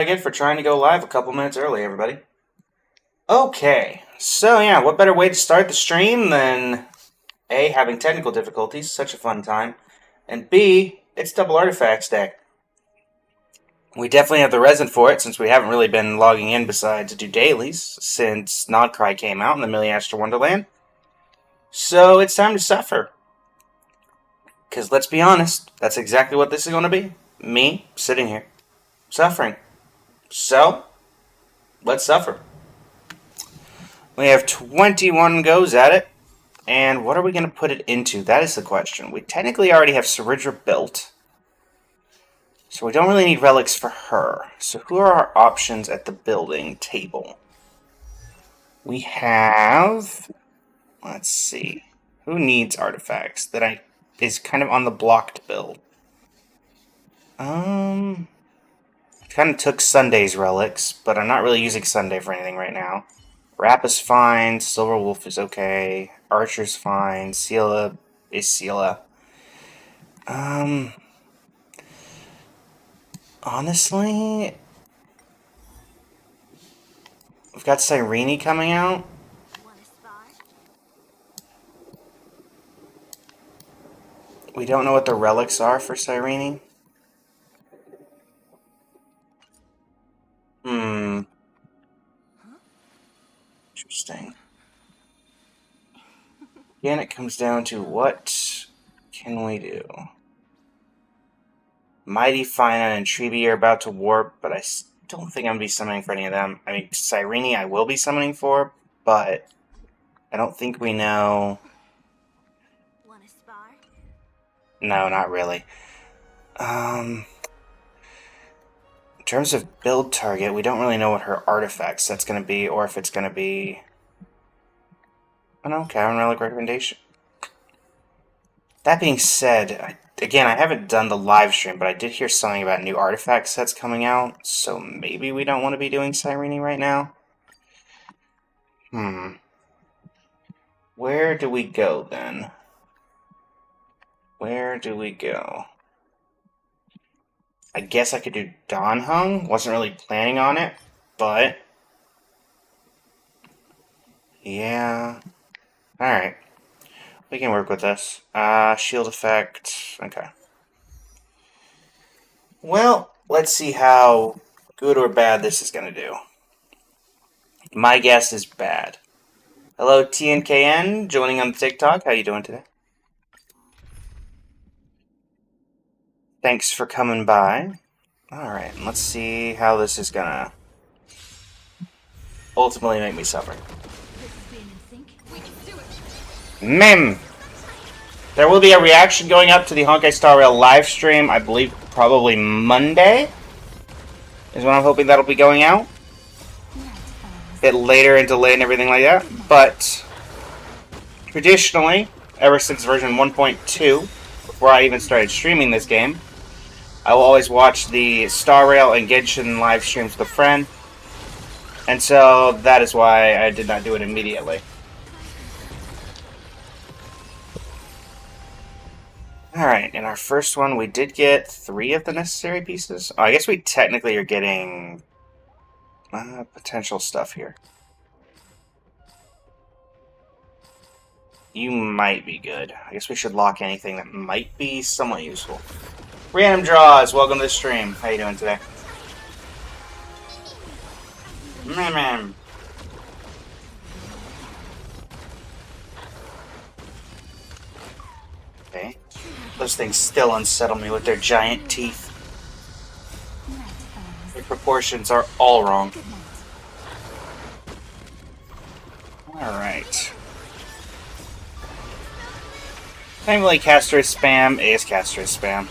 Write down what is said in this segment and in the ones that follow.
Again for trying to go live a couple minutes early, everybody. Okay, so yeah, what better way to start the stream than A, having technical difficulties, such a fun time, and B, it's double artifacts day. We definitely have the resin for it since we haven't really been logging in besides to do dailies since Nodcry came out in the Millie Astor Wonderland. So it's time to suffer. Because let's be honest, that's exactly what this is going to be. Me sitting here, suffering. So, let's suffer. We have 21 goes at it. And what are we going to put it into? That is the question. We technically already have Saridra built. So we don't really need relics for her. So who are our options at the building table? We have... Let's see. Who needs artifacts that is kind of on the blocked build? Kind of took Sunday's relics, but I'm not really using Sunday for anything right now. Rap is fine. Silver Wolf is okay. Archer's fine. Seela is Seela. Honestly, we've got Cyrene coming out. We don't know what the relics are for Cyrene. Interesting. Again, it comes down to what can we do? Mighty Fina and Treeby are about to warp, but I don't think I'm going to be summoning for any of them. I mean, Cyrene I will be summoning for, but I don't think we know. Want to spar? No, not really. In terms of build target, we don't really know what her artifact set's going to be, or if it's going to be... Oh no, Cavern Relic recommendation. That being said, again, I haven't done the live stream, but I did hear something about new artifact sets coming out, so maybe we don't want to be doing Cyrene right now. Where do we go, then? Where do we go? I guess I could do Dawn Hung. Wasn't really planning on it, but... Yeah. Alright. We can work with this. Shield effect. Okay. Well, let's see how good or bad this is going to do. My guess is bad. Hello, TNKN, joining on the TikTok. How you doing today? Thanks for coming by. Alright, let's see how this is going to ultimately make me suffer. Mem! There will be a reaction going up to the Honkai Star Rail live stream, I believe probably Monday is when I'm hoping that'll be going out. A bit later and delayed and everything like that, but traditionally, ever since version 1.2, before I even started streaming this game, I will always watch the Star Rail and Genshin live streams with a friend, and so that is why I did not do it immediately. Alright, in our first one, we did get 3 of the necessary pieces. Oh, I guess we technically are getting potential stuff here. You might be good. I guess we should lock anything that might be somewhat useful. Random Draws, welcome to the stream. How you doing today? Mmm. Okay. Those things still unsettle me with their giant teeth. Their proportions are all wrong. Alright. Thankfully, caster is spam. Ace caster is spam.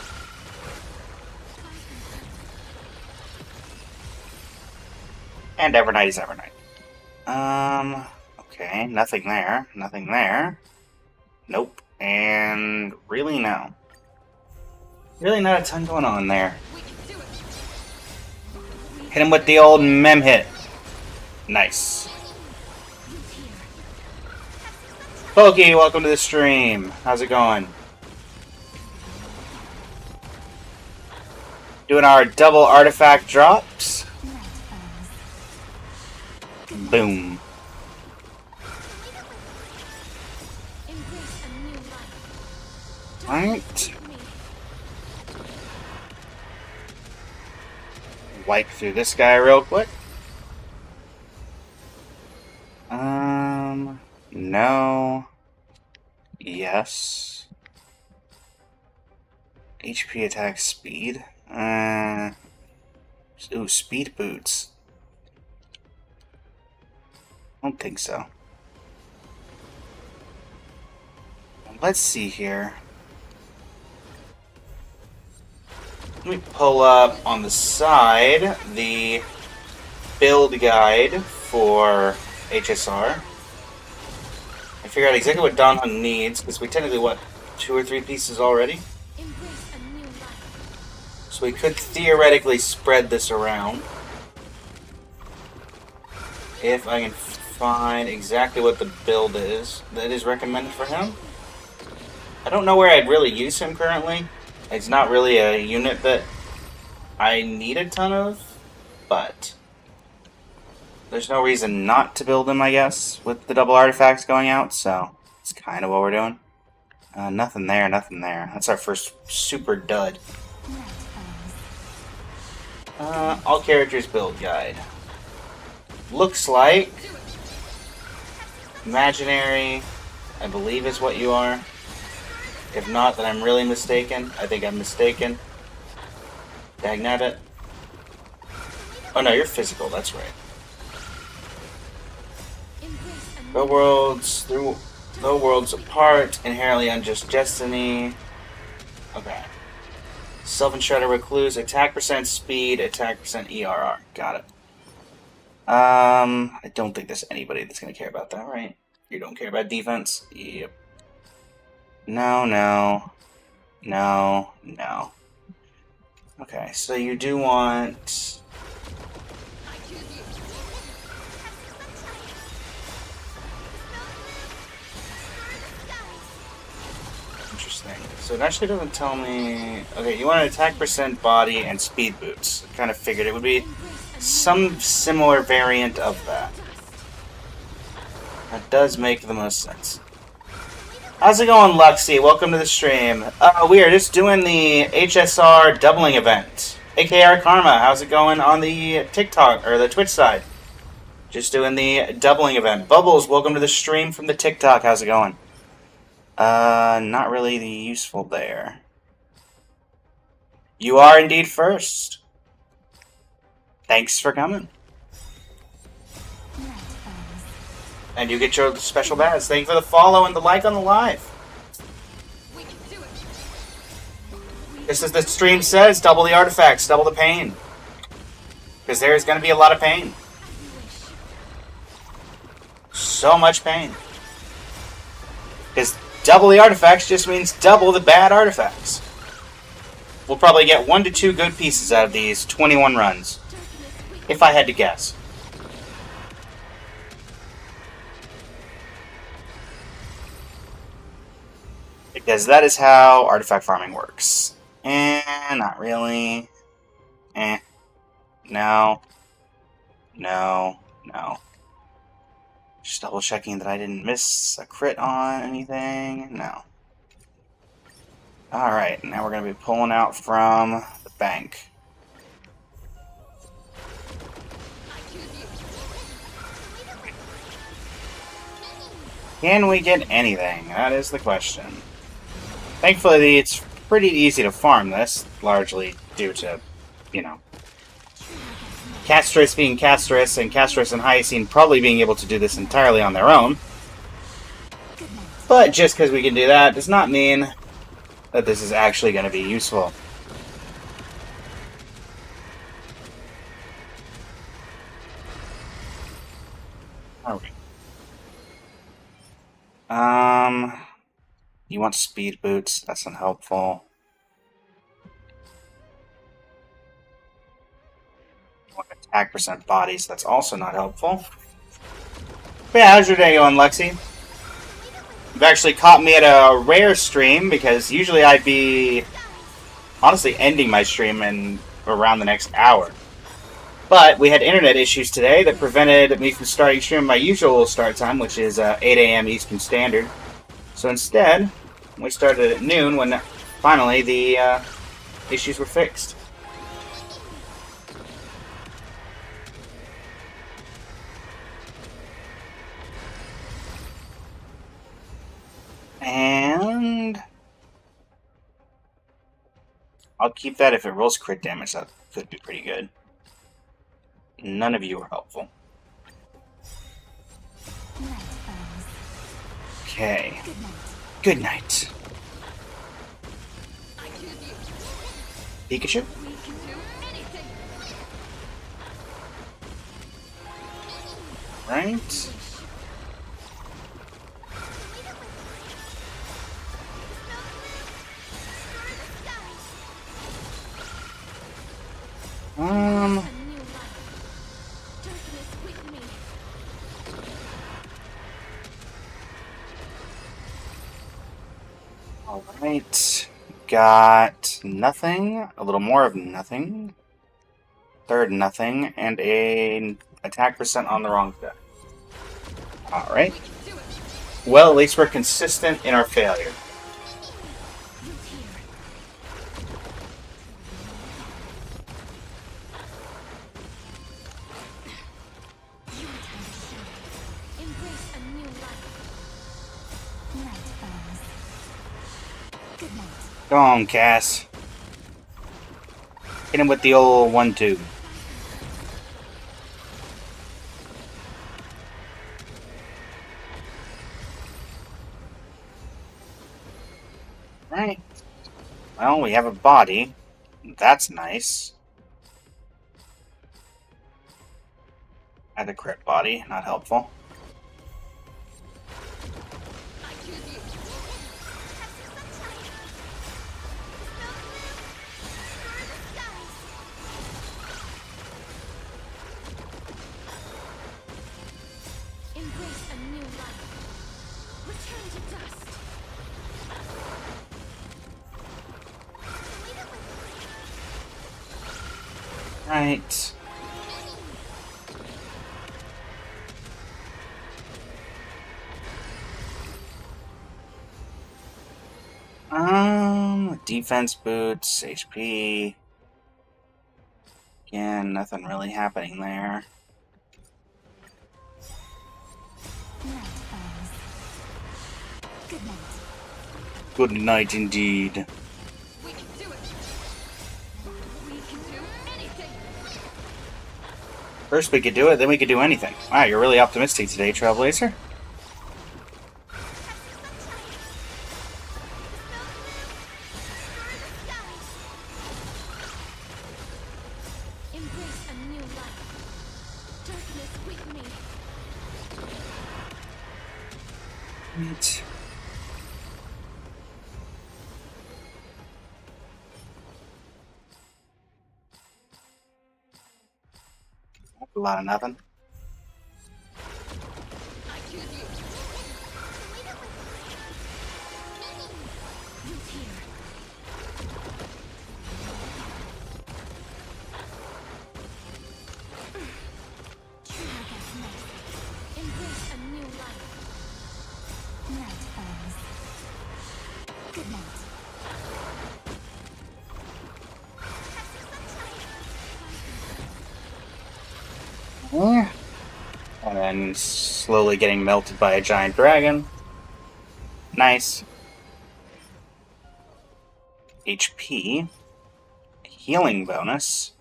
And Evernight is Evernight. Okay, nothing there. Nothing there. Nope. And really no. Really not a ton going on there. Hit him with the old mem hit. Nice. Pokey, welcome to the stream. How's it going? Doing our double artifact drops. Boom. Embrace a new life. Right. Wipe through this guy real quick. No. Yes. HP attack speed. Ooh, speed boots. I don't think so. Let's see here. Let me pull up on the side the build guide for HSR. I figured out exactly what Donhun needs, because we technically, what, 2 or 3 pieces already? Embrace a new life. So we could theoretically spread this around. If I can find exactly what the build is that is recommended for him. I don't know where I'd really use him currently. It's not really a unit that I need a ton of, but there's no reason not to build him, I guess, with the double artifacts going out, so it's kind of what we're doing. Nothing there, nothing there. That's our first super dud. All characters build guide. Looks like imaginary, I believe is what you are. If not, then I'm really mistaken. I think I'm mistaken. Dagnabbit. Oh no, you're physical, that's right. The worlds apart, inherently unjust destiny. Okay. Self-enshrouded recluse, attack percent speed, attack percent ERR. Got it. I don't think there's anybody that's gonna care about that, right? You don't care about defense? Yep. No, no. No, no. Okay, so you do want... Interesting. So it actually doesn't tell me... Okay, you want an attack percent, body, and speed boots. I kind of figured it would be some similar variant of that. That does make the most sense. How's it going, Luxy? Welcome to the stream. We are just doing the HSR doubling event. AKR Karma, how's it going on the TikTok, or the Twitch side? Just doing the doubling event. Bubbles, welcome to the stream from the TikTok. How's it going? Not really useful there. You are indeed first. Thanks for coming. And you get your special badge. Thank you for the follow and the like on the live. Just as the stream says, double the artifacts, double the pain. Because there's going to be a lot of pain. So much pain. Because double the artifacts just means double the bad artifacts. We'll probably get 1 to 2 good pieces out of these 21 runs. If I had to guess. Because that is how artifact farming works. Not really. No. No. No. Just double checking that I didn't miss a crit on anything. No. Alright, now we're going to be pulling out from the bank. Can we get anything? That is the question. Thankfully, it's pretty easy to farm this, largely due to, you know, Castris being Castris, and Castris and Hyacine probably being able to do this entirely on their own. But just because we can do that does not mean that this is actually going to be useful. Okay. You want speed boots? That's unhelpful. You want attack percent bodies? That's also not helpful. But yeah, how's your day going, Lexi? You've actually caught me at a rare stream, because usually I'd be honestly ending my stream in around the next hour. But we had internet issues today that prevented me from starting stream my usual start time, which is 8 a.m. Eastern Standard. So instead, we started at noon when finally the issues were fixed. And I'll keep that if it rolls crit damage. That could be pretty good. None of you are helpful. Okay. Good night. Pikachu? Right. Alright. Got nothing, a little more of nothing, third nothing, and a attack percent on the wrong side. Alright. Well, at least we're consistent in our failure. Go on, Cass. Hit him with the old 1-2. Right. Well, we have a body. That's nice. And a crit body, not helpful. Right. Defense boots, HP. Again, nothing really happening there. Good night indeed. First we could do it, then we could do anything. Wow, you're really optimistic today, Trailblazer. Right. A lot of nothing. Yeah. And then slowly getting melted by a giant dragon. Nice. HP. Healing bonus.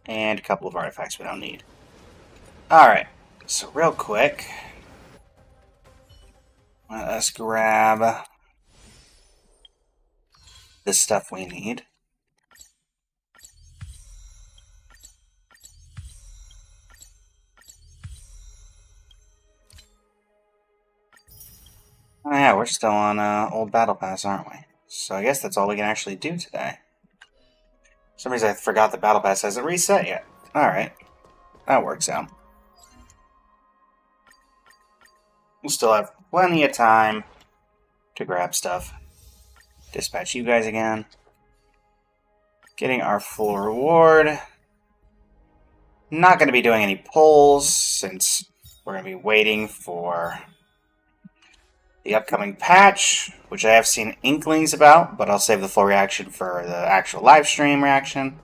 And a couple of artifacts we don't need. Alright. So real quick. Let's grab the stuff we need. Oh yeah, we're still on old Battle Pass, aren't we? So I guess that's all we can actually do today. For some reason I forgot the Battle Pass hasn't reset yet. Alright. That works out. We'll still have plenty of time to grab stuff. Dispatch you guys again. Getting our full reward. Not going to be doing any pulls since we're going to be waiting for the upcoming patch, which I have seen inklings about, but I'll save the full reaction for the actual live stream reaction.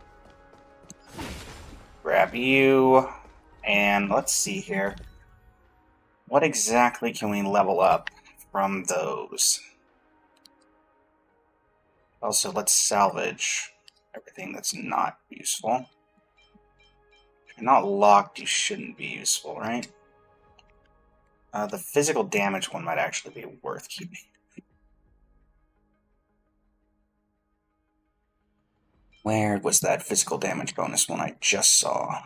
Grab you, and let's see here. What exactly can we level up from those? Also, let's salvage everything that's not useful. If you're not locked, you shouldn't be useful, right? The physical damage one might actually be worth keeping. Where was that physical damage bonus one I just saw?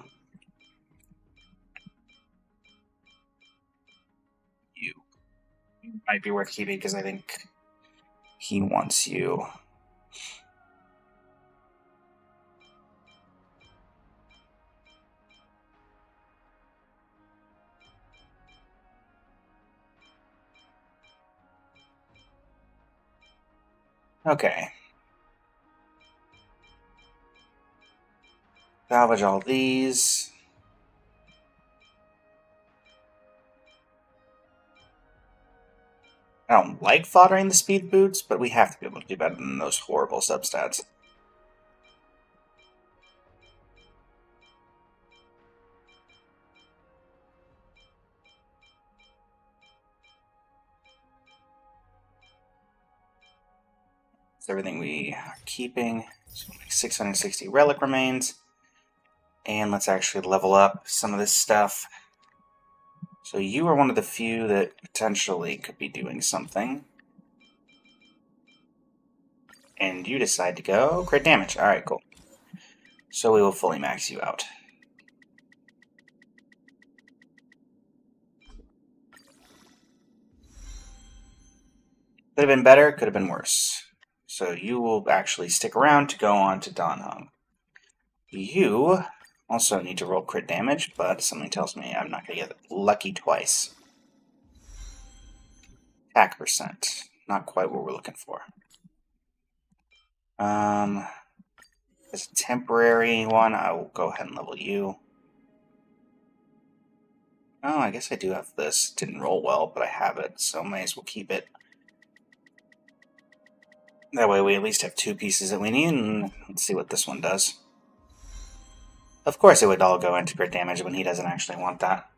You. Might be worth keeping because I think he wants you. Okay. Salvage all these. I don't like foddering the speed boots, but we have to be able to do better than those horrible substats. It's everything we are keeping. So 660 relic remains. And let's actually level up some of this stuff. So you are one of the few that potentially could be doing something. And you decide to go crit damage. Alright, cool. So we will fully max you out. Could have been better, could have been worse. So you will actually stick around to go on to Danhung. You also need to roll crit damage, but something tells me I'm not going to get lucky twice. Attack percent. Not quite what we're looking for. As a temporary one, I will go ahead and level you. Oh, I guess I do have this. Didn't roll well, but I have it, so may as well keep it. That way we at least have two pieces that we need, and let's see what this one does. Of course it would all go into crit damage when he doesn't actually want that.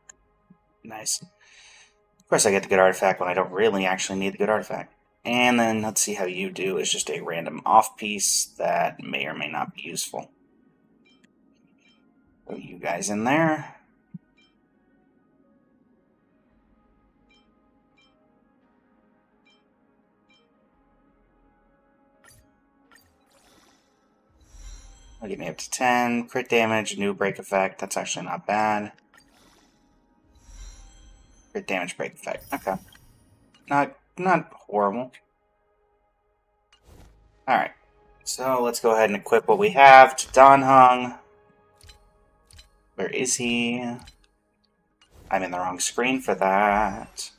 Nice. Of course I get the good artifact when I don't really actually need the good artifact. And then let's see how you do is just a random off piece that may or may not be useful. Put you guys in there. That'll get me up to 10. Crit damage, new break effect. That's actually not bad. Crit damage, break effect. Okay. Not horrible. Alright. So let's go ahead and equip what we have to Danhung. Where is he? I'm in the wrong screen for that.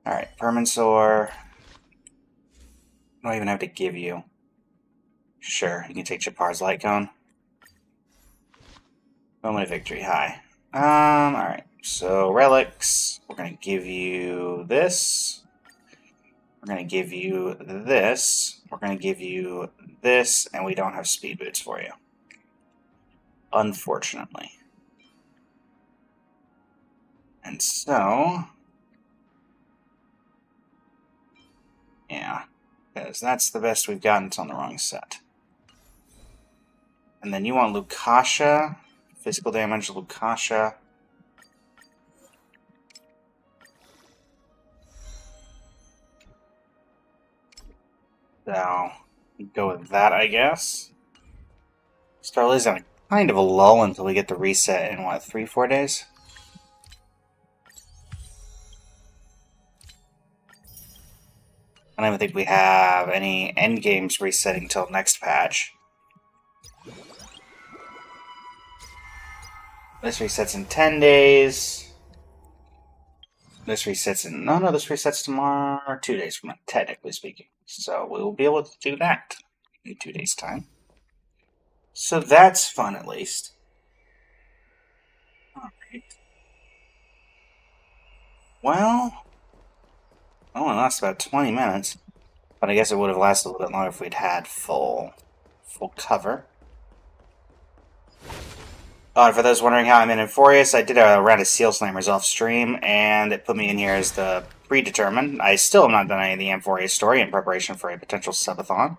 Alright, Permansor. I don't even have to give you. Sure, you can take Chapar's Light Cone. Moment of victory, high. Alright, so relics. We're gonna give you this. We're gonna give you this. We're gonna give you this, and we don't have speed boots for you. Unfortunately. And so, yeah, because that's the best we've gotten. It's on the wrong set. And then you want Lukasha. Physical damage, Lukasha. So, go with that, I guess. Starly's on a kind of a lull until we get the reset in, what, 3-4 days? I don't even think we have any endgames resetting until next patch. This resets in 10 days. This resets in... No, this resets tomorrow. 2 days from now, technically speaking. So we will be able to do that in 2 days' time. So that's fun, at least. Alright. Well, it only lasts about 20 minutes. But I guess it would have lasted a little bit longer if we'd had full cover. Oh, and for those wondering how I'm in Euphorius, I did a round of Seal Slammers off stream, and it put me in here as the predetermined. I still have not done any of the Euphorius story in preparation for a potential subathon.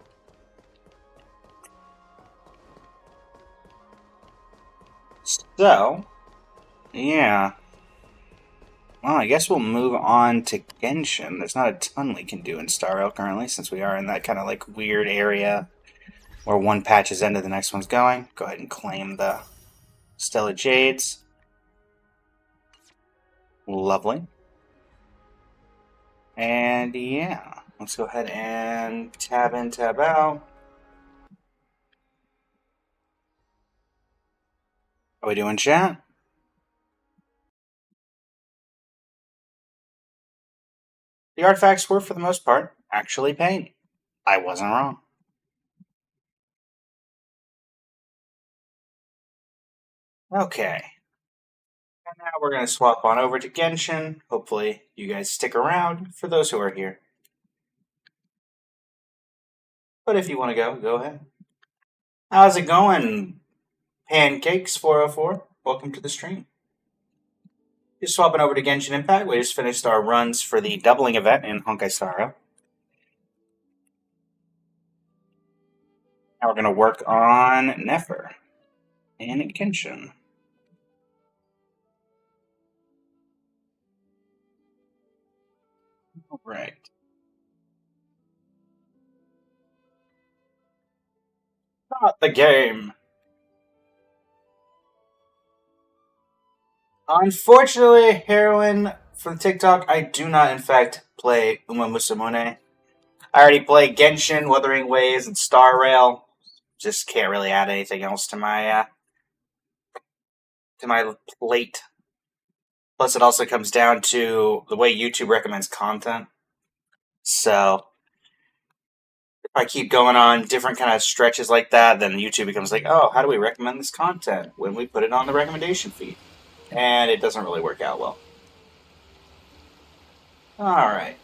So, yeah. Well, I guess we'll move on to Genshin. There's not a ton we can do in Star Rail currently, since we are in that kind of like weird area where one patch is ended, the next one's going. Go ahead and claim the Stellar Jades. Lovely. And yeah, let's go ahead and tab in, tab out. Are we doing chat? The artifacts were, for the most part, actually paint. I wasn't wrong. Okay. And now we're going to swap on over to Genshin. Hopefully you guys stick around for those who are here. But if you want to go, go ahead. How's it going, Pancakes404? Welcome to the stream. Just swapping over to Genshin Impact. We just finished our runs for the doubling event in Honkai Star Rail. Now we're going to work on Nefer and Genshin. All right. Not the game. Unfortunately, Heroine from TikTok, I do not, in fact, play Uma Musamune. I already play Genshin, Wuthering Waves, and Star Rail. Just can't really add anything else to my plate. Plus, it also comes down to the way YouTube recommends content. So, if I keep going on different kind of stretches like that, then YouTube becomes like, oh, how do we recommend this content when we put it on the recommendation feed? And it doesn't really work out well. Alright.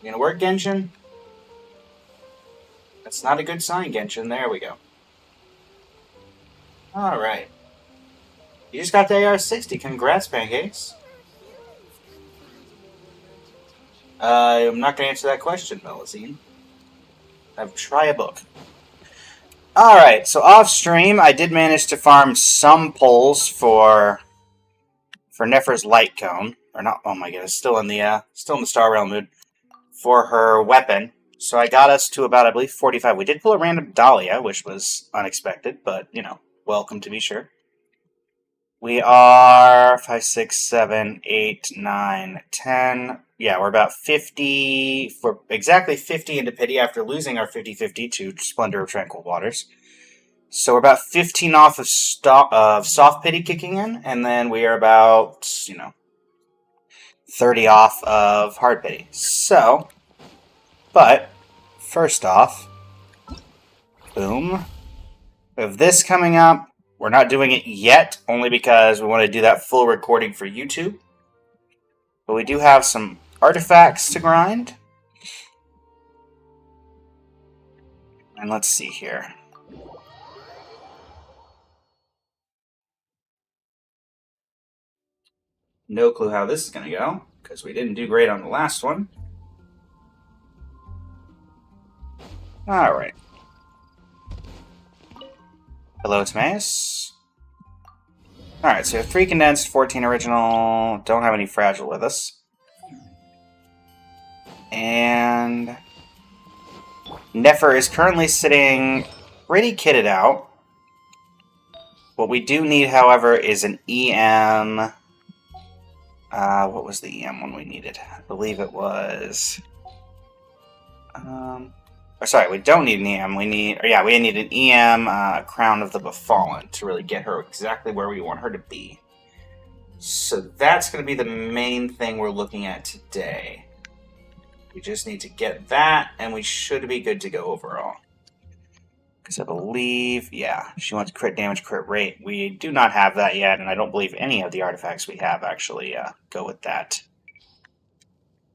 You gonna work, Genshin? That's not a good sign, Genshin. There we go. Alright. You just got the AR-60. Congrats, Pancakes. I'm not going to answer that question, Melusine. Try a book. Alright, so off stream, I did manage to farm some pulls for Nefer's light cone. Or not, oh my goodness, still in the Star Rail mood. For her weapon. So I got us to about, I believe, 45. We did pull a random Dahlia, which was unexpected, but, you know, welcome to be sure. We are 5, 6, 7, 8, 9, 10. Yeah, we're about 50, for exactly 50 into Pity after losing our 50-50 to Splendor of Tranquil Waters. So we're about 15 off of Soft Pity kicking in, and then we are about, 30 off of Hard Pity. So, but, first off, boom. We have this coming up. We're not doing it yet, only because we want to do that full recording for YouTube. But we do have some artifacts to grind. And let's see here. No clue how this is going to go, because we didn't do great on the last one. Alright. Hello, Timaeus. Alright, so we have 3 condensed, 14 original. Don't have any fragile with us. And Nefer is currently sitting pretty kitted out. What we do need, however, is an EM. What was the EM one we needed? I believe it was... sorry, we don't need an EM. We need an EM Crown of the Befallen to really get her exactly where we want her to be. So that's going to be the main thing we're looking at today. We just need to get that, and we should be good to go overall. Because I believe, yeah, she wants crit damage, crit rate. We do not have that yet, and I don't believe any of the artifacts we have actually go with that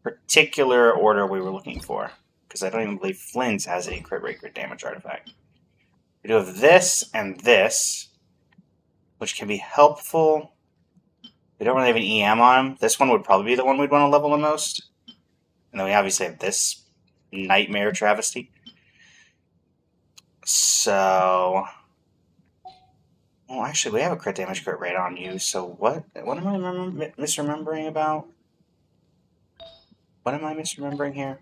particular order we were looking for. Because I don't even believe Flynn's has a crit rate, crit damage artifact. We do have this and this, which can be helpful. We don't really have an EM on him. This one would probably be the one we'd want to level the most. And then we obviously have this Nightmare Travesty. So... Well, actually, we have a crit damage, crit rate on you, so what am I misremembering about? What am I misremembering here?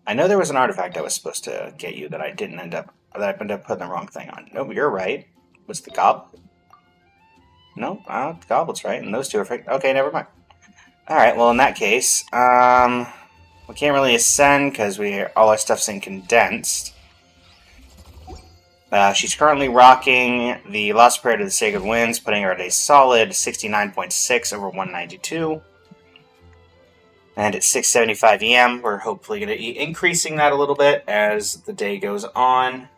I know there was an artifact I was supposed to get you that I didn't end up... that I ended up putting the wrong thing on. Nope, you're right. Was the goblet? Nope, the goblet's right, and those two are fake. Okay, never mind. Alright, well, in that case, we can't really ascend because all our stuff's in condensed. She's currently rocking the Lost Prayer to the Sacred Winds, putting her at a solid 69.6 over 192. And at 675 EM, we're hopefully going to be increasing that a little bit as the day goes on.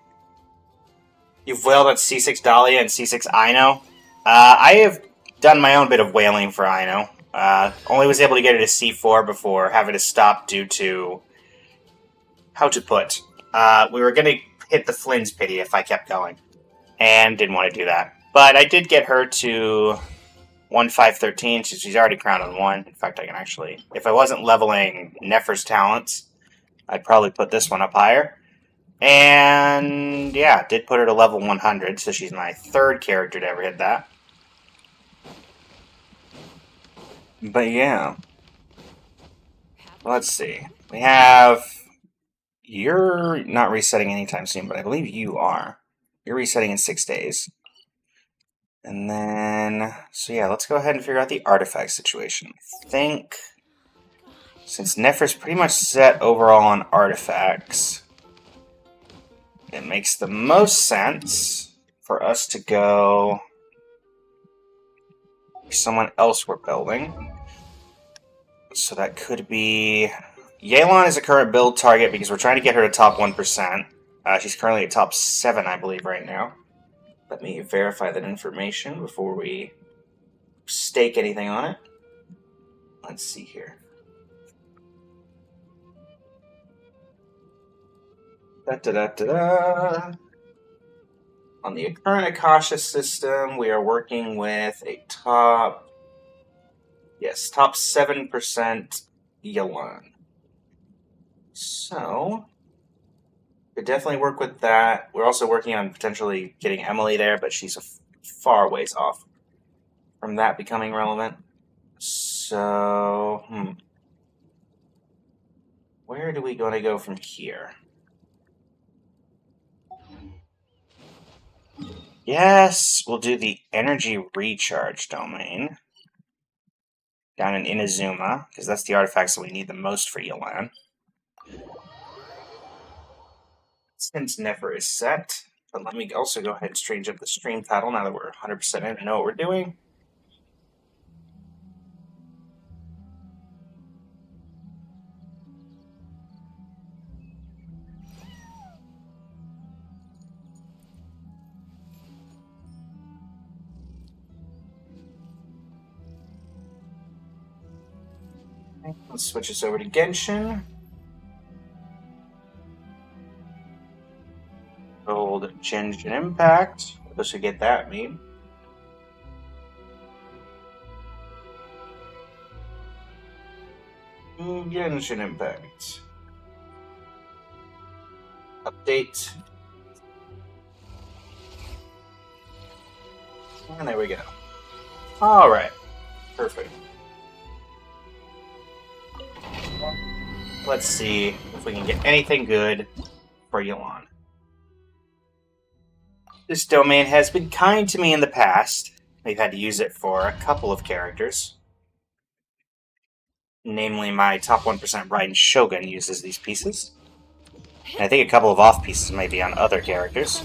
You've wailed at C6 Dahlia and C6 Ino. I have done my own bit of wailing for Ino. Only was able to get it to C4 before having to stop due to... How to put? We were going to hit the Flynn's pity if I kept going. And didn't want to do that. But I did get her to 1513, so she's already crowned on 1. In fact, I can actually... If I wasn't leveling Nefer's talents, I'd probably put this one up higher. And yeah, did put her to level 100, so she's my 3rd character to ever hit that. But yeah. Let's see. We have... You're not resetting anytime soon, but I believe you are. You're resetting in 6 days. And then... So yeah, let's go ahead and figure out the artifact situation. I think... Since Nefer's pretty much set overall on artifacts, it makes the most sense for us to go... someone else we're building. So that could be... Yelan is a current build target because we're trying to get her to top 1%. She's currently at top 7, I believe, right now. Let me verify that information before we stake anything on it. Let's see here. Da-da-da-da-da. On the current Akasha system, we are working with a top 7% Yelan. So, could definitely work with that. We're also working on potentially getting Emily there, but she's a far ways off from that becoming relevant. So, where do we want to go from here? Yes, we'll do the energy recharge domain down in Inazuma, because that's the artifacts that we need the most for Yelan. Since Nefer is set, but let me also go ahead and change up the stream title now that we're 100% in and know what we're doing. Let's switch this over to Genshin. Old Genshin Impact. Let's get that meme. Genshin Impact. Update. And there we go. Alright. Perfect. Let's see if we can get anything good for Yelan. This domain has been kind to me in the past. We've had to use it for a couple of characters. Namely, my top 1% Raiden Shogun uses these pieces. And I think a couple of off pieces may be on other characters.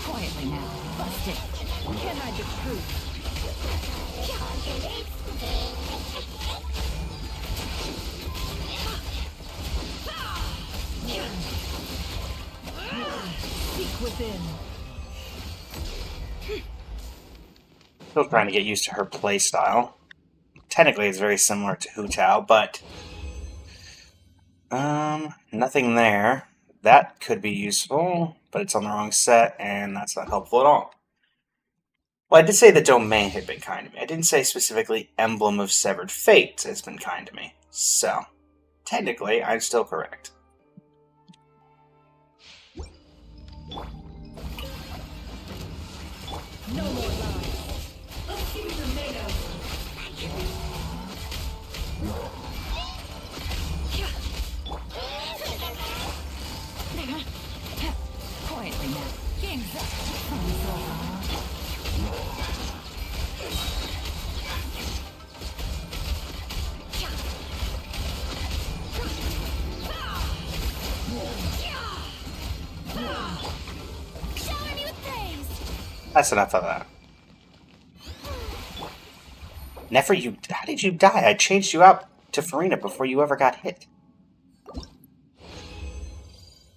Quietly now, bust it. Can I get proof? within. Still trying to get used to her playstyle. Technically, it's very similar to Hu Tao, but nothing there. That could be useful, but it's on the wrong set, and that's not helpful at all. Well, I did say the domain had been kind to me. I didn't say specifically Emblem of Severed Fate has been kind to me. So, technically, I'm still correct. No more lies. Accuse the NATO. Quietly now. Game's up. Shower me with praise. That's enough of that. Nefer, how did you die? I changed you out to Farina before you ever got hit.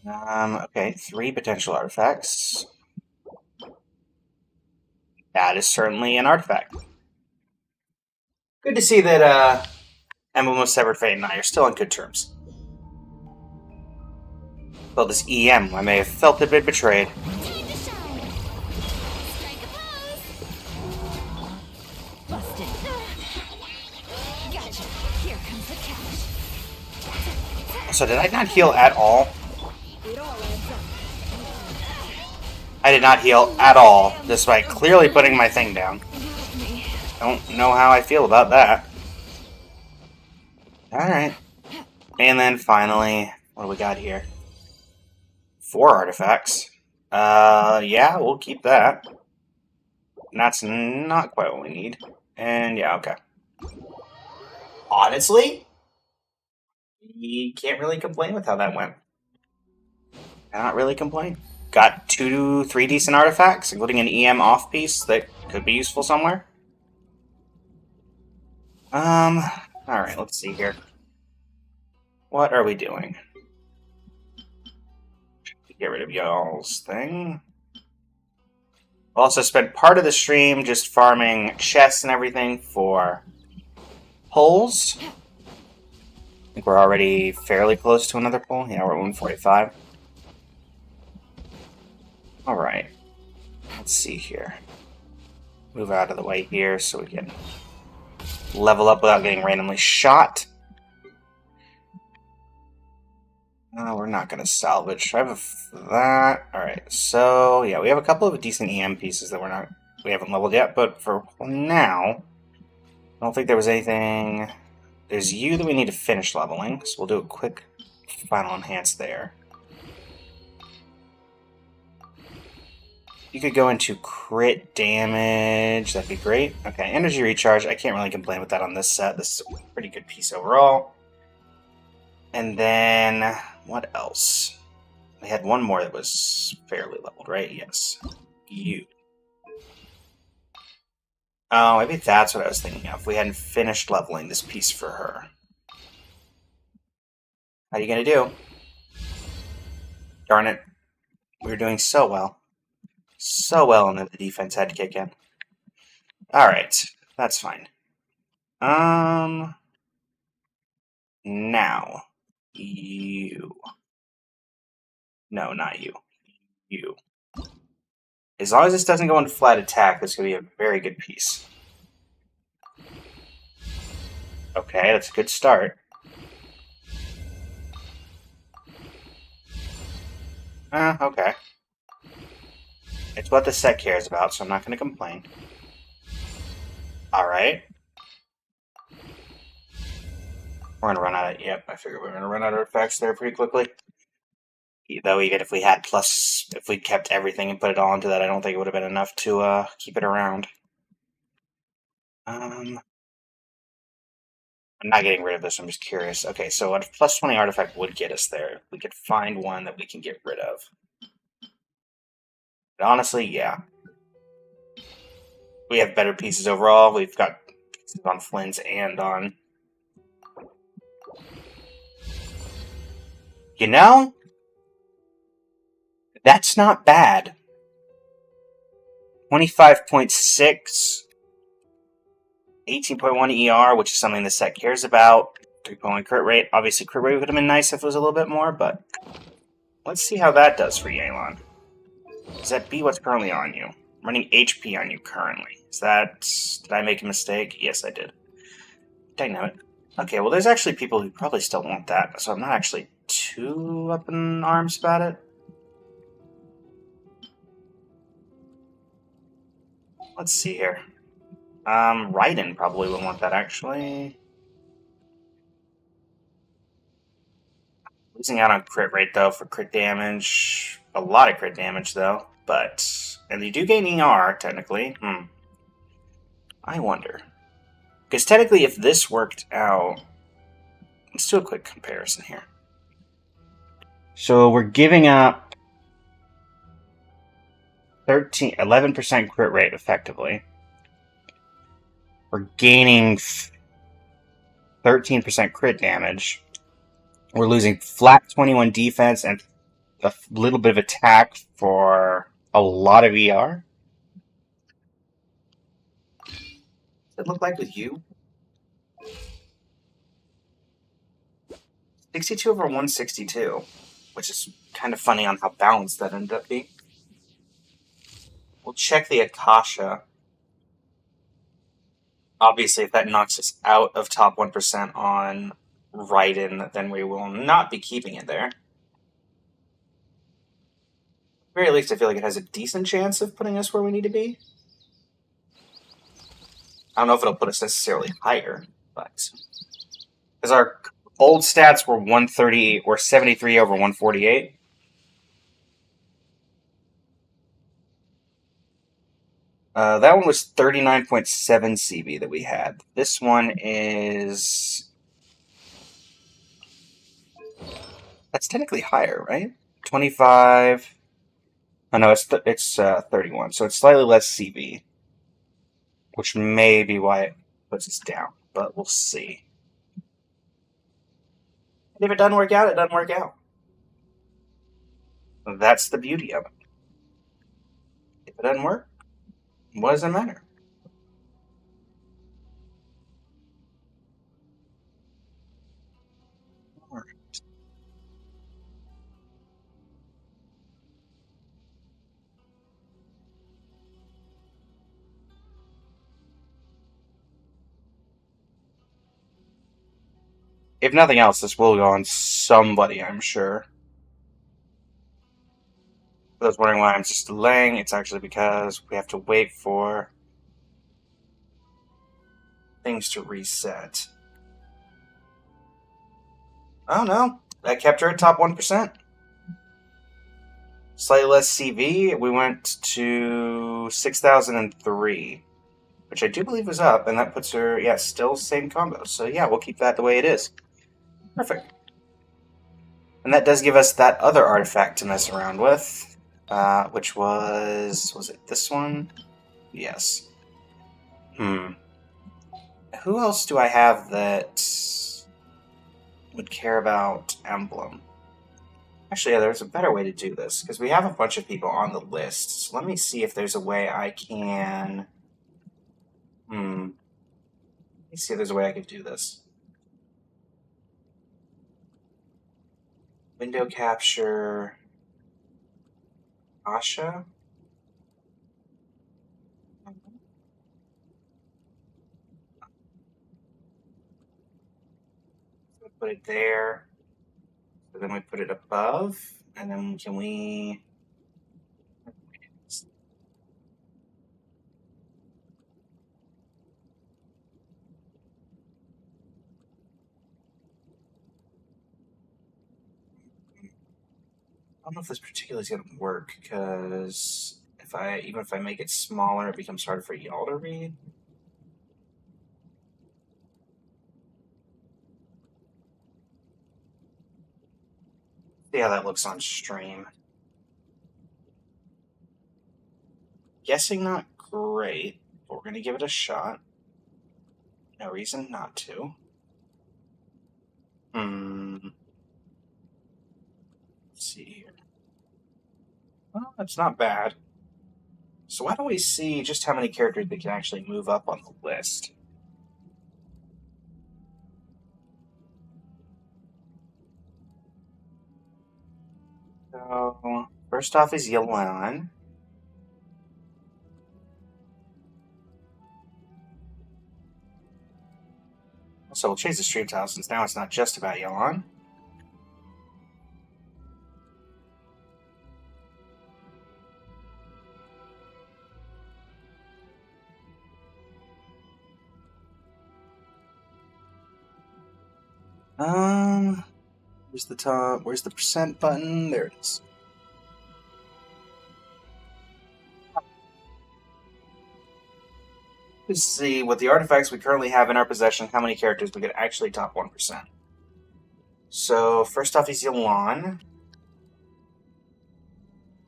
Okay, 3 potential artifacts. That is certainly an artifact. Good to see that, Emblem of Severed Fate and I are still on good terms. Well, this EM, I may have felt a bit betrayed. Time to shine. Strike a pose. Busted. Gotcha. Here comes the cash. So did I not heal at all? It all adds up. I did not heal at all, despite clearly putting my thing down. Help me. Don't know how I feel about that. Alright. And then finally, what do we got here? 4 artifacts. Yeah, we'll keep that. That's not quite what we need. And yeah, okay. Honestly, you can't really complain with how that went. Cannot really complain. Got 3 decent artifacts, including an EM off piece that could be useful somewhere. Alright, let's see here. What are we doing? Get rid of y'all's thing. We'll also spend part of the stream just farming chests and everything for pulls. I think we're already fairly close to another pull. Yeah, we're at 145. Alright. Let's see here. Move out of the way here so we can level up without getting randomly shot. No, we're not going to salvage. I have that. Alright, so yeah, we have a couple of decent EM pieces that we haven't leveled yet, but for now, I don't think there was anything. There's you that we need to finish leveling, so we'll do a quick final enhance there. You could go into crit damage, that'd be great. Okay, energy recharge, I can't really complain with that on this set. This is a pretty good piece overall. And then, what else? We had one more that was fairly leveled, right? Yes. You. Oh, maybe that's what I was thinking of. We hadn't finished leveling this piece for her. How are you gonna do? Darn it. We were doing so well. So well, and then the defense had to kick in. Alright, that's fine. Now. You. No, not you. You. As long as this doesn't go into flat attack, this is going to be a very good piece. Okay, that's a good start. Okay. It's what the set cares about, so I'm not going to complain. Alright. We're going to run out of... Yep, I figured we were going to run out of effects there pretty quickly. Though even if we had if we kept everything and put it all into that, I don't think it would have been enough to keep it around. I'm not getting rid of this, I'm just curious. Okay, so what plus 20 artifact would get us there? We could find one that we can get rid of. But honestly, yeah. We have better pieces overall. We've got pieces on Flynn's and on... You know? That's not bad. 25.6, 18.1 ER, which is something the set cares about. 3.1 crit rate. Obviously, crit rate would have been nice if it was a little bit more, but let's see how that does for Yelan. Is that B what's currently on you? I'm running HP on you currently. Is that... Did I make a mistake? Yes, I did. Dynamite. Okay, well, there's actually people who probably still want that, so I'm not actually too up in arms about it. Let's see here. Raiden probably would want that, actually. Losing out on crit rate, though, for crit damage. A lot of crit damage, though. But... And you do gain ER, technically. I wonder. Because technically, if this worked out... Let's do a quick comparison here. So we're giving up 11% crit rate, effectively. We're gaining 13% crit damage. We're losing flat 21 defense and a little bit of attack for a lot of ER. Does it look like with you? 62 over 162, which is kind of funny on how balanced that ended up being. We'll check the Akasha. Obviously, if that knocks us out of top 1% on Raiden, then we will not be keeping it there. At the very least, I feel like it has a decent chance of putting us where we need to be. I don't know if it'll put us necessarily higher, but... Because our old stats were 130 or 73 over 148. That one was 39.7 CB that we had. This one is... That's technically higher, right? 25... Oh no, it's 31, so it's slightly less CB. Which may be why it puts us down, but we'll see. And if it doesn't work out, it doesn't work out. That's the beauty of it. If it doesn't work, what does it matter? If nothing else, this will go on somebody, I'm sure. For those wondering why I'm just delaying, it's actually because we have to wait for things to reset. Oh no, that kept her at top 1%. Slightly less CV, we went to 6,003, which I do believe was up, and that puts her, yeah, still same combo. So yeah, we'll keep that the way it is. Perfect. And that does give us that other artifact to mess around with, which was it this one? Yes. Who else do I have that would care about Emblem? Actually, yeah, there's a better way to do this, because we have a bunch of people on the list. So let me see if there's a way I can... Let me see if there's a way I could do this. Window capture... Asha? Put it there. So then we put it above, and then can we... I don't know if this particularly is going to work, because even if I make it smaller, it becomes hard for y'all to read. See how that looks on stream. Guessing not great, but we're going to give it a shot. No reason not to. Let's see here. Well, that's not bad. So why don't we see just how many characters we can actually move up on the list? So, first off is Yelan. So we'll change the stream tile since now it's not just about Yelan. Where's the top? Where's the percent button? There it is. Let's see, with the artifacts we currently have in our possession, how many characters we could actually top 1%. So, first off is Yelan.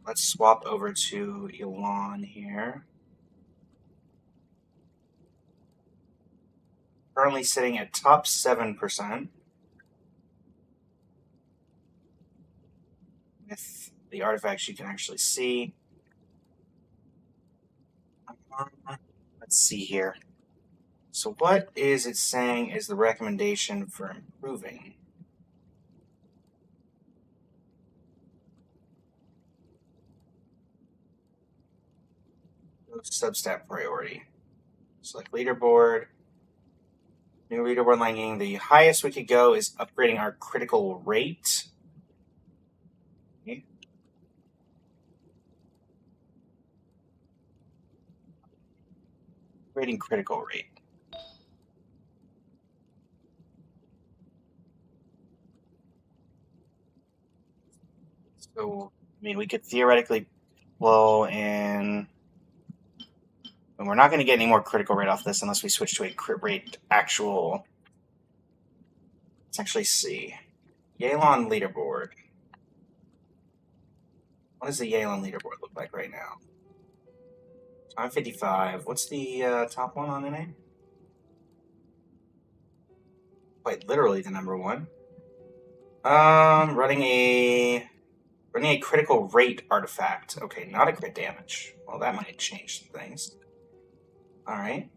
Let's swap over to Yelan here. Currently sitting at top 7%. With the artifacts you can actually see. Let's see here. So what is it saying is the recommendation for improving? Substat priority. Select leaderboard. New leaderboard ranking. The highest we could go is upgrading our critical rate. Okay. Upgrading critical rate. So, I mean, we could theoretically blow in. And we're not going to get any more critical rate off this unless we switch to a crit rate actual. Let's actually see. Yelan leaderboard. What does the Yelan leaderboard look like right now? So I'm 55. What's the top one on NA? Quite literally the number one. Running a critical rate artifact. Okay, not a crit damage. Well, that might change some things. Alright.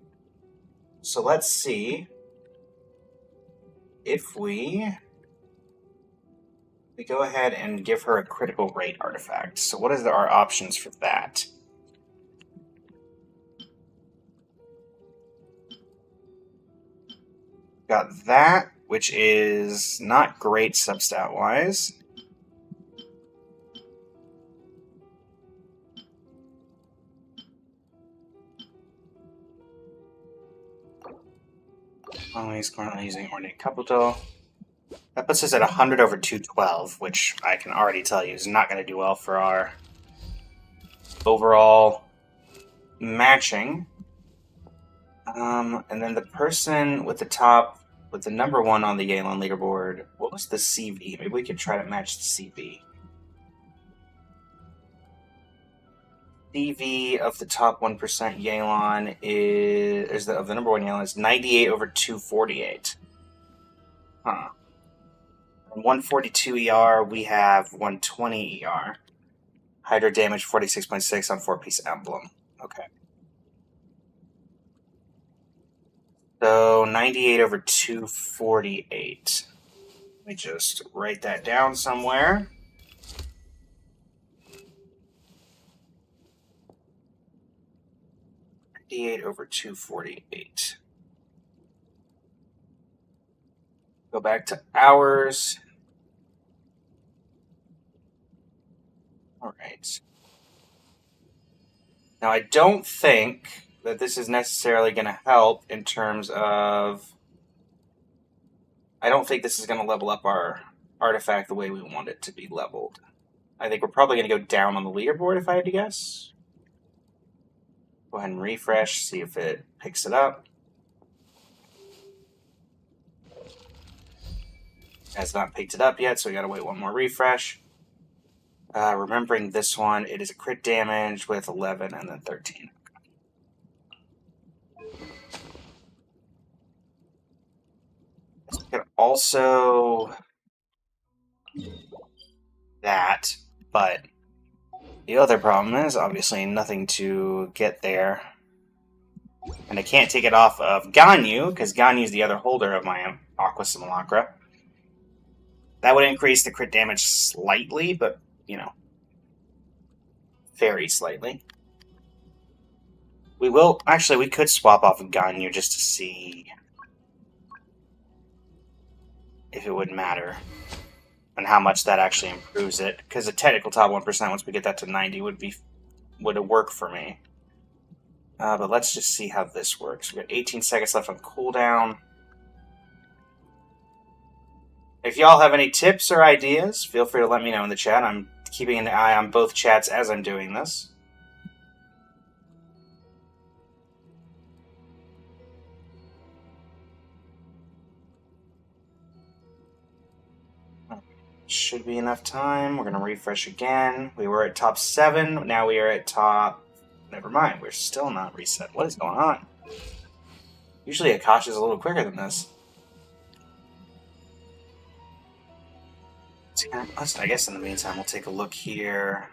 So let's see if we go ahead and give her a critical rate artifact. So what is our options for that? Got that, which is not great substat-wise. He's currently using Ornate Capital. That puts us at 100 over 212, which I can already tell you is not going to do well for our overall matching. And then the person with the number one on the Yelan leaderboard, what was the CV? Maybe we could try to match the CV. CV of the top 1% Yelan of the number one Yelan is 98 over 248. Huh. 142 ER, we have 120 ER. Hydra damage 46.6 on 4-piece emblem. Okay. So 98 over 248. Let me just write that down somewhere. Over 248. Go back to hours. All right. Now, I don't think that this is necessarily going to help in terms of... I don't think this is going to level up our artifact the way we want it to be leveled. I think we're probably going to go down on the leaderboard, if I had to guess. Go ahead and refresh, see if it picks it up. Has not picked it up yet, so we gotta wait one more refresh. Remembering this one, it is a crit damage with 11 and then 13. We can also that, but The other problem is, obviously, nothing to get there. And I can't take it off of Ganyu, because Ganyu's the other holder of my Aqua Simulacra. That would increase the crit damage slightly, but, you know, very slightly. We will... Actually, we could swap off of Ganyu just to see if it would matter and how much that actually improves it. Because a technical top 1%, once we get that to 90, would work for me. But let's just see how this works. We've got 18 seconds left on cooldown. If y'all have any tips or ideas, feel free to let me know in the chat. I'm keeping an eye on both chats as I'm doing this. Should be enough time. We're going to refresh again. We were at top 7. Now we are at top... Never mind. We're still not reset. What is going on? Usually Akasha's a little quicker than this. I guess in the meantime, we'll take a look here.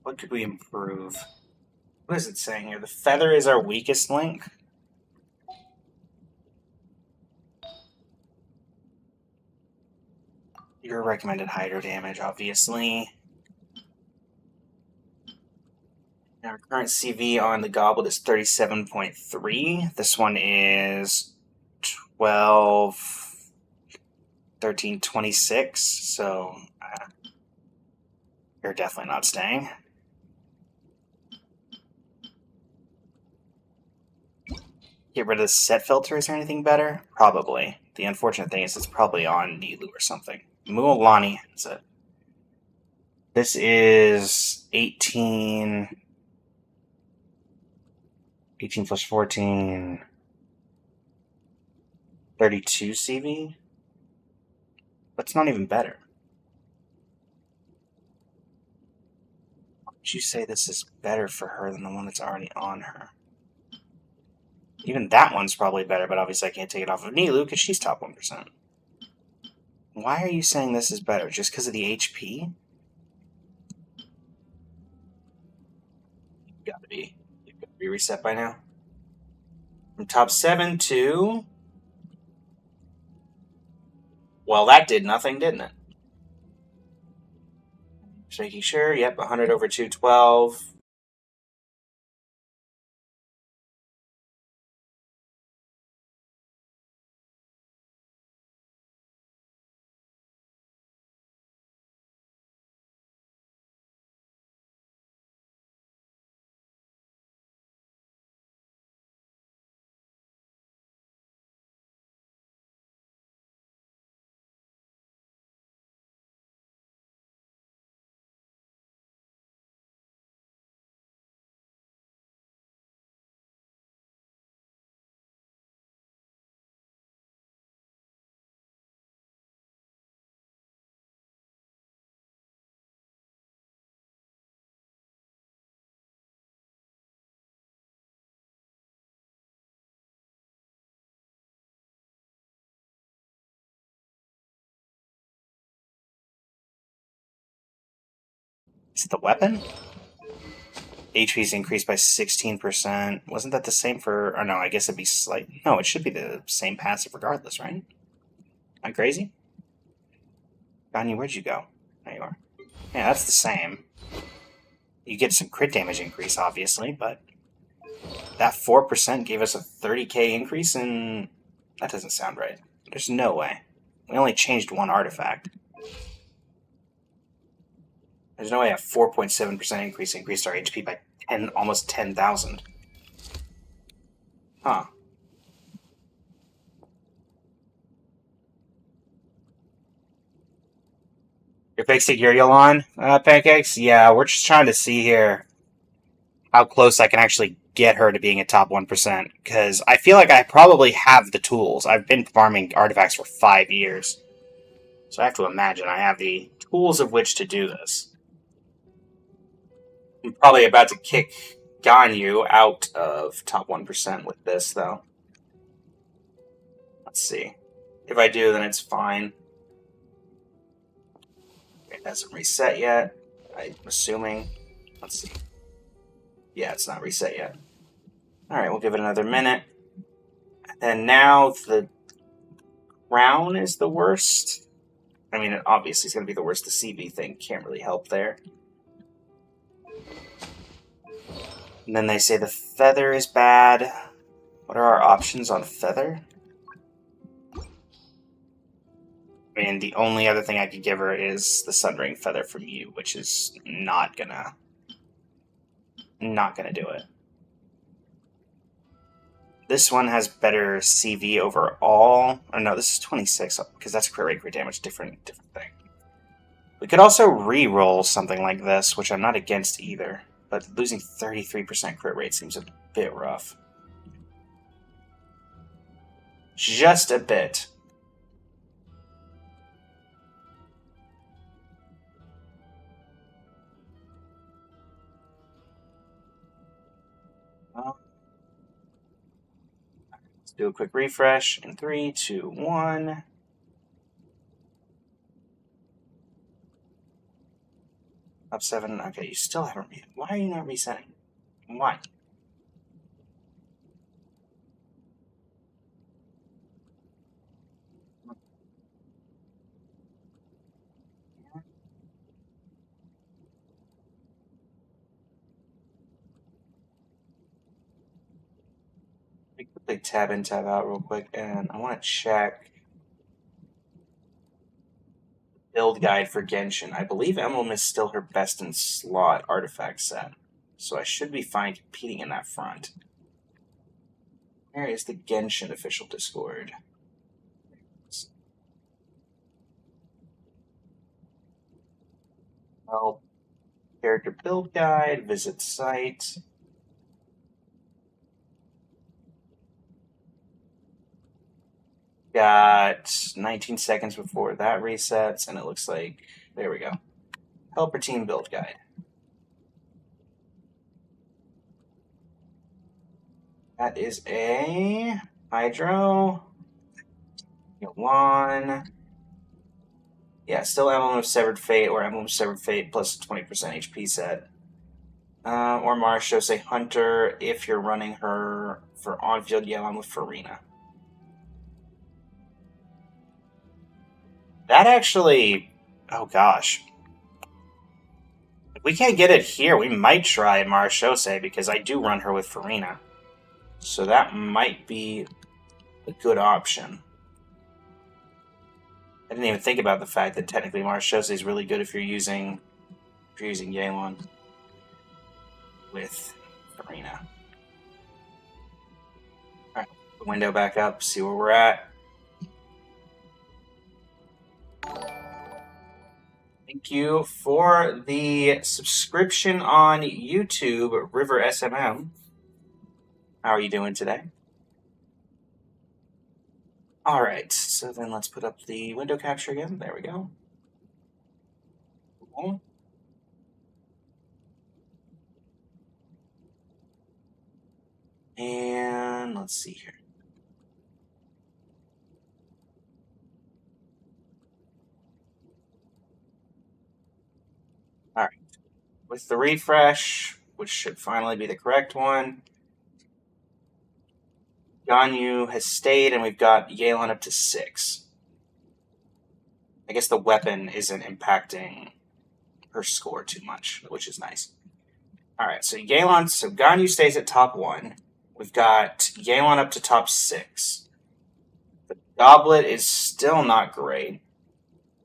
What could we improve? What is it saying here? The feather is our weakest link? Your recommended hydro damage, obviously. Our current CV on the Goblet is 37.3. This one is 1326. So you're definitely not staying. Get rid of the set filter. Is there anything better? Probably. The unfortunate thing is it's probably on Nilu or something. Mualani is it. This is 18 plus 14... 32 CV? That's not even better. Why would you say this is better for her than the one that's already on her? Even that one's probably better, but obviously I can't take it off of Nilu because she's top 1%. Why are you saying this is better? Just because of the HP? You've got to be reset by now. From top 7 to... Well, that did nothing, didn't it? Just making sure. Yep, 100 over 212. Is it the weapon? HP's increased by 16%. Wasn't that the same for... Or no, I guess it'd be slight... No, it should be the same passive regardless, right? Am I crazy? Ganyu, where'd you go? There you are. Yeah, that's the same. You get some crit damage increase, obviously, but... That 4% gave us a 30k increase in... That doesn't sound right. There's no way. We only changed one artifact. There's no way a 4.7% increase increased our HP by almost 10,000. Huh. Your fake Uriel on, Pancakes? Yeah, we're just trying to see here how close I can actually get her to being a top 1%, because I feel like I probably have the tools. I've been farming artifacts for 5 years. So I have to imagine I have the tools of which to do this. I'm probably about to kick Ganyu out of top 1% with this, though. Let's see. If I do, then it's fine. It hasn't reset yet. I'm assuming. Let's see. Yeah, it's not reset yet. Alright, we'll give it another minute. And now the crown is the worst. I mean, obviously it's going to be the worst. The CB thing can't really help there. And then they say the feather is bad. What are our options on feather? I mean, the only other thing I could give her is the Sundering Feather from you, which is not gonna do it. This one has better CV overall. Or no, this is 26, because that's crit rate damage, different thing. We could also re-roll something like this, which I'm not against either, but losing 33% crit rate seems a bit rough. Just a bit. Let's do a quick refresh in 3, 2, 1. Up 7. Okay, you still haven't. Why are you not resetting? Why? Let me quickly tab in, tab out real quick, and I want to check build guide for Genshin. I believe Emblem is still her best in slot artifact set, so I should be fine competing in that front. Where is the Genshin official Discord? Well, character build guide, visit site. Got 19 seconds before that resets, and it looks like, there we go. Helper team build guide. That is a Hydro. Get 1. Yeah, still Emblem of Severed Fate or Emblem of Severed Fate plus 20% HP set. Or Marsho, say Hunter if you're running her for on-field yellow with Farina. That actually, oh gosh. If we can't get it here, we might try Marshose because I do run her with Farina. So that might be a good option. I didn't even think about the fact that technically Marshose is really good if you're using Yelan with Farina. Alright, the window back up, see where we're at. Thank you for the subscription on YouTube, River SMM. How are you doing today? Alright, so then let's put up the window capture again. There we go. Cool. And let's see here. Alright, with the refresh, which should finally be the correct one, Ganyu has stayed, and we've got Yelan up to 6. I guess the weapon isn't impacting her score too much, which is nice. Alright, so Ganyu stays at top 1. We've got Yelan up to top 6. The goblet is still not great.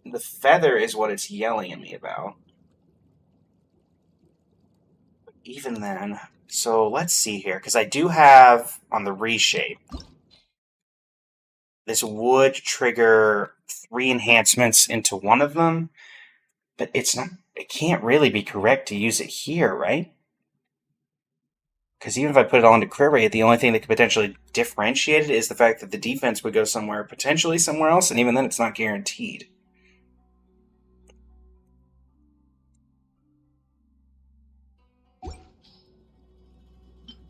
The feather is what it's yelling at me about. But even then, so let's see here, because I do have on the reshape, this would trigger 3 enhancements into one of them, but it can't really be correct to use it here, right? Because even if I put it all into crit rate, the only thing that could potentially differentiate it is the fact that the defense would go potentially somewhere else, and even then it's not guaranteed.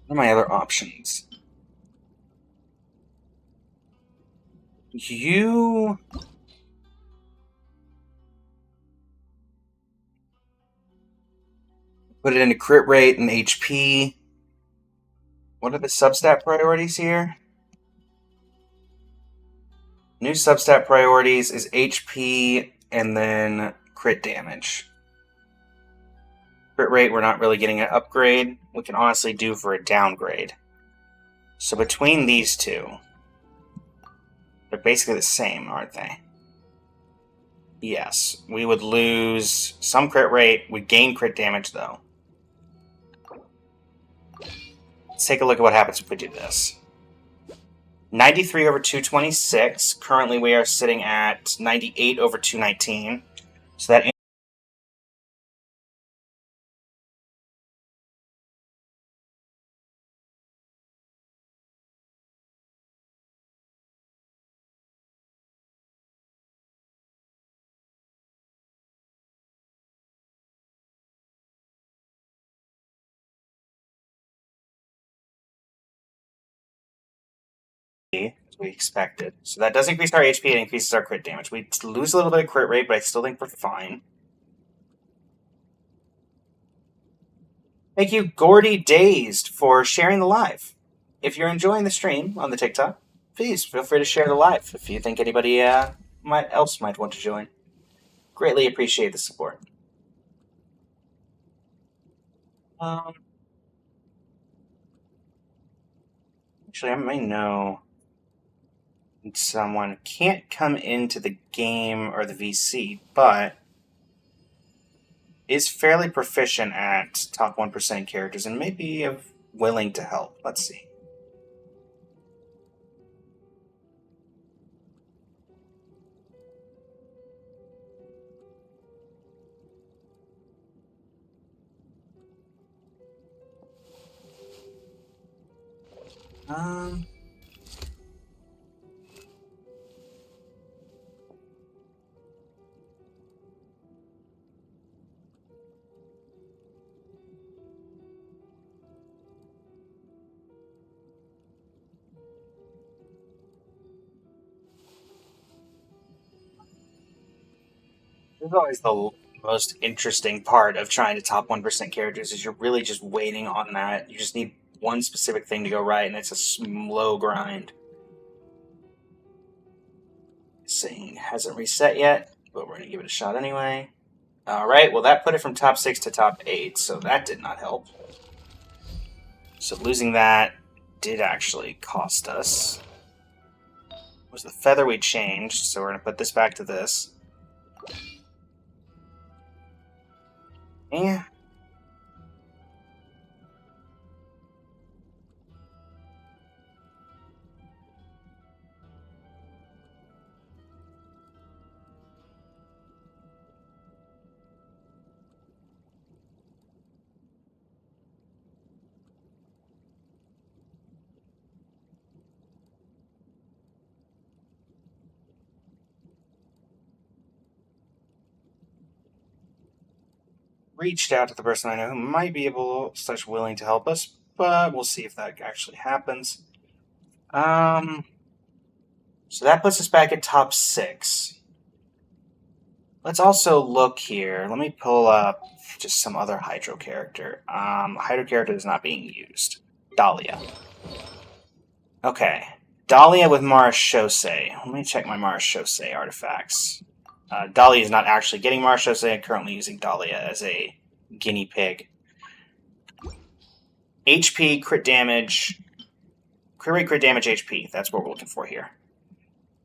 What are my other options? Put it into crit rate and HP. What are the substat priorities here? New substat priorities is HP and then crit damage. Crit rate, we're not really getting an upgrade. We can honestly do for a downgrade. So between these two, they're basically the same, aren't they? Yes, we would lose some crit rate. We gain crit damage, though. Let's take a look at what happens if we do this. 93 over 226. Currently, we are sitting at 98 over 219. So that as we expected. So that does increase our HP and increases our crit damage. We lose a little bit of crit rate, but I still think we're fine. Thank you, Gordy Dazed, for sharing the live. If you're enjoying the stream on the TikTok, please feel free to share the live if you think anybody else might want to join. Greatly appreciate the support. Actually, I may know someone can't come into the game or the VC, but is fairly proficient at top 1% characters and may be willing to help. Let's see. This is always the most interesting part of trying to top 1% characters is you're really just waiting on that. You just need one specific thing to go right, and it's a slow grind. This thing hasn't reset yet, but we're going to give it a shot anyway. Alright, well that put it from top 6 to top 8, so that did not help. So losing that did actually cost us. It was the feather we changed, so we're going to put this back to this. Yeah. Reached out to the person I know who might be willing to help us, but we'll see if that actually happens. So that puts us back at top 6. Let's also look here. Let me pull up just some other Hydro character. Hydro character is not being used. Dahlia. Okay. Dahlia with Mars Shosei. Let me check my Mars Shosei artifacts. Dahlia is not actually getting Mars Shosei. I'm currently using Dahlia as a guinea pig. HP, crit damage, crit rate, crit damage, HP. That's what we're looking for here.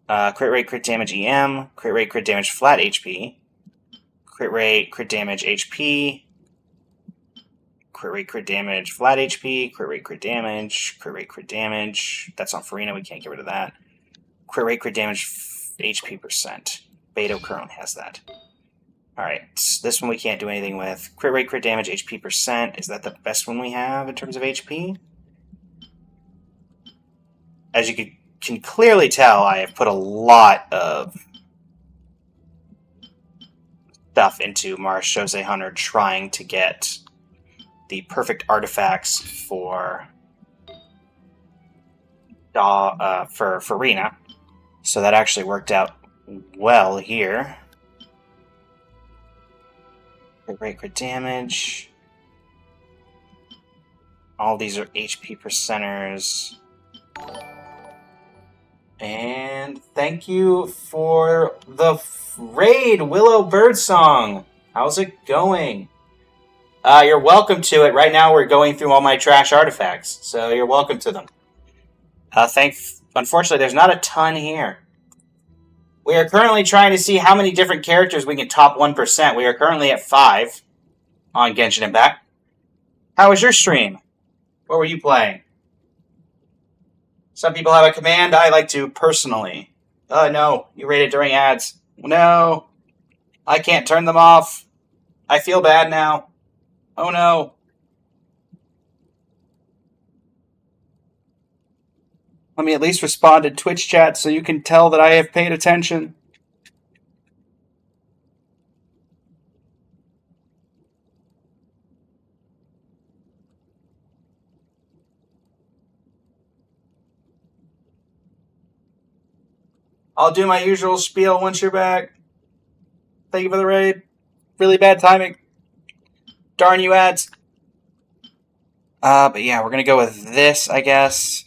Crit rate, crit damage, EM. Crit rate, crit damage, flat HP. Crit rate, crit damage, HP. Crit rate, crit damage, flat HP. Crit rate, crit damage. Crit rate, crit damage. That's on Farina. We can't get rid of that. Crit rate, crit damage, HP percent. Beto currently has that. Alright, this one we can't do anything with. Crit rate, crit damage, HP percent. Is that the best one we have in terms of HP? As you can clearly tell, I have put a lot of stuff into Mars Shosei Hunter trying to get the perfect artifacts for Farina. So that actually worked out well here. Crit rate, crit damage. All these are HP percenters. And thank you for the raid, Willow Birdsong. How's it going? You're welcome to it. Right now we're going through all my trash artifacts, so you're welcome to them. Unfortunately, there's not a ton here. We are currently trying to see how many different characters we can top 1%. We are currently at 5 on Genshin Impact. How was your stream? What were you playing? Some people have a command. I like to personally. Oh, no. You rated during ads. No. I can't turn them off. I feel bad now. Oh, no. Let me at least respond to Twitch chat so you can tell that I have paid attention. I'll do my usual spiel once you're back. Thank you for the raid. Really bad timing. Darn you ads. But yeah, we're gonna go with this, I guess.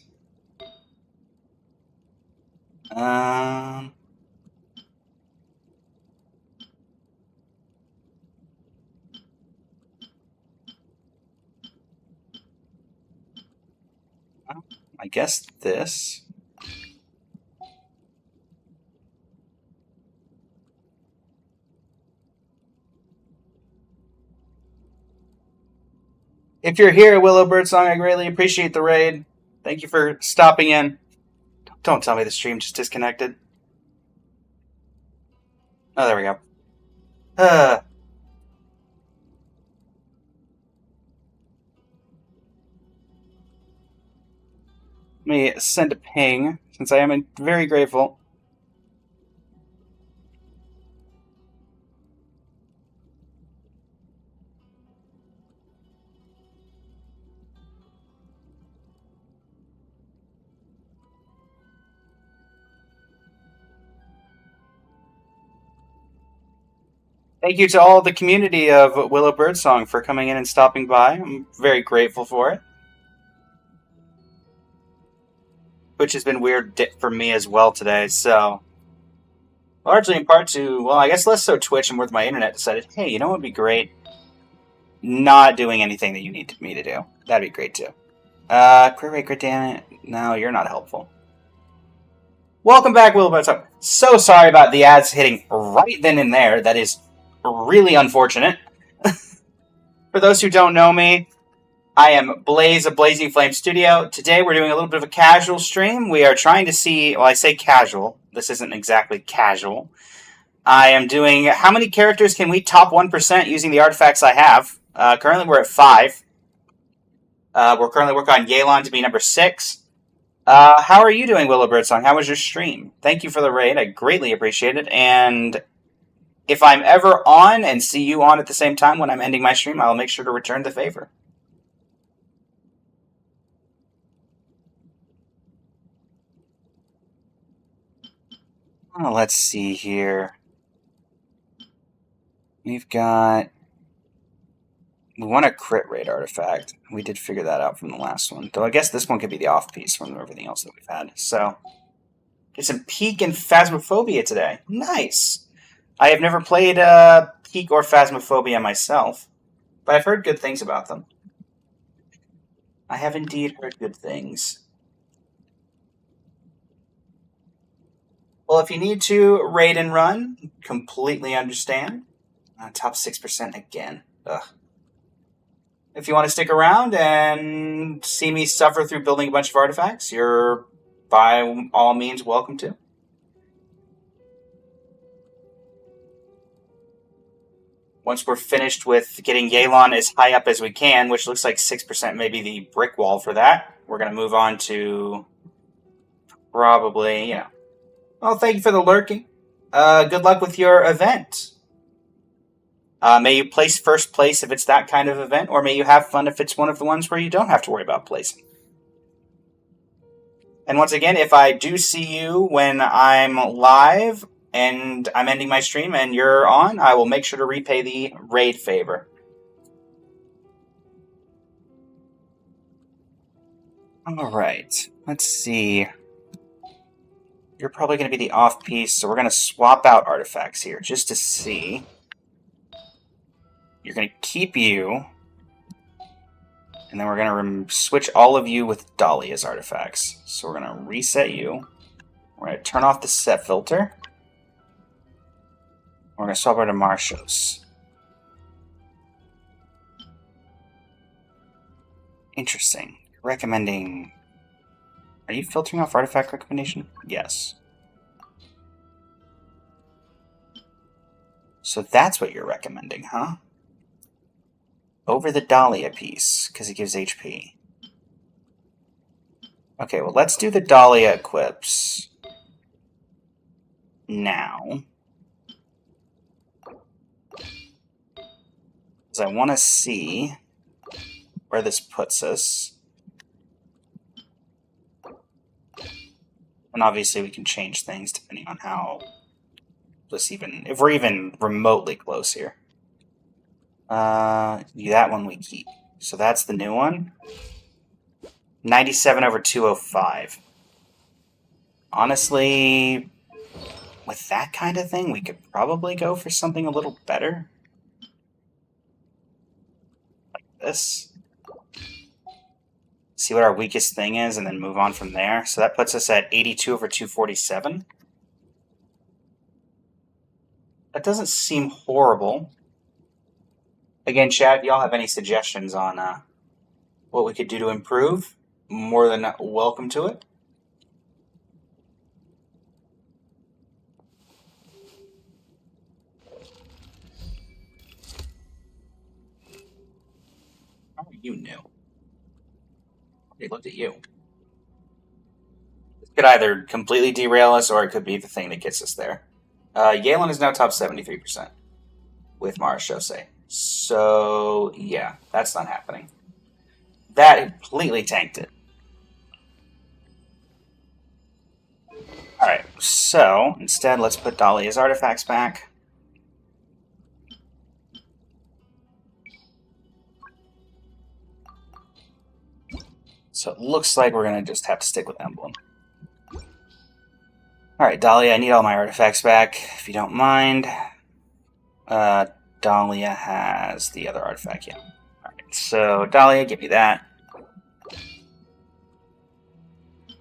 I guess this. If you're here, Willow Birdsong, I greatly appreciate the raid. Thank you for stopping in. Don't tell me the stream just disconnected. Oh, there we go. Let me send a ping, since I am very grateful. Thank you to all the community of Willow Birdsong for coming in and stopping by. I'm very grateful for it. Which has been weird for me as well today, so... Largely in part to, well, I guess less so Twitch and more with my internet decided, hey, you know what would be great? Not doing anything that you need me to do. That'd be great too. Crit rate, damn it. No, you're not helpful. Welcome back, Willow Birdsong. So sorry about the ads hitting right then and there. That is really unfortunate. For those who don't know me, I am Blaze of Blazing Flame Studio. Today we're doing a little bit of a casual stream. We are trying to see, well, I say casual. This isn't exactly casual. I am doing how many characters can we top 1% using the artifacts I have. Currently we're at 5. We're currently working on Yelan to be number 6. How are you doing, Willow Birdsong? How was your stream? Thank you for the raid. I greatly appreciate it. And if I'm ever on and see you on at the same time when I'm ending my stream, I'll make sure to return the favor. Oh, let's see here. We've got... We want a crit rate artifact. We did figure that out from the last one. Though I guess this one could be the off-piece from everything else that we've had. So, get some Peak and Phasmophobia today. Nice! I have never played Peak or Phasmophobia myself, but I've heard good things about them. I have indeed heard good things. Well, if you need to raid and run, completely understand. Top 6% again. Ugh. If you want to stick around and see me suffer through building a bunch of artifacts, you're by all means welcome to. Once we're finished with getting Yelan as high up as we can, which looks like 6% may be the brick wall for that, we're going to move on to probably, Well, thank you for the lurking. Good luck with your event. May you place first place if it's that kind of event, or may you have fun if it's one of the ones where you don't have to worry about placing. And once again, if I do see you when I'm live and I'm ending my stream and you're on, I will make sure to repay the raid favor. Alright, let's see. You're probably going to be the off piece, so we're going to swap out artifacts here just to see. You're going to keep you, and then we're going to switch all of you with Dahlia's artifacts. So we're going to reset you. We're going to turn off the set filter. We're going to swap over to Marshos. Interesting. Recommending... Are you filtering off artifact recommendation? Yes. So that's what you're recommending, huh? Over the Dahlia piece, because it gives HP. Okay, well, let's do the Dahlia equips now. Because I want to see where this puts us. And obviously we can change things depending on how this even... if we're even remotely close here. That one we keep. So that's the new one. 97 over 205. Honestly, with that kind of thing, we could probably go for something a little better. Like this. See what our weakest thing is, and then move on from there. So that puts us at 82 over 247. That doesn't seem horrible. Again, chat, if y'all have any suggestions on what we could do to improve, more than welcome to it. How are you new? They looked at you. This could either completely derail us, or it could be the thing that gets us there. Yalen is now top 73% with Marashose. So, yeah, that's not happening. That completely tanked it. Alright, so instead let's put Dahlia's artifacts back. So it looks like we're going to just have to stick with Emblem. Alright, Dahlia, I need all my artifacts back, if you don't mind. Dahlia has the other artifact, yeah. Alright, so Dahlia, give me that.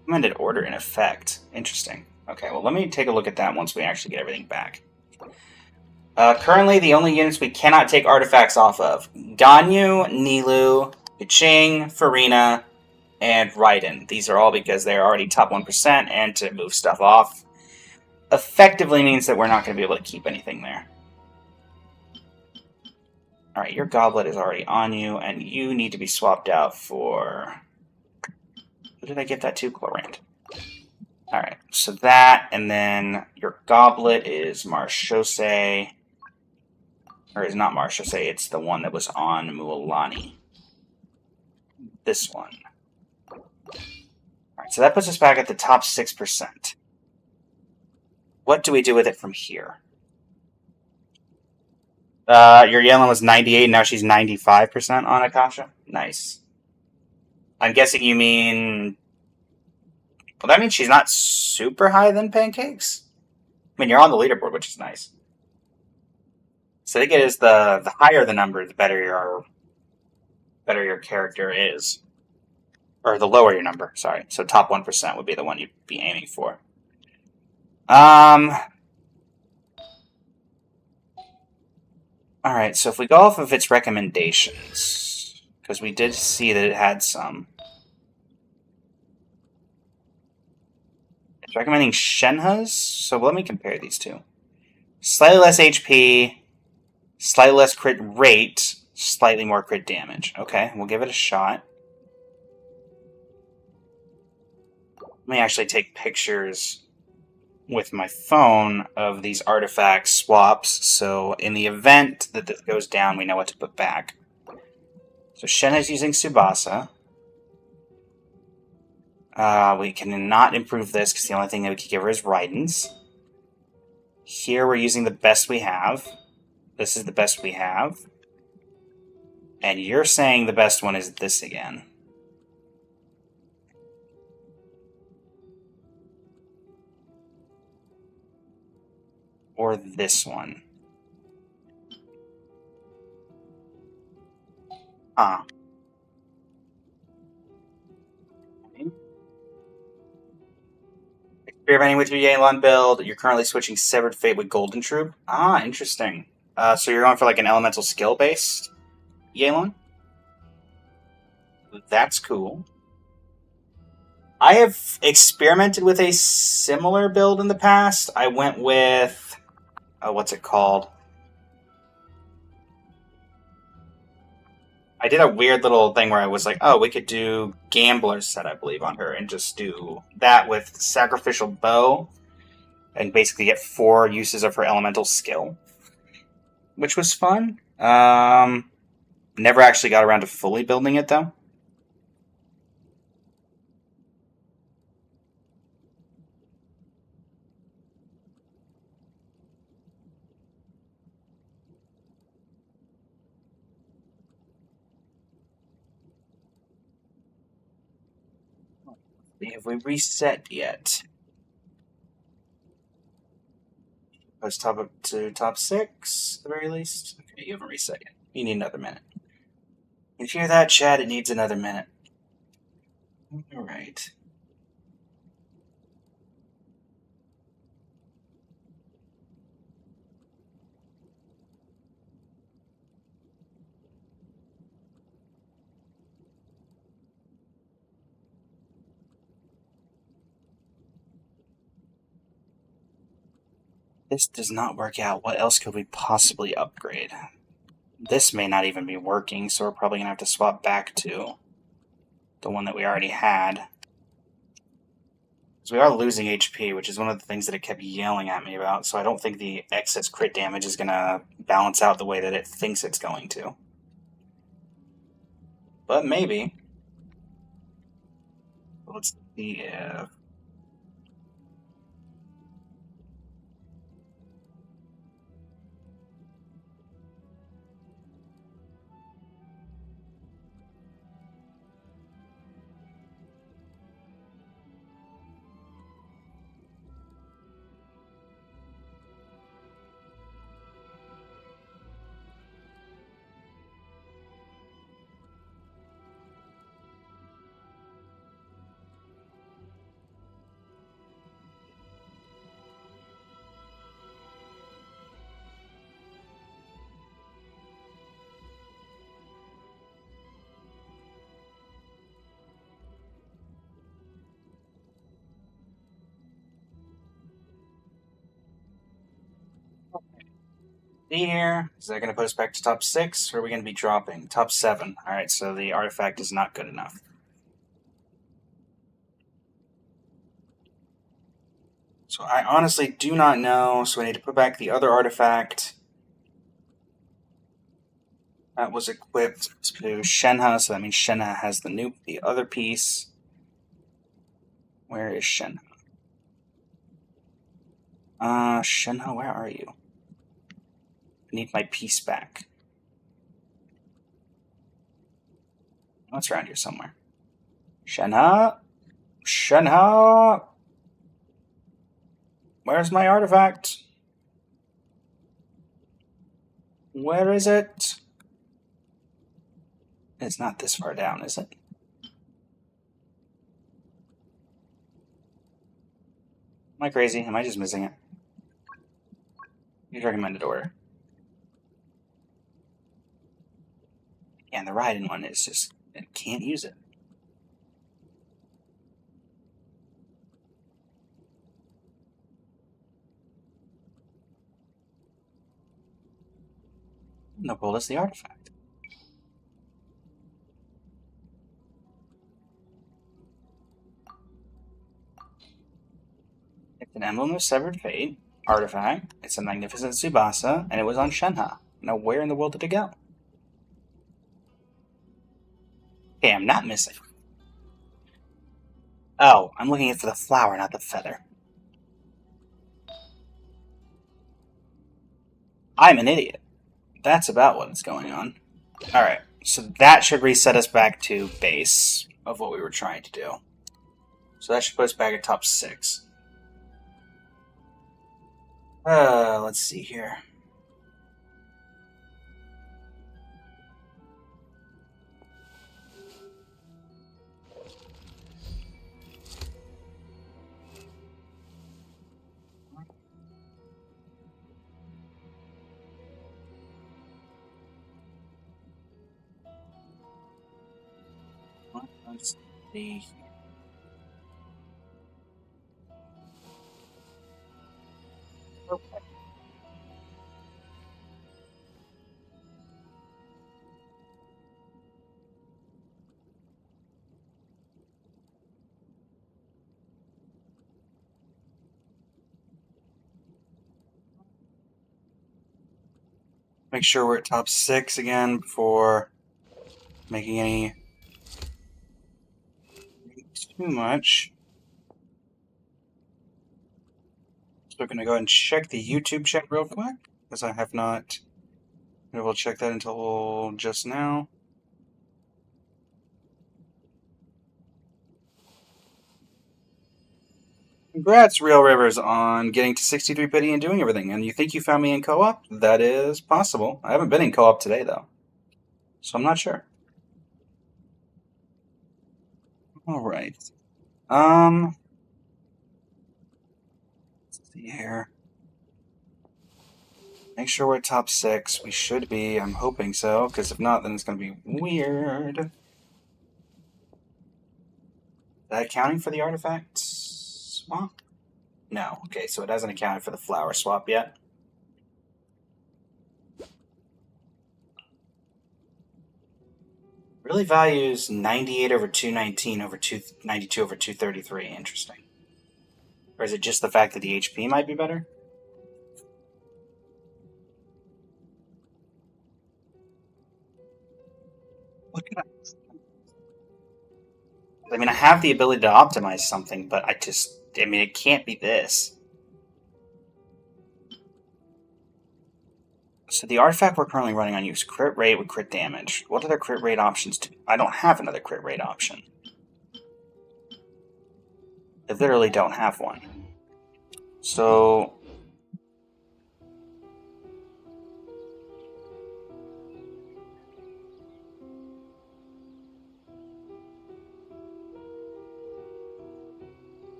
Recommended order in effect. Interesting. Okay, well, let me take a look at that once we actually get everything back. Currently, the only units we cannot take artifacts off of: Ganyu, Nilu, Iching, Farina, and Raiden. These are all because they're already top 1%, and to move stuff off effectively means that we're not going to be able to keep anything there. Alright, your goblet is already on you, and you need to be swapped out for... Who did I get that to? Chlorant. Alright, so that, and then your goblet is Marshose. Or it's not Marshose, it's the one that was on Mualani. This one. Alright, so that puts us back at the top 6%. What do we do with it from here? Your Yellen was 98, now she's 95% on Akasha? Nice. I'm guessing you mean... Well, that means she's not super high than Pancakes? I mean, you're on the leaderboard, which is nice. So I think it is the higher the number, the better your character is. Or the lower your number, sorry. So top 1% would be the one you'd be aiming for. Alright, so if we go off of its recommendations, because we did see that it had some. It's recommending Shenha's, so let me compare these two. Slightly less HP, slightly less crit rate, slightly more crit damage. Okay, we'll give it a shot. Let me actually take pictures with my phone of these artifact swaps, so in the event that this goes down, we know what to put back. So Shenha's using Tsubasa. We cannot improve this because the only thing that we can give her is Raiden's. Here we're using the best we have. This is the best we have. And you're saying the best one is this again. or this one? Huh. Experimenting with your Yelan build. You're currently switching Severed Fate with Golden Troop. Ah, interesting. So you're going for like an elemental skill based Yelan? That's cool. I have experimented with a similar build in the past. I went with what's it called? I did a weird little thing where I was like, oh, we could do Gambler's set, I believe, on her, and just do that with Sacrificial Bow, and basically get 4 uses of her elemental skill, which was fun. Never actually got around to fully building it, though. Have we reset yet? Post top up to top 6, at the very least. Okay, you haven't reset yet. You need another minute. You hear that, Chad? It needs another minute. Alright. This does not work out. What else could we possibly upgrade? This may not even be working, so we're probably going to have to swap back to the one that we already had. Because we are losing HP, which is one of the things that it kept yelling at me about, so I don't think the excess crit damage is going to balance out the way that it thinks it's going to. But maybe. Let's see if... See here, is that going to put us back to top 6, or are we going to be dropping? Top 7. Alright, so the artifact is not good enough. So I honestly do not know, so I need to put back the other artifact. That was equipped to Shenhe, so that means Shenhe has the other piece. Where is Shenhe? Shenhe, where are you? I need my piece back. Oh, it's around here somewhere. Shenhe? Shenhe! Where's my artifact? Where is it? It's not this far down, is it? Am I crazy? Am I just missing it? Use recommended order. Yeah, and the Raiden one is just... I can't use it. No, well, that's the artifact. It's an emblem of severed fate, artifact. It's a magnificent Tsubasa, and it was on Shenhe. Now, where in the world did it go? Okay, I'm not missing. Oh, I'm looking for the flower, not the feather. I'm an idiot. That's about what's going on. Alright, so that should reset us back to base of what we were trying to do. So that should put us back at top 6. Let's see here. Let's see. Okay. Make sure we're at top 6 again before making any too much. So we're going to go ahead and check the YouTube chat real quick, because I have not been able to check that until just now. Congrats, Real Rivers, on getting to 63 pity and doing everything. And you think you found me in co-op? That is possible. I haven't been in co-op today, though, so I'm not sure. All right. Let's see here. Make sure we're top 6. We should be. I'm hoping so, because if not, then it's going to be weird. Is that accounting for the artifact swap? No. Okay, so it hasn't accounted for the flower swap yet. Really values 98 over 219 over 292 over 233. Interesting. Or is it just the fact that the HP might be better? What could I mean, I have the ability to optimize something, but I mean, it can't be this. So the artifact we're currently running on use crit rate with crit damage. What other crit rate options do? I don't have another crit rate option. I literally don't have one. So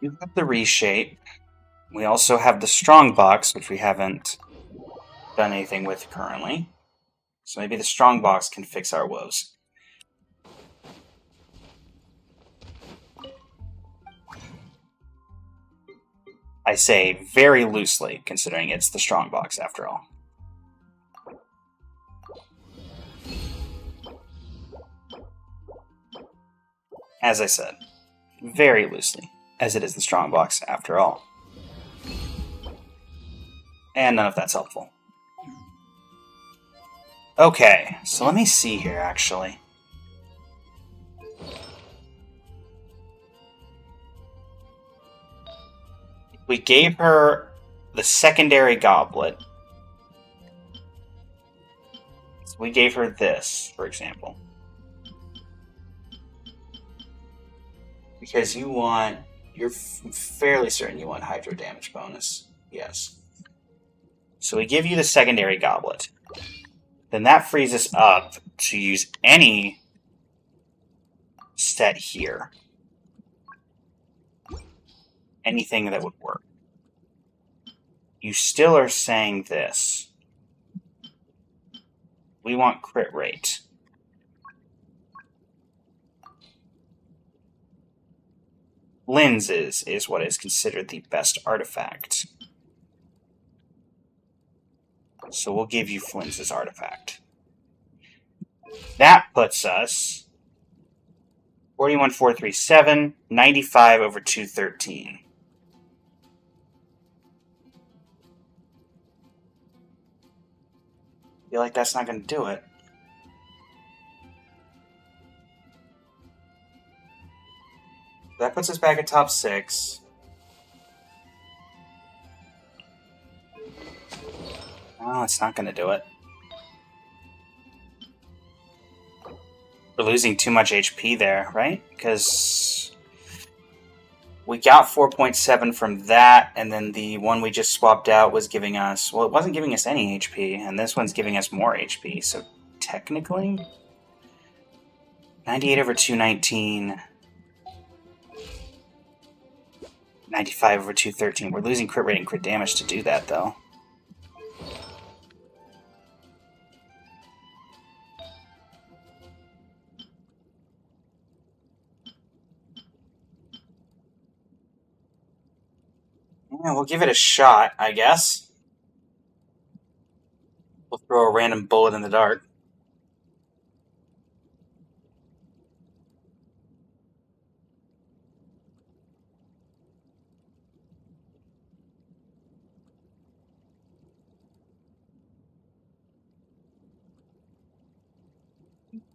you have the reshape. We also have the strong box, which we haven't done anything with currently. So maybe the strong box can fix our woes. I say very loosely, considering it's the strong box after all. As I said, very loosely, as it is the strong box after all. And none of that's helpful. Okay, so let me see here, actually. We gave her the secondary goblet. So we gave her this, for example. Because you're fairly certain you want hydro damage bonus. Yes. So we give you the secondary goblet. Then that frees us up to use any set here. Anything that would work. You still are saying this. We want crit rate. Lenses is what is considered the best artifact. So we'll give you Flinz's artifact. That puts us 41,437, 95 over 213. Feel like that's not going to do it. That puts us back at top 6. Oh, it's not going to do it. We're losing too much HP there, right? Because we got 4.7 from that, and then the one we just swapped out was giving us... Well, it wasn't giving us any HP, and this one's giving us more HP, so technically... 98 over 219... 95 over 213. We're losing crit rate and crit damage to do that, though. Yeah, we'll give it a shot, I guess. We'll throw a random bullet in the dark.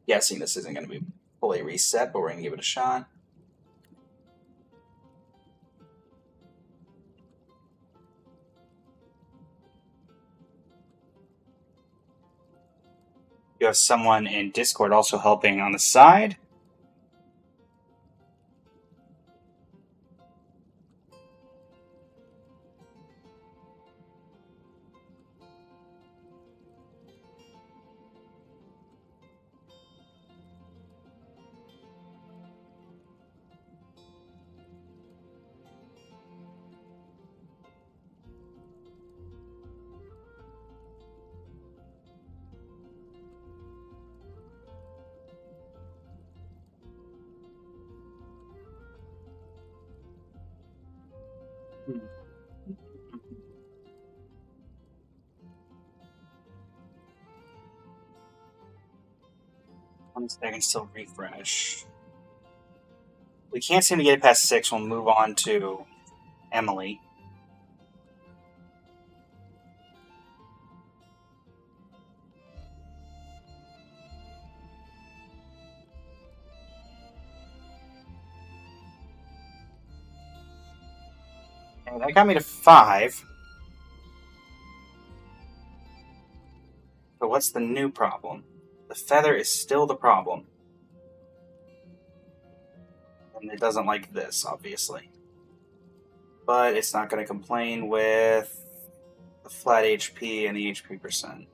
Guessing this isn't going to be fully reset, but we're going to give it a shot. You have someone in Discord also helping on the side. One second, still refresh. We can't seem to get it past 6. We'll move on to Emily. And that got me to 5. But what's the new problem? The feather is still the problem. And it doesn't like this, obviously. But it's not going to complain with the flat HP and the HP percent.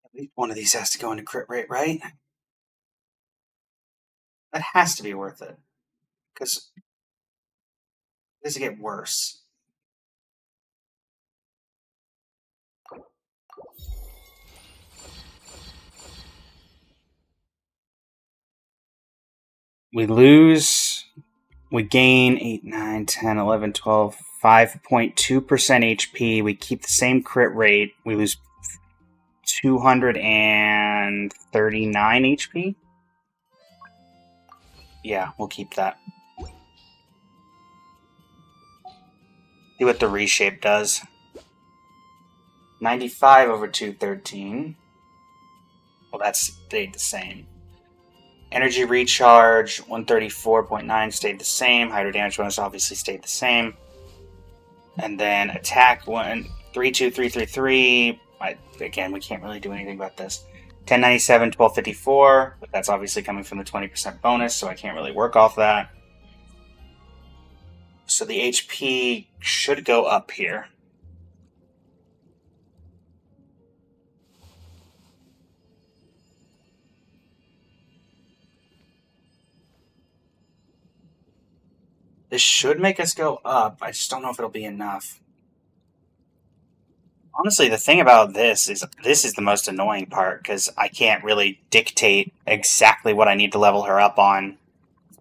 At least one of these has to go into crit rate, right? That has to be worth it. Because does it get worse? We lose, we gain 8, 9, 10, 11, 12, 5.2% HP. We keep the same crit rate. We lose 239 HP. Yeah, we'll keep that. See what the reshape does. 95 over 213. Well, that stayed the same. Energy recharge, 134.9 stayed the same. Hydro damage bonus obviously stayed the same. And then attack 32333. Again, we can't really do anything about this. 1097, 1254, but that's obviously coming from the 20% bonus, so I can't really work off that. So the HP should go up here. This should make us go up. I just don't know if it'll be enough. Honestly, the thing about this is the most annoying part, because I can't really dictate exactly what I need to level her up on,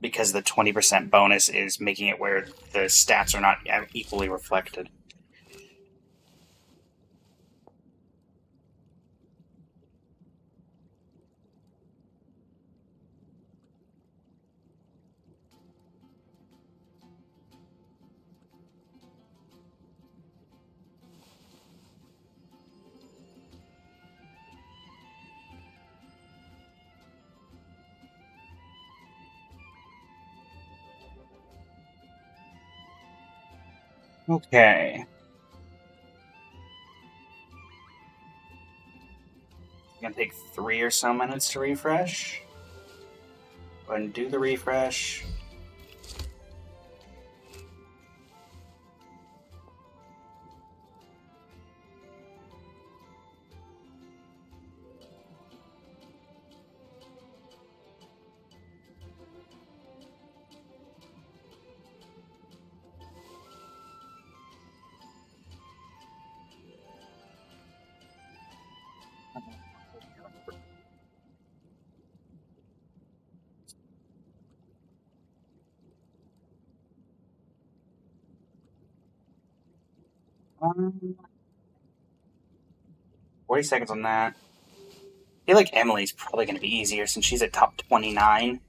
because the 20% bonus is making it where the stats are not equally reflected. Okay. Gonna take 3 or so minutes to refresh. Go ahead and do the refresh. Um, 40 seconds on that. I feel like Emily's probably going to be easier since she's at top 29.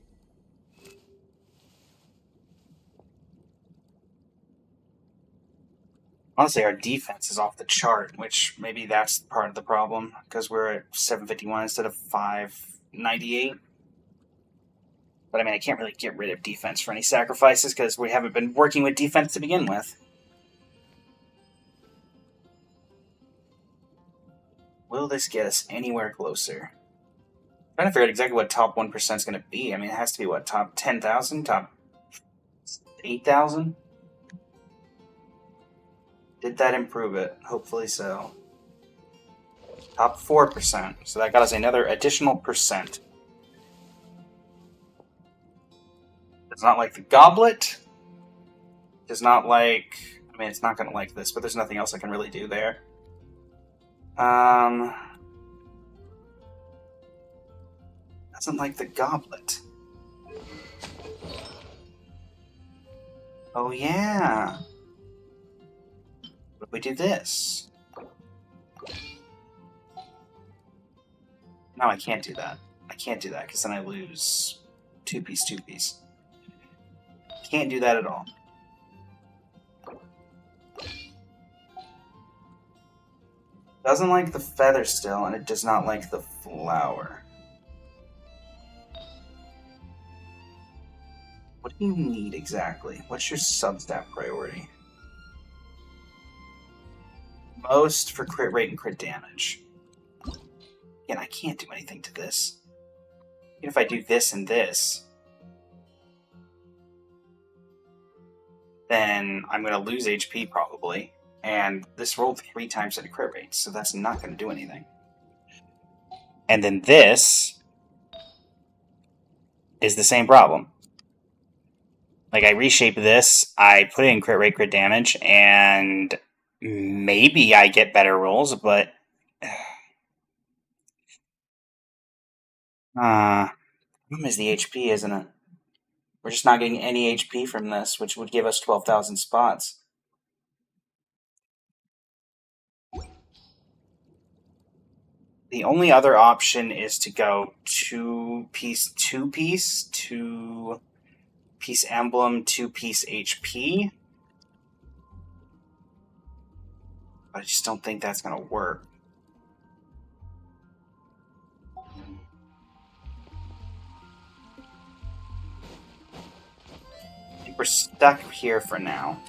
Honestly, our defense is off the chart, which maybe that's part of the problem because we're at 751 instead of 598. But I mean, I can't really get rid of defense for any sacrifices because we haven't been working with defense to begin with. Will this get us anywhere closer? I'm trying to figure out exactly what top 1% is going to be. I mean, it has to be what, top 10,000? Top 8,000? Did that improve it? Hopefully so. Top 4%. So that got us another additional percent. It's not like the goblet. Does not like... I mean, it's not going to like this, but there's nothing else I can really do there. Doesn't like the goblet. Oh, yeah. What if we do this? No, I can't do that. I can't do that, because then I lose 2-piece, 2-piece. Can't do that at all. Doesn't like the feather still, and it does not like the flower. What do you need exactly? What's your sub-stat priority? Most for crit rate and crit damage. Again, I can't do anything to this. Even if I do this and this, then I'm going to lose HP probably. And this rolled 3 times at a crit rate, so that's not going to do anything. And then this is the same problem. Like, I reshape this, I put it in crit rate, crit damage, and maybe I get better rolls, but... problem is the HP, isn't it? We're just not getting any HP from this, which would give us 12,000 spots. The only other option is to go 2-piece, 2-piece, 2-piece emblem, 2-piece HP. But I just don't think that's going to work. I think we're stuck here for now.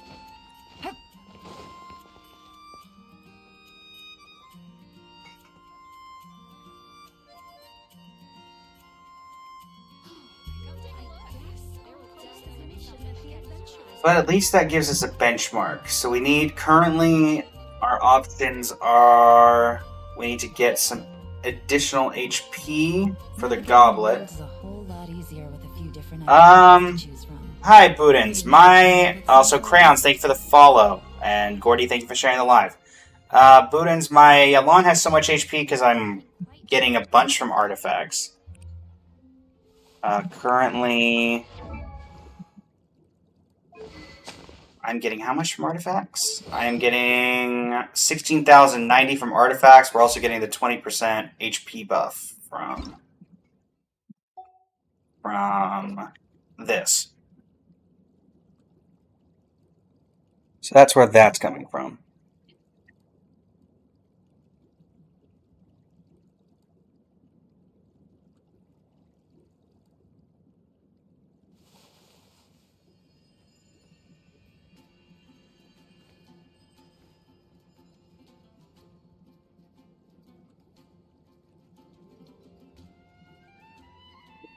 But at least that gives us a benchmark. So we need, currently, our options are, we need to get some additional HP for the goblet. It's a whole lot easier with a few different items to choose from. Hi, Budins. Also, Crayons, thank you for the follow. And Gordy, thank you for sharing the live. Budins, my lawn has so much HP because I'm getting a bunch from artifacts. Currently... I'm getting how much from artifacts? I am getting 16,090 from artifacts. We're also getting the 20% HP buff from this. So that's where that's coming from.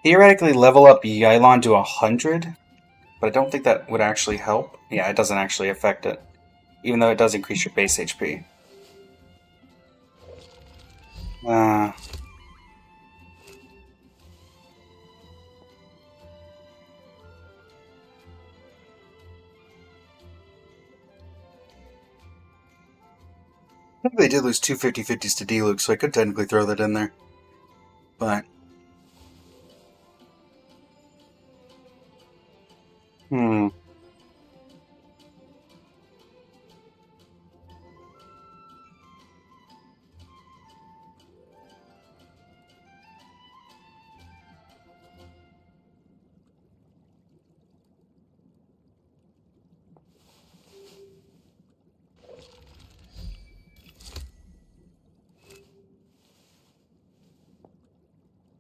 theoretically level up Yylon to 100, but I don't think that would actually help. Yeah, it doesn't actually affect it, even though it does increase your base HP. Uh, I think they did lose two 50-50s to D-Luke, so I could technically throw that in there. But... Hmm.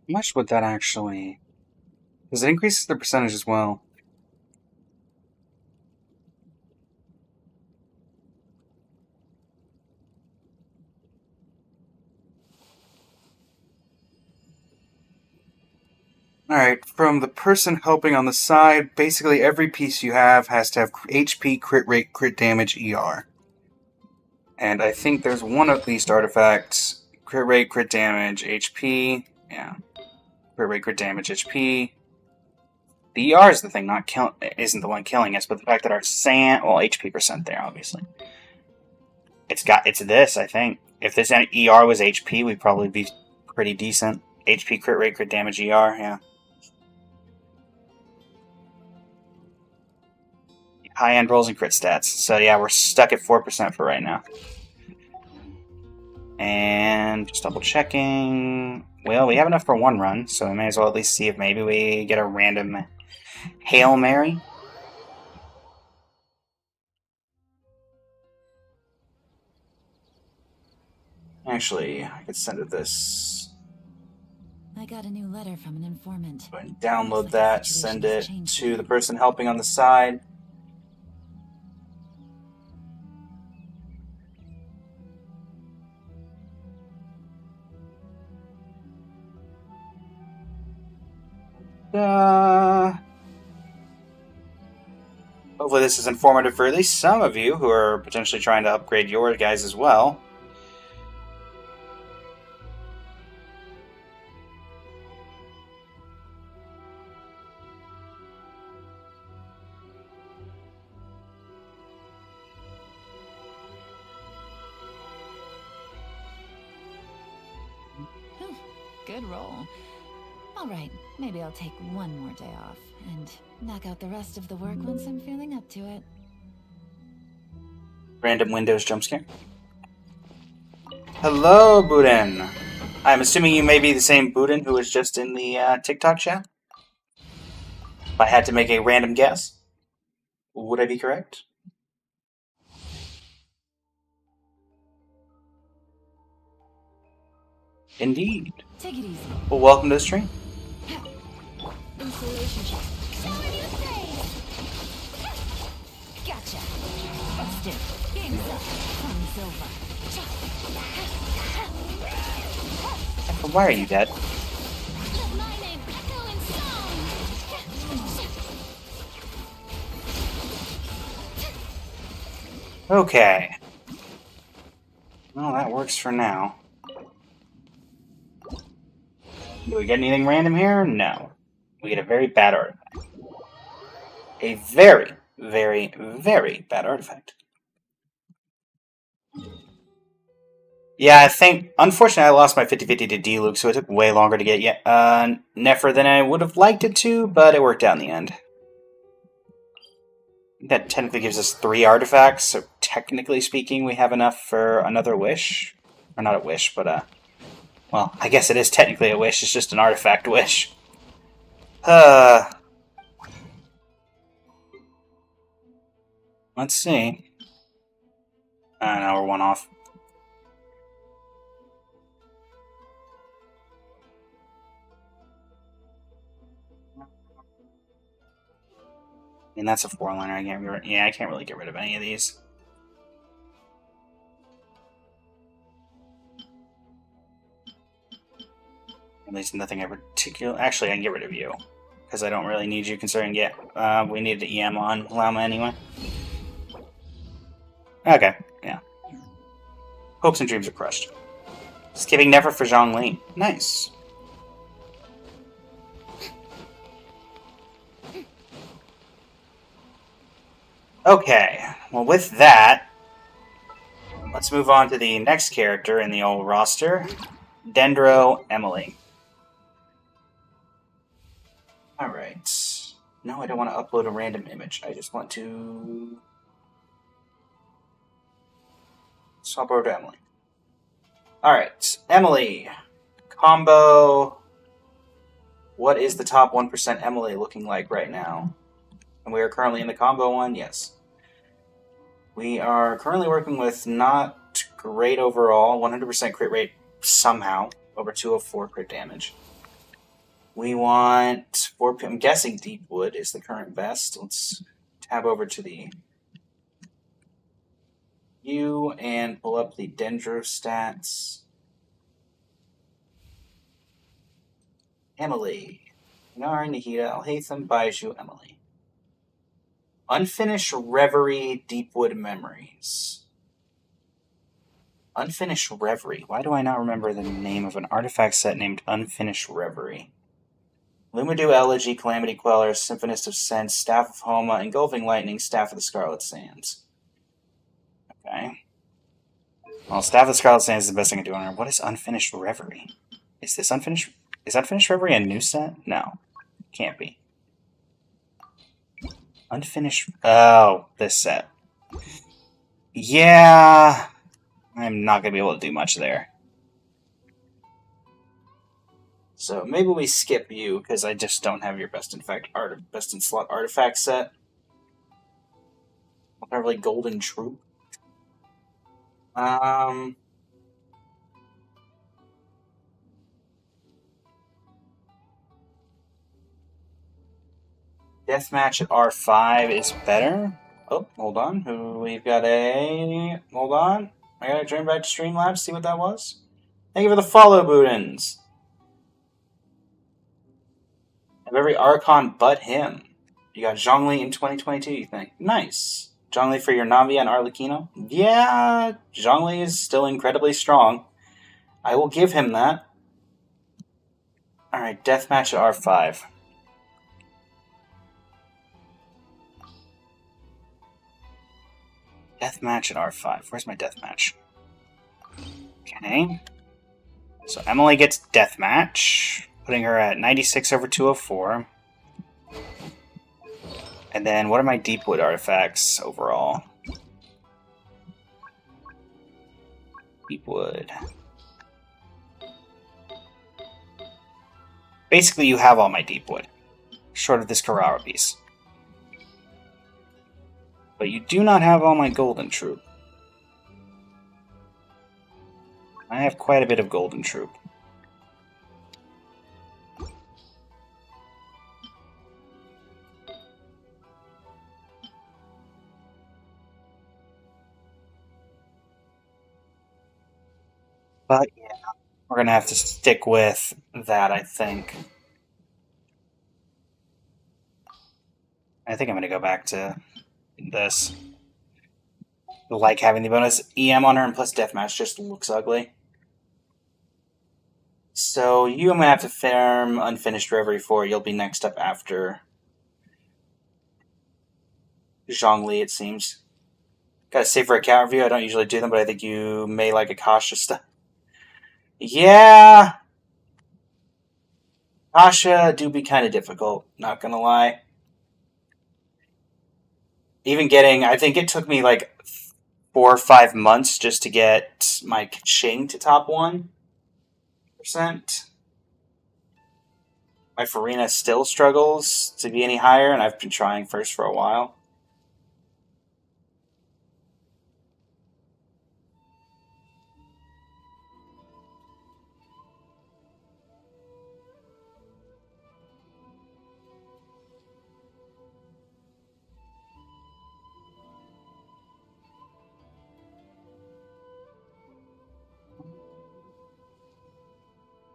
How much would that actually... Because it increases the percentage as well. Alright, from the person helping on the side, basically every piece you have has to have HP, crit rate, crit damage, ER. And I think there's one of these artifacts, crit rate, crit damage, HP, yeah. Crit rate, crit damage, HP. The ER is the thing, isn't the one killing us, but the fact that our SAN, well, HP percent there, obviously. It's this, I think. If this ER was HP, we'd probably be pretty decent. HP, crit rate, crit damage, ER, yeah. High end rolls and crit stats. So yeah, we're stuck at 4% for right now. And just double checking. Well, we have enough for one run, so we may as well at least see if maybe we get a random Hail Mary. Actually, I could send it this. I got a new letter from an informant. Go ahead and download Looks like that, the send situation has it changed. to the person helping on the side. Hopefully this is informative for at least some of you who are potentially trying to upgrade your guys as well. Good roll. All right, maybe I'll take one more day off and knock out the rest of the work once I'm feeling up to it. Random Windows jump scare. Hello, Buden. I'm assuming you may be the same Buden who was just in the TikTok chat. If I had to make a random guess, would I be correct? Indeed. Take it easy. Well, welcome to the stream. Installation check. Shower me with praise. Gotcha. Busted. Game's up. Fun's over. Why are you dead? Let my name echo in song. Okay. Well, that works for now. Do we get anything random here? No. We get a very bad artifact. A very, very, very bad artifact. Yeah, I think, unfortunately, I lost my 50-50 to D-Luke, so it took way longer to get Nefer than I would have liked it to, but it worked out in the end. That technically gives us 3 artifacts, so technically speaking, we have enough for another wish. Or not a wish, but well, I guess it is technically a wish, it's just an artifact wish. Let's see. No, we're one off. And that's a 4-liner. I can't really get rid of any of these. At least nothing in particular. Actually, I can get rid of you. Because I don't really need you, considering, we needed the EM on Llama anyway. Okay, yeah. Hopes and dreams are crushed. Skipping Never for Zhongli. Nice. Okay, well with that, let's move on to the next character in the old roster, Dendro Emily. Alright. No, I don't want to upload a random image. I just want to swap over to Emily. Alright, Emily. Combo. What is the top 1% Emily looking like right now? And we are currently in the combo one, yes. We are currently working with not great overall, 100% crit rate somehow, over 204 crit damage. We want 4. I'm guessing Deepwood is the current best. Let's tab over to the U and pull up the Dendro stats. Emily. Nari, Nahida, Alhaitham, Baiju, Emily. Unfinished Reverie, Deepwood Memories. Unfinished Reverie. Why do I not remember the name of an artifact set named Unfinished Reverie? Lumidu Elegy, Calamity Queller, Symphonist of Sense, Staff of Homa, Engulfing Lightning, Staff of the Scarlet Sands. Okay. Well, Staff of the Scarlet Sands is the best thing I can do on her. What is Unfinished Reverie? Is this Unfinished... Is Unfinished Reverie a new set? No. Can't be. Unfinished... Oh, this set. Yeah... I'm not going to be able to do much there. So maybe we skip you, because I just don't have your best in slot artifact set. Probably Golden Troop. Deathmatch at R5 is better. Oh, hold on. We've got a... Hold on. I gotta join back to Streamlabs, see what that was. Thank you for the follow, Boudins. Of every Archon but him. You got Zhongli in 2022, you think? Nice. Zhongli for your Navia and Arlecchino? Yeah, Zhongli is still incredibly strong. I will give him that. Alright, deathmatch at R5. Deathmatch at R5. Where's my deathmatch? Okay. So Emily gets deathmatch, putting her at 96 over 204. And then what are my Deepwood artifacts overall? Deepwood. Basically, you have all my Deepwood, short of this Carrara piece. But you do not have all my Golden Troop. I have quite a bit of Golden Troop. But yeah, we're going to have to stick with that, I think. I think I'm going to go back to this. Like having the bonus EM on her and plus deathmatch just looks ugly. So you, I'm going to have to farm Unfinished Reverie for. You'll be next up after Zhongli, it seems. Gotta save for a cat review. I don't usually do them, but I think you may like Akasha stuff. Yeah! Akasha do be kind of difficult, not gonna lie. Even getting, I think it took me like 4 or 5 months just to get my Kaching to top 1%. My Farina still struggles to be any higher, and I've been trying first for a while.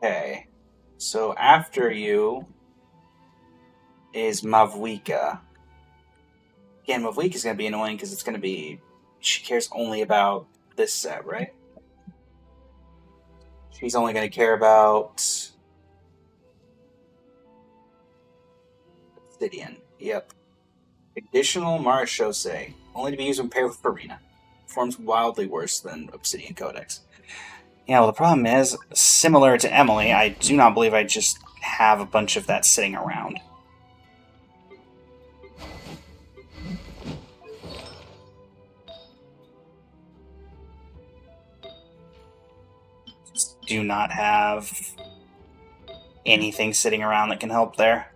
Okay. So after you is Mavwika. Again, Mavwika's going to be annoying because it's going to be... She cares only about this set, right? She's only going to care about... Obsidian. Yep. Additional Marashose. Only to be used when paired with Farina. Performs wildly worse than Obsidian Codex. Yeah, well, the problem is, similar to Emily, I do not believe I just have a bunch of that sitting around. Just do not have anything sitting around that can help there.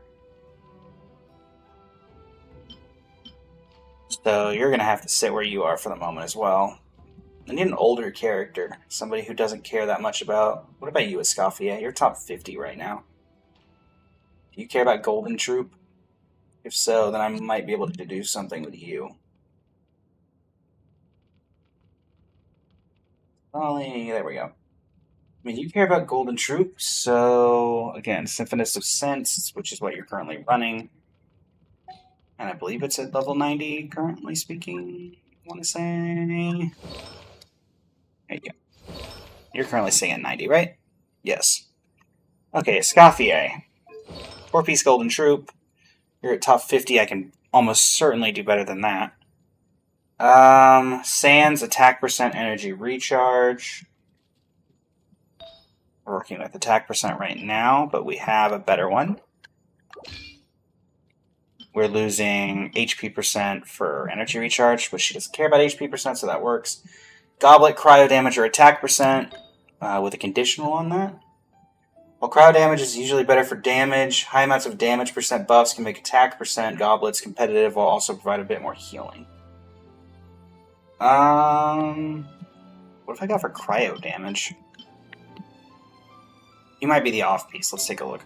So you're going to have to sit where you are for the moment as well. I need an older character. Somebody who doesn't care that much about... What about you, Escoffier? You're top 50 right now. Do you care about Golden Troop? If so, then I might be able to do something with you. Ollie, there we go. I mean, you care about Golden Troop, so... Again, Symphonist of Sense, which is what you're currently running. And I believe it's at level 90, currently speaking. I want to say... There you go. You're currently sitting at 90, right? Yes. Okay, Escoffier. 4-piece Golden Troop. You're at top 50. I can almost certainly do better than that. Sans, attack percent, energy recharge. We're working with attack percent right now, but we have a better one. We're losing HP percent for energy recharge, but she doesn't care about HP percent, so that works. Goblet, cryo damage, or attack percent, with a conditional on that. While cryo damage is usually better for damage, high amounts of damage percent buffs can make attack percent goblets competitive while also provide a bit more healing. What if I got for cryo damage? You might be the off piece. Let's take a look.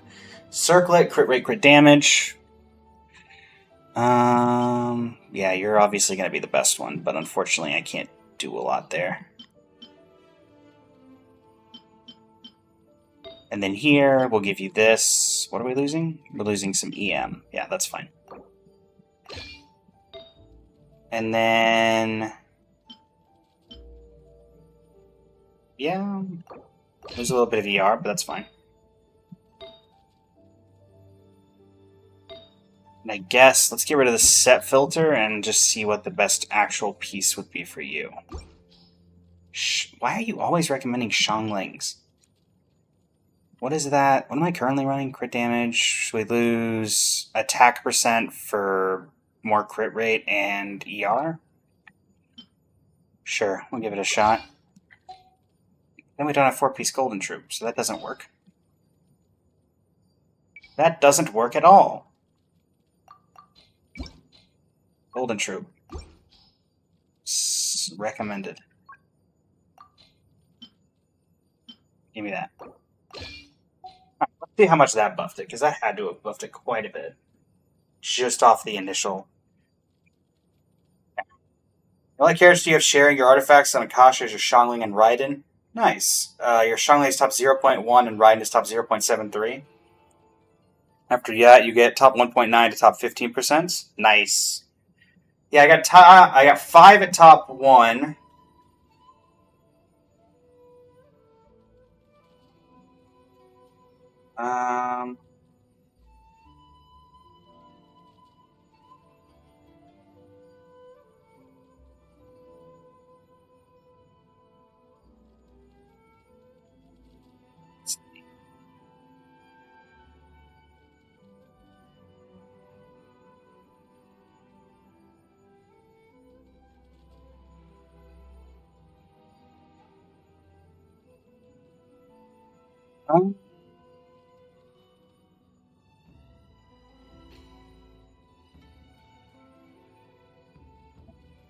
Circlet, crit rate, crit damage. Yeah, you're obviously going to be the best one, but unfortunately I can't do a lot there. And then here, we'll give you this. What are we losing? We're losing some EM. Yeah, that's fine. And then... Yeah, there's a little bit of ER, but that's fine. And I guess, let's get rid of the set filter and just see what the best actual piece would be for you. Why are you always recommending Xianglings? What is that? What am I currently running? Crit damage. Should we lose attack percent for more crit rate and ER? Sure, we'll give it a shot. Then we don't have 4-piece Golden Troop, so that doesn't work. That doesn't work at all. Golden Troop. Recommended. Give me that. Right, let's see how much that buffed it, because that had to have buffed it quite a bit. Just off the initial. The only characters you have sharing your artifacts on Akasha is your Xiangling and Raiden. Nice. Your Xiangling is top 0.1 and Raiden is top 0.73. After that, you get top 1.9 to top 15%. Nice. Yeah, I got 5 at top 1.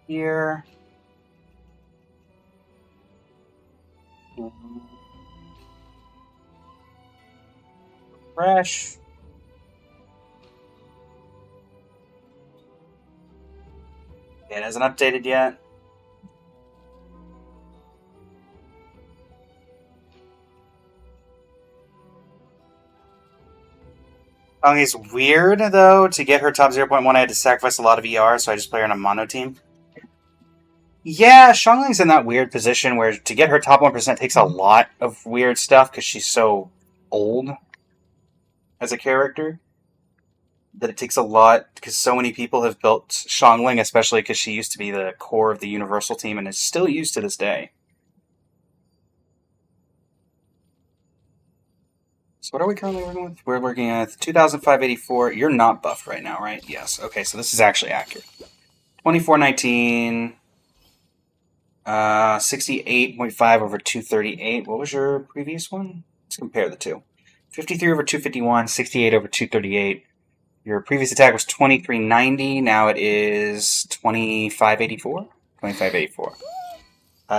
Here. Fresh. It hasn't updated yet. It's weird, though. To get her top 0.1, I had to sacrifice a lot of ER, so I just play her on a mono team. Yeah, Xiangling's in that weird position where to get her top 1% takes a lot of weird stuff because she's so old as a character. That it takes a lot because so many people have built Xiangling, especially because she used to be the core of the Universal team and is still used to this day. So what are we currently working with? We're working at 2584. You're not buffed right now, right? Yes. Okay, so this is actually accurate. 2419. 68.5 over 238. What was your previous one? Let's compare the two. 53 over 251, 68 over 238. Your previous attack was 2390. Now it is 2584. 2584.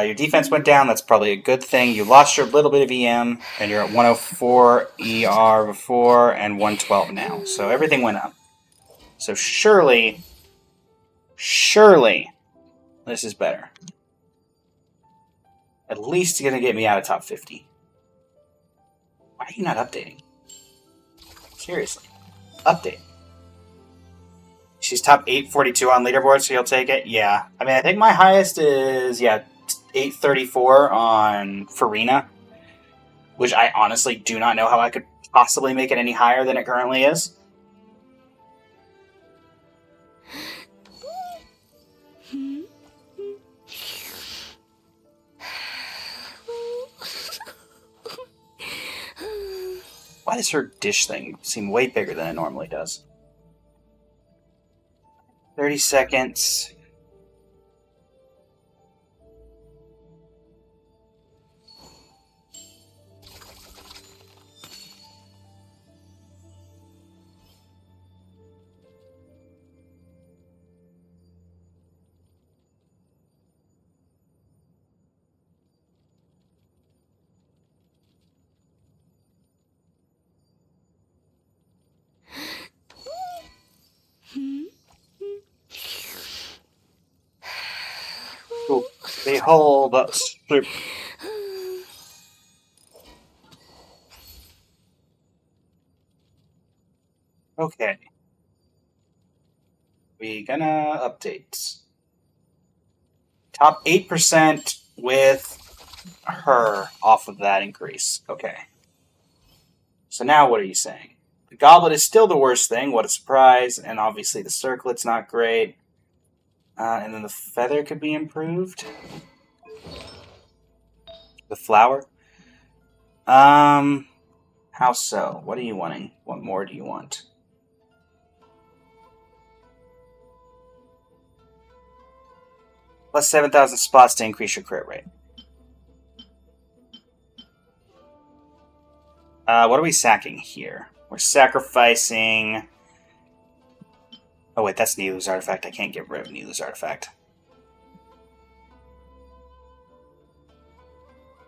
Your defense went down. That's probably a good thing. You lost your little bit of EM, and you're at 104 ER before and 112 now. So everything went up. So surely, this is better. At least going to get me out of top 50. Why are you not updating? Seriously. Update. She's top 842 on leaderboard, so you'll take it? Yeah. I mean, I think my highest is, 834 on Farina, which I honestly do not know how I could possibly make it any higher than it currently is. Why does her dish thing seem way bigger than it normally does? 30 seconds. Oh, behold us. Okay. We gonna update. Top 8% with her off of that increase. Okay. So now what are you saying? The goblet is still the worst thing. What a surprise. And obviously the circlet's not great. And then the feather could be improved. The flower. How so? What are you wanting? What more do you want? Plus 7,000 spots to increase your crit rate. What are we sacking here? We're sacrificing... Oh wait, that's Nilu's artifact. I can't get rid of Nilu's artifact.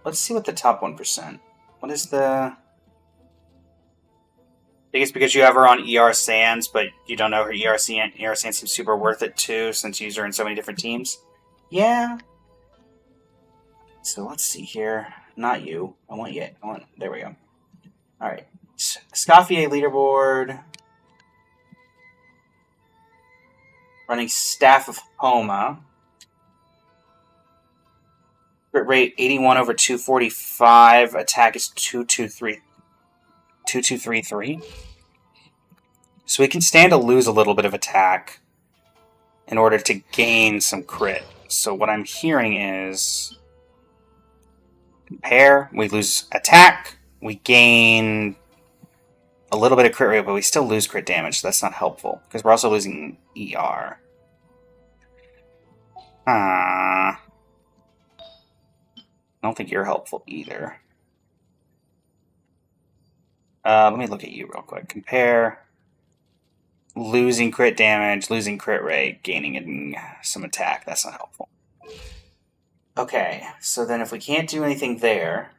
Let's see what the top 1%. What is the... I think it's because you have her on ER Sands, but you don't know her ER Sands seems super worth it too, since you use her in so many different teams. Yeah. So let's see here. Not you. I want you. There we go. Alright. Scoffier leaderboard. Running Staff of Homa. Crit rate 81 over 245. Attack is 2233. So we can stand to lose a little bit of attack in order to gain some crit. So what I'm hearing is... Compare. We lose attack. We gain a little bit of crit rate, but we still lose crit damage. So that's not helpful. Because we're also losing ER. I don't think you're helpful either. Let me look at you real quick. Compare. Losing crit damage, losing crit rate, gaining some attack. That's not helpful. Okay, so then if we can't do anything there,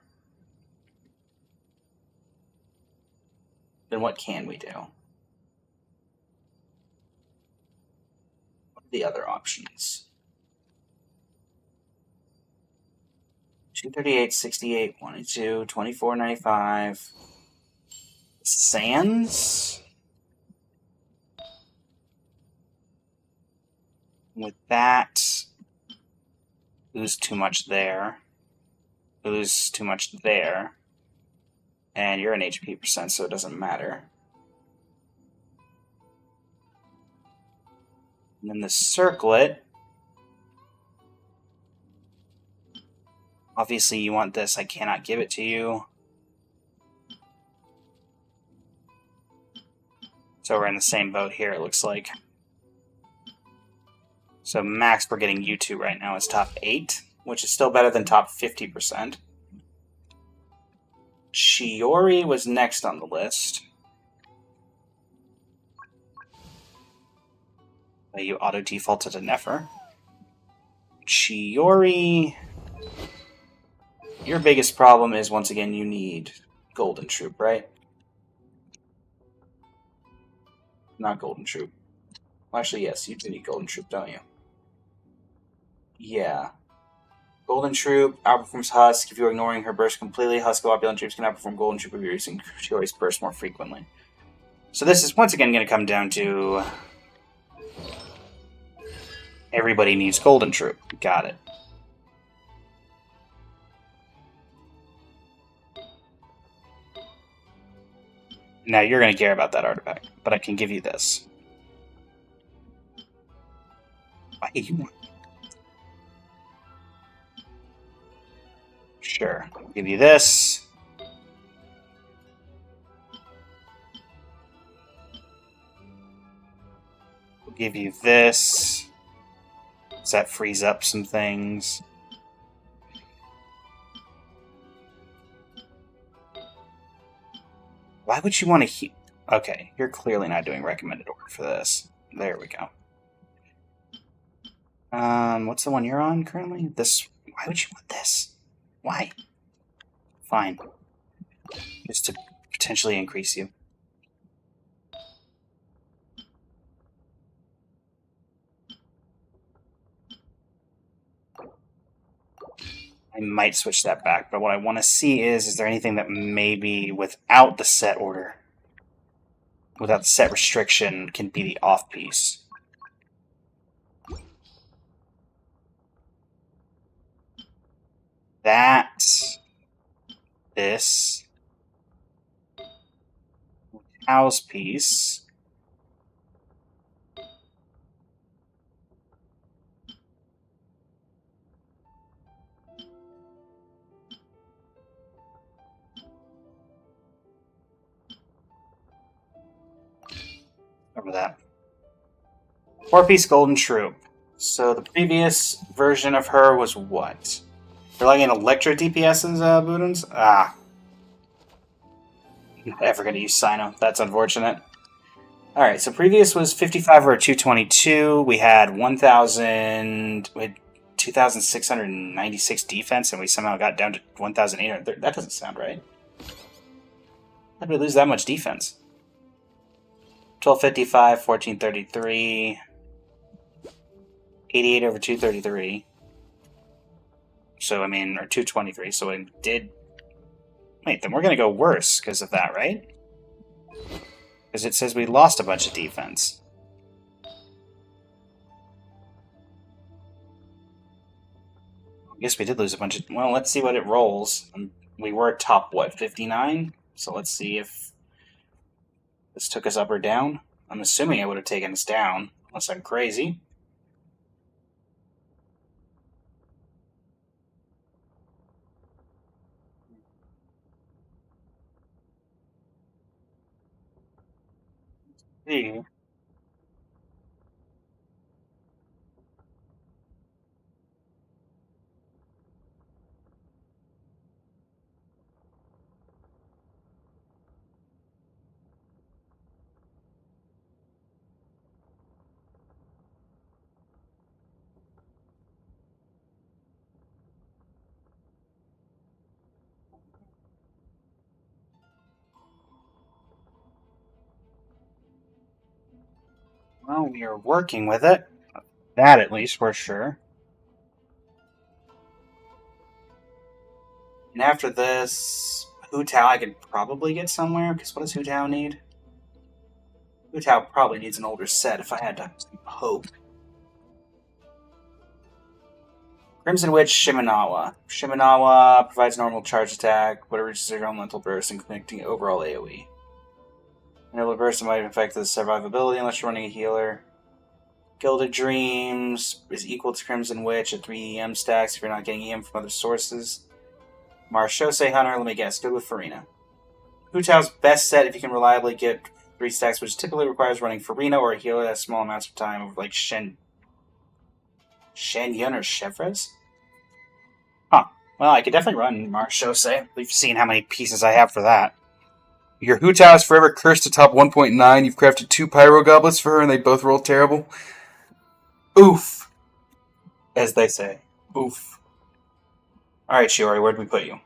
then what can we do? What are the other options? 238, 68, 22, 24.95. Sands? With that, lose too much there. Lose too much there. And you're an HP percent, so it doesn't matter. And then the circlet. Obviously, you want this. I cannot give it to you. So we're in the same boat here, it looks like. So max we're getting you two right now is top 8, which is still better than top 50%. Shiori was next on the list. You auto-defaulted to Nefer. Shiori... Your biggest problem is, once again, you need Golden Troop, right? Not Golden Troop. Well, actually, yes, you do need Golden Troop, don't you? Yeah. Golden Troop outperforms Husk. If you're ignoring her burst completely, Husk of Opulent Troops can outperform Golden Troop if you're using Shiori's burst more frequently. So this is, once again, going to come down to... Everybody needs Golden Troop. Got it. Now you're going to care about that artifact, but I can give you this. Why do you want? Sure, I'll give you this. I'll give you this. Does that freeze up some things? Why would you want to heal? Okay, you're clearly not doing recommended order for this. There we go. What's the one you're on currently? This. Why would you want this? Why? Fine. Just to potentially increase you. I might switch that back, but what I want to see is there anything that maybe without the set order, without the set restriction, can be the off piece? That, this, house piece. Over that. 4-piece Golden Troop. So the previous version of her was what? They're like an Electro DPS's Budens? Ah. Not ever going to use Sino. That's unfortunate. Alright, so previous was 55 or 222. We had 1,000... We had 2,696 defense, and we somehow got down to 1,830. That doesn't sound right. How did we lose that much defense? 1255, 1433, 88 over 233. So, I mean, or 223. So it did... Wait, then we're going to go worse because of that, right? Because it says we lost a bunch of defense. I guess we did lose a bunch of... Well, let's see what it rolls. We were top, what, 59? So let's see if this took us up or down. I'm assuming it would have taken us down, unless I'm crazy. Let's see. Well, we are working with it. That, at least, we're sure. And after this, Hu Tao I could probably get somewhere, because what does Hu Tao need? Hu Tao probably needs an older set, if I had to hope. Crimson Witch, Shimenawa. Shimenawa provides normal charge attack, whatever reaches zero elemental burst, and connecting overall AoE. Enable burst might affect the survivability unless you're running a healer. Gilded Dreams is equal to Crimson Witch at 3 EM stacks if you're not getting EM from other sources. Marshose Hunter, let me guess, good with Farina. Hu Tao's best set if you can reliably get 3 stacks, which typically requires running Farina or a healer that has small amounts of time, like Shen Yun or Chevres? Huh. Well, I could definitely run Marshose. We've seen how many pieces I have for that. Your Hu Tao is forever cursed to top 1.9. You've crafted 2 Pyro Goblets for her, and they both roll terrible. Oof. As they say. Oof. Alright, Shiori, where'd we put you?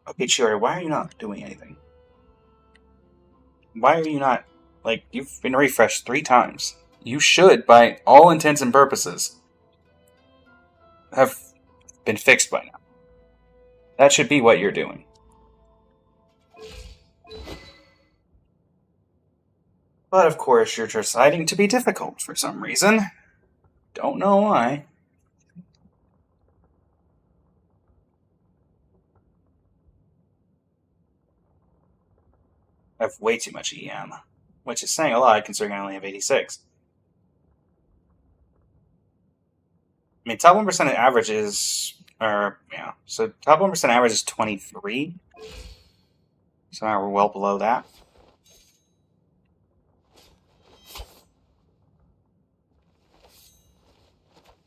Okay, Shiori, why are you not doing anything? Why are you not... Like, you've been refreshed 3 times. You should, by all intents and purposes, have been fixed by now. That should be what you're doing. But of course, you're deciding to be difficult for some reason. Don't know why. I have way too much EM, which is saying a lot considering I only have 86. I mean, top 1% average is... so top 1% average is 23. So now we're well below that.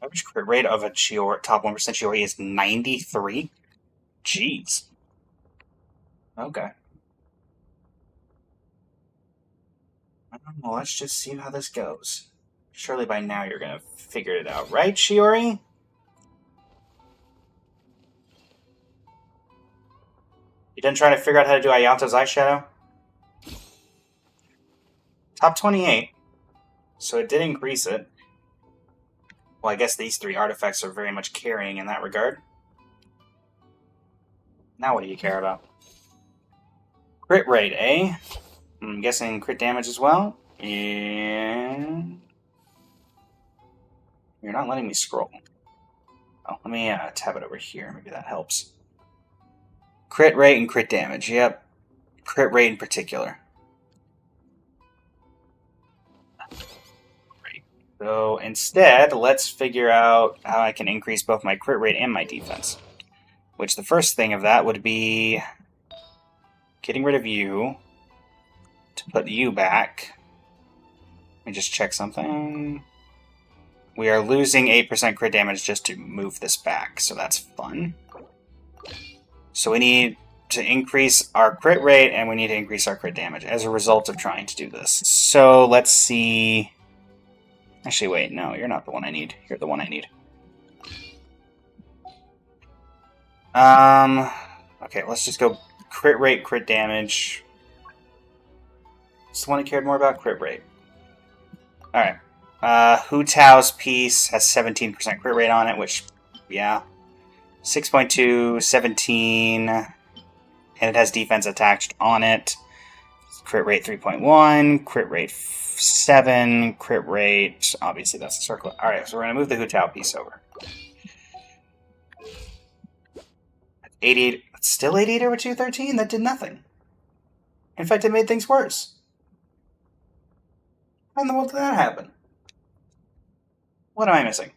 Average crit rate of a top 1% Chiori is 93? Jeez. Okay. Well, let's just see how this goes. Surely by now you're gonna figure it out, right, Shiori? You done trying to figure out how to do Ayato's eyeshadow? Top 28. So it did increase it. Well, I guess these 3 artifacts are very much carrying in that regard. Now what do you care about? Crit rate, eh? I'm guessing crit damage as well? And... You're not letting me scroll. Oh, let me tab it over here. Maybe that helps. Crit rate and crit damage. Yep. Crit rate in particular. Great. So instead, let's figure out how I can increase both my crit rate and my defense. Which the first thing of that would be getting rid of you to put you back. Let me just check something. We are losing 8% crit damage just to move this back, so that's fun. So we need to increase our crit rate, and we need to increase our crit damage as a result of trying to do this. So let's see... Actually, wait, no, you're not the one I need. You're the one I need. Okay, let's just go crit rate, crit damage. It's the one I cared more about, crit rate. Alright. Hu Tao's piece has 17% crit rate on it, which, yeah. 6.2, 17, and it has defense attached on it. Crit rate 3.1, crit rate 7, crit rate, obviously that's a circle. Alright, so we're going to move the Hu Tao piece over. 88, still 88 over 213? That did nothing. In fact, it made things worse. How in the world did that happen? What am I missing?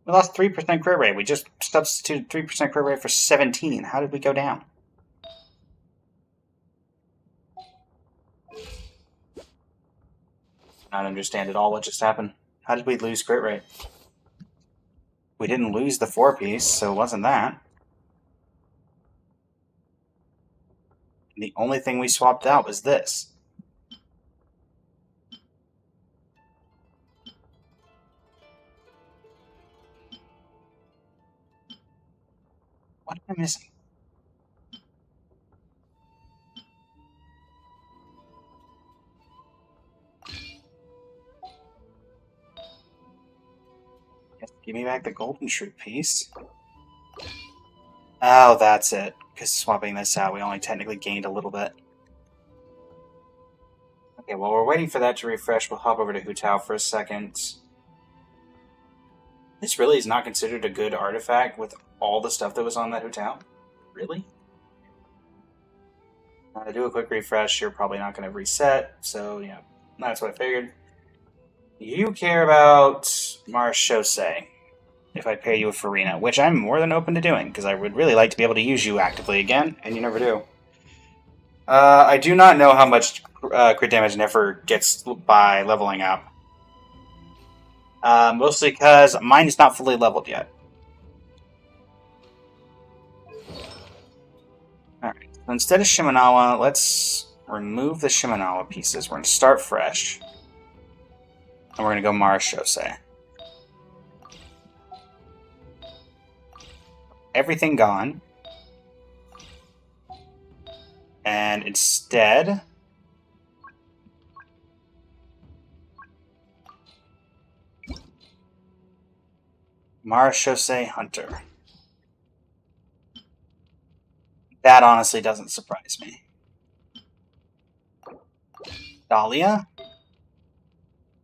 We lost 3% crit rate. We just substituted 3% crit rate for 17. How did we go down? I don't understand at all what just happened. How did we lose crit rate? We didn't lose the 4-piece, so it wasn't that. The only thing we swapped out was this. What am I missing? Give me back the golden shroot piece. Oh, that's it. Because swapping this out, we only technically gained a little bit. Okay, while we're waiting for that to refresh, we'll hop over to Hu Tao for a second. This really is not considered a good artifact with all the stuff that was on that Hu Tao? Really? To do a quick refresh, you're probably not going to reset, so yeah, that's what I figured. You care about Marchose if I pair you with Farina, which I'm more than open to doing, because I would really like to be able to use you actively again, and you never do. I do not know how much crit damage Nefer gets by leveling up. Mostly because mine is not fully leveled yet. Alright, so instead of Shimenawa, let's remove the Shimenawa pieces. We're going to start fresh. And we're going to go Marchose. Everything gone. And instead... Marchose Hunter. That honestly doesn't surprise me. Dahlia.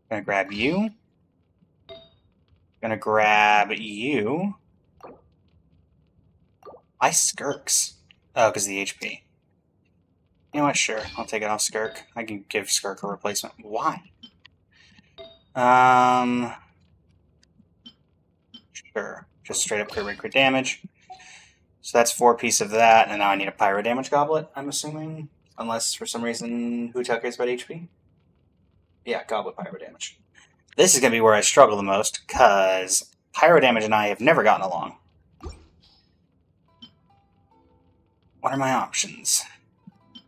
Gonna grab you. Gonna grab you. I Skirks. Oh, because of the HP. You know what? Sure. I'll take it off Skirk. I can give Skirk a replacement. Why? Sure. Just straight up crit damage. So that's 4 pieces of that, and now I need a pyro damage goblet, I'm assuming. Unless for some reason Hu Tao cares about HP. Yeah, goblet pyro damage. This is going to be where I struggle the most, because pyro damage and I have never gotten along. What are my options?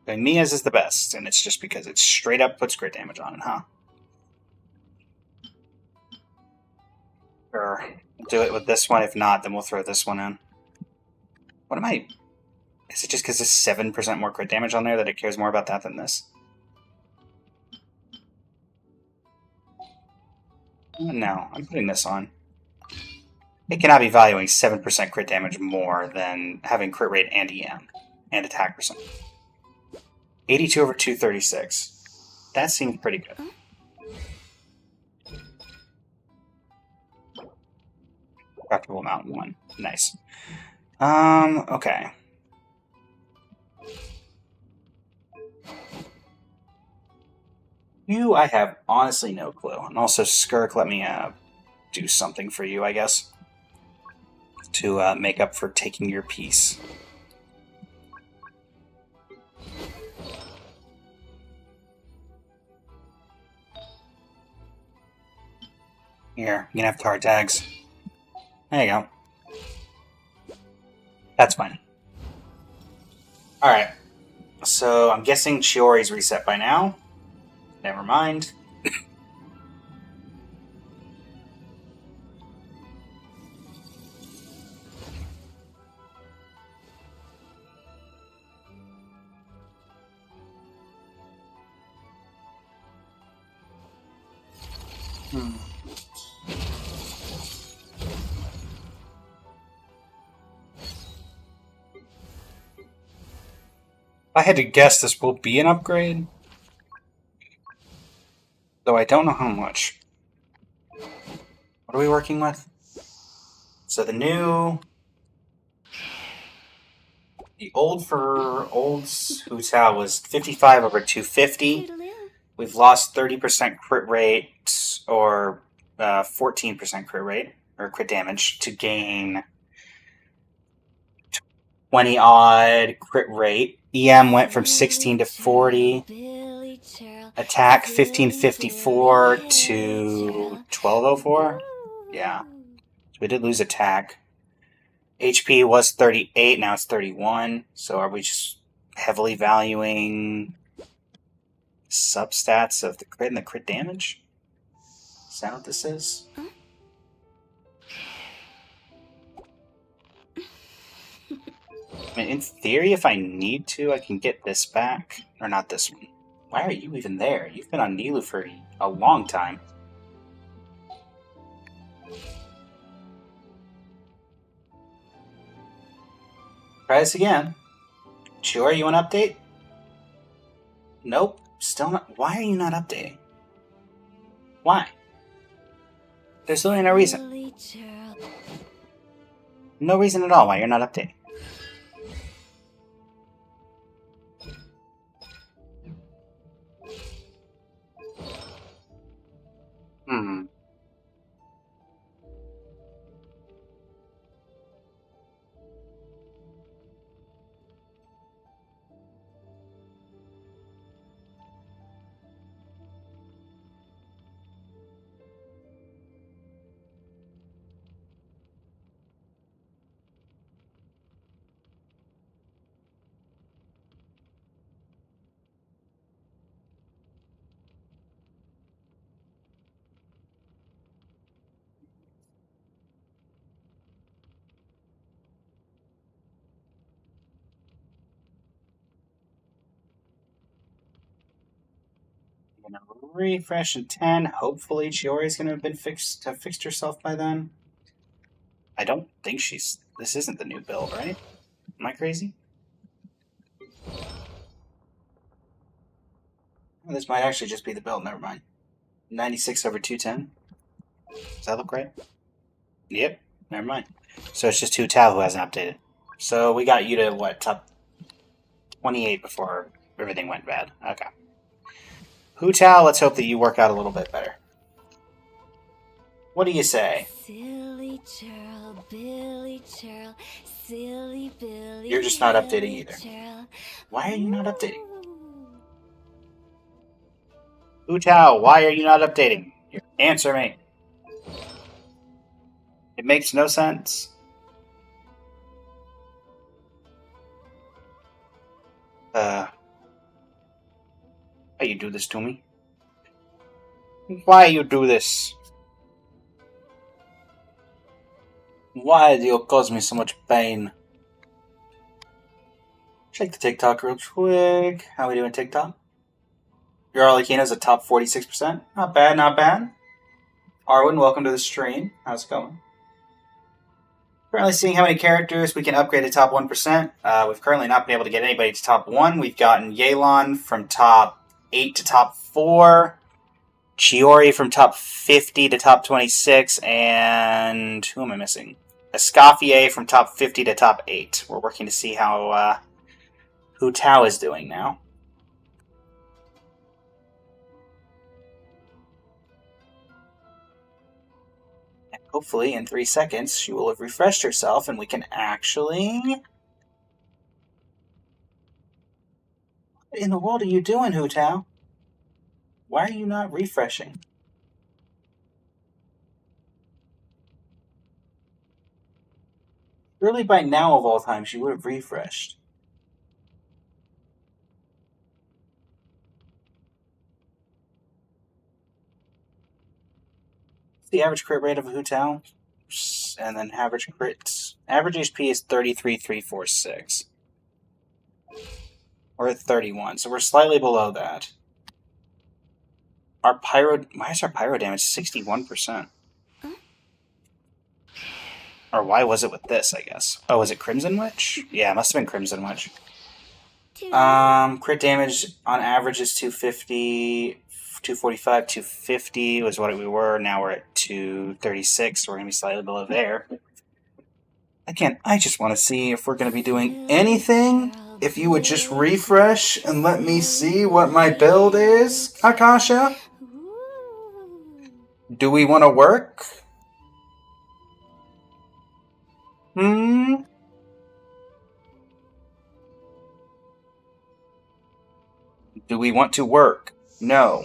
Mia's is the best, and it's just because it straight up puts crit damage on it, huh? Sure. We'll do it with this one. If not, then we'll throw this one in. What am I... Is it just because there's 7% more crit damage on there that it cares more about that than this? No, I'm putting this on. It cannot be valuing 7% crit damage more than having crit rate and EM. And attack percent. 82 over 236. That seems pretty good. Practical amount 1. Nice. Okay. You, I have honestly no clue. And also, Skirk, let me do something for you, I guess. To make up for taking your piece. Here, you can have card tags. There you go. That's fine. Alright. So, I'm guessing Chiori's reset by now. Never mind. If I had to guess, this will be an upgrade. Though I don't know how much. What are we working with? So the new... The old for old Hu Tao was 55 over 250. We've lost 30% crit rate, or 14% crit rate, or crit damage, to gain 20 odd crit rate. EM went from 16 to 40. Attack 1554 to 1204. Yeah. So we did lose attack. HP was 38, now it's 31. So are we just heavily valuing substats of the crit and the crit damage? Is that what this is? I mean, in theory, if I need to, I can get this back. Or not this one. Why are you even there? You've been on Nilu for a long time. Try this again. Sure, you want to update? Nope, still not. Why are you not updating? Why? There's literally no reason. Silly churl. No reason at all why you're not updating. Hmm. I'm gonna refresh in 10. Hopefully Chiori's gonna have fixed herself by then. I don't think she's. This isn't the new build, right? Am I crazy? Oh, this might actually just be the build. Never mind. 96 over 210. Does that look right? Yep. Never mind. So it's just Hu Tao who hasn't updated. So we got you to what, top 28 before everything went bad. Okay. Hu Tao, let's hope that you work out a little bit better. What do you say? Silly churl, Billy churl, silly Billy. You're just not updating either. Churl. Why are you not updating? Ooh. Hu Tao, why are you not updating? Answer me. It makes no sense. Why you do this to me? Why you do this? Why do you cause me so much pain? Check the TikTok real quick. How we doing TikTok? Your Arlecchino's a top 46%. Not bad, not bad. Arwen, welcome to the stream. How's it going? Currently seeing how many characters we can upgrade to top 1%. We've currently not been able to get anybody to top 1. We've gotten Yelan from top 8 to top 4. Chiori from top 50 to top 26. And who am I missing? Escoffier from top 50 to top 8. We're working to see how Hu Tao is doing now. And hopefully in 3 seconds she will have refreshed herself and we can actually... What in the world are you doing, Hu Tao? Why are you not refreshing? Surely by now of all times she would have refreshed. The average crit rate of a Hu Tao, and then average crits. Average HP is 33,346. We're at 31, so we're slightly below that. Our pyro, why is our pyro damage 61%? Or why was it with this, I guess? Oh, was it Crimson Witch? Yeah, it must have been Crimson Witch. Crit damage on average is 250, 245, 250 was what we were. Now we're at 236, so we're going to be slightly below there. Again, I just want to see if we're going to be doing anything. If you would just refresh and let me see what my build is, Akasha. Do we want to work? Do we want to work? No.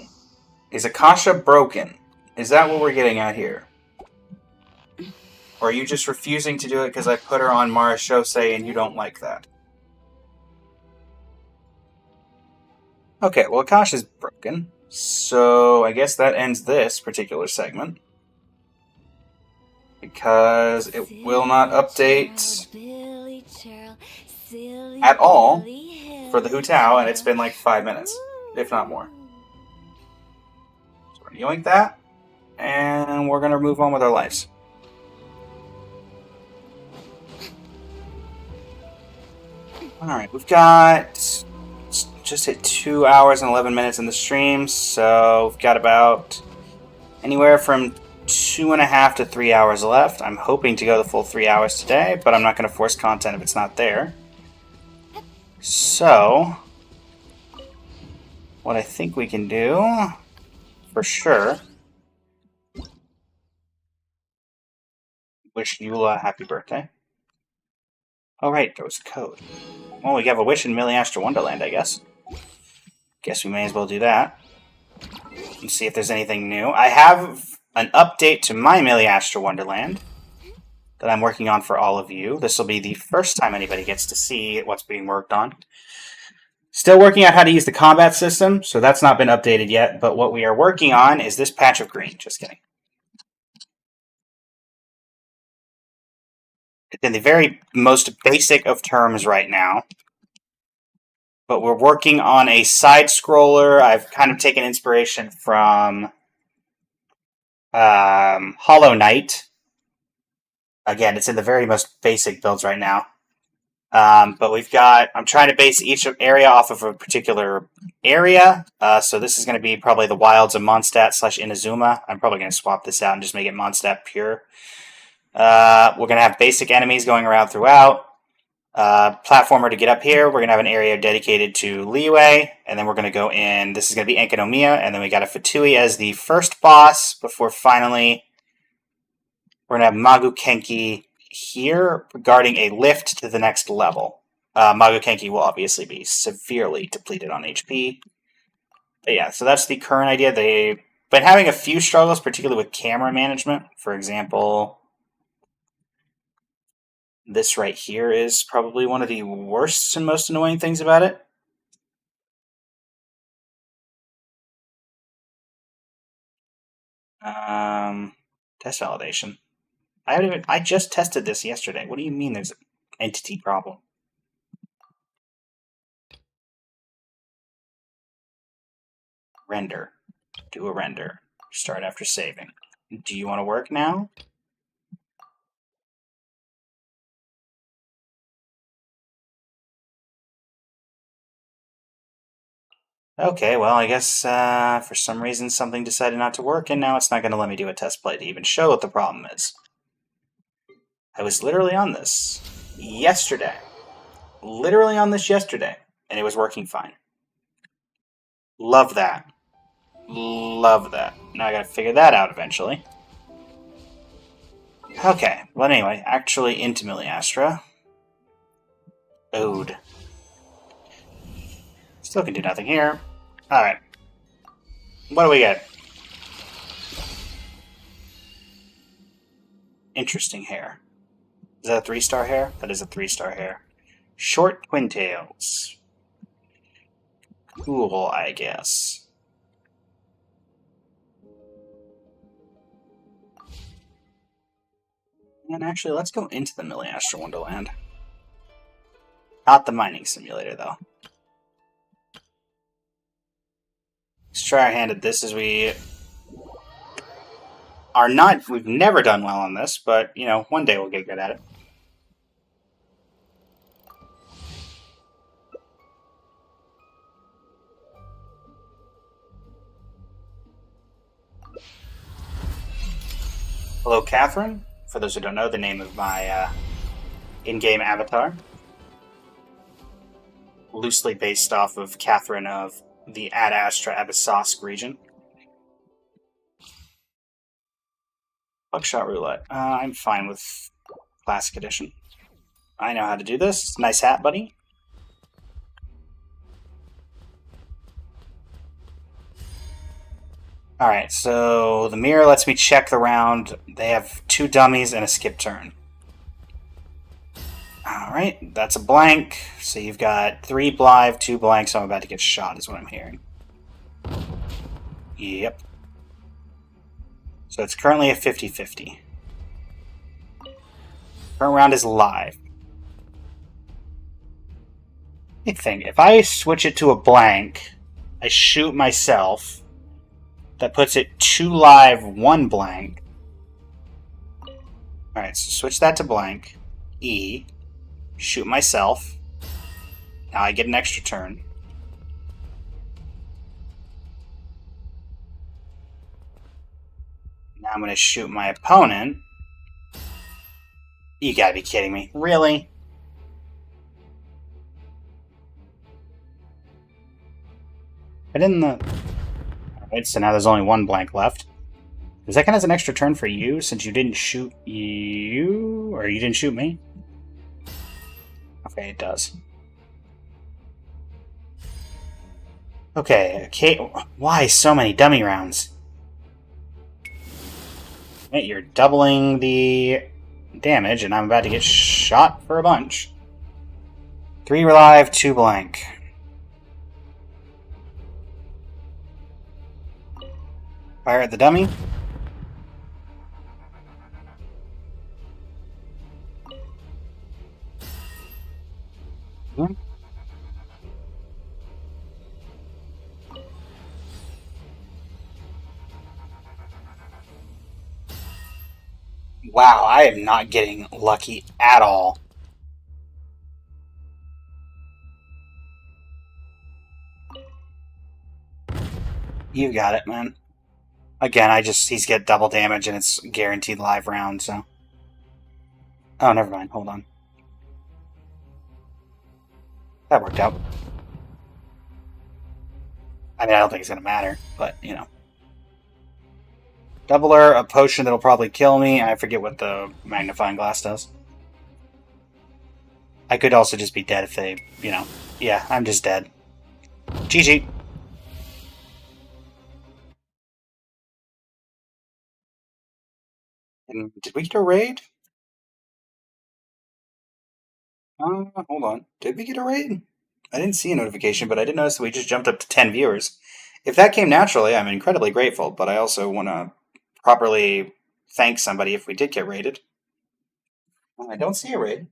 Is Akasha broken? Is that what we're getting at here? Or are you just refusing to do it because I put her on Mara Shosei and you don't like that? Okay, well, Akasha's broken. So I guess that ends this particular segment. Because it will not update at all for the Hu Tao, and it's been like 5 minutes, if not more. So we're going to yoink that, and we're going to move on with our lives. Alright, we've got just hit 2 hours and 11 minutes in the stream, so we've got about anywhere from 2.5 to 3 hours left. I'm hoping to go the full 3 hours today, but I'm not going to force content if it's not there. So, what I think we can do, for sure, wish Eula a happy birthday. Oh right, there was a code. Well, we have a wish in Milliastra Wonderland, I guess. Guess we may as well do that. And see if there's anything new. I have an update to my Milliastra Wonderland that I'm working on for all of you. This will be the first time anybody gets to see what's being worked on. Still working out how to use the combat system, so that's not been updated yet, but what we are working on is this patch of green. Just kidding. It's in the very most basic of terms right now. But we're working on a side-scroller. I've kind of taken inspiration from Hollow Knight. Again, it's in the very most basic builds right now. But we've got... I'm trying to base each area off of a particular area. So this is going to be probably the wilds of Mondstadt / Inazuma. I'm probably going to swap this out and just make it Mondstadt pure. We're going to have basic enemies going around throughout. Platformer to get up here. We're going to have an area dedicated to Liyue, and then we're going to go in. This is going to be Enkanomiya, and then we got a Fatui as the first boss before finally we're going to have Magu-Kenki here regarding a lift to the next level. Magu-Kenki will obviously be severely depleted on HP. But yeah, so that's the current idea. They've been having a few struggles, particularly with camera management. For example, this right here is probably one of the worst and most annoying things about it. Test validation. I just tested this yesterday. What do you mean there's an entity problem? Render. Do a render. Start after saving. Do you want to work now? Okay, well, I guess for some reason something decided not to work, and now it's not going to let me do a test play to even show what the problem is. I was literally on this yesterday. Literally on this yesterday, and it was working fine. Love that. Love that. Now I gotta figure that out eventually. Okay, well anyway, actually into Milliastra. Ode. Still can do nothing here. Alright. What do we get? Interesting hair. Is that a 3-star hair? That is a 3-star hair. Short twin tails. Cool, I guess. And actually, let's go into the Milliastra Wonderland. Not the mining simulator, though. Let's try our hand at this as we are not... We've never done well on this, but, you know, one day we'll get good at it. Hello, Catherine. For those who don't know, the name of my in-game avatar. Loosely based off of Catherine of the Ad Astra Abyssosk region. Buckshot Roulette. I'm fine with Classic Edition. I know how to do this. Nice hat, buddy. Alright, so the mirror lets me check the round. They have 2 dummies and a skip turn. Alright, that's a blank. So you've got 3 Blythe, 2 blanks, so I'm about to get shot, is what I'm hearing. Yep. So it's currently a 50-50. Current round is live. Big thing, if I switch it to a blank, I shoot myself. That puts it 2 live, 1 blank. Alright, so switch that to blank. E. Shoot myself. Now I get an extra turn. Now I'm going to shoot my opponent. You gotta be kidding me. Really? But in the... Alright, so now there's only one blank left. Does that count as an extra turn for you, since you didn't shoot you? Or you didn't shoot me? Okay, it does. Okay, why so many dummy rounds? Hey, you're doubling the damage, and I'm about to get shot for a bunch. 3 live, 2 blank. Fire at the dummy. Wow, I am not getting lucky at all. You got it, man. Again, he's get double damage and it's guaranteed live round, so. Oh, never mind. Hold on. That worked out. I mean, I don't think it's going to matter, but, you know. Doubler, a potion that'll probably kill me. I forget what the magnifying glass does. I could also just be dead if they, you know. Yeah, I'm just dead. GG. And did we get a raid? Hold on. Did we get a raid? I didn't see a notification, but I did notice that we just jumped up to 10 viewers. If that came naturally, I'm incredibly grateful, but I also want to properly thank somebody if we did get raided. I don't see a raid.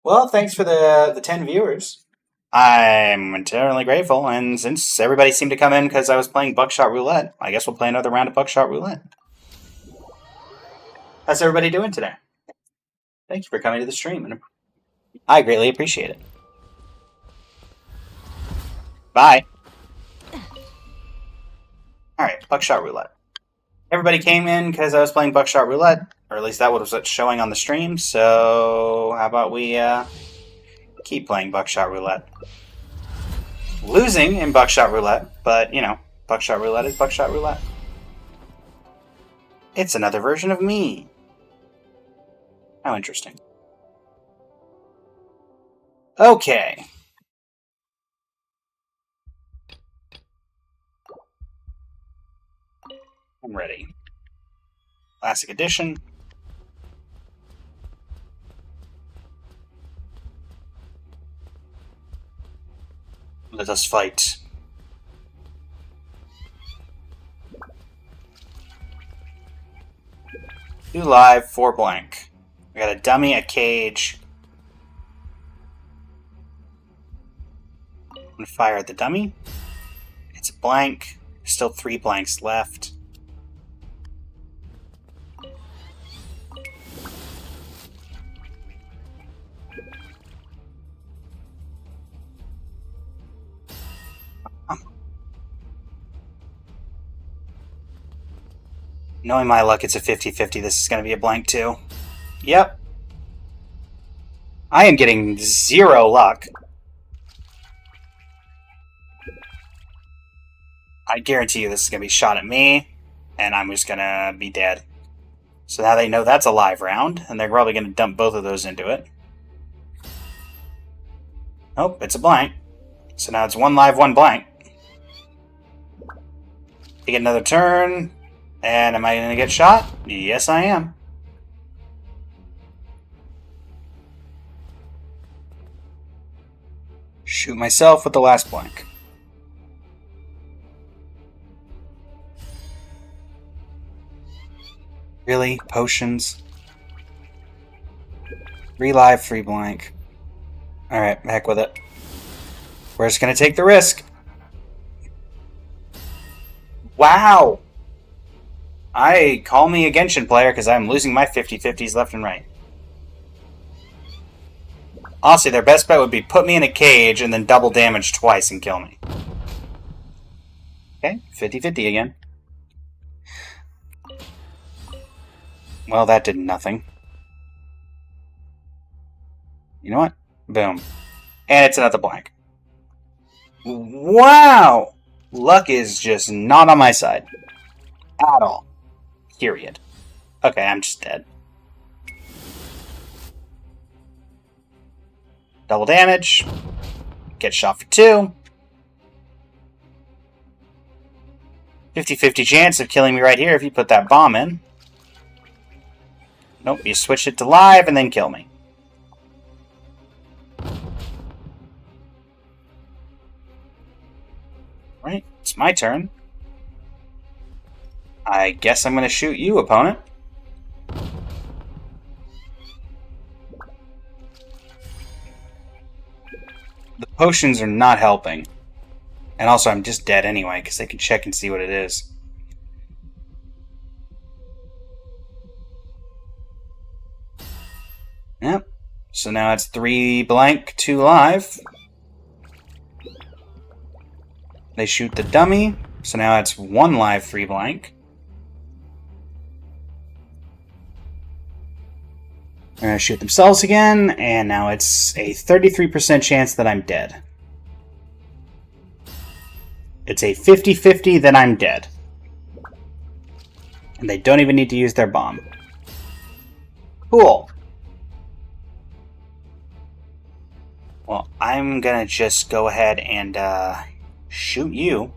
Well, thanks for the 10 viewers. I'm eternally grateful, and since everybody seemed to come in because I was playing Buckshot Roulette, I guess we'll play another round of Buckshot Roulette. How's everybody doing today? Thank you for coming to the stream, and I greatly appreciate it. Bye. Alright, Buckshot Roulette. Everybody came in because I was playing Buckshot Roulette, or at least that was what's showing on the stream, so how about we keep playing Buckshot Roulette. Losing in Buckshot Roulette, but, you know, Buckshot Roulette is Buckshot Roulette. It's another version of me. How interesting. Okay. I'm ready. Classic Edition. Let us fight. Two live, 4 blank. We got a dummy, a cage. I'm gonna fire at the dummy. It's a blank. Still 3 blanks left. Knowing my luck, it's a 50-50. This is going to be a blank too. Yep. I am getting 0 luck. I guarantee you this is going to be shot at me, and I'm just going to be dead. So now they know that's a live round, and they're probably going to dump both of those into it. Nope, it's a blank. So now it's 1 live, 1 blank. They get another turn. And am I going to get shot? Yes, I am. Shoot myself with the last blank. Really? Potions? 3 live, 3 blank. Alright, heck with it. We're just going to take the risk. Wow! Call me a Genshin player because I'm losing my 50-50s left and right. Honestly, their best bet would be put me in a cage and then double damage twice and kill me. Okay, 50-50 again. Well, that did nothing. You know what? Boom. And it's another blank. Wow! Luck is just not on my side. At all. Period. Okay, I'm just dead. Double damage. Get shot for 2. 50-50 chance of killing me right here if you put that bomb in. Nope, you switch it to live and then kill me. Right, it's my turn. I guess I'm going to shoot you, opponent. The potions are not helping. And also, I'm just dead anyway, because they can check and see what it is. Yep. So now it's 3 blank, 2 live. They shoot the dummy. So now it's 1 live, 3 blank. They're going to shoot themselves again, and now it's a 33% chance that I'm dead. It's a 50-50 that I'm dead. And they don't even need to use their bomb. Cool. Well, I'm gonna just go ahead and shoot you.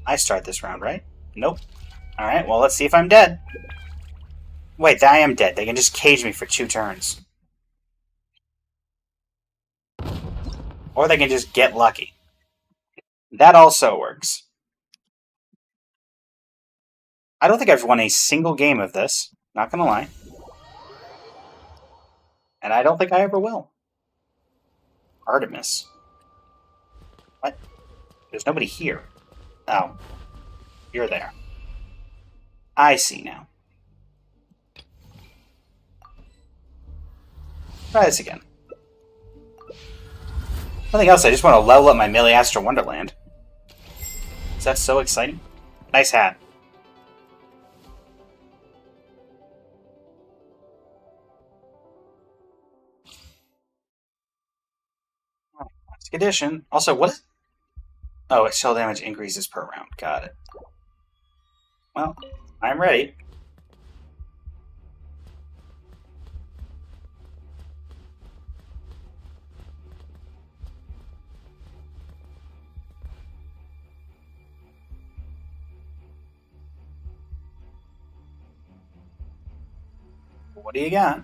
I start this round, right? Nope. Alright, well, let's see if I'm dead. Wait, I am dead. They can just cage me for 2 turns. Or they can just get lucky. That also works. I don't think I've won a single game of this. Not gonna lie. And I don't think I ever will. Artemis. What? There's nobody here. Oh. You're there. I see now. Try this again. Nothing else, I just want to level up my Milliastra Wonderland. Is that so exciting? Nice hat. Classic Edition. Also, what? Oh, its shell damage increases per round. Got it. Well, I'm ready. What do you got?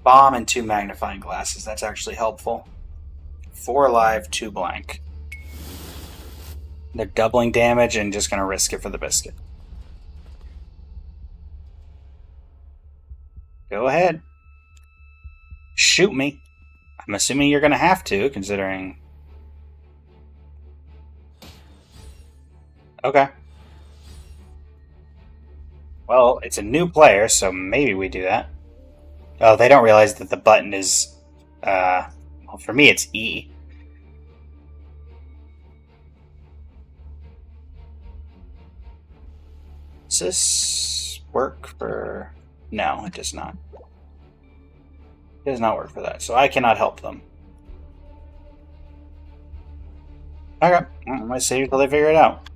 Bomb and 2 magnifying glasses. That's actually helpful. 4 alive, 2 blank. They're doubling damage and just going to risk it for the biscuit. Go ahead. Shoot me. I'm assuming you're going to have to, considering... Okay. Well, it's a new player, so maybe we do that. Oh, they don't realize that the button is... well, for me, it's E. Does this work for... No, it does not. It does not work for that, so I cannot help them. Okay, I'm going to save until they figure it out.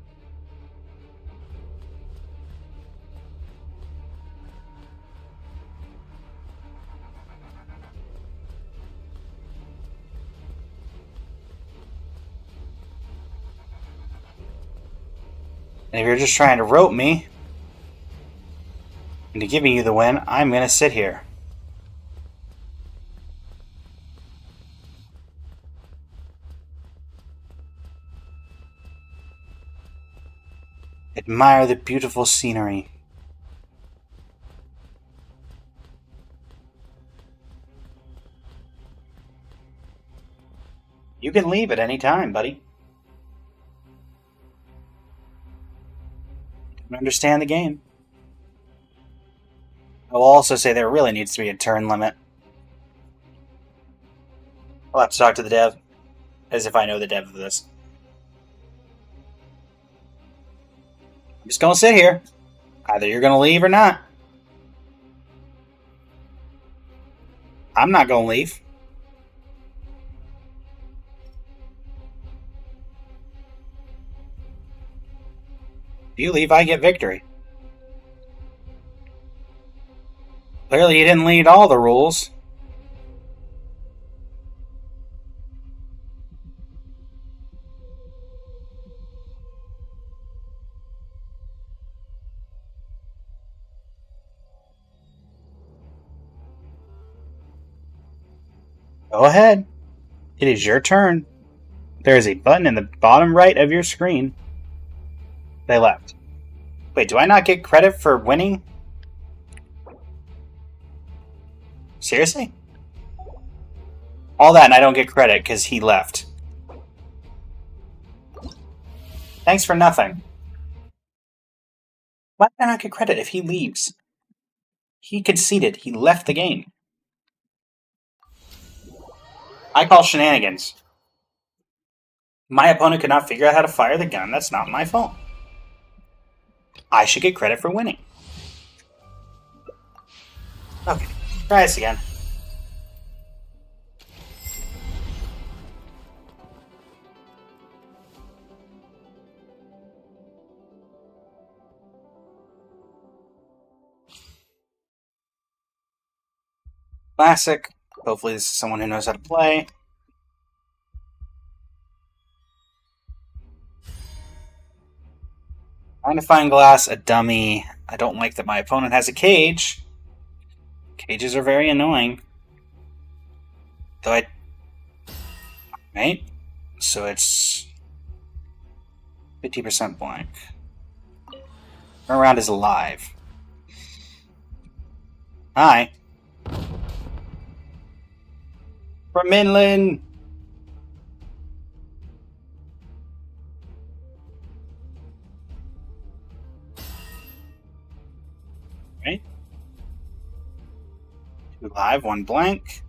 And if you're just trying to rope me into giving you the win, I'm going to sit here. Admire the beautiful scenery. You can leave at any time, buddy. Don't understand the game. I will also say there really needs to be a turn limit. I'll have to talk to the dev, as if I know the dev of this. I'm just gonna sit here. Either you're gonna leave or not. I'm not gonna leave. If you leave, I get victory. Clearly, you didn't read all the rules. Go ahead. It is your turn. There is a button in the bottom right of your screen. They left. Wait, do I not get credit for winning? Seriously? All that and I don't get credit because he left. Thanks for nothing. Why did I not get credit if he leaves? He conceded. He left the game. I call shenanigans. My opponent could not figure out how to fire the gun. That's not my fault. I should get credit for winning. Okay, try this again. Classic. Hopefully this is someone who knows how to play. Magnifying glass, a dummy. I don't like that my opponent has a cage. Cages are very annoying. Though I... Right? So it's... 50% blank. Turnaround is alive. Hi. From Inland! Right? 2 live, 1 blank.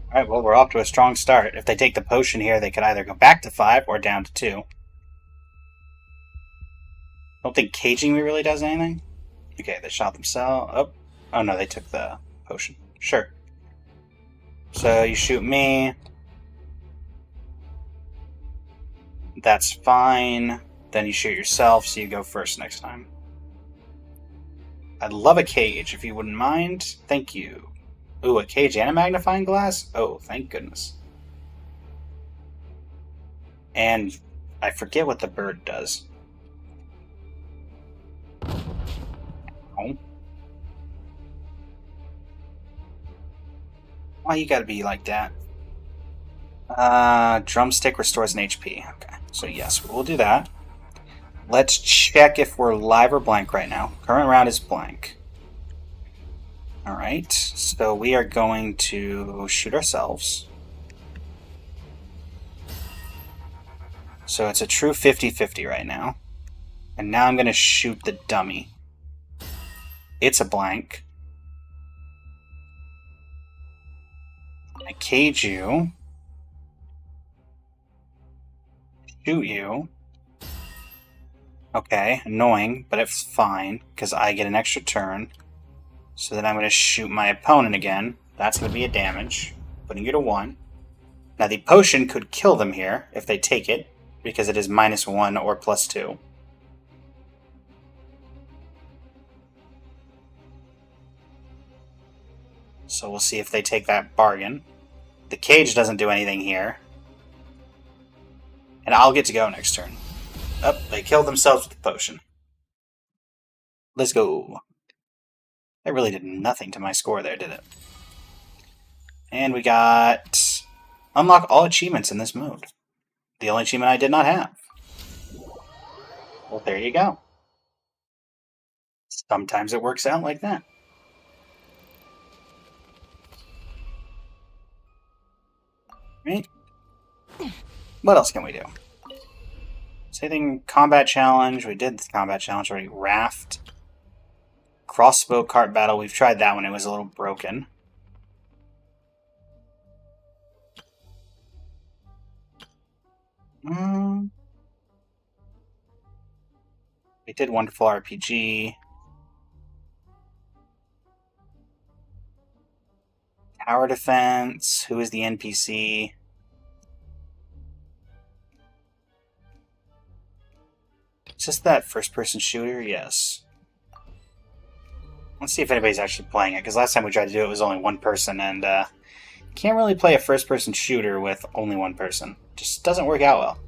Alright, well, we're off to a strong start. If they take the potion here, they could either go back to 5 or down to 2. Don't think caging me really does anything. Okay, they shot themselves. Oh no, they took the potion. Sure. So you shoot me. That's fine. Then you shoot yourself, so you go first next time. I'd love a cage, if you wouldn't mind. Thank you. Ooh, a cage and a magnifying glass? Oh, thank goodness. And I forget what the bird does. Oh. Why you gotta be like that? Drumstick restores an HP. Okay, so yes, we'll do that. Let's check if we're live or blank right now. Current round is blank. Alright, so we are going to shoot ourselves. So it's a true 50-50 right now. And now I'm going to shoot the dummy. It's a blank. I cage you. Shoot you. Okay, annoying, but it's fine, because I get an extra turn. So then I'm going to shoot my opponent again. That's going to be a damage, putting you to 1. Now the potion could kill them here, if they take it, because it is -1 or +2. So we'll see if they take that bargain. The cage doesn't do anything here. And I'll get to go next turn. Oh, they killed themselves with the potion. Let's go. That really did nothing to my score there, did it? And we got Unlock all achievements in this mode. The only achievement I did not have. Well, there you go. Sometimes it works out like that. Right? What else can we do? Anything combat challenge? We did the combat challenge already. Raft. Crossbow cart battle. We've tried that one. It was a little broken. We did Wonderful RPG. Tower defense. Who is the NPC? Is this that first-person shooter? Yes. Let's see if anybody's actually playing it, because last time we tried to do it was only one person, and can't really play a first-person shooter with only one person. Just doesn't work out well.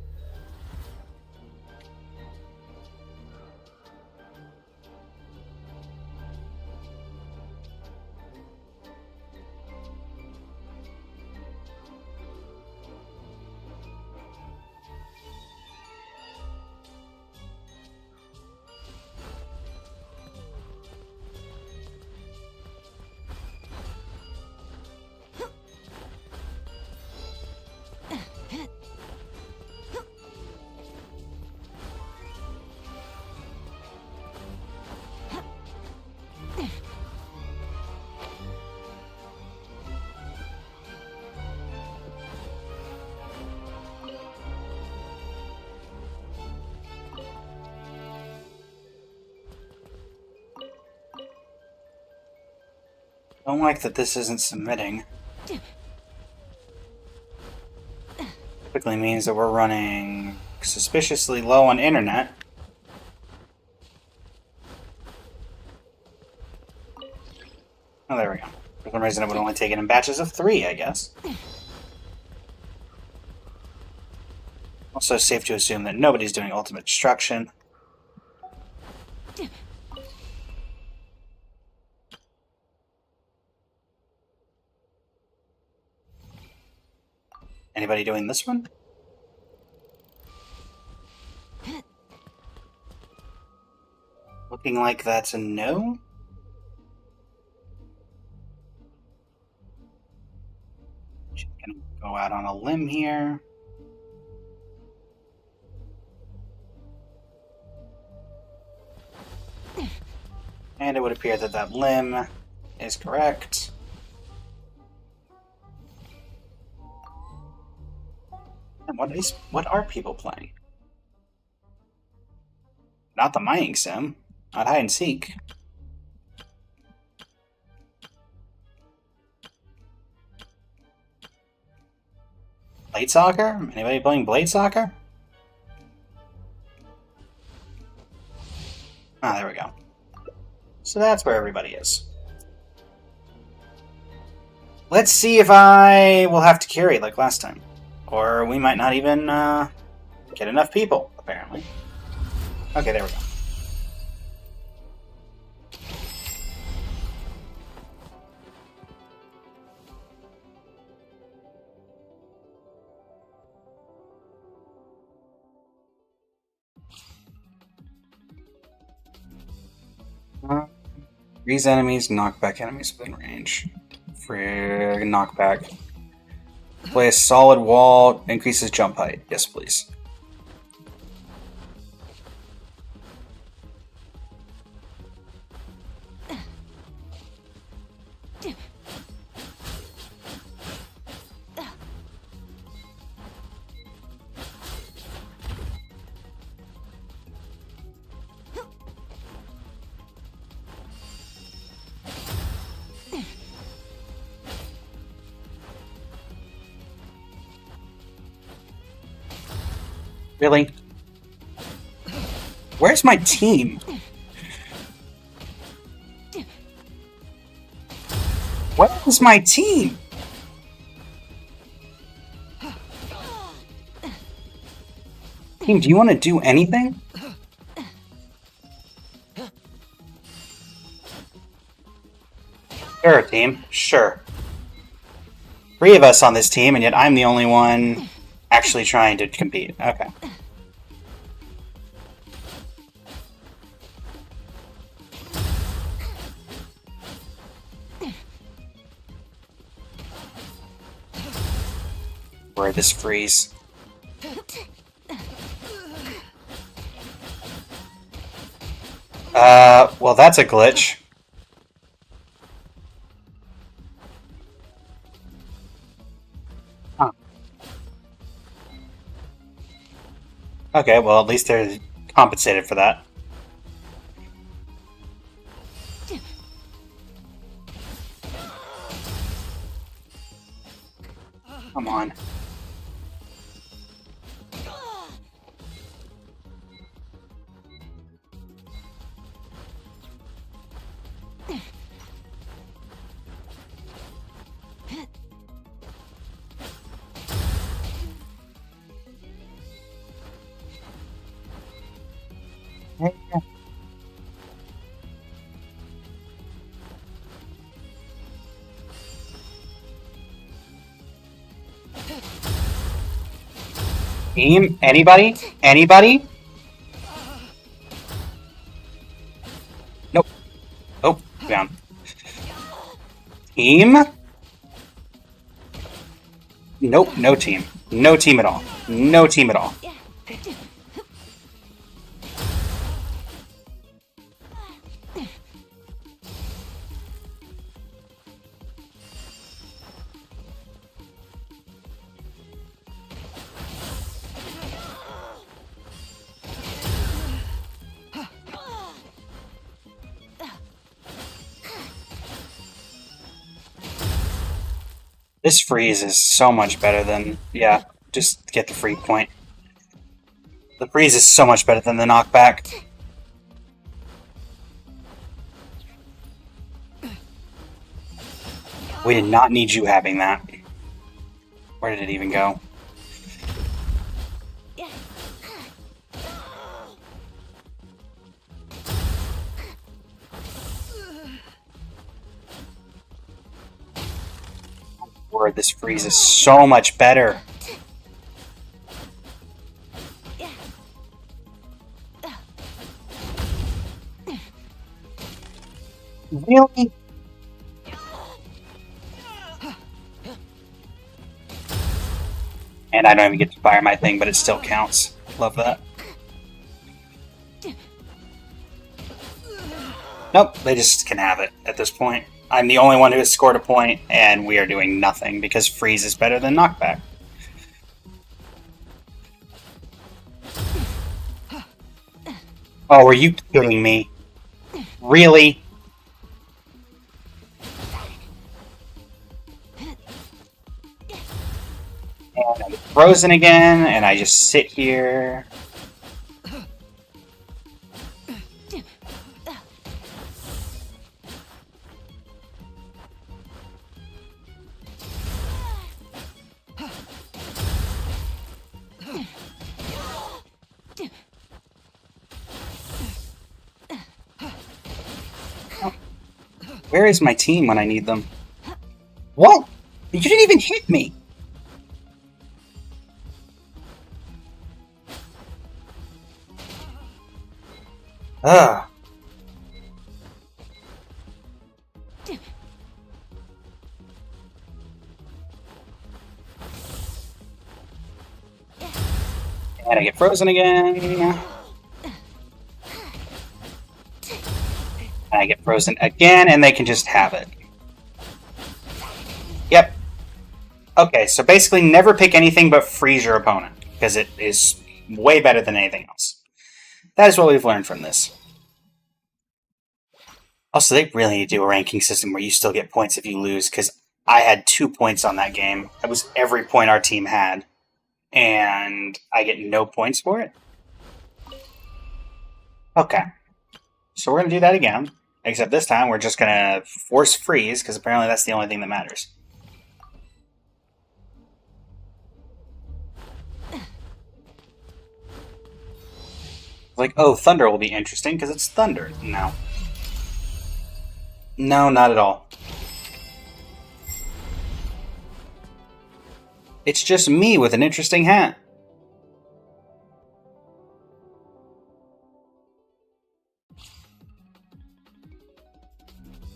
Don't like that this isn't submitting. Typically means that we're running suspiciously low on internet. Oh, there we go. For some reason it would only take it in batches of 3, I guess. Also safe to assume that nobody's doing ultimate destruction. Anybody doing this one? Looking like that's a no. Just gonna go out on a limb here. And it would appear that that limb is correct. And what are people playing? Not the mining sim. Not hide and seek. Blade soccer? Anybody playing blade soccer? Ah, there we go. So that's where everybody is. Let's see if I will have to carry like last time. Or we might not even get enough people, apparently. Okay, there we go. Freeze enemies, knockback enemies within range. Frig knockback. Play a solid wall, increases jump height. Yes, please. Really? Where's my team? Where is my team? Team, do you want to do anything? Sure, team. Sure. 3 of us on this team, and yet I'm the only one actually trying to compete. Okay. Where this freeze. Well, that's a glitch. Huh. Okay, well, at least they're compensated for that. Come on. Team? Anybody? Anybody? Nope. Oh, down. Team? Nope, no team. No team at all. No team at all. This freeze is so much better than... Yeah, just get the free point. The freeze is so much better than the knockback. We did not need you having that. Where did it even go? Word, this freeze is so much better. Really? And I don't even get to fire my thing, but it still counts. Love that. Nope, they just can have it at this point. I'm the only one who has scored a point, and we are doing nothing because freeze is better than knockback. Oh, are you kidding me? Really? And I get frozen again, and I just sit here. Where is my team when I need them? What? You didn't even hit me! Ugh. And I get frozen again. And I get frozen again, and they can just have it. Yep. Okay, so basically never pick anything but freeze your opponent, because it is way better than anything else. That is what we've learned from this. Also, they really need to do a ranking system where you still get points if you lose, because I had 2 points on that game. That was every point our team had. And I get no points for it? Okay. So we're going to do that again. Except this time we're just going to force freeze, because apparently that's the only thing that matters. Like, oh, thunder will be interesting, because it's thunder. No. No, not at all. It's just me with an interesting hat.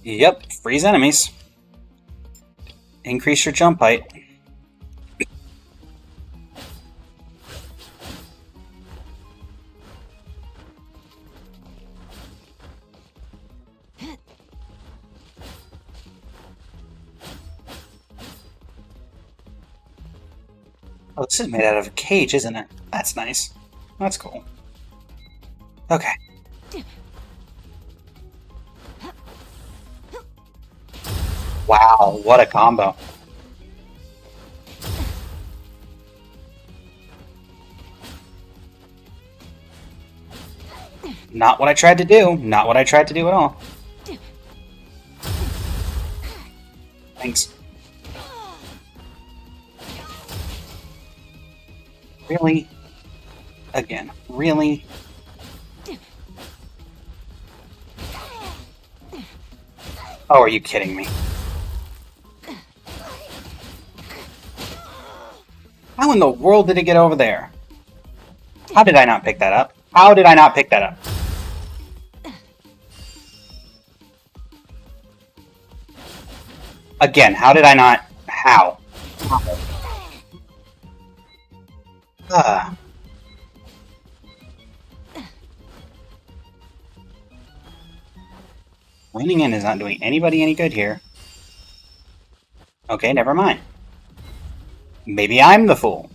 Yep, freeze enemies. Increase your jump height. Oh, this is made out of a cage, isn't it? That's nice. That's cool. Okay. Wow, what a combo. Not what I tried to do. Not what I tried to do at all. Thanks. Really? Again. Really? Oh, are you kidding me? How in the world did it get over there? How did I not pick that up? How did I not pick that up? Again, how did I not? How? Leaning in is not doing anybody any good here. Okay, never mind. Maybe I'm the fool.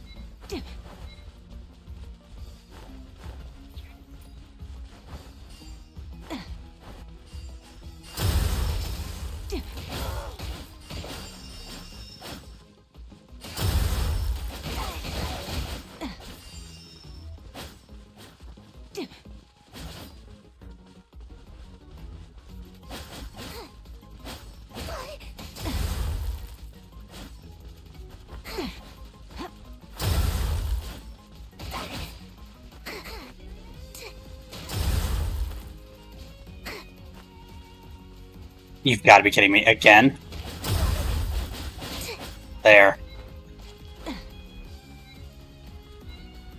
You've got to be kidding me. Again? There. I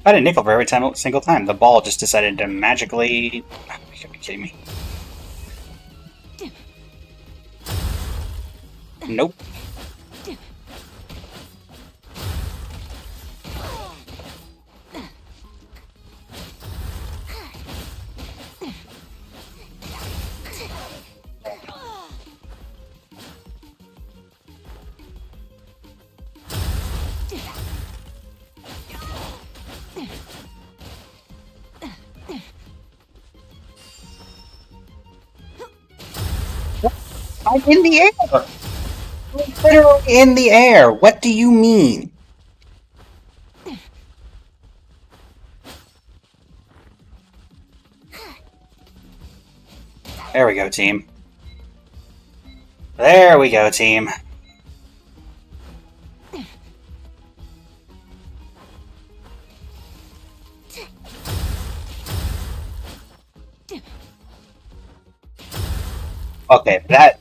had a nickel for every single time. The ball just decided to magically... You gotta be kidding me. Nope. I'm in the air! I'm literally in the air! What do you mean? There we go, team. There we go, team. Okay, that...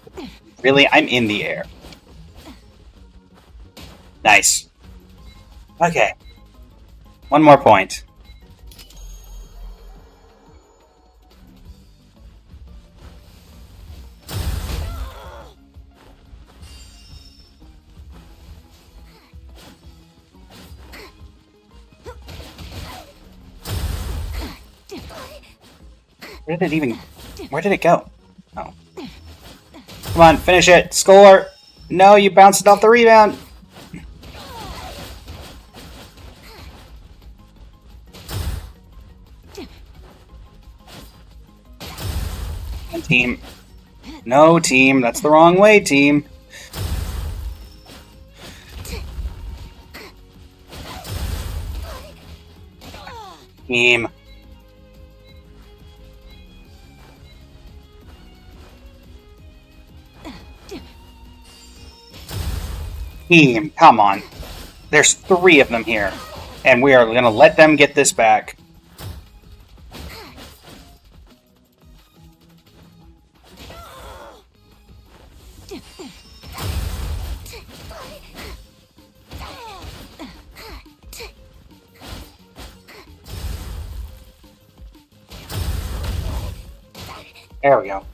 Really? I'm in the air. Nice. Okay. One more point. Where did it even... Where did it go? Oh. Come on, finish it! Score! No, you bounced it off the rebound! Team. No, team. That's the wrong way, team. Team. Team, come on. There's 3 of them here. And we are going to let them get this back. There we go.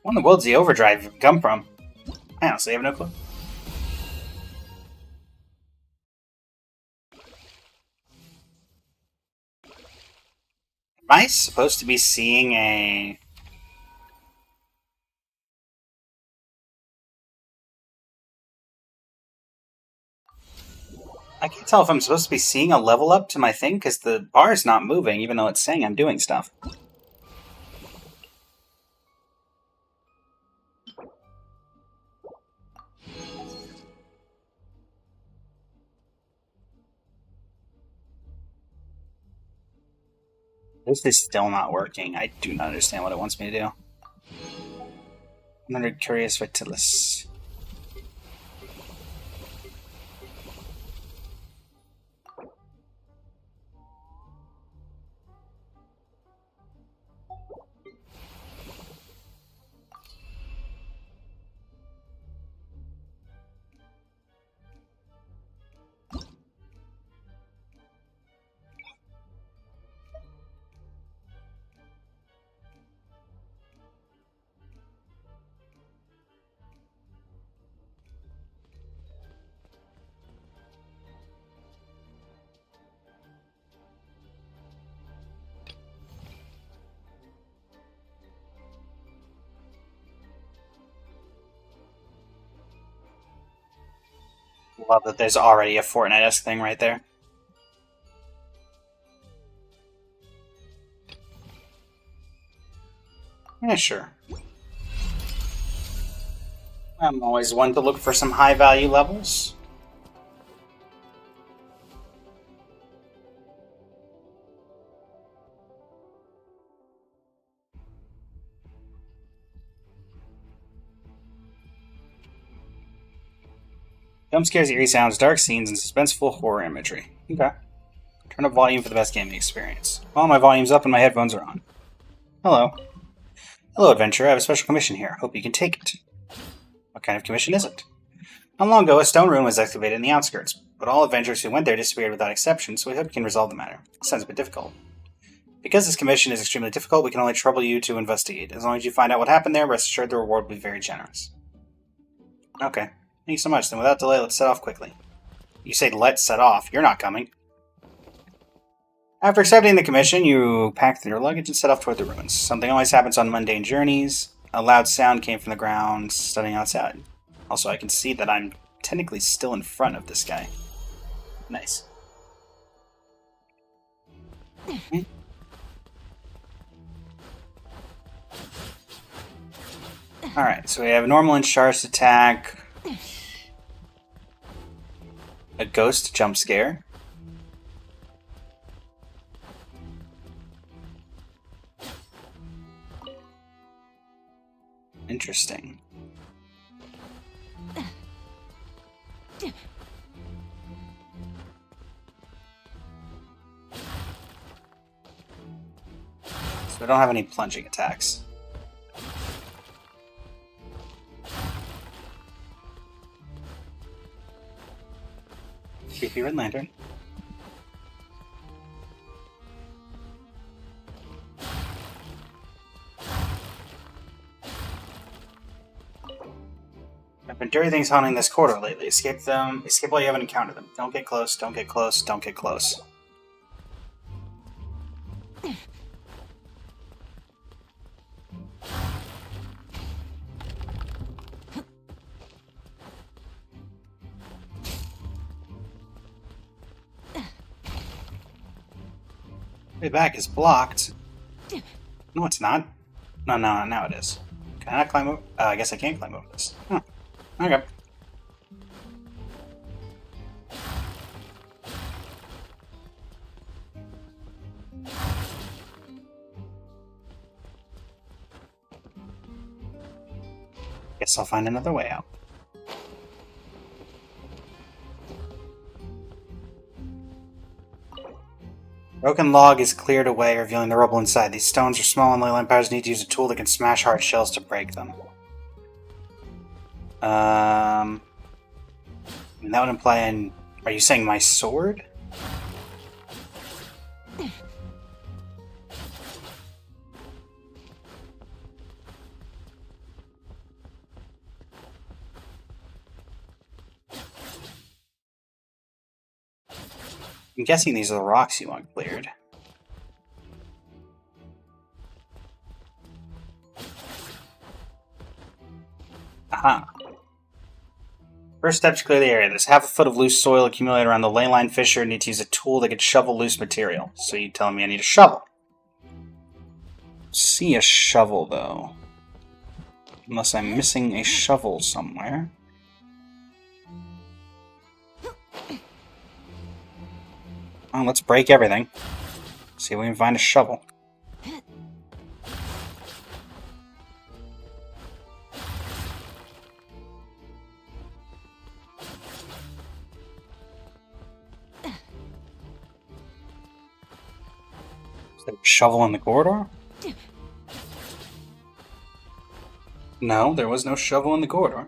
What in the world's the overdrive come from? I honestly have no clue. Am I supposed to be seeing a... I can't tell if I'm supposed to be seeing a level up to my thing, because the bar is not moving, even though it's saying I'm doing stuff. This is still not working. I do not understand what it wants me to do. 100 Curious Vitalis. Love that there's already a Fortnite-esque thing right there. Yeah, sure. I'm always one to look for some high-value levels. Jump scares, eerie sounds, dark scenes, and suspenseful horror imagery. Okay. Turn up volume for the best gaming experience. Well, my volume's up and my headphones are on. Hello. Hello, adventurer. I have a special commission here. Hope you can take it. What kind of commission is it? Not long ago, a stone ruin was excavated in the outskirts, but all adventurers who went there disappeared without exception, so we hope you can resolve the matter. It sounds a bit difficult. Because this commission is extremely difficult, we can only trouble you to investigate. As long as you find out what happened there, rest assured the reward will be very generous. Okay. Thank you so much. Then without delay, let's set off quickly. You say let's set off. You're not coming. After accepting the commission, you packed your luggage and set off toward the ruins. Something always happens on mundane journeys. A loud sound came from the ground, studying outside. Also, I can see that I'm technically still in front of this guy. Nice. Alright, so we have normal and charged attack. A ghost jump scare. Interesting. So I don't have any plunging attacks. Creepy Red Lantern. I've been dirty things haunting this corridor lately. Escape them. Escape while you haven't encountered them. Don't get close. Don't get close. Don't get close. Way back is blocked. No, it's not. No, now it is. Can I not climb over? I guess I can't climb over this. Huh. Okay. Guess I'll find another way out. Broken log is cleared away, revealing the rubble inside. These stones are small and ley line powders need to use a tool that can smash hard shells to break them. And that would imply an... Are you saying my sword? I'm guessing these are the rocks you want cleared. Aha. First step to clear the area. There's half a foot of loose soil accumulated around the ley line fissure. Need to use a tool that can shovel loose material. So you telling me I need a shovel? See a shovel though. Unless I'm missing a shovel somewhere. Well, let's break everything. See if we can find a shovel. Is there a shovel in the corridor? No, there was no shovel in the corridor.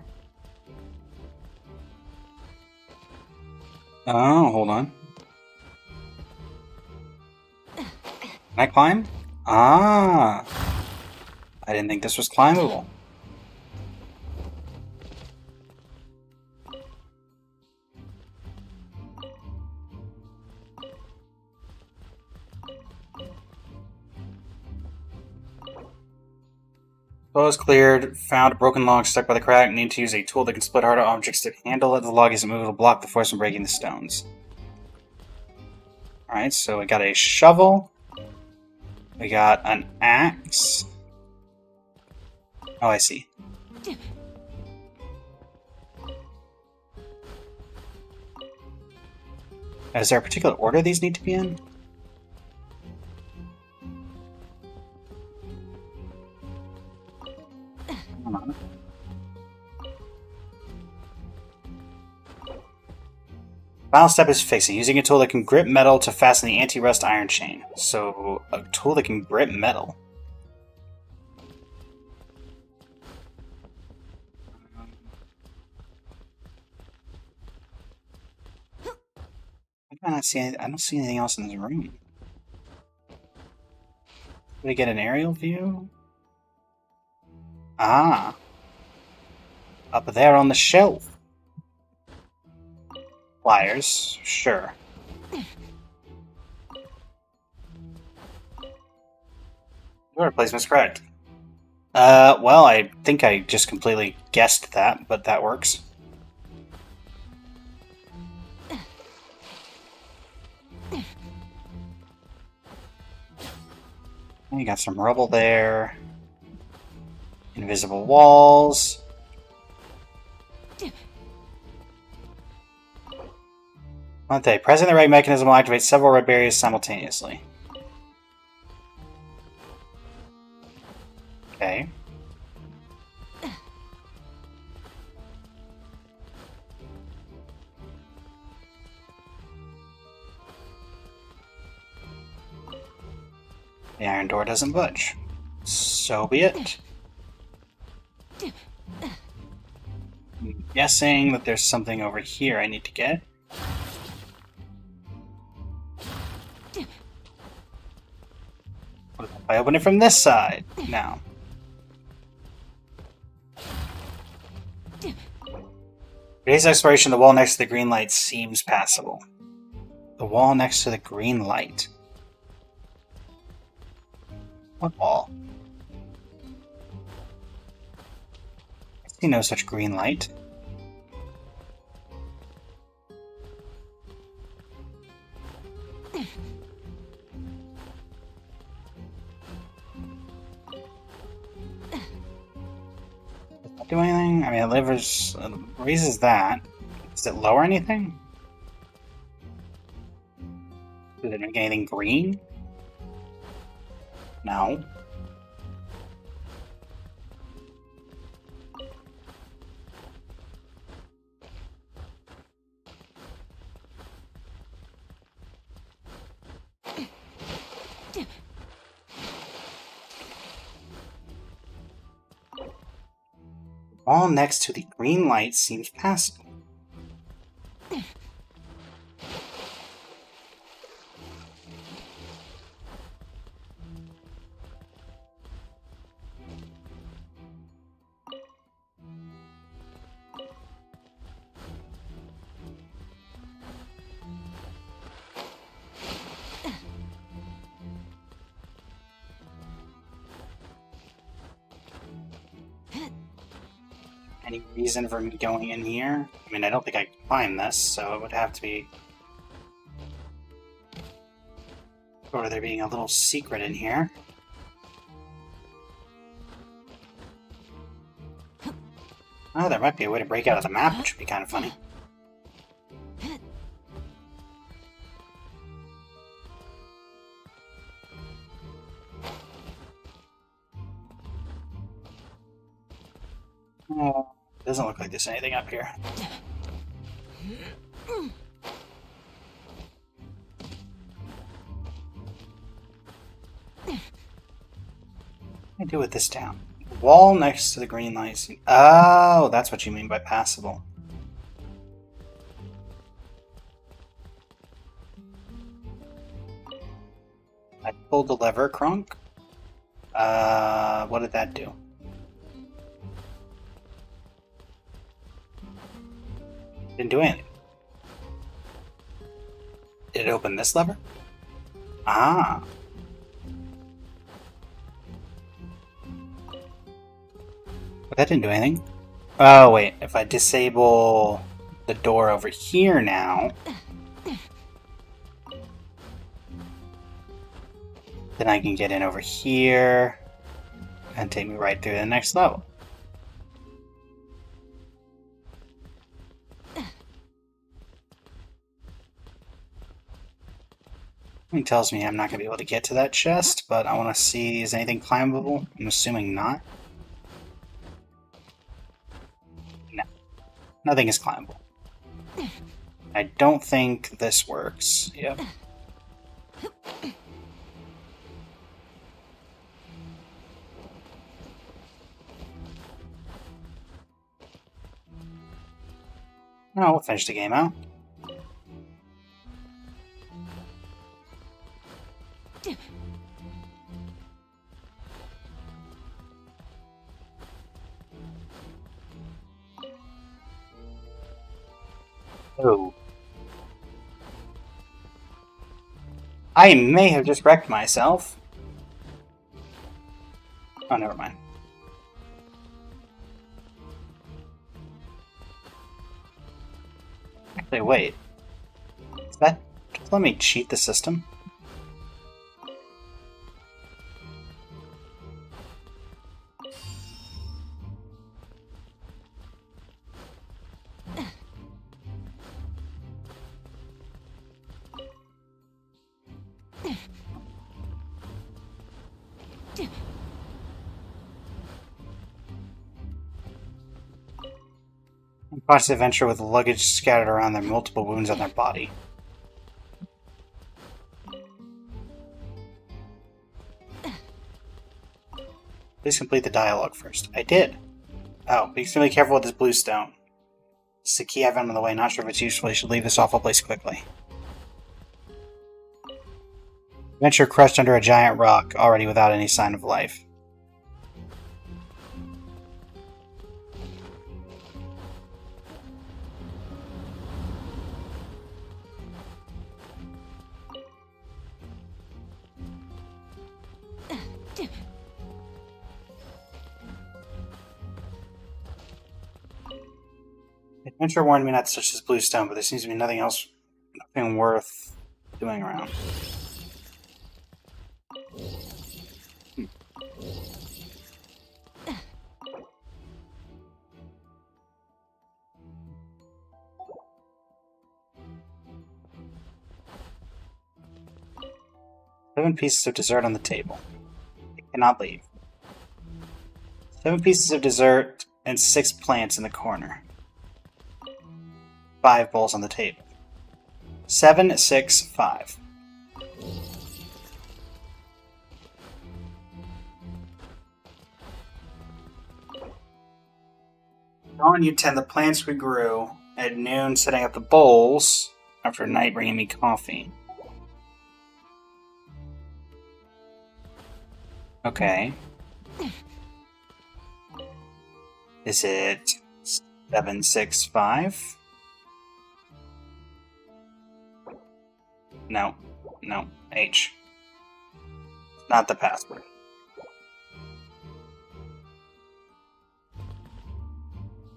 Oh, hold on. Can I climb? Ah! I didn't think this was climbable. Flow is cleared. Found a broken log stuck by the crack. Need to use a tool that can split harder objects to handle it. The log is moved to block the force from breaking the stones. Alright, so we got a shovel. We got an axe. Oh, I see. Is there a particular order these need to be in? Hold on. Final step is fixing. Using a tool that can grip metal to fasten the anti-rust iron chain. So, a tool that can grip metal. I don't see anything else in this room. Did we get an aerial view? Ah. Up there on the shelf. Pliers, sure. Your replacement's correct. Well, I think I just completely guessed that, but that works. You got some rubble there. Invisible walls. Monte, pressing the right mechanism will activate several red barriers simultaneously. Okay. The iron door doesn't budge. So be it. I'm guessing that there's something over here I need to get. What if I open it from this side? No. Today's exploration, the wall next to the green light seems passable. The wall next to the green light. What wall? I see no such green light. Does that do anything? I mean, it raises that. Does it lower anything? Does it make anything green? No. The wall next to the green light seems passable. any reason for me going in here? I mean, I don't think I can climb this, so it would have to be... Or there being a little secret in here. Oh, there might be a way to break out of the map, which would be kind of funny. Oh, doesn't look like there's anything up here. What do I do with this down? Wall next to the green lights. Oh, that's what you mean by passable. I pulled the lever, Crunk. What did that do? Didn't do anything. Did it open this lever? Ah. But that didn't do anything. Oh, wait. If I disable the door over here now, then I can get in over here and take me right through the next level. It tells me I'm not going to be able to get to that chest, but I want to see, is anything climbable? I'm assuming not. No. Nothing is climbable. I don't think this works. Yep. No, we'll finish the game out. Oh. I may have just wrecked myself. Oh, never mind. Actually, wait. Is that... Just let me cheat the system? Watch the adventure with luggage scattered around their multiple wounds on their body. Please complete the dialogue first. I did. Oh, be extremely careful with this blue stone. It's the key I found on the way. Not sure if it's useful. You should leave this awful place quickly. Adventure crushed under a giant rock, already without any sign of life. The adventurer warned me not to touch this blue stone, but there seems to be nothing else, nothing worth doing around. Seven pieces of dessert on the table. I cannot leave. 7 pieces of dessert and 6 plants in the corner. 5 bowls on the table. 7, 6, 5. Dawn, you tend the plants we grew. At noon, setting up the bowls. After night, bringing me coffee. Okay. Is it 7, 6, 5? No. No. H. Not the password.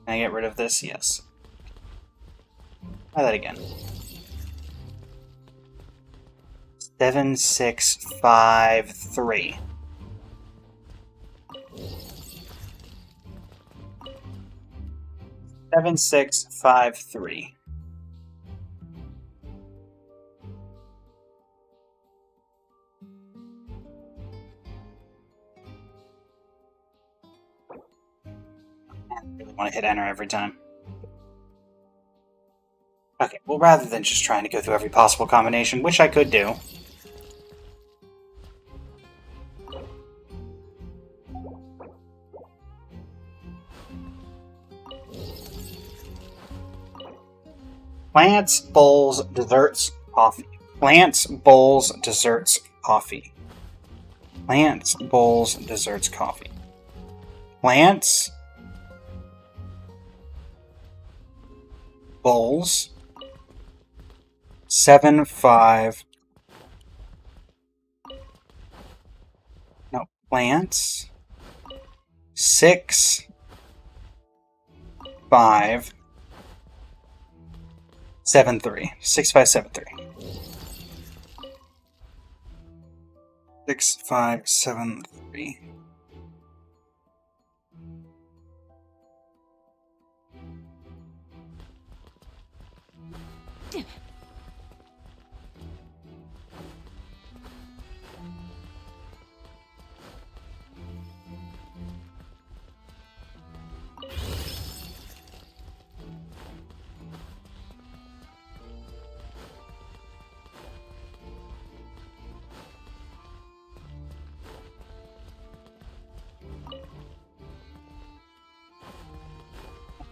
Can I get rid of this? Yes. Try that again. 7, 6, 5, 3. Seven, 6, 5, 3. I really want to hit enter every time. Okay, well, rather than just trying to go through every possible combination, which I could do. Plants, bowls, desserts, coffee. Plants, bowls, desserts, coffee. Plants, bowls, desserts, coffee. Plants, bowls, 7, 5. No, plants, 6, 5, 7, 3. 6, 5, 7, 3. 6, 5, 7, 3.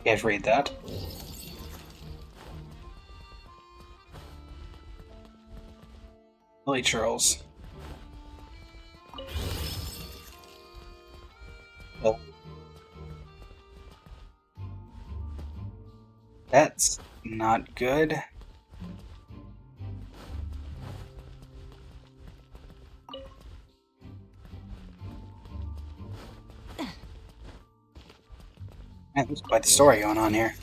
You guys read that. Billy Charles. Oh. That's not good. Man, there's quite the story going on here.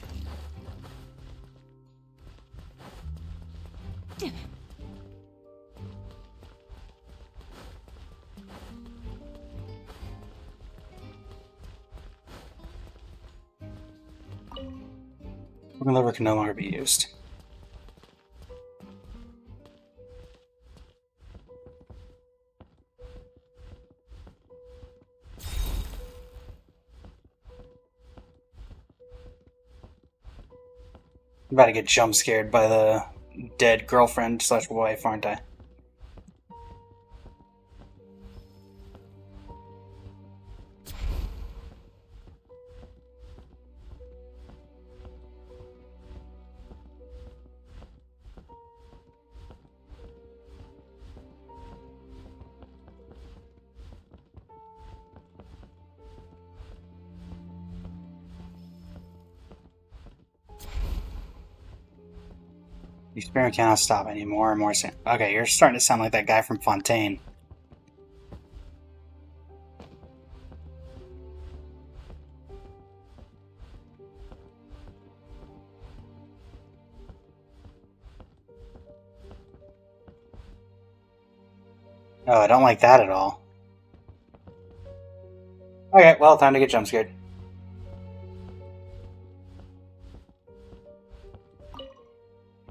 Organ liver can no longer be used. I'm about to get jump scared by the dead girlfriend / wife, aren't I? The experiment cannot stop anymore. More. Okay, you're starting to sound like that guy from Fontaine. Oh, I don't like that at all. Okay, well, time to get jump scared.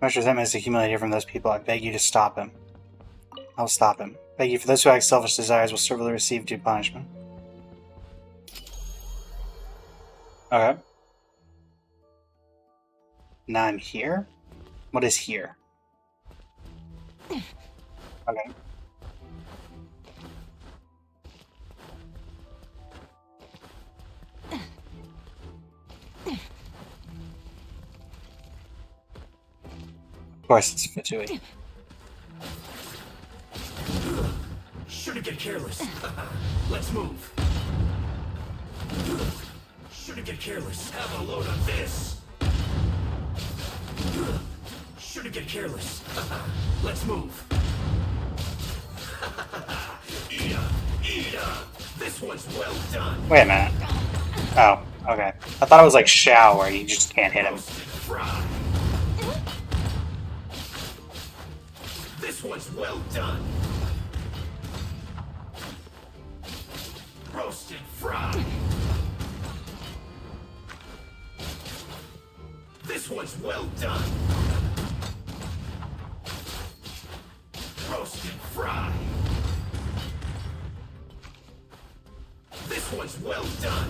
Much resentment is accumulated from those people. I beg you to stop him. I'll stop him. Beg you, for those who act selfish desires will certainly receive due punishment. Okay. Now I'm here? What is here? Okay. Of course it's Fatui. Shouldn't get careless. Let's move. Shouldn't get careless. Have a load of this. Shouldn't get careless. Let's move. Eat up. Eat up. This one's well done. Wait a minute. Oh, Okay. I thought it was like Shao, where you just can't hit him. Roasted fry. This one's well done. Roasted fry. This one's well done. Roasted fry. This one's well done.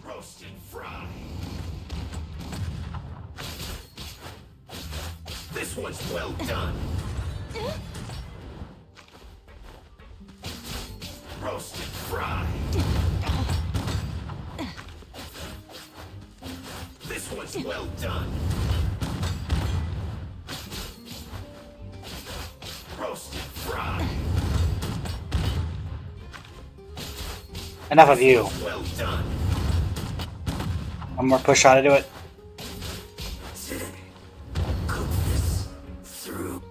Roasted fry. This one's well done. Roasted fry. This one's well done. Roasted fry. Enough of you. Well done. One more push shot to do it. Cook this through.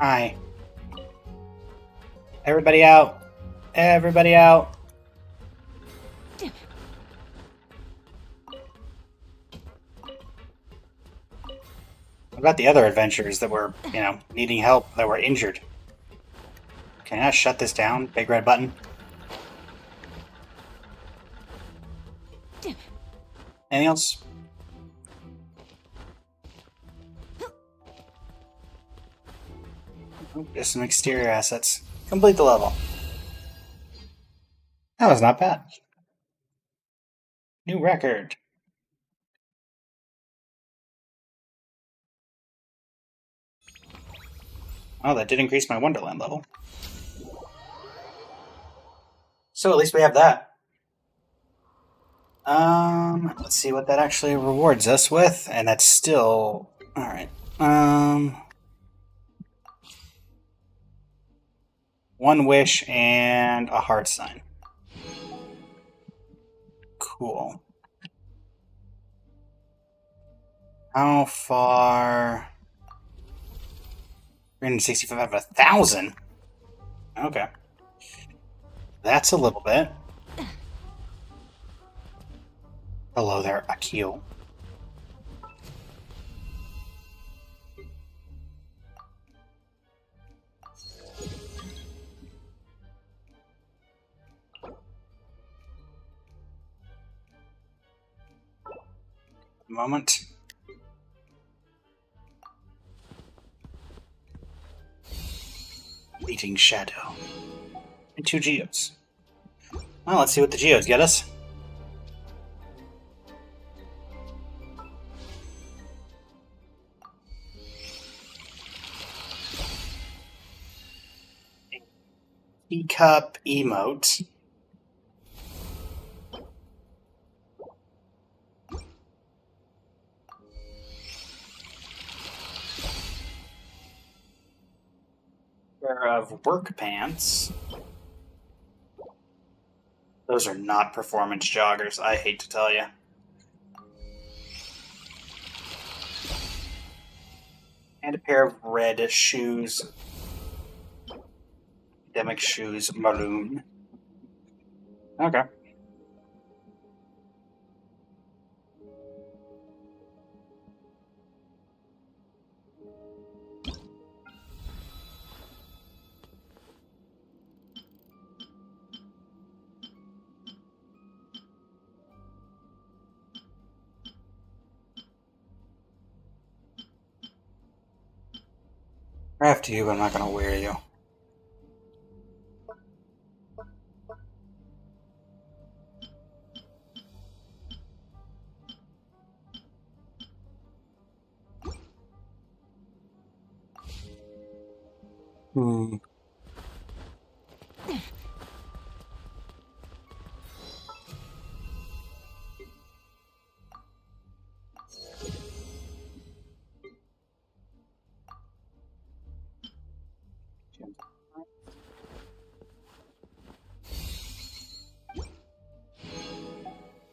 Hi. Everybody out. Everybody out. What about the other adventurers that were, needing help, that were injured? Can I shut this down? Big red button. Anything else? Oh, just some exterior assets. Complete the level. That was not bad. New record. Oh, that did increase my Wonderland level. So at least we have that. Let's see what that actually rewards us with, and that's still alright. One wish and a heart sign. Cool. How far? 365 out of 1,000? Okay. That's a little bit. Hello there, Akio. Moment. Fleeting shadow. And 2 geodes. Well, let's see what the geodes get us. Teacup emote. Pair of work pants. Those are not performance joggers, I hate to tell you. And a pair of red shoes. Academic shoes, maroon. Okay. After you, but I'm not going to wear you.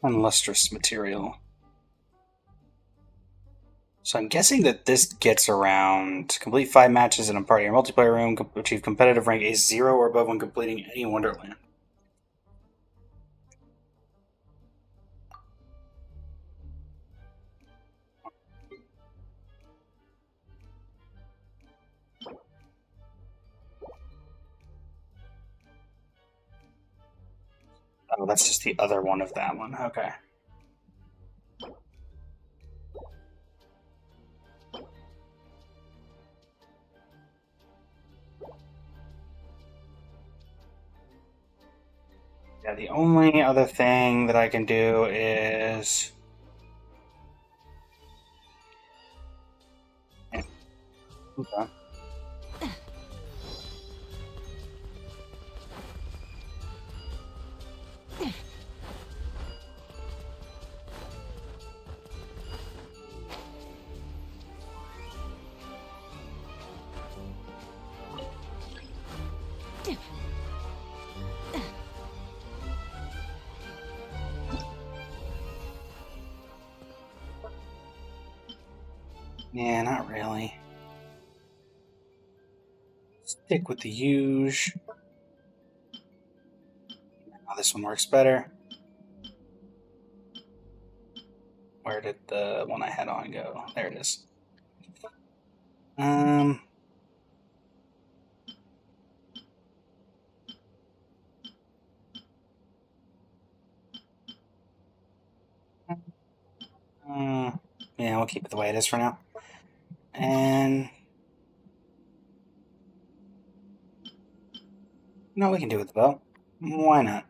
Unlustrous material. So I'm guessing that this gets around complete 5 matches in a party or multiplayer room, achieve competitive rank A0 or above when completing any Wonderland. Oh, that's just the other one of that one. Okay. Yeah, the only other thing that I can do is... Yeah. Okay. Yeah, not really. Stick with the huge. Oh, this one works better. Where did the one I had on go? There it is. Um. Yeah, we'll keep it the way it is for now. And no, we can do it with the bow. Why not?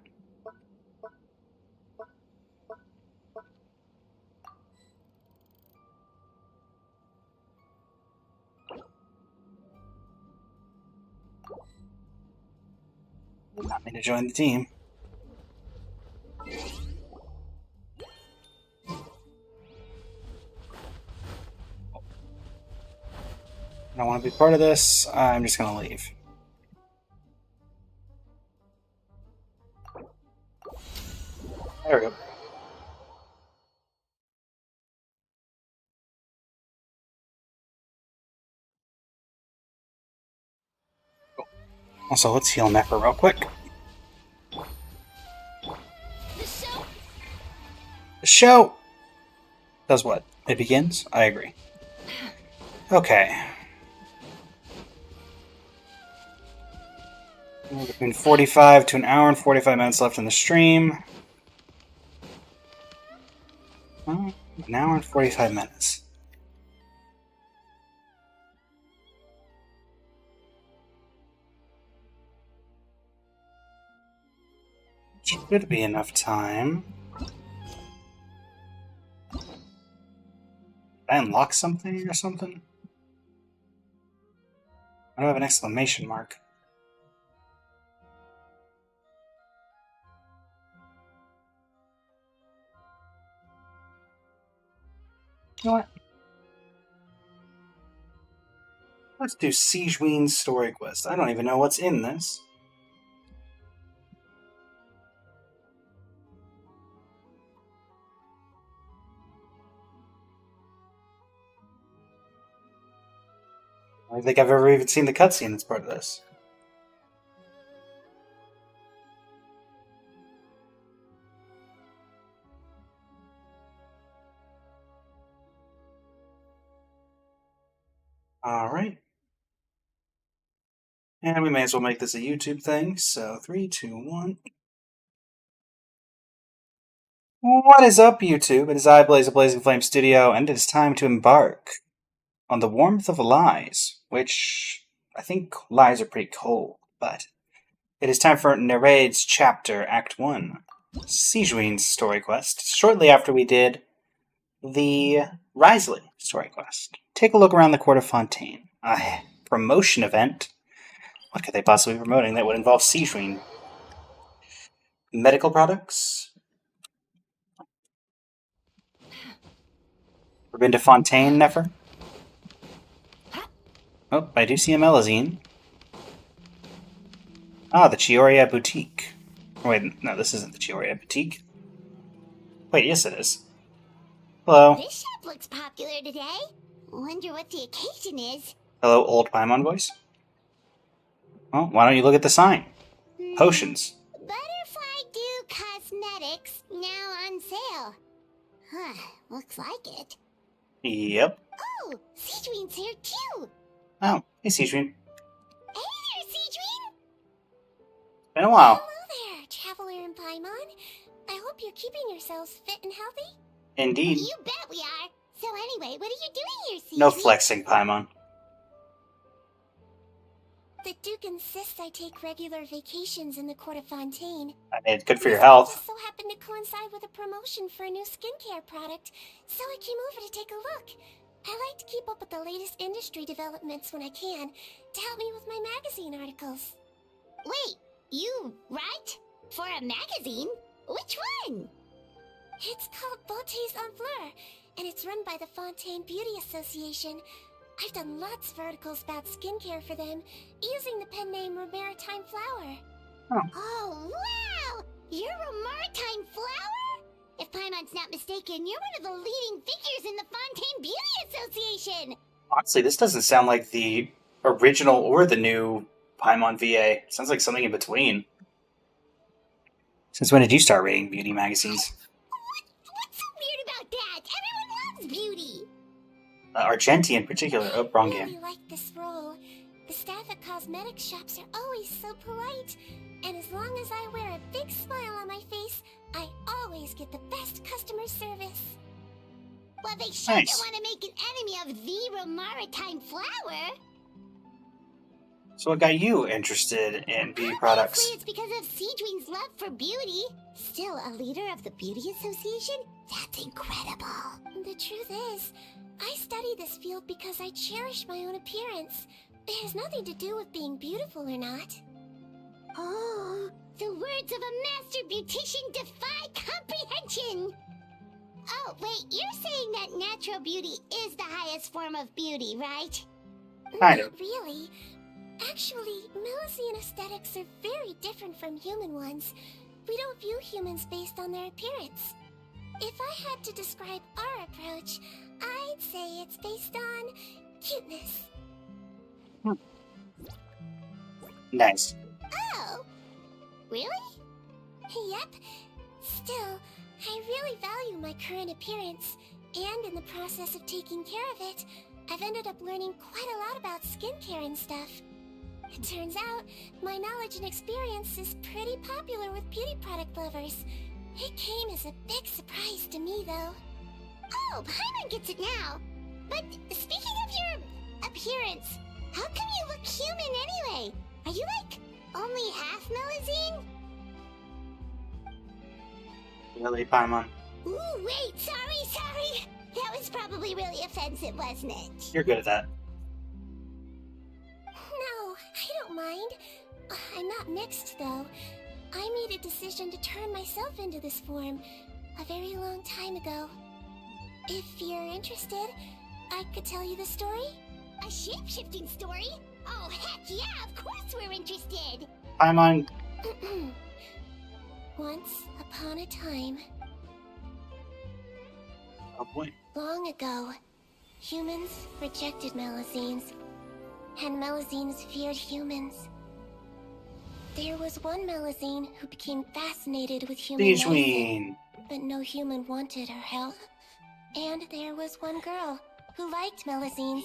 Not me to join the team. I don't want to be part of this. I'm just going to leave. There we go. Also, let's heal Nefer real quick. The show. The show does what? It begins? I agree. Okay. Between 45 to an hour and 45 minutes left in the stream. Well, an hour and 45 minutes. Should be enough time. Did I unlock something or something? I don't have an exclamation mark. You know what? Let's do Siegewine's story quest. I don't even know what's in this. I don't think I've ever even seen the cutscene that's part of this. Alright. And we may as well make this a YouTube thing. So, 3, 2, 1. What is up, YouTube? It is I, Blaze of Blazing Flame Studio, and it is time to embark on the warmth of lies, which I think lies are pretty cold, but it is time for Nereides Chapter, Act 1, Siegewine's story quest, shortly after we did the Risley story quest. Take a look around the court of Fontaine. A promotion event. What could they possibly be promoting that would involve Siegewine? Medical products? Ever been to Fontaine, Nefer? Oh, I do see a Melazine. Ah, the Chioria Boutique. Oh, wait, no, this isn't the Chioria Boutique. Wait, yes it is. Hello. This shop looks popular today. Wonder what the occasion is. Hello, old Paimon voice. Well, why don't you look at the sign? Potions. Butterfly Dew Cosmetics now on sale. Huh, looks like it. Yep. Oh, Seedween's here too. Oh, hey, Citrin. Hey there, Seedween. Been a while. Hello there, Traveler and Paimon. I hope you're keeping yourselves fit and healthy. Indeed. You bet we are. So anyway, what are you doing here, Seedween? No flexing, Paimon. The Duke insists I take regular vacations in the Court of Fontaine. I mean, it's good for your This health. just so happened to coincide with a promotion for a new skincare product, so I came over to take a look. I like to keep up with the latest industry developments when I can, to help me with my magazine articles. Wait, you write? For a magazine? Which one? It's called Beautés en Fleur, and it's run by the Fontaine Beauty Association. I've done lots of articles about skincare for them, using the pen name Maritime Flower. Oh, wow! You're a Maritime Flower? If Paimon's not mistaken, you're one of the leading figures in the Fontaine Beauty Association! Honestly, this doesn't sound like the original or the new Paimon VA. It sounds like something in between. Since when did you start reading beauty magazines? What's so weird about that? Everyone loves beauty! Argenti in particular. Oh, wrong I really game. like this role. The staff at cosmetic shops are always so polite. And as long as I wear a big smile on my face, I always get the best customer service. Well, they sure Nice. don't want to make an enemy of the Maritime Flower. So what got you interested in beauty products? Obviously, it's because of Seedween's love for beauty. Still a leader of the Beauty Association? That's incredible. The truth is, I study this field because I cherish my own appearance. It has nothing to do with being beautiful or not. Oh, the words of a master beautician defy comprehension! Oh, wait, you're saying that natural beauty is the highest form of beauty, right? Kind of. Not really. Actually, Melusine aesthetics are very different from human ones. We don't view humans based on their appearance. If I had to describe our approach, I'd say it's based on cuteness. Nice. Oh, really? Yep. Still, I really value my current appearance, and in the process of taking care of it, I've ended up learning quite a lot about skincare and stuff. It turns out, my knowledge and experience is pretty popular with beauty product lovers. It came as a big surprise to me, though. Oh, Paimon gets it now. But speaking of your appearance, how come you look human anyway? Are you like only half Melusine? Really, Paimon? Ooh, wait, sorry. That was probably really offensive, wasn't it? You're good at that. No, I don't mind. I'm not mixed, though. I made a decision to turn myself into this form a very long time ago. If you're interested, I could tell you the story. A shape-shifting story? Oh, heck yeah, of course we're interested! Paimon. Once upon a time, Oh boy. long ago, humans rejected Melusines, and Melusines feared humans. There was one Melusine who became fascinated with human medicine, Between. but no human wanted her help. And there was one girl who liked Melusines,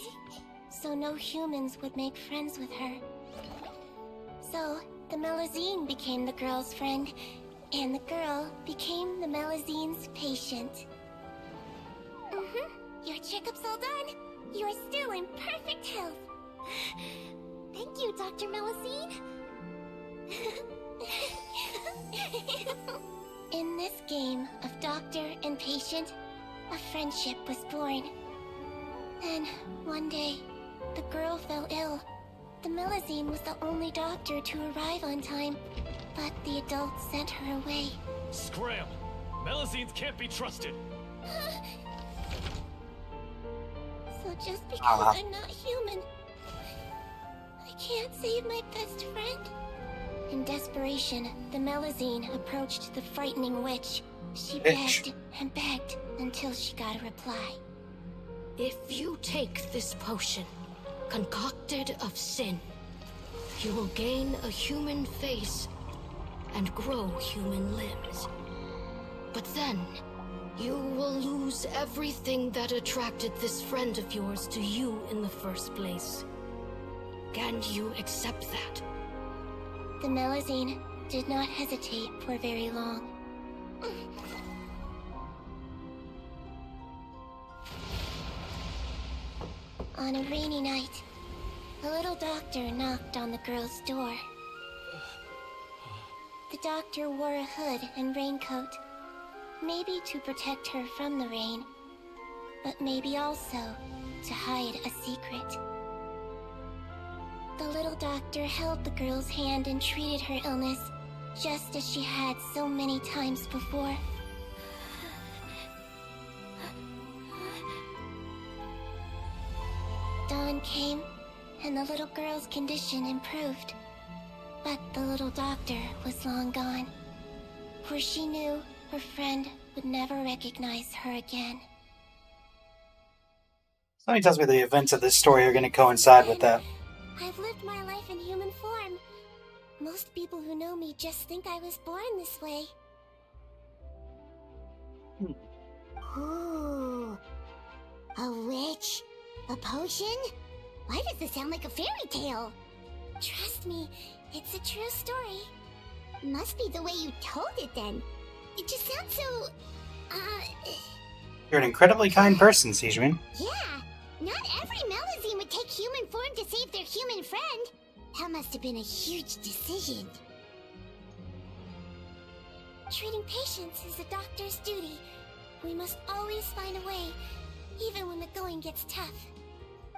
so no humans would make friends with her. So, the Melusine became the girl's friend, and the girl became the Melusine's patient. Your checkup's all done. You are still in perfect health. Thank you, Dr. Melusine. In this game of doctor and patient, a friendship was born. Then, one day, the girl fell ill. The Melusine was the only doctor to arrive on time, but the adults sent her away. Scram! Melusines can't be trusted. So just because I'm not human, I can't save my best friend? In desperation, the Melusine approached the frightening witch. She begged and begged until she got a reply. If you take this potion, concocted of sin, you will gain a human face and grow human limbs. But then, you will lose everything that attracted this friend of yours to you in the first place. Can you accept that? The Melusine did not hesitate for very long. On a rainy night, the little doctor knocked on the girl's door. The doctor wore a hood and raincoat, maybe to protect her from the rain, but maybe also to hide a secret. The little doctor held the girl's hand and treated her illness, just as she had so many times before. Dawn came, and the little girl's condition improved. But the little doctor was long gone, for she knew her friend would never recognize her again. Something tells me the events of this story are going to coincide with that. I've lived my life in human form. Most people who know me just think I was born this way. Ooh. A witch? A potion? Why does this sound like a fairy tale? Trust me, it's a true story. Must be the way you told it then. It just sounds so... You're an incredibly kind person, Sijmin. Yeah, not every Melusine would take human form to save their human friend. That must have been a huge decision. Treating patients is a doctor's duty. We must always find a way, even when the going gets tough.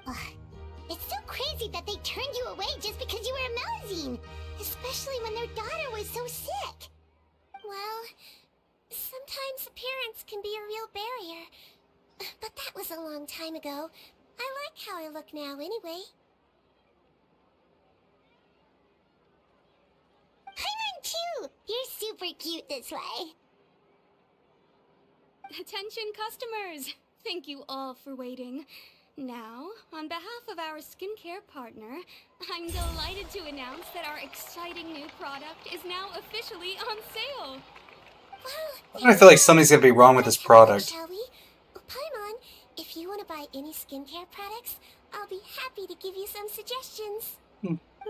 Ugh. It's so crazy that they turned you away just because you were a Melusine, especially when their daughter was so sick. Well, sometimes appearance can be a real barrier, but that was a long time ago. I like how I look now anyway. Paimon too! You're super cute this way. Attention customers! Thank you all for waiting. Now, on behalf of our skincare partner, I'm delighted to announce that our exciting new product is now officially on sale. Well, I feel like something's going to be wrong with this product. Shall we? Paimon, if you want to buy any skincare products, I'll be happy to give you some suggestions.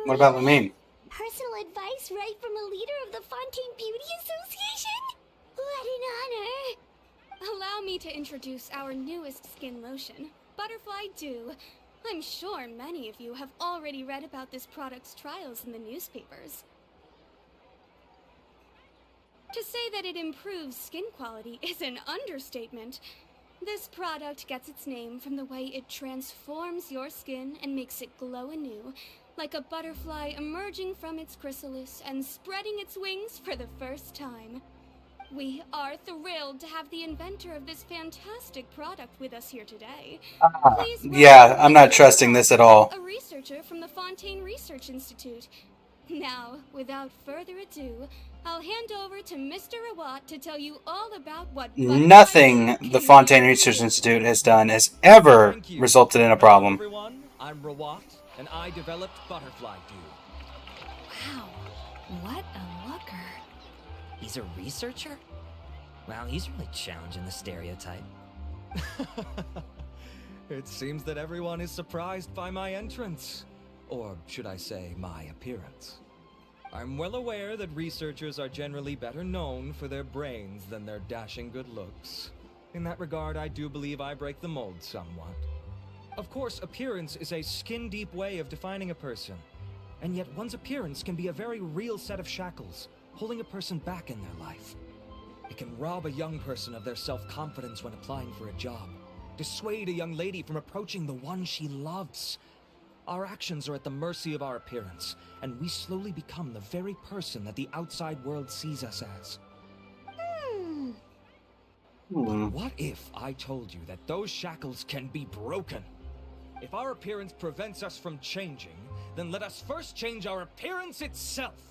What about Lumine? Personal advice right from a leader of the Fontaine Beauty Association? What an honor! Allow me to introduce our newest skin lotion, Butterfly Dew. I'm sure many of you have already read about this product's trials in the newspapers. To say that it improves skin quality is an understatement. This product gets its name from the way it transforms your skin and makes it glow anew, like a butterfly emerging from its chrysalis and spreading its wings for the first time. We are thrilled to have the inventor of this fantastic product with us here today. Please Yeah, I'm not trusting this at all. a researcher from the Fontaine Research Institute. Now, without further ado, I'll hand over to Mr. Rawat to tell you all about what Nothing the Fontaine Research Institute has done has ever Thank you. resulted in a Hello, problem. everyone. I'm Rawat, and I developed Butterfly Dew. Wow, what a looker. He's a researcher? Wow, he's really challenging the stereotype. It seems that everyone is surprised by my entrance. Or should I say, my appearance. I'm well aware that researchers are generally better known for their brains than their dashing good looks. In that regard, I do believe I break the mold somewhat. Of course, appearance is a skin-deep way of defining a person. And yet one's appearance can be a very real set of shackles, holding a person back in their life. It can rob a young person of their self-confidence when applying for a job, dissuade a young lady from approaching the one she loves. Our actions are at the mercy of our appearance, and we slowly become the very person that the outside world sees us as. But what if I told you that those shackles can be broken? If our appearance prevents us from changing, then let us first change our appearance itself.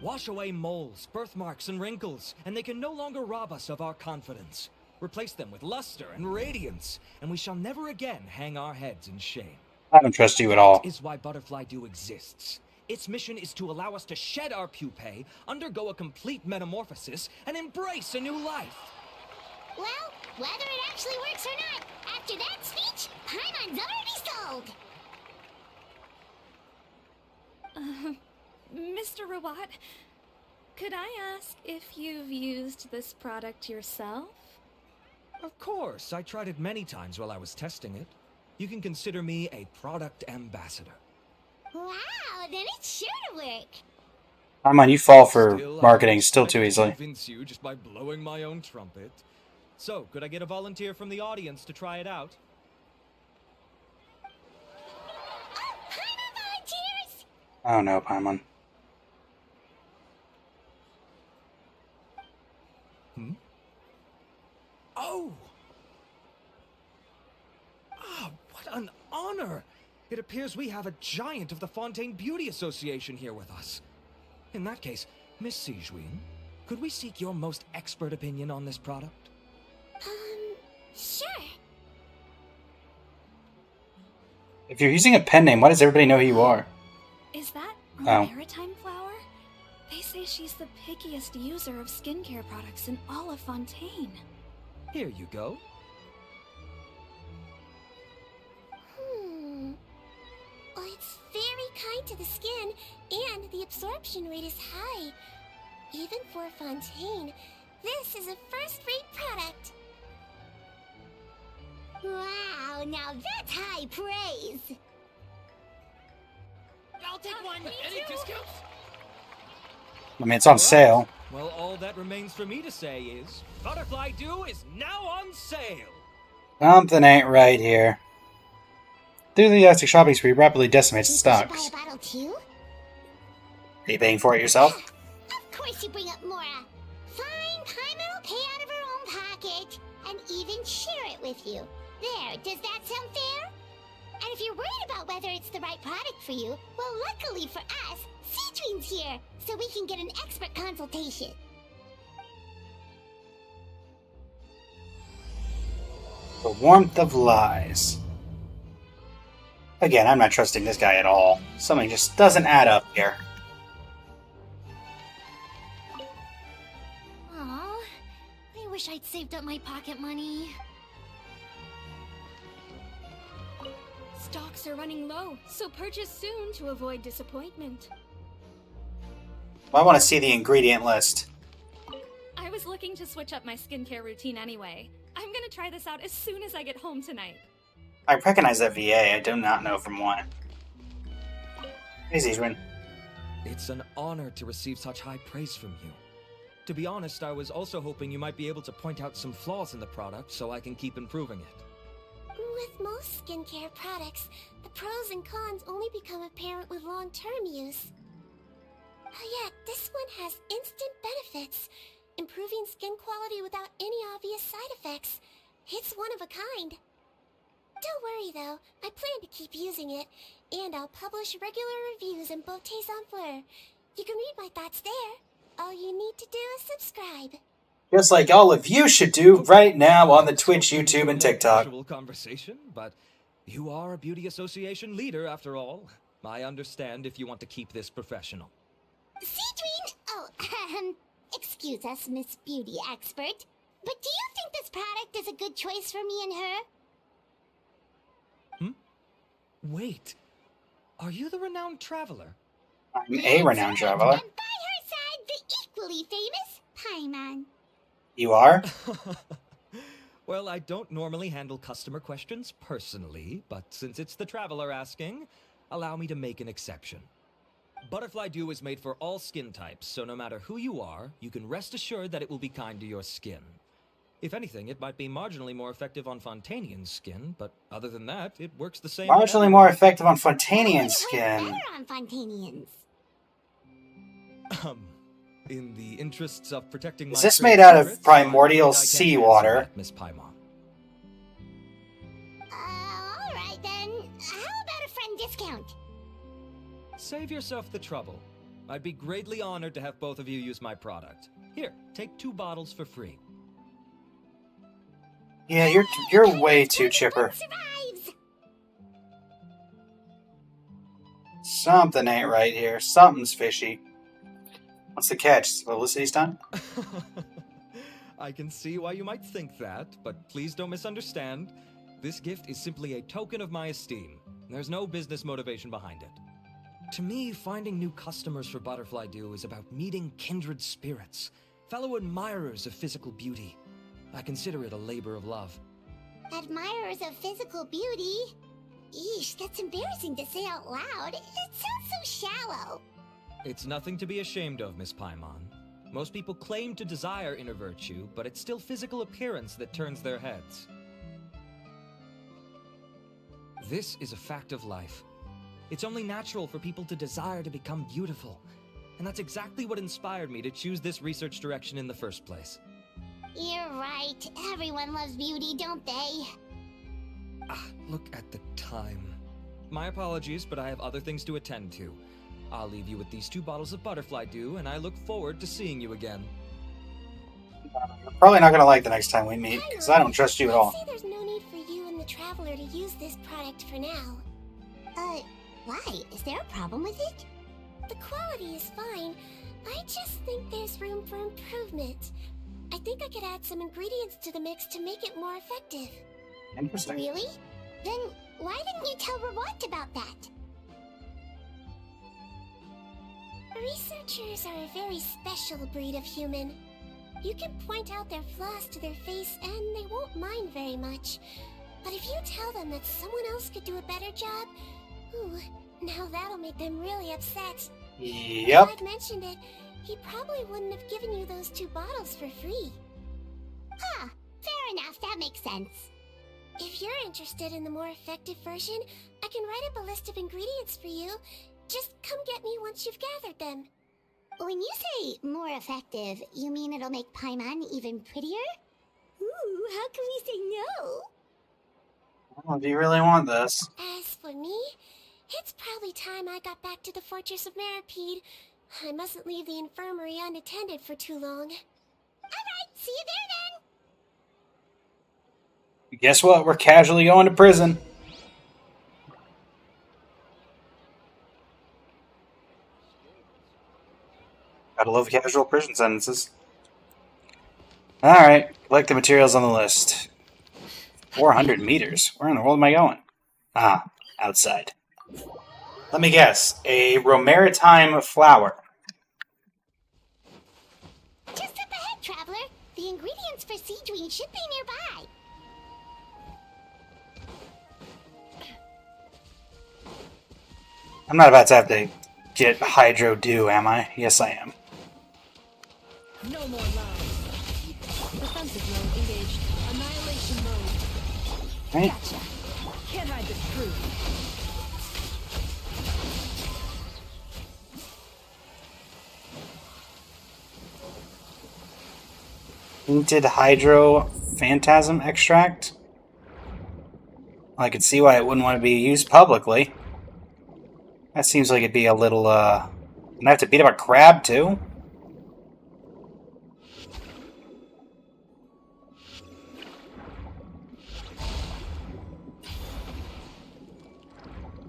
Wash away moles, birthmarks, and wrinkles, and they can no longer rob us of our confidence. Replace them with luster and radiance, and we shall never again hang our heads in shame. I don't trust you at all. That is why Butterfly Dew exists. Its mission is to allow us to shed our pupae, undergo a complete metamorphosis, and embrace a new life. Well, whether it actually works or not, after that speech, Paimon's already sold. Mr. Rawat, could I ask if you've used this product yourself? Of course, I tried it many times while I was testing it. You can consider me a product ambassador. Wow, then it's sure to work. Paimon, you fall for Still, marketing I still too can easily. convince you just by blowing my own trumpet. So, could I get a volunteer from the audience to try it out? Oh, Paimon volunteers! Oh no, Paimon. Oh! Ah, what an honor! It appears we have a giant of the Fontaine Beauty Association here with us. In that case, Miss Sijuin, could we seek your most expert opinion on this product? Sure. If you're using a pen name, why does everybody know who you are? Is that Oh. maritime flower? They say she's the pickiest user of skincare products in all of Fontaine. Here you go. Well, it's very kind to the skin, and the absorption rate is high. Even for Fontaine, this is a first-rate product. Wow, now that's high praise. I'll take one. Any discounts? I mean, it's on sale. Well, all that remains for me to say is, Butterfly Dew is now on sale! Something ain't right here. Through the elastic shopping spree rapidly decimates the Think we should stocks. buy a bottle too? Are you paying for it yourself? Of course you bring up Mora. Fine, Paimon will pay out of her own pocket and even share it with you. There, does that sound fair? And if you're worried about whether it's the right product for you, well, luckily for us, Cedrine's here, so we can get an expert consultation. The warmth of lies. Again, I'm not trusting this guy at all. Something just doesn't add up here. Aw, I wish I'd saved up my pocket money. Stocks are running low, so purchase soon to avoid disappointment. Well, I want to see the ingredient list. I was looking to switch up my skincare routine anyway. I'm gonna try this out as soon as I get home tonight. I recognize that VA. I do not know from what. Hey, Zizwin. It's an honor to receive such high praise from you. To be honest, I was also hoping you might be able to point out some flaws in the product so I can keep improving it. With most skincare products, the pros and cons only become apparent with long-term use. Yet, this one has instant benefits, improving skin quality without any obvious side effects. It's one of a kind. Don't worry though, I plan to keep using it, and I'll publish regular reviews in Beautés en Fleur. You can read my thoughts there. All you need to do is subscribe. Just like all of you should do right now on the Twitch, YouTube, and TikTok. Casual conversation, but you are a beauty association leader after all. I understand if you want to keep this professional. Cedrine! Oh, excuse us, Miss Beauty Expert. But do you think this product is a good choice for me and her? Wait, are you the renowned traveler? I'm a renowned traveler. And by her side, the equally famous Paimon. You are? Well, I don't normally handle customer questions personally, but since it's the traveler asking, allow me to make an exception. Butterfly Dew is made for all skin types, so no matter who you are, you can rest assured that it will be kind to your skin. If anything, it might be marginally more effective on Fontainian skin, but other than that, it works the same. Marginally more effective on Fontainian It works skin. better on Fontainians. In the interests of protecting Is my this trade made out of secrets, primordial I can't answer seawater? that, Miss Paimon. Alright then. How about a friend discount? Save yourself the trouble. I'd be greatly honored to have both of you use my product. Here, take 2 bottles for free. Yeah, you're way too chipper. Survives. Something ain't right here. Something's fishy. What's the catch? Is it publicity stunt? I can see why you might think that, but please don't misunderstand. This gift is simply a token of my esteem. There's no business motivation behind it. To me, finding new customers for Butterfly Dew is about meeting kindred spirits, fellow admirers of physical beauty. I consider it a labor of love. Admirers of physical beauty? Eesh, that's embarrassing to say out loud. It sounds so shallow. It's nothing to be ashamed of, Miss Paimon. Most people claim to desire inner virtue, but it's still physical appearance that turns their heads. This is a fact of life. It's only natural for people to desire to become beautiful. And that's exactly what inspired me to choose this research direction in the first place. You're right. Everyone loves beauty, don't they? Look at the time. My apologies, but I have other things to attend to. I'll leave you with these 2 bottles of Butterfly Dew, and I look forward to seeing you again. You're probably not gonna like the next time we meet, because I don't trust you at all. I'd say there's no need for you and the Traveler to use this product for now. Why? Is there a problem with it? The quality is fine. I just think there's room for improvement. I think I could add some ingredients to the mix to make it more effective. Interesting. Really? Then why didn't you tell Rawat about that? Researchers are a very special breed of human. You can point out their flaws to their face and they won't mind very much. But if you tell them that someone else could do a better job, ooh, now that'll make them really upset. Yep. If I'd mentioned it, he probably wouldn't have given you those 2 bottles for free. Huh, fair enough, that makes sense. If you're interested in the more effective version, I can write up a list of ingredients for you. Just come get me once you've gathered them. When you say more effective, you mean it'll make Paimon even prettier? Ooh, how can we say no? Well, do you really want this? As for me, it's probably time I got back to the Fortress of Meropide. I mustn't leave the infirmary unattended for too long. Alright, see you there then! Guess what? We're casually going to prison. Gotta love casual prison sentences. Alright, collect the materials on the list. 400 meters? Where in the world am I going? Ah, outside. Let me guess. A romaritime flower. Just up ahead, Traveler. The ingredients for Seedween should be nearby. I'm not about to have to get Hydro Dew, am I? Yes, I am. No more lies. Defensive mode engaged. Annihilation mode. Right? Gotcha. Can't hide this truth. Tainted Hydro Phantasm Extract? Well, I could see why it wouldn't want to be used publicly. That seems like it'd be a little, And I have to beat up a crab, too?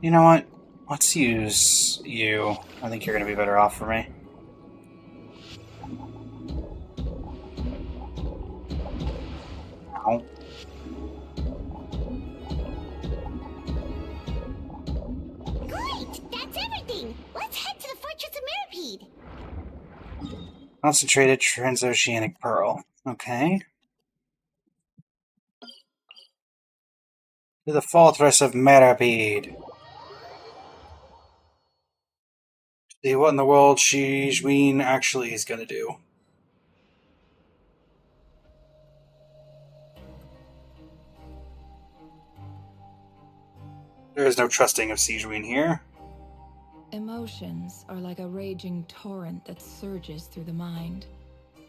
You know what? Let's use you. I think you're going to be better off for me. Ow. Great! That's everything! Let's head to the Fortress of Meropide! Concentrated Transoceanic Pearl. Okay. To the Fortress of Meropide. See what in the world Seedween actually is going to do. There is no trusting of Seedween here. Emotions are like a raging torrent that surges through the mind.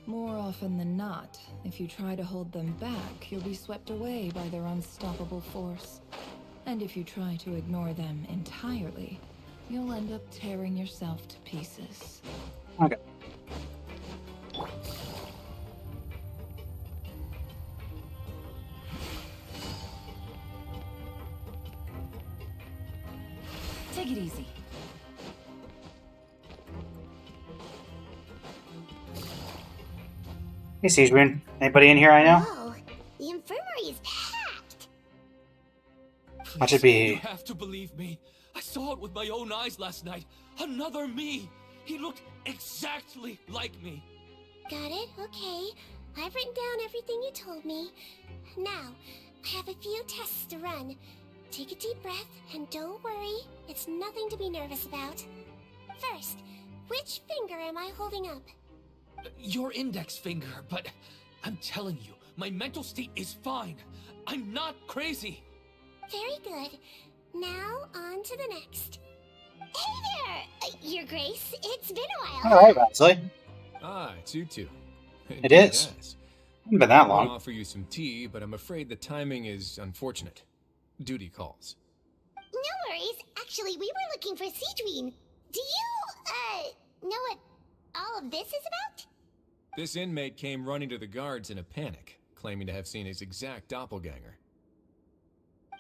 More often than not, if you try to hold them back, you'll be swept away by their unstoppable force. And if you try to ignore them entirely, you'll end up tearing yourself to pieces. Okay. Take it easy. Hey, Siegewin. Anybody in here I know? Whoa, the infirmary is packed. Much it You be. have to believe me. I saw it with my own eyes last night. Another me. He looked exactly like me. Got it? Okay. I've written down everything you told me. Now, I have a few tests to run. Take a deep breath, and don't worry. It's nothing to be nervous about. First, which finger am I holding up? Your index finger, but I'm telling you, my mental state is fine. I'm not crazy. Very good. Now, on to the next. Hey there, Your Grace. It's been a while. All right, Wesley. Ah, it's you two. It is. Hasn't been that I long. want to offer you some tea, but I'm afraid the timing is unfortunate. Duty calls. No worries. Actually, we were looking for Siegewin. Do you, know what all of this is about? This inmate came running to the guards in a panic, claiming to have seen his exact doppelganger.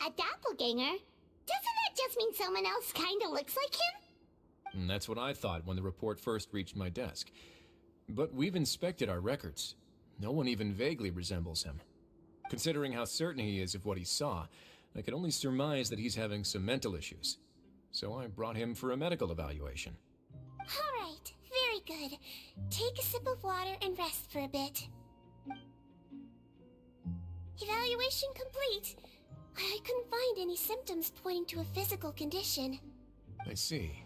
A doppelganger? Doesn't that just mean someone else kinda looks like him? And that's what I thought when the report first reached my desk. But we've inspected our records. No one even vaguely resembles him. Considering how certain he is of what he saw, I can only surmise that he's having some mental issues. So I brought him for a medical evaluation. Alright, very good. Take a sip of water and rest for a bit. Evaluation complete. I couldn't find any symptoms pointing to a physical condition. I see.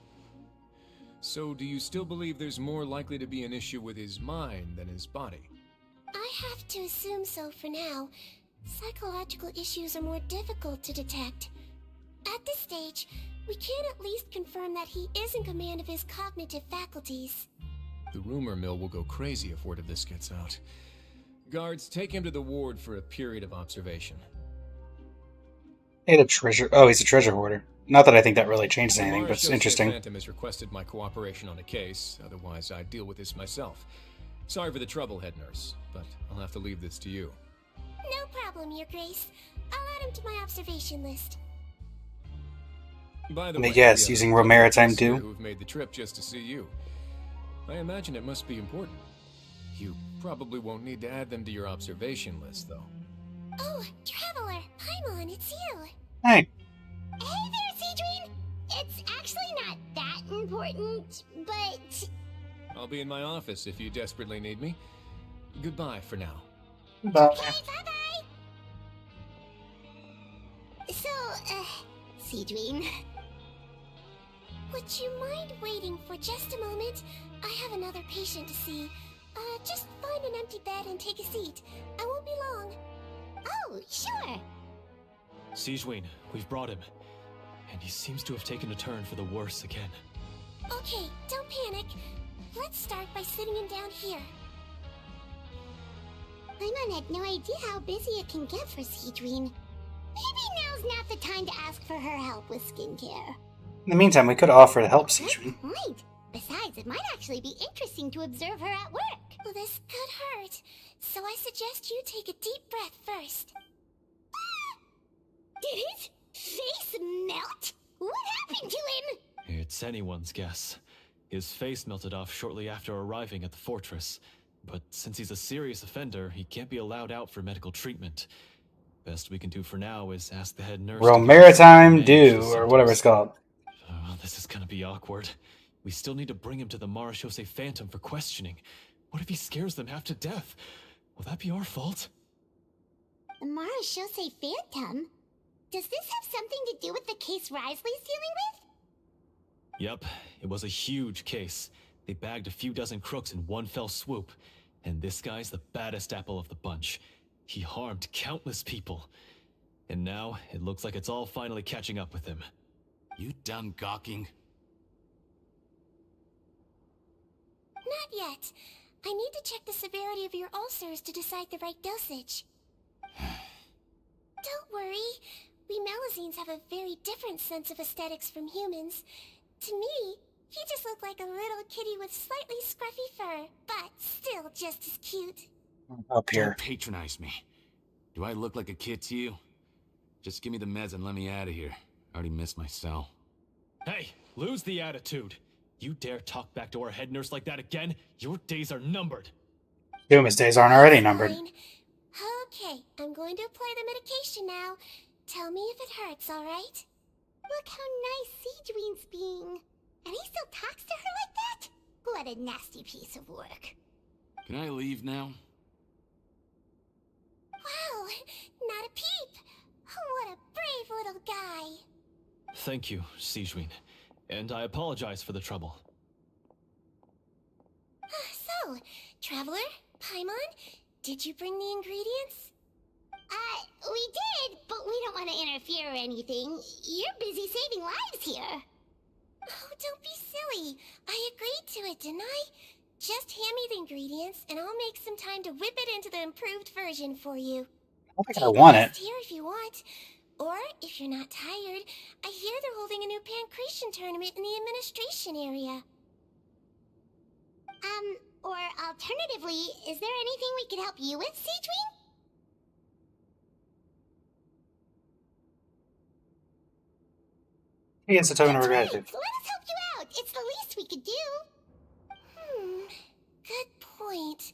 So do you still believe there's more likely to be an issue with his mind than his body? I have to assume so for now. Psychological issues are more difficult to detect. At this stage, we can at least confirm that he is in command of his cognitive faculties. The rumor mill will go crazy if word of this gets out. Guards, take him to the ward for a period of observation. Hey, the treasure. Oh, he's a treasure hoarder. Not that I think that really changes anything, but it's Marshal interesting. Phantom has requested my cooperation on a case, otherwise I'd deal with this myself. Sorry for the trouble, head nurse, but I'll have to leave this to you. No problem, Your Grace. I'll add him to my observation list. By the And way, yes, we have using a couple Romaritime of us here too. who've made the trip just to see you. I imagine it must be important. You probably won't need to add them to your observation list, though. Oh, Traveler! Paimon, it's you! Hey, Hey there, Siegewin! It's actually not that important, but... I'll be in my office if you desperately need me. Goodbye for now. bye. Okay, bye-bye! So, Siegewin... Would you mind waiting for just a moment? I have another patient to see. Just find an empty bed and take a seat. I won't be long. Oh, sure! Siegewin, we've brought him. And he seems to have taken a turn for the worse again. Okay, don't panic. Let's start by sitting him down here. Paimon had no idea how busy it can get for Siegewin. Maybe now's not the time to ask for her help with skincare. In the meantime, we could offer to help Good Siegewin. point. Besides, it might actually be interesting to observe her at work. Well, this could hurt, so I suggest you take a deep breath first. Did his face melt? What happened to him? It's anyone's guess. His face melted off shortly after arriving at the fortress. But since he's a serious offender, he can't be allowed out for medical treatment. Best we can do for now is ask the head nurse. Romaritime do, or whatever it's called. Oh, this is gonna be awkward. We still need to bring him to the Marechaussee Phantom for questioning. What if he scares them half to death? Will that be our fault? The Marechaussee Phantom? Does this have something to do with the case Risley's dealing with? Yep, it was a huge case. They bagged a few dozen crooks in one fell swoop. And this guy's the baddest apple of the bunch. He harmed countless people. And now, it looks like it's all finally catching up with him. You done gawking? Not yet. I need to check the severity of your ulcers to decide the right dosage. Don't worry. We Melazines have a very different sense of aesthetics from humans. To me, he just looked like a little kitty with slightly scruffy fur, but still just as cute. Up here. Don't patronize me. Do I look like a kid to you? Just give me the meds and let me out of here. I already missed my cell. Hey, lose the attitude. You dare talk back to our head nurse like that again? Your days are numbered. His days aren't already numbered. Fine. Okay, I'm going to apply the medication now. Tell me if it hurts, alright? Look how nice Seedween's being. And he still talks to her like that? What a nasty piece of work. Can I leave now? Wow, not a peep. What a brave little guy. Thank you, Sejuin. And I apologize for the trouble. So, Traveler, Paimon, did you bring the ingredients? We did, but we don't want to interfere or anything. You're busy saving lives here. Oh, don't be silly. I agreed to it, didn't I? Just hand me the ingredients, and I'll make some time to whip it into the improved version for you. I don't think I want it. Here if you want. Or, if you're not tired, I hear they're holding a new pancreation tournament in the administration area. Or alternatively, is there anything we could help you with, Seedween? He is a token of Right. gratitude. Let us help you out. It's the least we could do. Good point.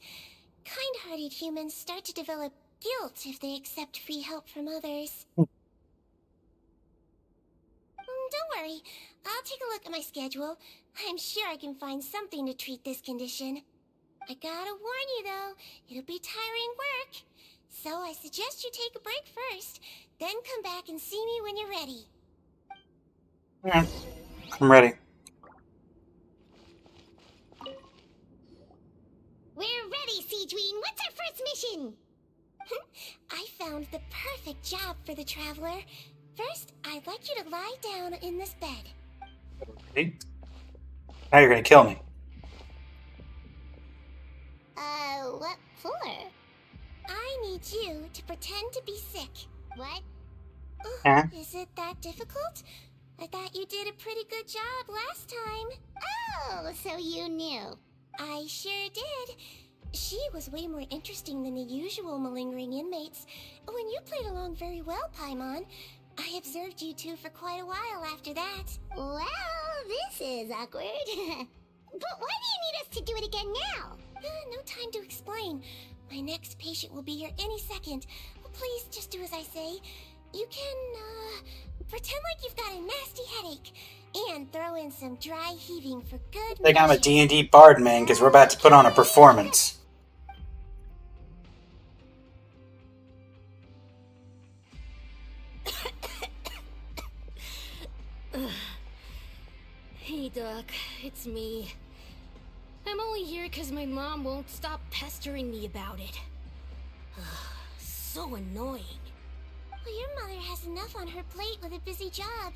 Kind-hearted humans start to develop guilt if they accept free help from others. Don't worry. I'll take a look at my schedule. I'm sure I can find something to treat this condition. I gotta warn you, though. It'll be tiring work. So I suggest you take a break first, then come back and see me when you're ready. Yeah, I'm ready. We're ready, Seedween. What's our first mission? I found the perfect job for the Traveler. First, I'd like you to lie down in this bed. Okay. Now you're gonna kill me. What for? I need you to pretend to be sick. What? Huh? Is it that difficult? I thought you did a pretty good job last time. Oh, so you knew. I sure did. She was way more interesting than the usual malingering inmates. When you played along very well, Paimon, I observed you two for quite a while after that. Well, this is awkward. But why do you need us to do it again now? No time to explain. My next patient will be here any second. Please just do as I say. You can, pretend like you've got a nasty headache. And throw in some dry heaving for good I think I'm a measure. D&D bard man because we're about to put on a performance. Hey, Doc, it's me. I'm only here because my mom won't stop pestering me about it. So annoying. Well, your mother has enough on her plate with a busy job.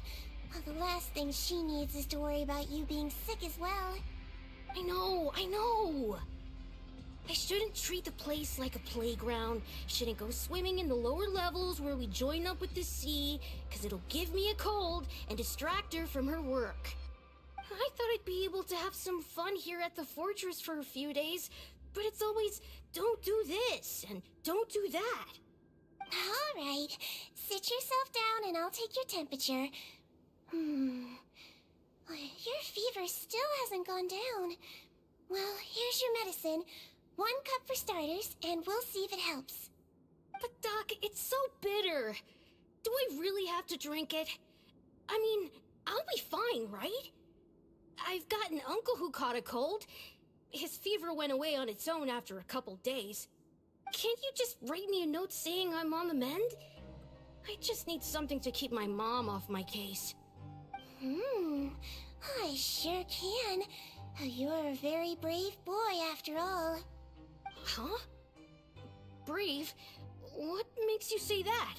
Well, the last thing she needs is to worry about you being sick as well. I know! I shouldn't treat the place like a playground, shouldn't go swimming in the lower levels where we join up with the sea, because it'll give me a cold and distract her from her work. I thought I'd be able to have some fun here at the fortress for a few days, but it's always, don't do this, and don't do that. All right. Sit yourself down and I'll take your temperature. Your fever still hasn't gone down. Well, here's your medicine. 1 cup for starters, and we'll see if it helps. But Doc, it's so bitter. Do I really have to drink it? I mean, I'll be fine, right? I've got an uncle who caught a cold. His fever went away on its own after a couple days. Can't you just write me a note saying I'm on the mend? I just need something to keep my mom off my case. I sure can. You're a very brave boy after all. Huh? Brave? What makes you say that?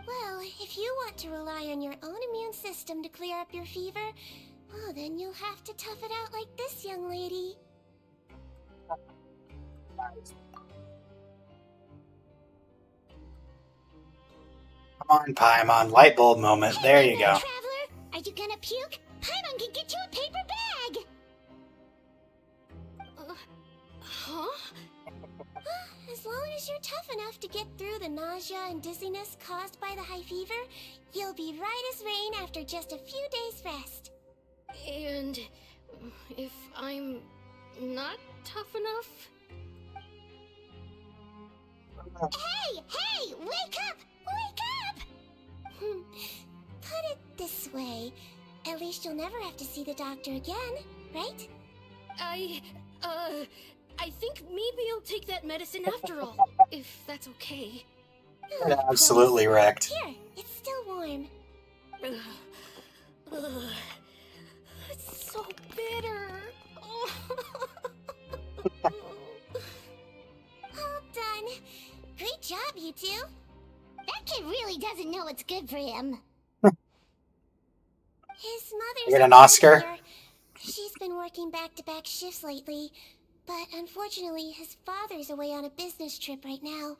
Well, if you want to rely on your own immune system to clear up your fever, well, then you'll have to tough it out like this young lady. Come on, Paimon. Light bulb moment. There you go. Traveler, are you gonna puke? Paimon can get you a paper bag! Huh? As long as you're tough enough to get through the nausea and dizziness caused by the high fever, you'll be right as rain after just a few days' rest. And if I'm not tough enough? Hey! Hey! Wake up! Wake up! Put it this way. At least you'll never have to see the doctor again, right? I think maybe I'll take that medicine after all, if that's okay. Absolutely wrecked. Here, it's still warm. It's so bitter. All done. Great job, you two. That kid really doesn't know what's good for him. His mother's You get an not Oscar? here. She's been working back-to-back shifts lately, but unfortunately his father's away on a business trip right now.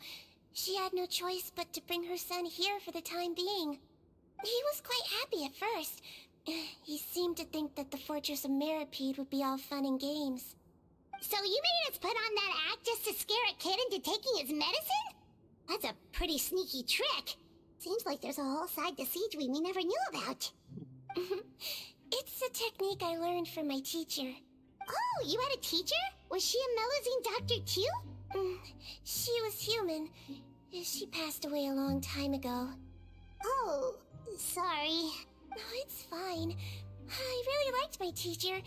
She had no choice but to bring her son here for the time being. He was quite happy at first. He seemed to think that the Fortress of Meripede would be all fun and games. So you made us put on that act just to scare a kid into taking his medicine? That's a pretty sneaky trick. Seems like there's a whole side to Siegeween we never knew about. It's a technique I learned from my teacher. Oh, you had a teacher? Was she a Melusine doctor too? She was human. She passed away a long time ago. Oh, sorry. No, it's fine. I really liked my teacher,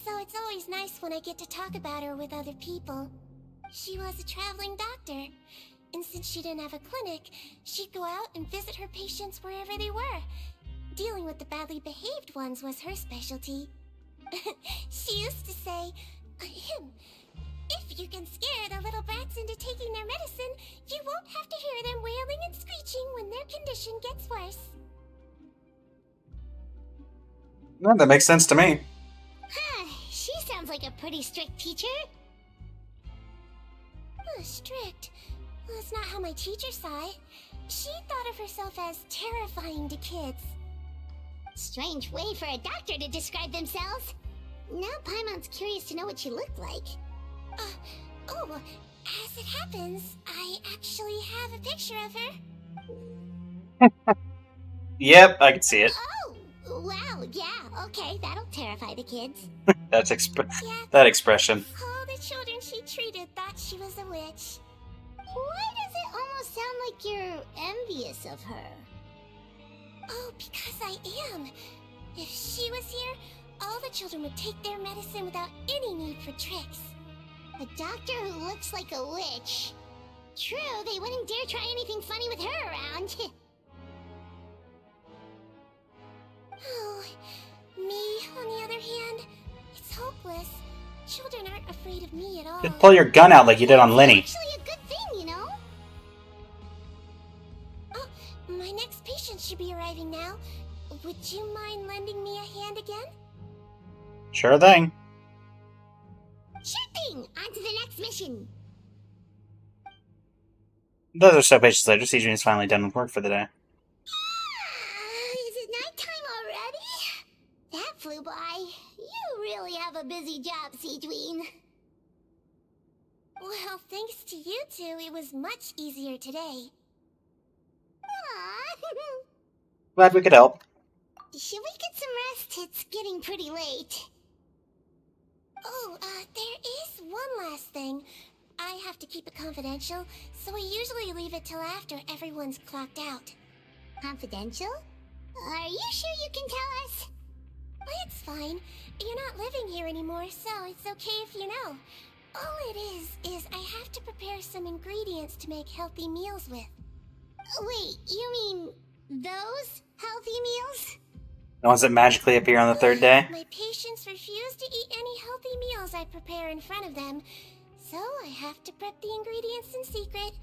so it's always nice when I get to talk about her with other people. She was a traveling doctor, and since she didn't have a clinic, she'd go out and visit her patients wherever they were. Dealing with the badly behaved ones was her specialty. She used to say, if you can scare the little brats into taking their medicine, you won't have to hear them wailing and screeching when their condition gets worse. No, that makes sense to me. Huh, she sounds like a pretty strict teacher. Strict? Well, that's not how my teacher saw it. She thought of herself as terrifying to kids. Strange way for a doctor to describe themselves. Now Paimon's curious to know what she looked like. As it happens, I actually have a picture of her. Yep, I can see it. Oh, wow, yeah, okay, that'll terrify the kids. That expression. All the children she treated thought she was a witch. Why does it almost sound like you're envious of her? Oh, because I am. If she was here, all the children would take their medicine without any need for tricks. A doctor who looks like a witch. True, they wouldn't dare try anything funny with her around. Oh, me, on the other hand, it's hopeless. Children aren't afraid of me at all. Just pull your gun out like you did on Lenny. It's actually a good thing, you know? Oh, my next patient should be arriving now. Would you mind lending me a hand again? Sure thing. Sure thing! On to the next mission! Those are so patients later. Siegeween's finally done with work for the day. Is it nighttime already? That flew by. You really have a busy job, Siegeween. Well, thanks to you two, it was much easier today. Aww. Glad we could help. Should we get some rest? It's getting pretty late. Oh, there is one last thing. I have to keep it confidential, so I usually leave it till after everyone's clocked out. Confidential? Are you sure you can tell us? It's fine. You're not living here anymore, so it's okay if you know. All it is I have to prepare some ingredients to make healthy meals with. Wait, you mean those healthy meals? The ones that magically appear on the third day? My patients refuse to eat any healthy meals I prepare in front of them, so I have to prep the ingredients in secret,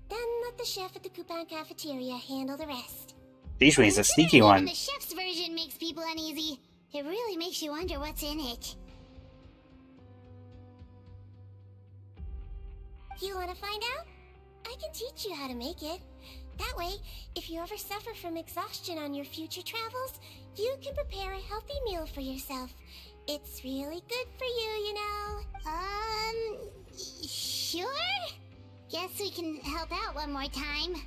then let the chef at the Coupon cafeteria handle the rest. Siegeween's a sneaky one. The chef's version makes people uneasy. It really makes you wonder what's in it. You want to find out? I can teach you how to make it. That way, if you ever suffer from exhaustion on your future travels, you can prepare a healthy meal for yourself. It's really good for you, you know. Sure? Guess we can help out one more time.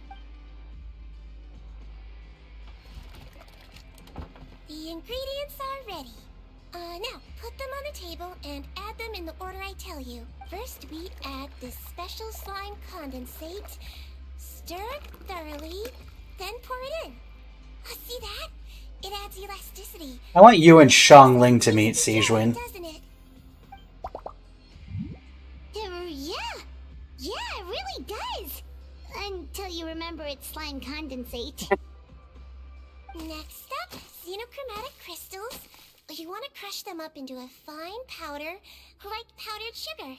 The ingredients are ready. Now, put them on the table and add them in the order I tell you. First, we add this special slime condensate, stir it thoroughly, then pour it in. See that? It adds elasticity. I want you and Shang Ling to meet, Sijun. Doesn't it? Yeah, it really does. Until you remember it's slime condensate. Next up, xenochromatic crystals. You want to crush them up into a fine powder, like powdered sugar.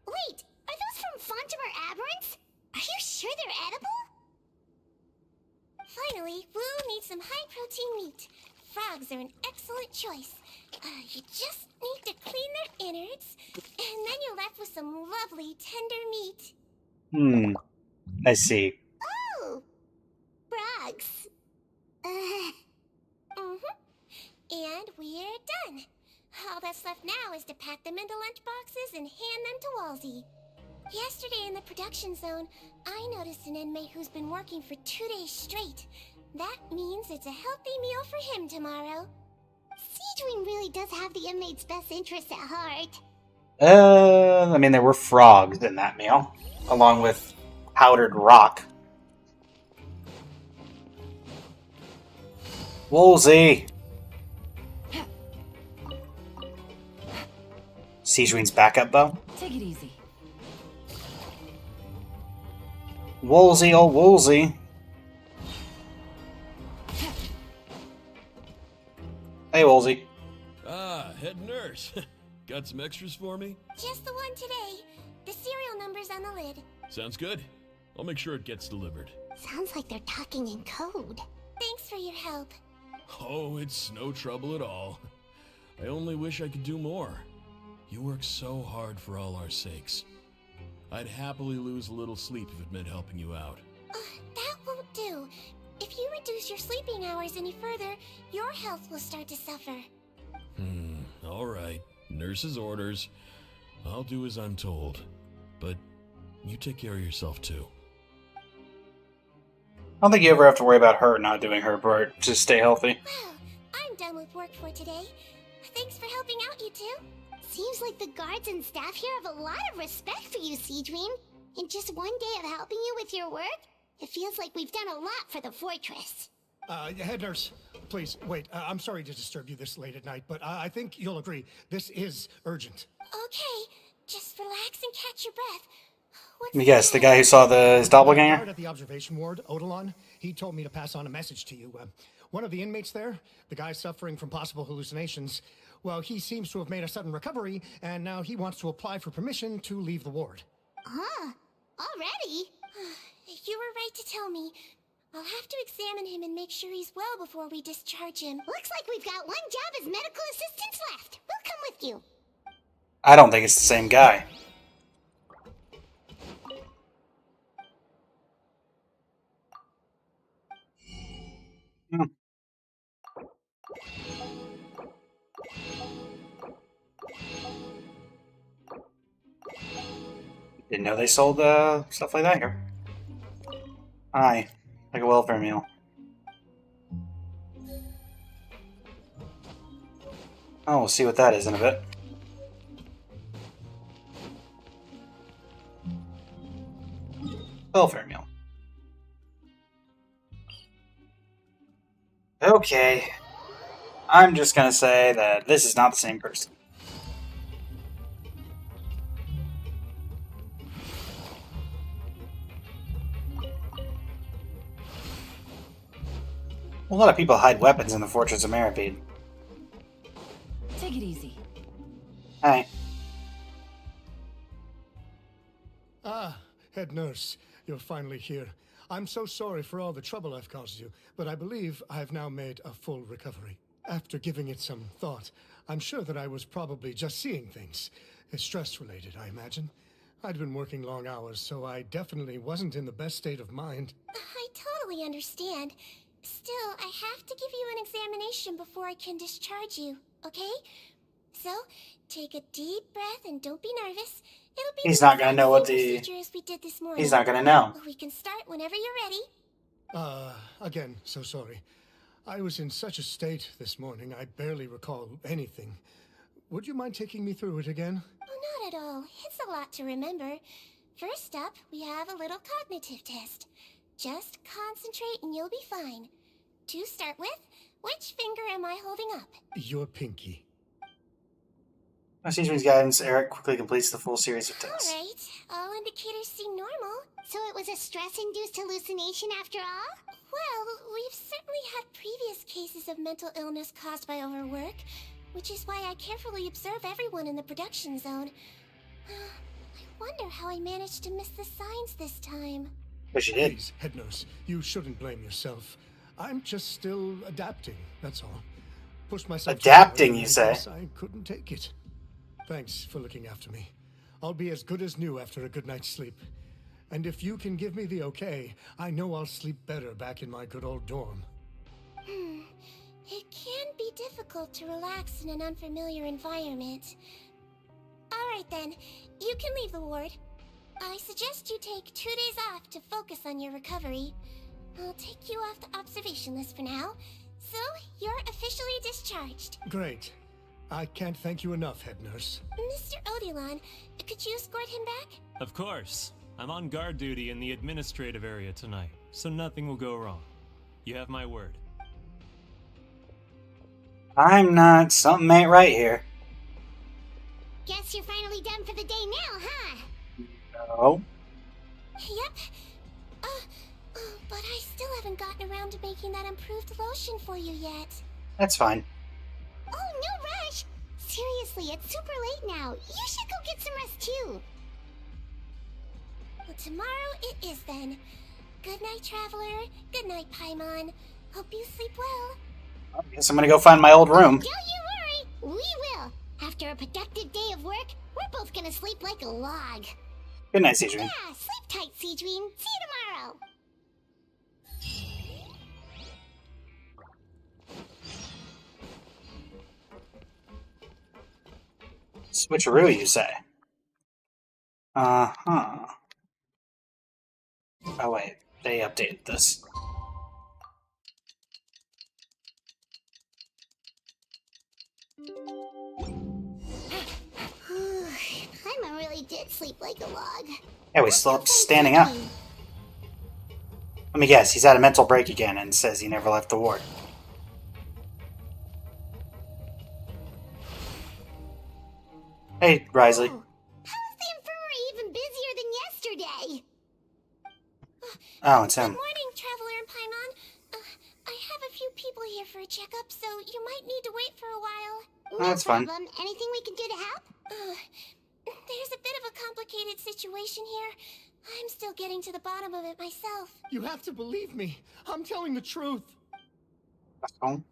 Wait, are those from Fontimer Aberrants? Are you sure they're edible? Finally, Wu needs some high-protein meat. Frogs are an excellent choice. You just need to clean their innards, and then you're left with some lovely tender meat. I see. Oh! Frogs. And we're done. All that's left now is to pack them into lunchboxes and hand them to Walsey. Yesterday in the production zone, I noticed an inmate who's been working for 2 days straight. That means it's a healthy meal for him tomorrow. Seedwing really does have the inmate's best interests at heart. I mean, there were frogs in that meal, along with powdered rock. Woolsey! Sijun's backup bow? Take it easy. Woolsey, oh Woolsey. Hey, Woolsey. Ah, head nurse. Got some extras for me? Just the one today. The serial number's on the lid. Sounds good. I'll make sure it gets delivered. Sounds like they're talking in code. Thanks for your help. Oh, it's no trouble at all. I only wish I could do more. You work so hard for all our sakes. I'd happily lose a little sleep if it meant helping you out. That won't do. If you reduce your sleeping hours any further, your health will start to suffer. All right. Nurse's orders. I'll do as I'm told. But you take care of yourself too. I don't think you ever have to worry about her not doing her part. Just stay healthy. Well, I'm done with work for today. Thanks for helping out, you two. Seems like the guards and staff here have a lot of respect for you, Seedream. In just one day of helping you with your work, it feels like we've done a lot for the fortress. Head nurse, please, wait. I'm sorry to disturb you this late at night, but I think you'll agree. This is urgent. Okay, just relax and catch your breath. Let me guess, the guy who saw his doppelganger? Guard at the observation ward, Odilon, he told me to pass on a message to you. One of the inmates there, the guy suffering from possible hallucinations, well, he seems to have made a sudden recovery, and now he wants to apply for permission to leave the ward. Huh? Already? You were right to tell me. I'll have to examine him and make sure he's well before we discharge him. Looks like we've got one job as medical assistants left. We'll come with you. I don't think it's the same guy. Didn't know they sold stuff like that here. Hi. Like a welfare meal. Oh, we'll see what that is in a bit. Welfare meal. Okay. I'm just gonna say that this is not the same person. A lot of people hide weapons in the Fortress of Meripede. Take it easy. Hi. Ah, head nurse, you're finally here. I'm so sorry for all the trouble I've caused you, but I believe I've now made a full recovery. After giving it some thought, I'm sure that I was probably just seeing things. It's stress-related, I imagine. I'd been working long hours, so I definitely wasn't in the best state of mind. I totally understand. Still, I have to give you an examination before I can discharge you, okay? So, take a deep breath and don't be nervous. It'll be He's not gonna know what the... procedure as we did this morning. He's not gonna know. We can start whenever you're ready. Again, so sorry. I was in such a state this morning, I barely recall anything. Would you mind taking me through it again? Oh, not at all. It's a lot to remember. First up, we have a little cognitive test. Just concentrate and you'll be fine. To start with, which finger am I holding up? Your pinky. With Seaweed's guidance, Eric quickly completes the full series of tests. Alright, all indicators seem normal. So it was a stress-induced hallucination after all? Well, we've certainly had previous cases of mental illness caused by overwork, which is why I carefully observe everyone in the production zone. I wonder how I managed to miss the signs this time. But you did. Please, head nurse, you shouldn't blame yourself. I'm just still adapting, that's all. Pushed myself. Adapting, you I say? guess I couldn't take it. Thanks for looking after me. I'll be as good as new after a good night's sleep. And if you can give me the okay, I know I'll sleep better back in my good old dorm. It can be difficult to relax in an unfamiliar environment. Alright then, you can leave the ward. I suggest you take 2 days off to focus on your recovery. I'll take you off the observation list for now, so you're officially discharged. Great. I can't thank you enough, head nurse. Mr. Odilon, could you escort him back? Of course. I'm on guard duty in the administrative area tonight, so nothing will go wrong. You have my word. I'm not. Something ain't right here. Guess you're finally done for the day now, huh? No. Yep. But I still haven't gotten around to making that improved lotion for you yet. That's fine. Oh, no rush! Seriously, it's super late now. You should go get some rest too. Well, tomorrow it is then. Good night, Traveler. Good night, Paimon. Hope you sleep well. I guess I'm gonna go find my old room. Don't you worry, we will. After a productive day of work, we're both gonna sleep like a log. Good night, Seedream. Yeah, sleep tight, Seedream. See you tomorrow. Switcheroo, you say? Uh-huh. Oh, wait. They updated this. Paimon really did sleep like a log. Yeah, we slept standing up. Let me guess, he's had a mental break again and says he never left the ward. Hey, Risley. Oh, how is the infirmary even busier than yesterday? Oh, it's him. Good morning, Traveler and Paimon. I have a few people here for a checkup, so you might need to wait for a while. Oh, that's fine. Anything we can do to help? There's a bit of a complicated situation here. I'm still getting to the bottom of it myself. You have to believe me. I'm telling the truth. Home?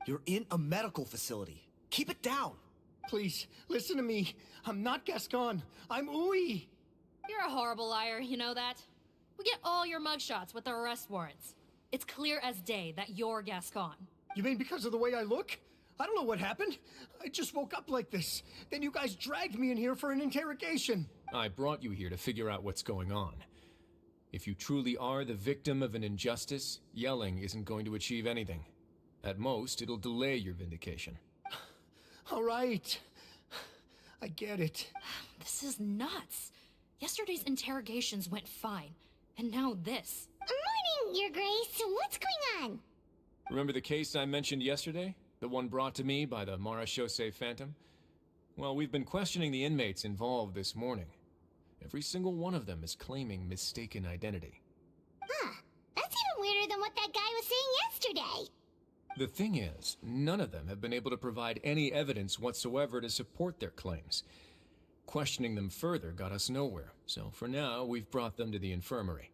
You're in a medical facility. Keep it down. Please, listen to me. I'm not Gascon. I'm Uwe. You're a horrible liar, you know that? We get all your mugshots with the arrest warrants. It's clear as day that you're Gascon. You mean because of the way I look? I don't know what happened. I just woke up like this. Then you guys dragged me in here for an interrogation. I brought you here to figure out what's going on. If you truly are the victim of an injustice, yelling isn't going to achieve anything. At most, it'll delay your vindication. All right. I get it. This is nuts. Yesterday's interrogations went fine, and now this. Morning, Your Grace. What's going on? Remember the case I mentioned yesterday? The one brought to me by the Marechaussee Phantom? Well, we've been questioning the inmates involved this morning. Every single one of them is claiming mistaken identity. Huh. That's even weirder than what that guy was saying yesterday. The thing is, none of them have been able to provide any evidence whatsoever to support their claims. Questioning them further got us nowhere, so for now, we've brought them to the infirmary.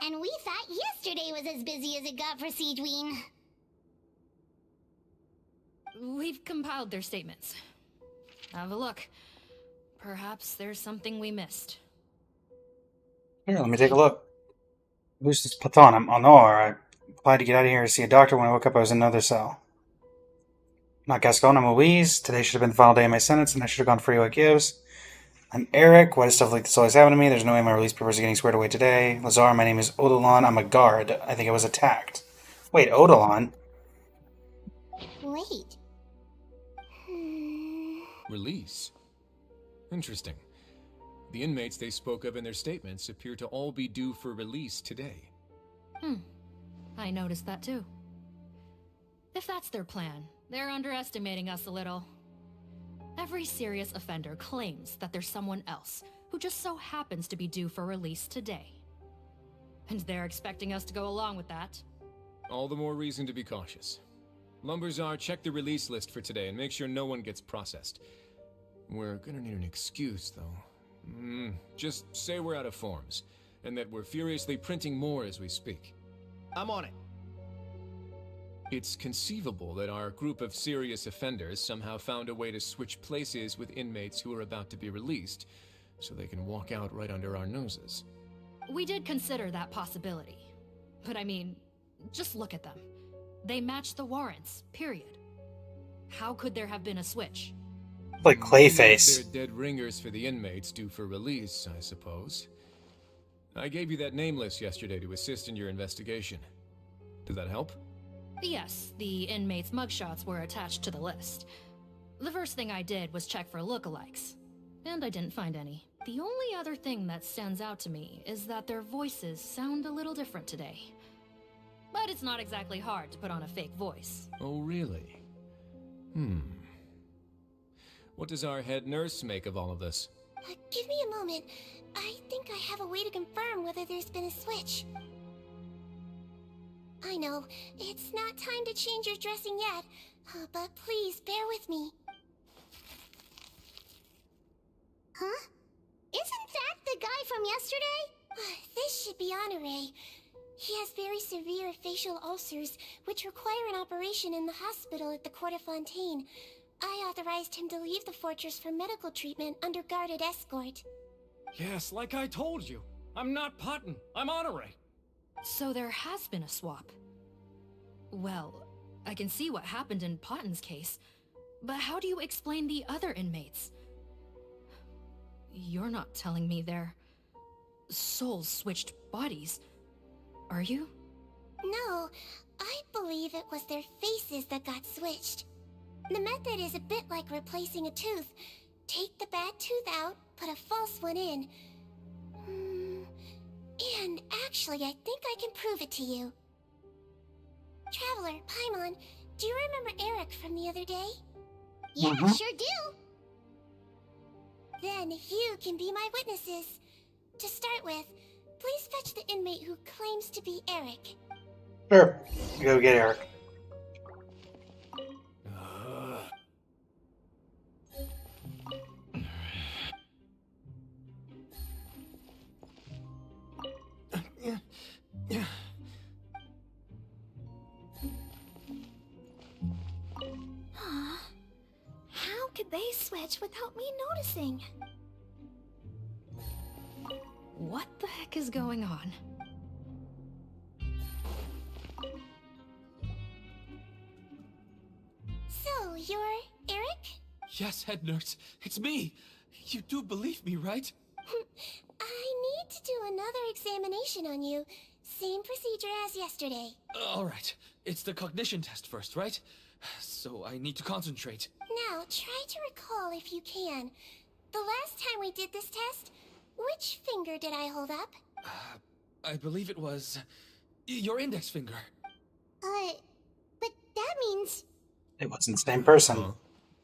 And we thought yesterday was as busy as it got for Siegeween. We've compiled their statements. Have a look. Perhaps there's something we missed. Here, let me take a look. Who's this Patton? I'm Honor. I applied to get out of here to see a doctor. When I woke up, I was in another cell. Not Gascon, I'm Louise. Today should have been the final day of my sentence, and I should have gone free what gives. I'm Eric. Why does stuff like this always happen to me? There's no way my release papers are getting squared away today. Lazar, my name is Odilon. I'm a guard. I think I was attacked. Wait, Odilon? Wait. Release? Interesting. The inmates they spoke of in their statements appear to all be due for release today. I noticed that too. If that's their plan, they're underestimating us a little. Every serious offender claims that there's someone else who just so happens to be due for release today. And they're expecting us to go along with that. All the more reason to be cautious. Lumberzar, check the release list for today and make sure no one gets processed. We're gonna need an excuse, though. Just say we're out of forms, and that we're furiously printing more as we speak. I'm on it. It's conceivable that our group of serious offenders somehow found a way to switch places with inmates who are about to be released, so they can walk out right under our noses. We did consider that possibility. But I mean, just look at them. They match the warrants, period. How could there have been a switch? Like Clayface. They're dead ringers for the inmates due for release, I suppose. I gave you that name list yesterday to assist in your investigation. Did that help? Yes, the inmates' mugshots were attached to the list. The first thing I did was check for lookalikes, and I didn't find any. The only other thing that stands out to me is that their voices sound a little different today. But it's not exactly hard to put on a fake voice. Oh, really? What does our head nurse make of all of this? Give me a moment. I think I have a way to confirm whether there's been a switch. I know, it's not time to change your dressing yet, but please bear with me. Huh? Isn't that the guy from yesterday? This should be Honore. He has very severe facial ulcers, which require an operation in the hospital at the Court of Fontaine. I authorized him to leave the fortress for medical treatment under guarded escort. Yes, like I told you. I'm not Putton. I'm Honore. So there has been a swap. Well, I can see what happened in Potton's case, but how do you explain the other inmates? You're not telling me their souls switched bodies, are you? No, I believe it was their faces that got switched. The method is a bit like replacing a tooth. Take the bad tooth out, put a false one in. And actually, I think I can prove it to you. Traveler, Paimon, do you remember Eric from the other day? Yeah, sure do. Then you can be my witnesses. To start with, please fetch the inmate who claims to be Eric. Sure. Go get Eric. How could they switch without me noticing? What the heck is going on? So, you're Eric? Yes, head nurse. It's me. You do believe me, right? I need to do another examination on you. Same procedure as yesterday. All right. It's the cognition test first, right? So I need to concentrate. Now, try to recall if you can. The last time we did this test, which finger did I hold up? I believe it was your index finger. But that means... It wasn't the same person.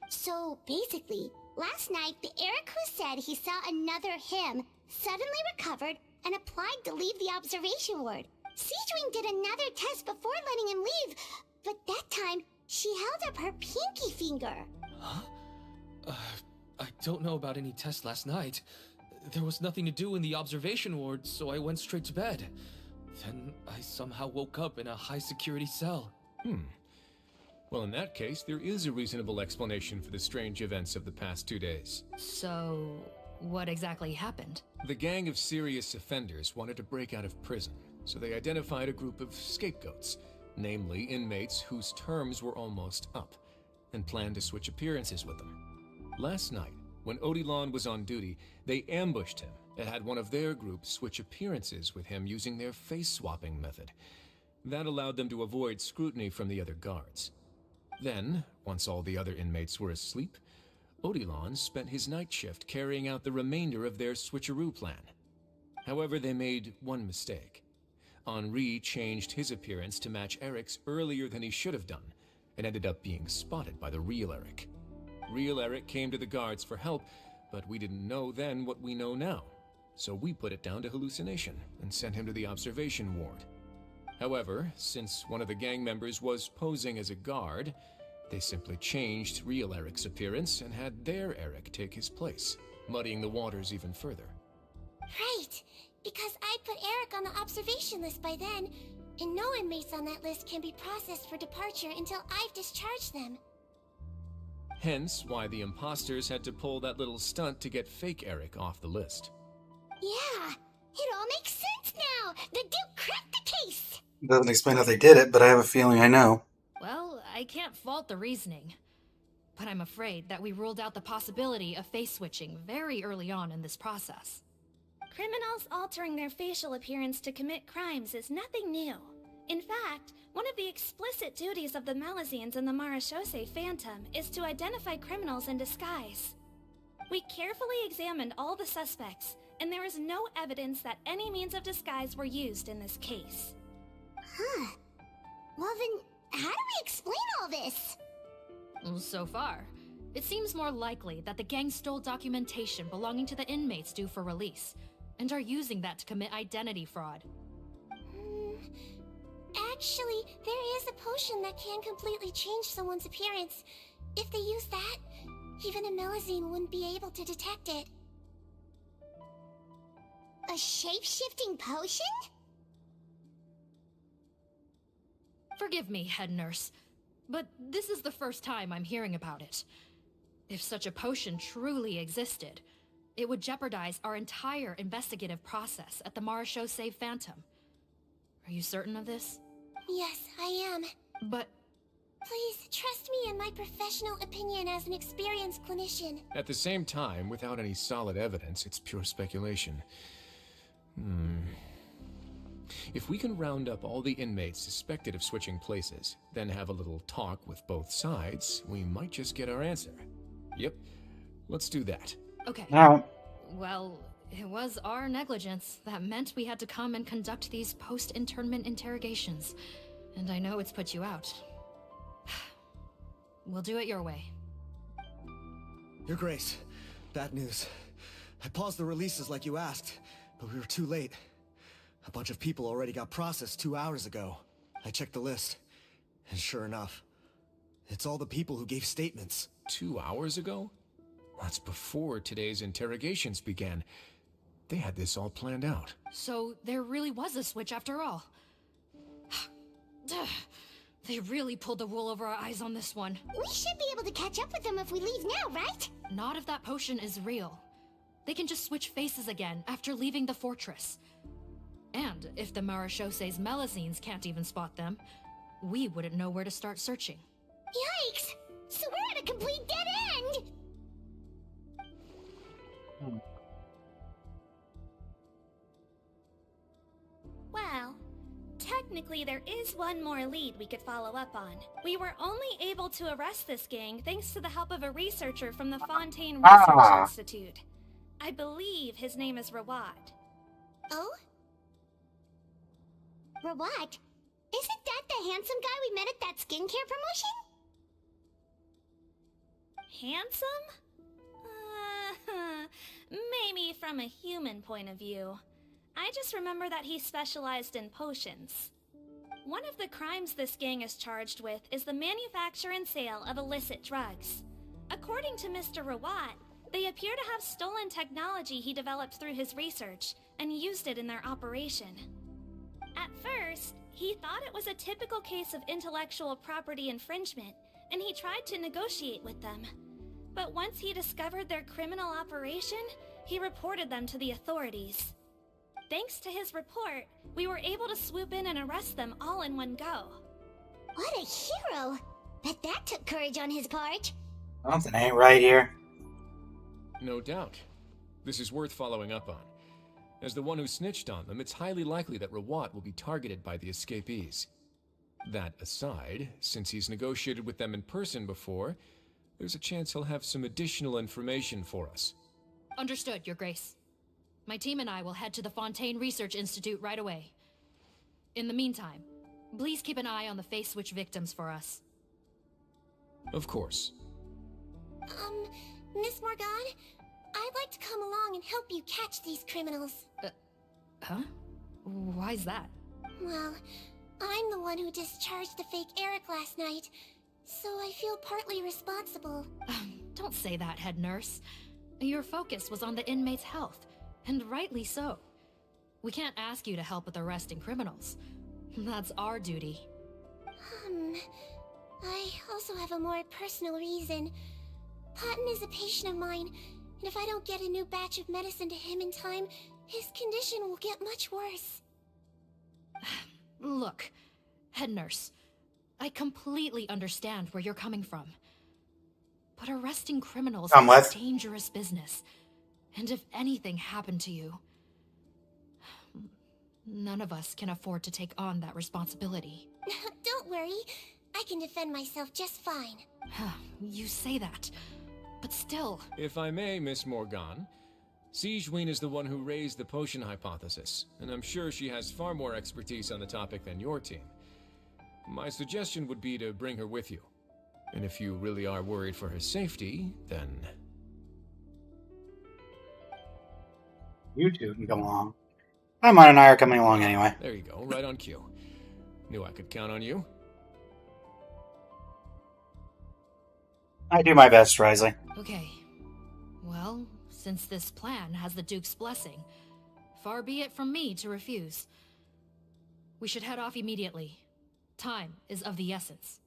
So, basically, last night, the Eric who said he saw another him suddenly recovered and applied to leave the observation ward. Seedwing did another test before letting him leave, but that time, she held up her pinky finger. Huh? I don't know about any test last night. There was nothing to do in the observation ward, so I went straight to bed. Then I somehow woke up in a high-security cell. Well, in that case, there is a reasonable explanation for the strange events of the past 2 days. So, what exactly happened? The gang of serious offenders wanted to break out of prison, so they identified a group of scapegoats, namely inmates whose terms were almost up, and planned to switch appearances with them. Last night, when Odilon was on duty, they ambushed him and had one of their group switch appearances with him using their face-swapping method. That allowed them to avoid scrutiny from the other guards. Then, once all the other inmates were asleep, Odilon spent his night shift carrying out the remainder of their switcheroo plan. However, they made one mistake. Henri changed his appearance to match Eric's earlier than he should have done, and ended up being spotted by the real Eric. Real Eric came to the guards for help, but we didn't know then what we know now, so we put it down to hallucination and sent him to the observation ward. However, since one of the gang members was posing as a guard, they simply changed real Eric's appearance and had their Eric take his place, muddying the waters even further. Right, because I put Eric on the observation list by then, and no inmates on that list can be processed for departure until I've discharged them. Hence why the imposters had to pull that little stunt to get fake Eric off the list. Yeah, it all makes sense now. The Duke cracked the case. Doesn't explain how they did it, but I have a feeling I know. Well, I can't fault the reasoning. But I'm afraid that we ruled out the possibility of face switching very early on in this process. Criminals altering their facial appearance to commit crimes is nothing new. In fact, one of the explicit duties of the Malazines in the Marechaussee Phantom is to identify criminals in disguise. We carefully examined all the suspects, and there is no evidence that any means of disguise were used in this case. Huh. Well then, how do we explain all this? So far, it seems more likely that the gang stole documentation belonging to the inmates due for release, and are using that to commit identity fraud. Actually, there is a potion that can completely change someone's appearance. If they use that, even a Melazine wouldn't be able to detect it. A shape-shifting potion? Forgive me, head nurse, but this is the first time I'm hearing about it. If such a potion truly existed, it would jeopardize our entire investigative process at the Marechaussee Phantom. Are you certain of this? Yes, I am. But... Please, trust me in my professional opinion as an experienced clinician. At the same time, without any solid evidence, it's pure speculation. If we can round up all the inmates suspected of switching places, then have a little talk with both sides, we might just get our answer. Yep, let's do that. Okay. Now, Well, it was our negligence that meant we had to come and conduct these post-internment interrogations. And I know it's put you out. We'll do it your way. Your Grace, bad news. I paused the releases like you asked, but we were too late. A bunch of people already got processed 2 hours ago. I checked the list, and sure enough, it's all the people who gave statements. 2 hours ago? That's before today's interrogations began. They had this all planned out. So there really was a switch after all. They really pulled the wool over our eyes on this one. We should be able to catch up with them if we leave now, right? Not if that potion is real. They can just switch faces again after leaving the fortress. And if the Marechaussee's Melazines can't even spot them, we wouldn't know where to start searching. Yikes! So we're at a complete dead end! Well, technically there is one more lead we could follow up on. We were only able to arrest this gang thanks to the help of a researcher from the Fontaine Research Institute. I believe his name is Rawat. Oh? Rawat? Isn't that the handsome guy we met at that skincare promotion? Handsome? Maybe from a human point of view. I just remember that he specialized in potions. One of the crimes this gang is charged with is the manufacture and sale of illicit drugs. According to Mr. Rawat, they appear to have stolen technology he developed through his research and used it in their operation. At first, he thought it was a typical case of intellectual property infringement, and he tried to negotiate with them. But once he discovered their criminal operation, he reported them to the authorities. Thanks to his report, we were able to swoop in and arrest them all in one go. What a hero! Bet that took courage on his part. something ain't right here. No doubt. This is worth following up on. As the one who snitched on them, it's highly likely that Rawat will be targeted by the escapees. That aside, since he's negotiated with them in person before, there's a chance he'll have some additional information for us. Understood, Your Grace. My team and I will head to the Fontaine Research Institute right away. In the meantime, please keep an eye on the face switch victims for us. Of course. Miss Morgan, I'd like to come along and help you catch these criminals. Huh? Why's that? Well, I'm the one who discharged the fake Eric last night, so I feel partly responsible. Don't say that, head nurse. Your focus was on the inmate's health, and rightly so. We can't ask you to help with arresting criminals. That's our duty. I also have a more personal reason. Cotton is a patient of mine, and if I don't get a new batch of medicine to him in time, his condition will get much worse. Look, head nurse, I completely understand where you're coming from. But arresting criminals is a dangerous business. And if anything happened to you, none of us can afford to take on that responsibility. Don't worry, I can defend myself just fine. You say that, but still... If I may, Miss Morgan, Sigewinne is the one who raised the potion hypothesis, and I'm sure she has far more expertise on the topic than your team. My suggestion would be to bring her with you. And if you really are worried for her safety, then... You two can come along. Paimon and I are coming along anyway. There you go, right on cue. Knew I could count on you. I do my best, Risley. Okay. Well, since this plan has the Duke's blessing, far be it from me to refuse. We should head off immediately. Time is of the essence.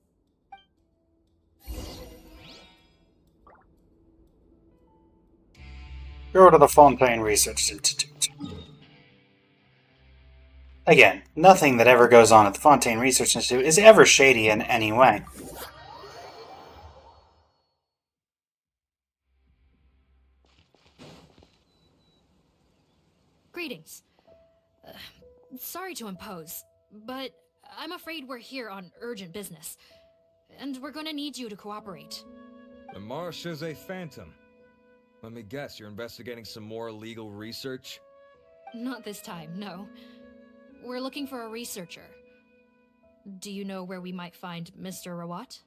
Go to the Fontaine Research Institute. Again, nothing that ever goes on at the Fontaine Research Institute is ever shady in any way. Greetings. Sorry to impose, but I'm afraid we're here on urgent business, and we're gonna need you to cooperate. The Marsh is a phantom. Let me guess, you're investigating some more illegal research? Not this time, no. We're looking for a researcher. Do you know where we might find Mr. Rawat?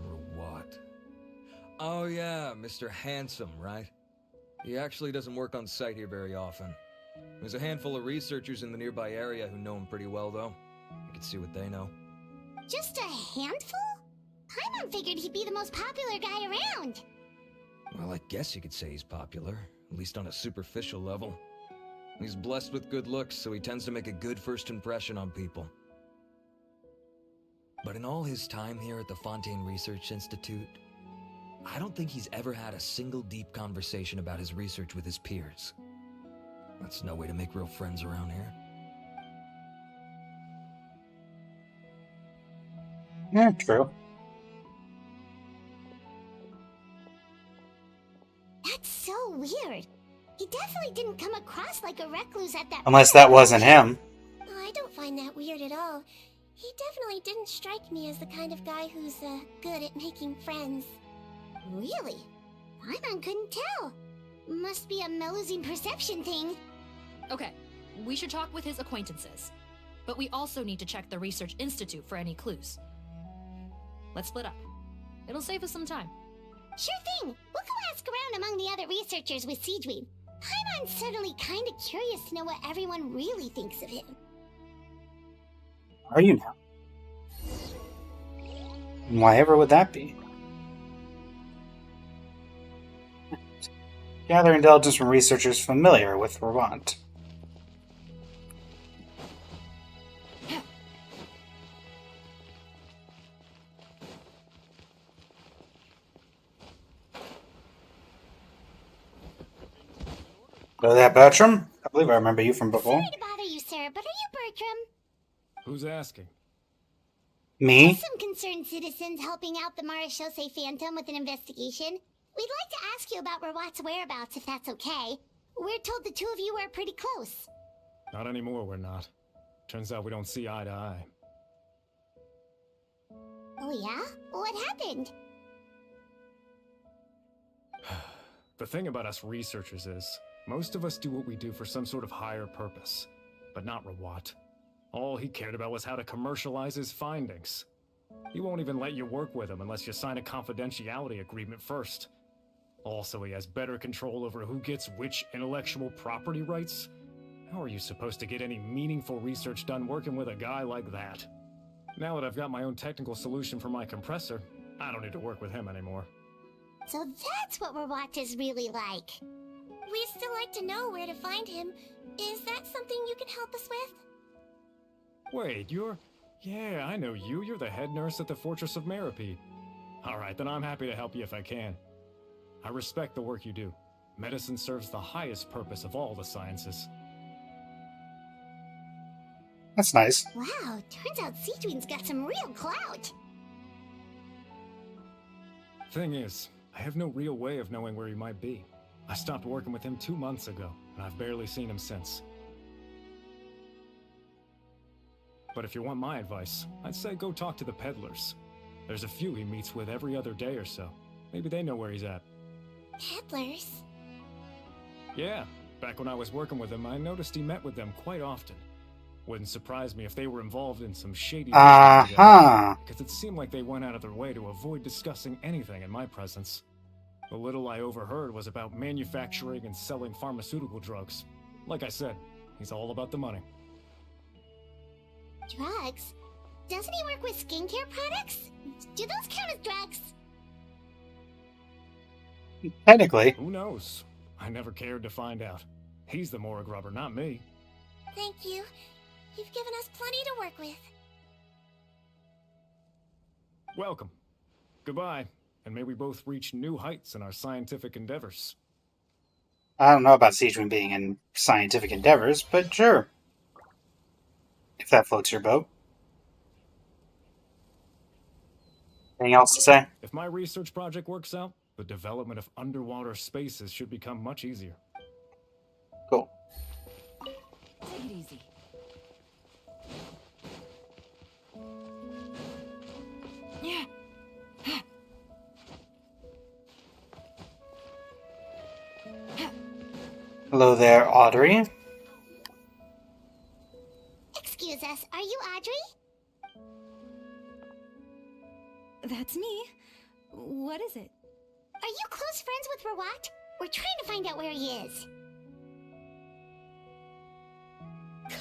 Rawat. Oh yeah, Mr. Handsome, right? He actually doesn't work on site here very often. There's a handful of researchers in the nearby area who know him pretty well, though. You can see what they know. Just a handful? Paimon figured he'd be the most popular guy around. Well, I guess you could say he's popular, at least on a superficial level. He's blessed with good looks, so he tends to make a good first impression on people. But in all his time here at the Fontaine Research Institute, I don't think he's ever had a single deep conversation about his research with his peers. That's no way to make real friends around here. Yeah, true. That's so weird. He definitely didn't come across like a recluse at that Unless that wasn't him. I don't find that weird at all. He definitely didn't strike me as the kind of guy who's, good at making friends. Really? Paimon couldn't tell. Must be a Melusine perception thing. Okay, we should talk with his acquaintances. But we also need to check the Research Institute for any clues. Let's split up. It'll save us some time. Sure thing. We'll go ask around among the other researchers with Sigewinne. Paimon's certainly kinda curious to know what everyone really thinks of him. Are you now? And why ever would that be? Gather intelligence from researchers familiar with Rawat. Go that Bertram? I believe I remember you from before. Sorry to bother you, sir, but are you Bertram? Who's asking? Me? Just some concerned citizens helping out the Marechaussee Phantom with an investigation. We'd like to ask you about Rawat's whereabouts, if that's okay. We're told the two of you are pretty close. Not anymore, we're not. Turns out we don't see eye to eye. Oh yeah? What happened? The thing about us researchers is, most of us do what we do for some sort of higher purpose. But not Rawat. All he cared about was how to commercialize his findings. He won't even let you work with him unless you sign a confidentiality agreement first. Also, he has better control over who gets which intellectual property rights. How are you supposed to get any meaningful research done working with a guy like that? Now that I've got my own technical solution for my compressor, I don't need to work with him anymore. So that's what Rawat is really like. We'd still like to know where to find him. Is that something you can help us with? Wait, you're... Yeah, I know you. You're the head nurse at the Fortress of Meripede. Alright, then I'm happy to help you if I can. I respect the work you do. Medicine serves the highest purpose of all the sciences. That's nice. Wow, turns out Seedween's got some real clout. Thing is, I have no real way of knowing where he might be. I stopped working with him 2 months ago, and I've barely seen him since. But if you want my advice, I'd say go talk to the peddlers. There's a few he meets with every other day or so. Maybe they know where he's at. Peddlers? Yeah, back when I was working with him, I noticed he met with them quite often. Wouldn't surprise me if they were involved in some shady business together, because it seemed like they went out of their way to avoid discussing anything in my presence. The little I overheard was about manufacturing and selling pharmaceutical drugs. Like I said, he's all about the money. Drugs? Doesn't he work with skincare products? Do those count as drugs? Technically. Who knows? I never cared to find out. He's the Morag rubber, not me. Thank you. You've given us plenty to work with. Welcome. Goodbye, and may we both reach new heights in our scientific endeavors. I don't know about Seedween being in scientific endeavors, but sure. If that floats your boat. Anything else to say? If my research project works out, the development of underwater spaces should become much easier. Cool. Take it easy. Yeah. Hello there, Audrey. Excuse us, are you Audrey? That's me. What is it? Are you close friends with Rawat? We're trying to find out where he is.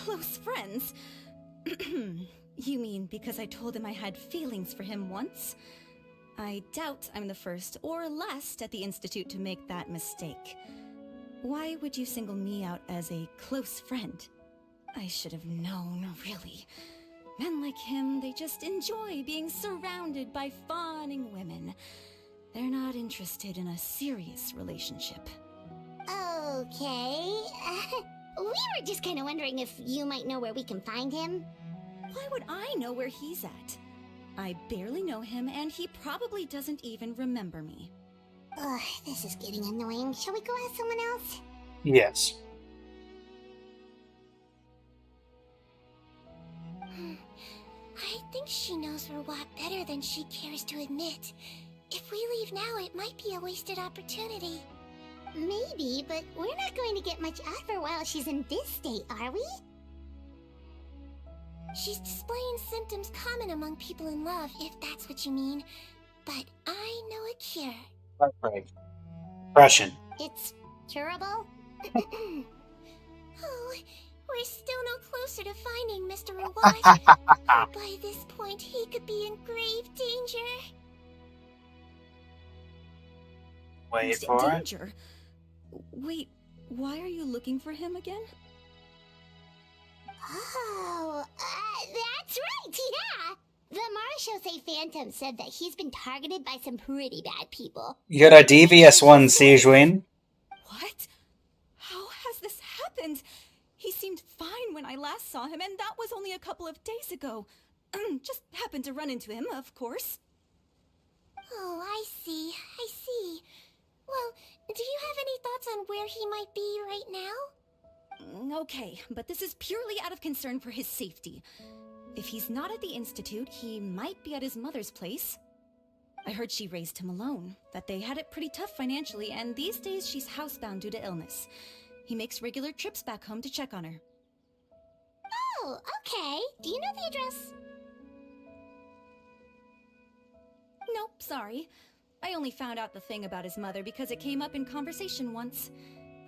Close friends? You mean because I told him I had feelings for him once? I doubt I'm the first or last at the Institute to make that mistake. Why would you single me out as a close friend? I should have known, really. Men like him, they just enjoy being surrounded by fawning women. They're not interested in a serious relationship. Okay. We were just kind of wondering if you might know where we can find him. Why would I know where he's at? I barely know him, and he probably doesn't even remember me. Ugh, this is getting annoying. Shall we go ask someone else? Yes. I think she knows Rawat better than she cares to admit. If we leave now, it might be a wasted opportunity. Maybe, but we're not going to get much out of her while she's in this state, are we? She's displaying symptoms common among people in love, if that's what you mean. But I know a cure. Heartbreak. Depression. It's curable? Oh, we're still no closer to finding Mr. Rawat. By this point, he could be in grave danger. Wait for Danger? Wait, why are you looking for him again? Oh, that's right, yeah! The Marshose Phantom said that he's been targeted by some pretty bad people. You're a devious one, Seedween. What? How has this happened? He seemed fine when I last saw him, and that was only a couple of days ago. Just happened to run into him, of course. Oh, I see. Well, do you have any thoughts on where he might be right now? Okay, but this is purely out of concern for his safety. If he's not at the Institute, he might be at his mother's place. I heard she raised him alone, that they had it pretty tough financially, and these days she's housebound due to illness. He makes regular trips back home to check on her. Oh, okay. Do you know the address? Nope, sorry. I only found out the thing about his mother because it came up in conversation once.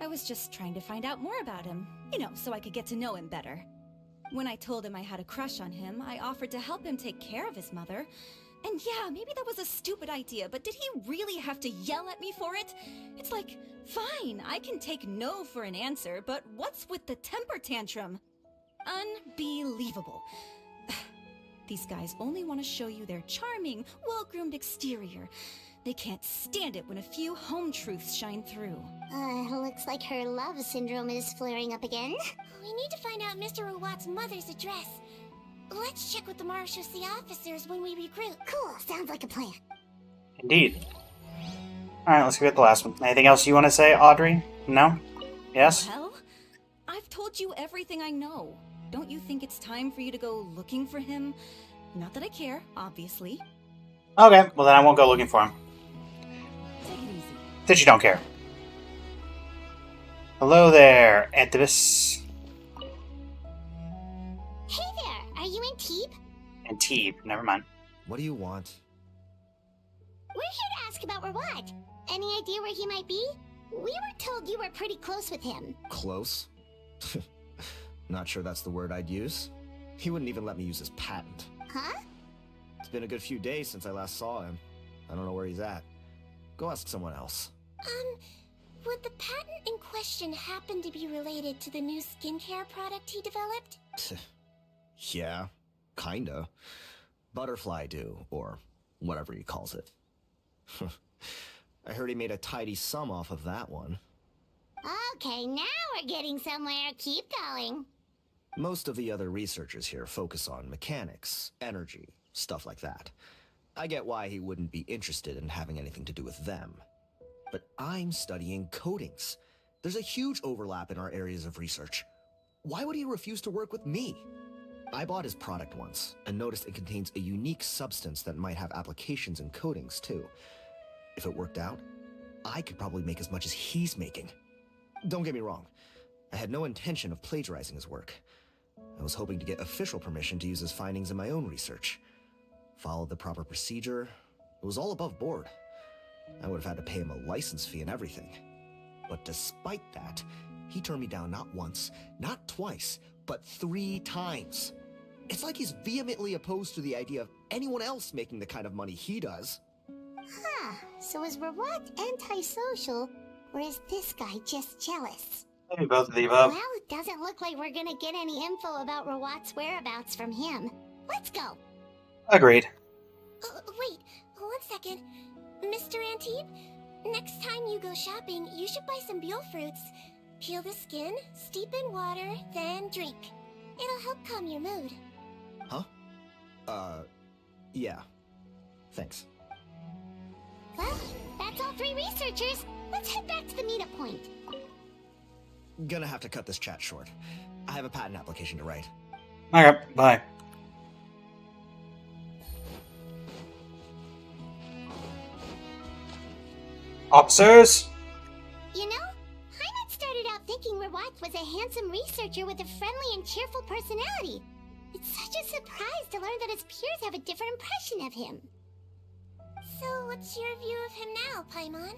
I was just trying to find out more about him, you know, so I could get to know him better. When I told him I had a crush on him, I offered to help him take care of his mother. And yeah, maybe that was a stupid idea, but did he really have to yell at me for it? It's like, fine, I can take no for an answer, but what's with the temper tantrum? Unbelievable. These guys only want to show you their charming, well-groomed exterior. They can't stand it when a few home truths shine through. Looks like her love syndrome is flaring up again. We need to find out Mr. Rawat's mother's address. Let's check with the Marshal-C officers when we recruit. Cool, sounds like a plan. Indeed. Alright, let's get the last one. Anything else you want to say, Audrey? No? Yes? Well, I've told you everything I know. Don't you think it's time for you to go looking for him? Not that I care, obviously. Okay, well then I won't go looking for him. Take it easy. Since you don't care. Hello there, Antibus. Hey there, are you in Teeb? Antibes, never mind. What do you want? We're here to ask about Rawat. Any idea where he might be? We were told you were pretty close with him. Close? Not sure that's the word I'd use. He wouldn't even let me use his patent. Huh? It's been a good few days since I last saw him. I don't know where he's at. Go ask someone else. Would the patent in question happen to be related to the new skincare product he developed? Yeah, kinda. Butterfly dew, or whatever he calls it. I heard he made a tidy sum off of that one. Okay, now we're getting somewhere. Keep going. Most of the other researchers here focus on mechanics, energy, stuff like that. I get why he wouldn't be interested in having anything to do with them. But I'm studying coatings. There's a huge overlap in our areas of research. Why would he refuse to work with me? I bought his product once, and noticed it contains a unique substance that might have applications in coatings, too. If it worked out, I could probably make as much as he's making. Don't get me wrong, I had no intention of plagiarizing his work. I was hoping to get official permission to use his findings in my own research. Followed the proper procedure. It was all above board. I would have had to pay him a license fee and everything. But despite that, he turned me down not once, not twice, but 3 times. It's like he's vehemently opposed to the idea of anyone else making the kind of money he does. Huh, so is Rawat antisocial, or is this guy just jealous? Maybe both of the above. Well, it doesn't look like we're gonna get any info about Rawat's whereabouts from him. Let's go. Agreed. Wait, 1 second. Mr. Antibes, next time you go shopping, you should buy some Buell fruits. Peel the skin, steep in water, then drink. It'll help calm your mood. Huh? Yeah. Thanks. Well, that's all 3 researchers. Let's head back to the meetup point. Gonna have to cut this chat short. I have a patent application to write. Okay, bye. Officers? You know, Hyman started out thinking Rawat was a handsome researcher with a friendly and cheerful personality. It's such a surprise to learn that his peers have a different impression of him. So, what's your view of him now, Paimon?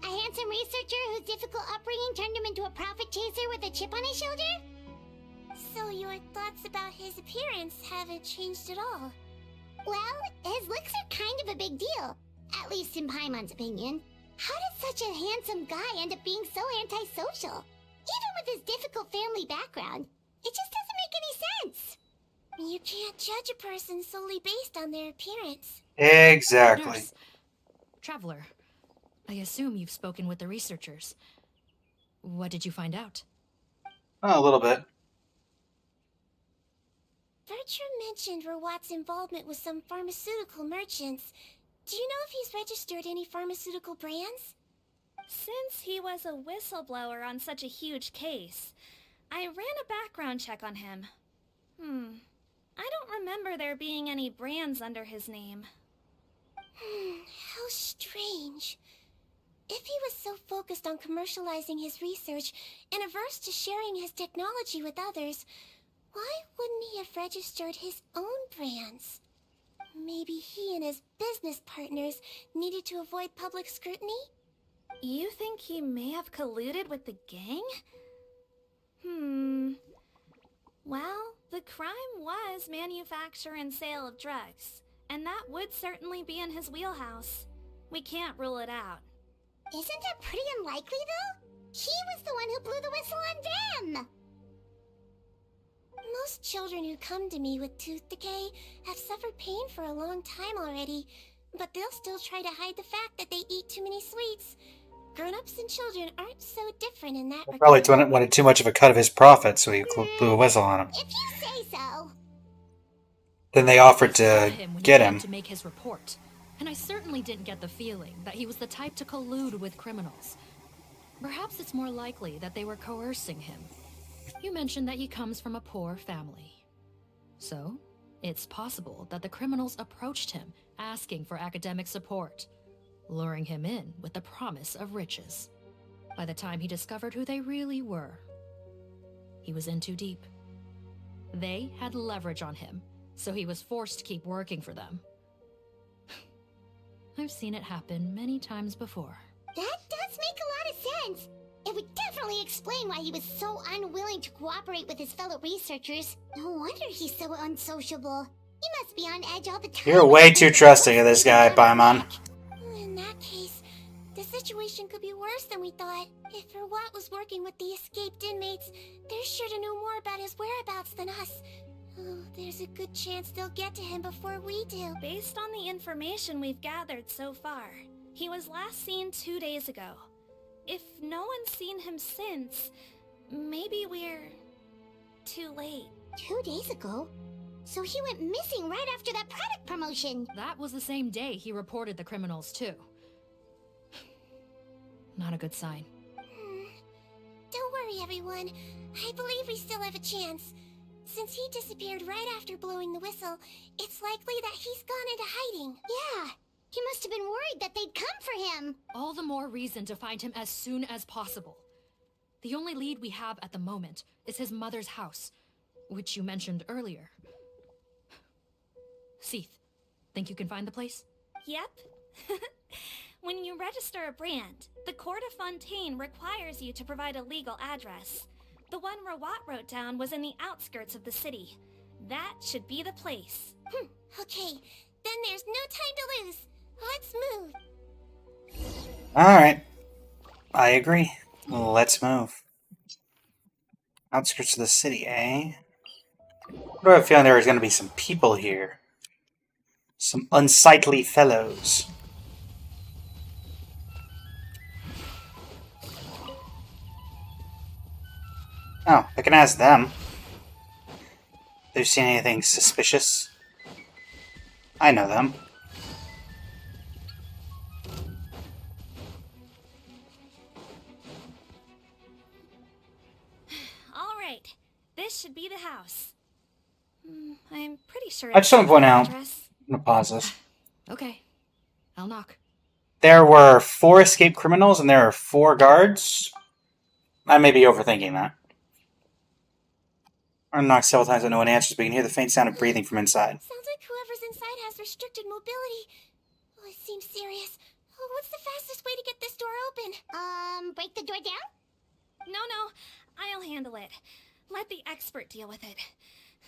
A handsome researcher whose difficult upbringing turned him into a profit chaser with a chip on his shoulder? So your thoughts about his appearance haven't changed at all? Well, his looks are kind of a big deal. At least in Paimon's opinion. How did such a handsome guy end up being so antisocial? Even with his difficult family background, it just doesn't make any sense. You can't judge a person solely based on their appearance. Exactly. Nurse. Traveler, I assume you've spoken with the researchers. What did you find out? Oh, a little bit. Bertram mentioned Rawat's involvement with some pharmaceutical merchants. Do you know if he's registered any pharmaceutical brands? Since he was a whistleblower on such a huge case, I ran a background check on him. I don't remember there being any brands under his name. How strange. If he was so focused on commercializing his research and averse to sharing his technology with others, why wouldn't he have registered his own brands? Maybe he and his business partners needed to avoid public scrutiny? You think he may have colluded with the gang? Well, the crime was manufacture and sale of drugs, and that would certainly be in his wheelhouse. We can't rule it out. Isn't that pretty unlikely, though? He was the one who blew the whistle on them! Most children who come to me with tooth decay have suffered pain for a long time already, but they'll still try to hide the fact that they eat too many sweets. Grown-ups and children aren't so different in that regard. Probably wanted too much of a cut of his profit, so he blew a whistle on him. If you say so. Then they offered to get him. To make his report, and I certainly didn't get the feeling that he was the type to collude with criminals. Perhaps it's more likely that they were coercing him. You mentioned that he comes from a poor family. So, it's possible that the criminals approached him asking for academic support, luring him in with the promise of riches. By the time he discovered who they really were, he was in too deep. They had leverage on him, so he was forced to keep working for them. I've seen it happen many times before. That does make a lot of sense. It would definitely explain why he was so unwilling to cooperate with his fellow researchers. No wonder he's so unsociable. He must be on edge all the time. You're way too trusting of this guy, Paimon. In that case, the situation could be worse than we thought. If Rawat was working with the escaped inmates, they're sure to know more about his whereabouts than us. Oh, there's a good chance they'll get to him before we do. Based on the information we've gathered so far, he was last seen 2 days ago. If no one's seen him since, maybe we're too late. 2 days ago? So he went missing right after that product promotion. That was the same day he reported the criminals, too. Not a good sign. Don't worry, everyone. I believe we still have a chance. Since he disappeared right after blowing the whistle, it's likely that he's gone into hiding. Yeah, he must have been worried that they'd come for him. All the more reason to find him as soon as possible. The only lead we have at the moment is his mother's house, which you mentioned earlier. Seath, think you can find the place? Yep. When you register a brand, the Court of Fontaine requires you to provide a legal address. The one Rawat wrote down was in the outskirts of the city. That should be the place. Okay, then there's no time to lose. Let's move. Alright. I agree. Let's move. Outskirts of the city, eh? I have a feeling there is going to be some people here. Some unsightly fellows. Oh, I can ask them. If they've seen anything suspicious. I know them. All right, this should be the house. I'm pretty sure. I just want to point out. I'm address. going to pause this. Okay, I'll knock. There were 4 escaped criminals and there are 4 guards. I may be overthinking that. I knocked several times and no one answers, but you can hear the faint sound of breathing from inside. Sounds like whoever's inside has restricted mobility. Oh, it seems serious. Oh, what's the fastest way to get this door open? Break the door down? No, I'll handle it. Let the expert deal with it.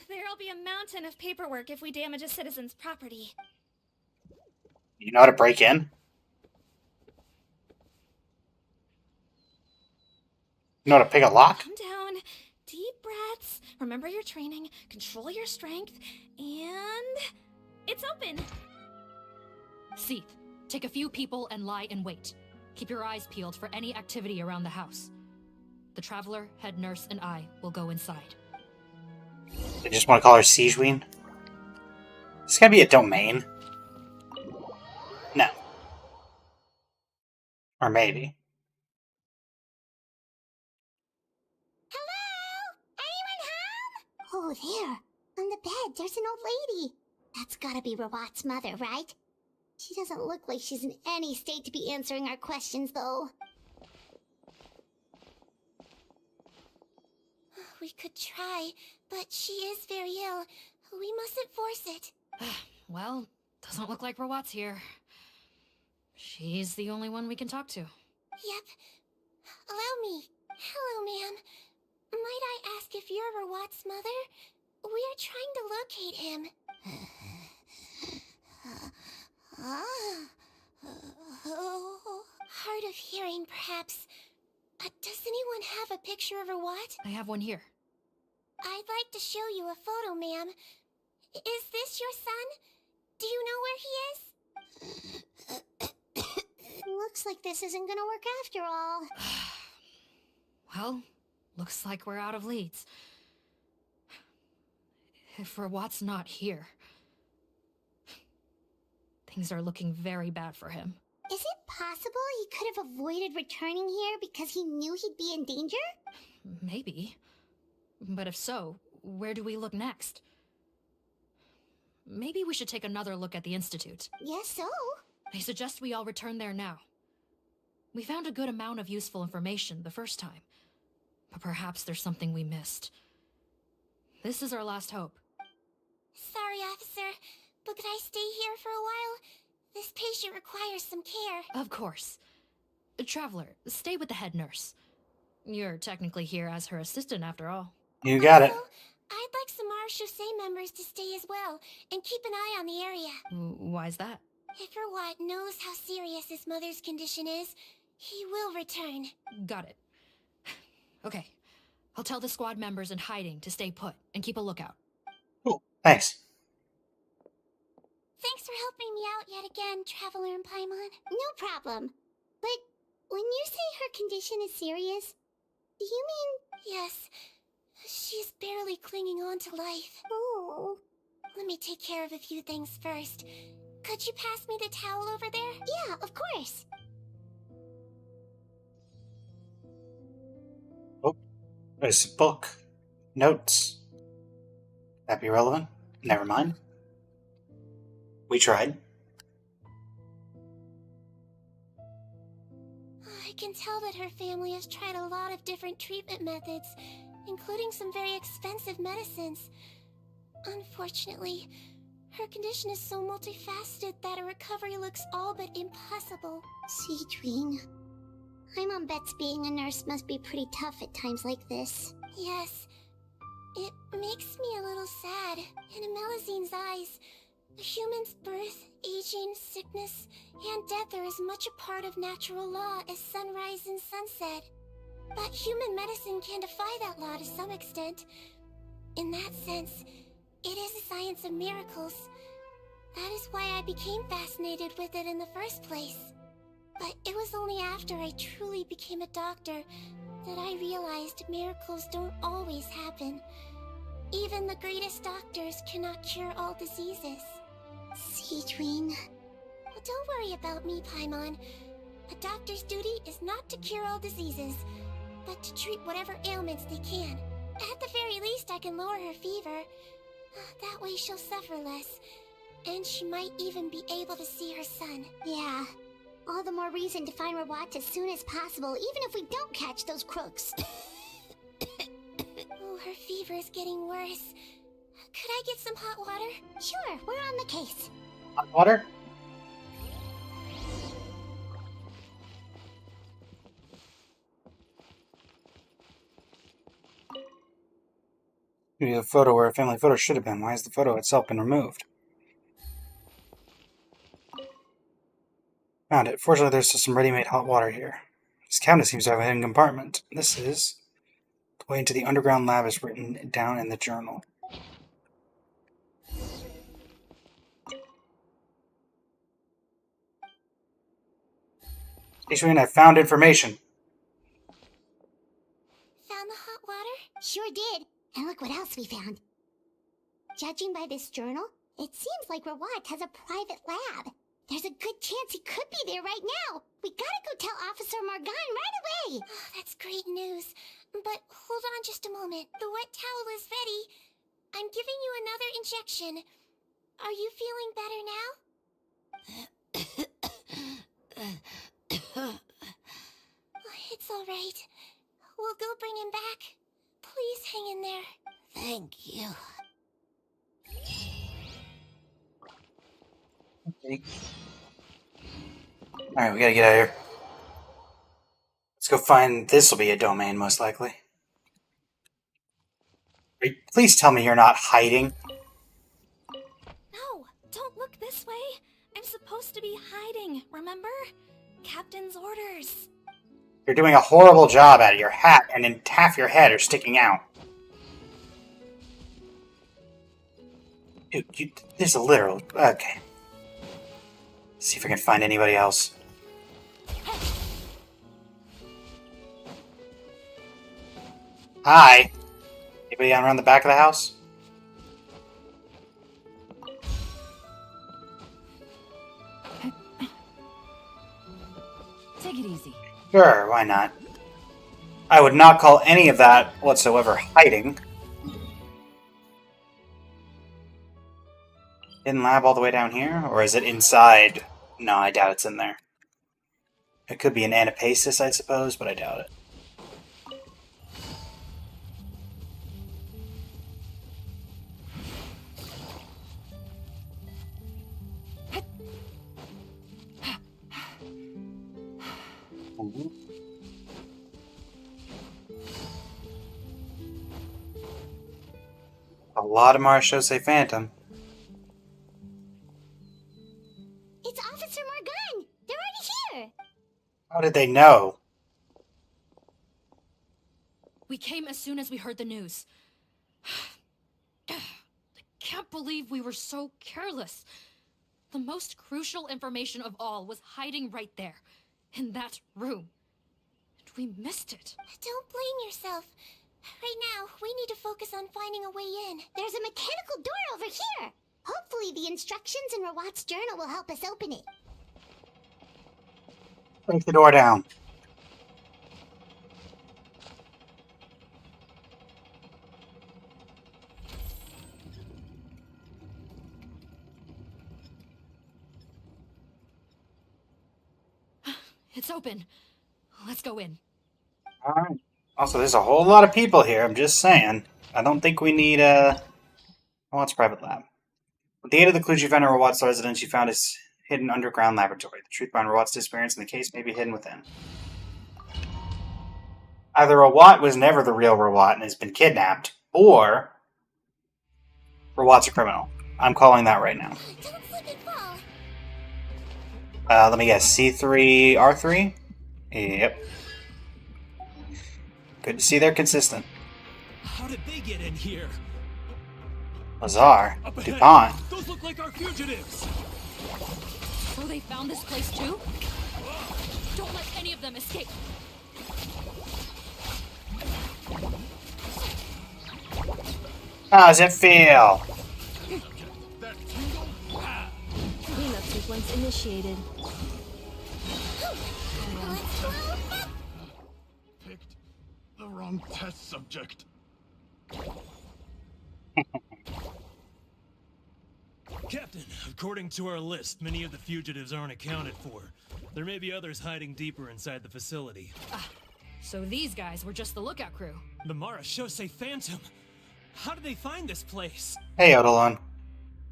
There'll be a mountain of paperwork if we damage a citizen's property. You know how to break in? You know how to pick a lock? Calm down. Deep breaths. Remember your training. Control your strength. And... it's open. Seath, take a few people and lie in wait. Keep your eyes peeled for any activity around the house. The Traveler, Head Nurse, and I will go inside. They just want to call her Siegeween? This gotta be a domain. No. Or maybe. Hello? Anyone home? Oh, there. On the bed, there's an old lady. That's gotta be Rawat's mother, right? She doesn't look like she's in any state to be answering our questions, though. We could try, but she is very ill. We mustn't force it. Well, doesn't look like Rawat's here. She's the only one we can talk to. Yep. Allow me. Hello, ma'am. Might I ask if you're Rawat's mother? We are trying to locate him. Hard of hearing, perhaps. Does anyone have a picture of Rawat? I have one here. I'd like to show you a photo, ma'am. Is this your son? Do you know where he is? Looks like this isn't gonna work after all. Well, looks like we're out of leads. If Rawat's not here, things are looking very bad for him. Is it possible he could have avoided returning here because he knew he'd be in danger? Maybe. But if so, where do we look next? Maybe we should take another look at the Institute. Yes, so? I suggest we all return there now. We found a good amount of useful information the first time, but perhaps there's something we missed. This is our last hope. Sorry, officer, but could I stay here for a while? This patient requires some care. Of course. Traveler, stay with the head nurse. You're technically here as her assistant after all. You got it. I'd like some Marechaussee members to stay as well, and keep an eye on the area. Why's that? If Rawat knows how serious his mother's condition is, he will return. Got it. Okay. I'll tell the squad members in hiding to stay put and keep a lookout. Cool. Thanks. Thanks for helping me out yet again, Traveler and Paimon. No problem. But when you say her condition is serious, do you mean... Yes. She's barely clinging on to life. Oh. Let me take care of a few things first. Could you pass me the towel over there? Yeah, of course. Oh, there's a book. Notes. That be relevant? Never mind. We tried. I can tell that her family has tried a lot of different treatment methods, including some very expensive medicines. Unfortunately, her condition is so multifaceted that a recovery looks all but impossible. Seedwing. Paimon bets being a nurse must be pretty tough at times like this. Yes. It makes me a little sad. In Amelizine's eyes, a human's birth, aging, sickness, and death are as much a part of natural law as sunrise and sunset. But human medicine can defy that law to some extent. In that sense, it is a science of miracles. That is why I became fascinated with it in the first place. But it was only after I truly became a doctor that I realized miracles don't always happen. Even the greatest doctors cannot cure all diseases. Seedwing. Don't worry about me, Paimon. A doctor's duty is not to cure all diseases, but to treat whatever ailments they can. At the very least, I can lower her fever. That way she'll suffer less, and she might even be able to see her son. Yeah. All the more reason to find Rawat as soon as possible, even if we don't catch those crooks. Oh, her fever is getting worse. Could I get some hot water? Sure, we're on the case. Hot water? Maybe a photo where a family photo should have been. Why has the photo itself been removed? Found it. Fortunately, there's some ready-made hot water here. This cabinet seems to have a hidden compartment. This is... The way into the underground lab is written down in the journal. Adrian, I found information. Found the hot water? Sure did. And look what else we found. Judging by this journal, it seems like Rawat has a private lab. There's a good chance he could be there right now. We gotta go tell Officer Morgan right away. Oh, that's great news. But hold on just a moment. The wet towel is ready. I'm giving you another injection. Are you feeling better now? It's all right. We'll go bring him back. Please hang in there. Thank you. Alright, we gotta get out of here. Let's go find... This will be a domain, most likely. Please tell me you're not hiding. No, don't look this way. I'm supposed to be hiding, remember? Captain's orders. You're doing a horrible job at it. Your hat and then half your head are sticking out. Dude, there's a literal... Okay. See if I can find anybody else. Hi. Anybody around the back of the house? Take it easy. Sure, why not? I would not call any of that whatsoever hiding. In lab all the way down here? Or is it inside? No, I doubt it's in there. It could be an anapasis, I suppose, but I doubt it. A lot of Marshals say Phantom. It's Officer Morgan! They're already here! How did they know? We came as soon as we heard the news. I can't believe we were so careless. The most crucial information of all was hiding right there, in that room. And we missed it. Don't blame yourself. Right now, we need to focus on finding a way in. There's a mechanical door over here. Hopefully the instructions in Rawat's journal will help us open it. Break the door down. It's open. Let's go in. Alright. Also, there's a whole lot of people here, I'm just saying. I don't think we need Rawat's private lab. With the aid of the clues you found in Rawat's residence, you found his hidden underground laboratory. The truth behind Rawat's disappearance in the case may be hidden within. Either Rawat was never the real Rawat and has been kidnapped, or Rawat's a criminal. I'm calling that right now. Don't slip and fall. Let me guess. C3, R3? Yep. Good to see they're consistent. How did they get in here? Lazar. Up ahead. DuPont. Those look like our fugitives. So they found this place too? Don't let any of them escape. How does it feel? Cleanup sequence initiated. Picked the wrong test subject. Captain, according to our list, many of the fugitives aren't accounted for. There may be others hiding deeper inside the facility. So these guys were just the lookout crew. The Mara Shosei Phantom. How did they find this place? Hey, Odalon.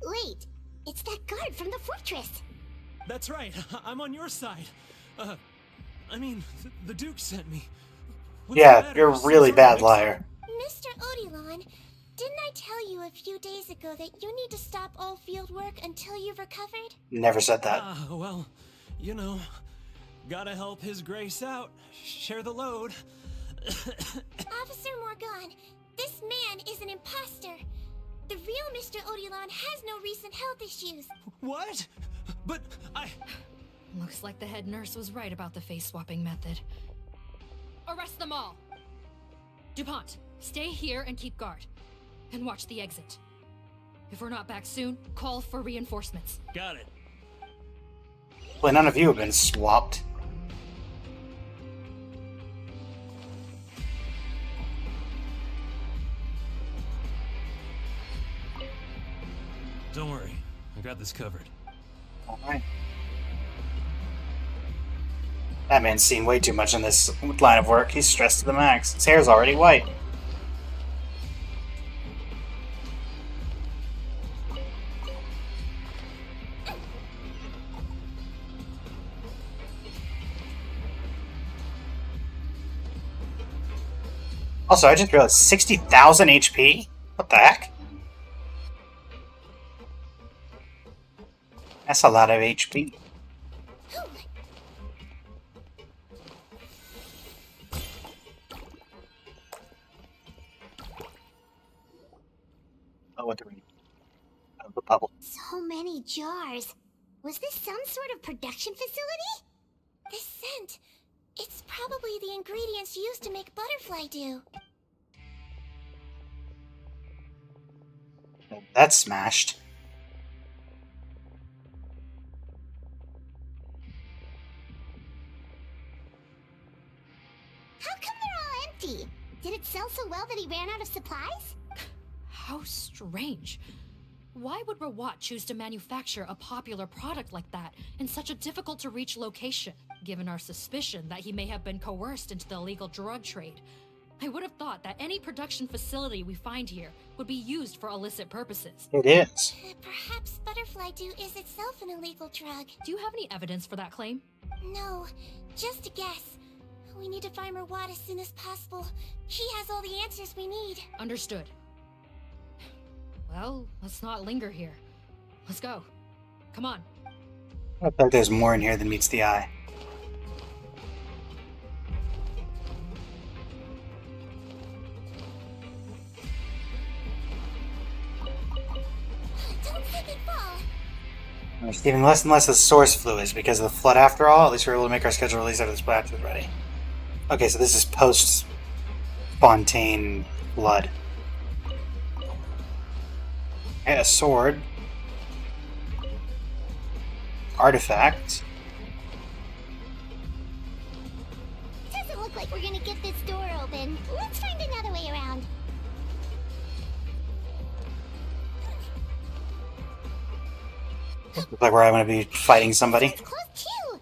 Wait, it's that guard from the fortress. That's right. I'm on your side. I mean, the Duke sent me. What's the Yeah, matter? you're a really bad liar. Mr. Odilon, didn't I tell you a few days ago that you need to stop all field work until you've recovered? Never said that. Well, you know, gotta help His Grace out. Share the load. Officer Morgan, this man is an imposter. The real Mr. Odilon has no recent health issues. What? But Looks like the head nurse was right about the face-swapping method. Arrest them all! DuPont, stay here and keep guard. And watch the exit. If we're not back soon, call for reinforcements. Got it. Well, none of you have been swapped. Don't worry, I got this covered. Alright. That man's seen way too much in this line of work. He's stressed to the max. His hair's already white. Also, I just realized 60,000 HP? What the heck? That's a lot of HP. Oh, what do we need? Oh, the bubble. So many jars. Was this some sort of production facility? This scent. It's probably the ingredients used to make butterfly dew. That's smashed. How come they're all empty? Did it sell so well that he ran out of supplies? How strange. Why would Rawat choose to manufacture a popular product like that in such a difficult-to-reach location, given our suspicion that he may have been coerced into the illegal drug trade? I would have thought that any production facility we find here would be used for illicit purposes. It is. Perhaps butterfly dew is itself an illegal drug. Do you have any evidence for that claim? No, just a guess. We need to find Rawat as soon as possible. He has all the answers we need. Understood. Well, let's not linger here. Let's go. Come on. I bet there's more in here than meets the eye. Don't slip and fall. We're receiving less and less of source fluids because of the flood after all. At least we're able to make our schedule release after this batch is ready. Okay, so this is post-Fontaine flood. Okay, a sword. Artifact. Doesn't look like we're gonna get this door open. Let's find another way around. Looks like where I'm going to be fighting somebody. Close too.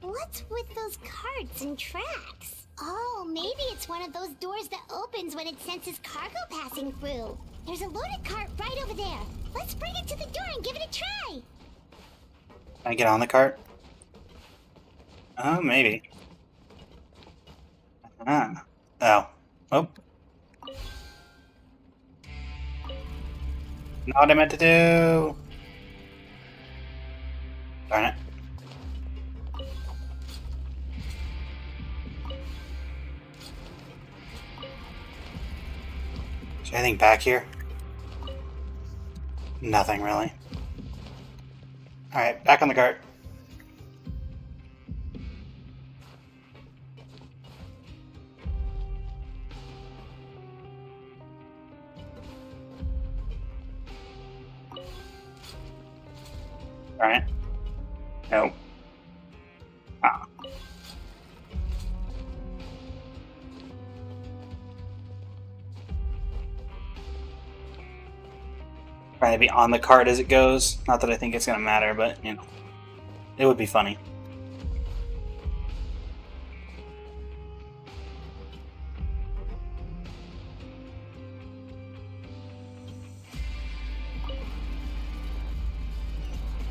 What's with those carts and tracks? Oh, maybe it's one of those doors that opens when it senses cargo passing through. There's a loaded cart right over there. Let's bring it to the door and give it a try. Can I get on the cart? Oh, maybe. Ah. Oh. Oh. Not what I meant to do. Darn it. Is there anything back here? Nothing really. Alright, back on the cart. Alright. No. Ah. Trying to be on the cart as it goes. Not that I think it's going to matter, but, you know, it would be funny.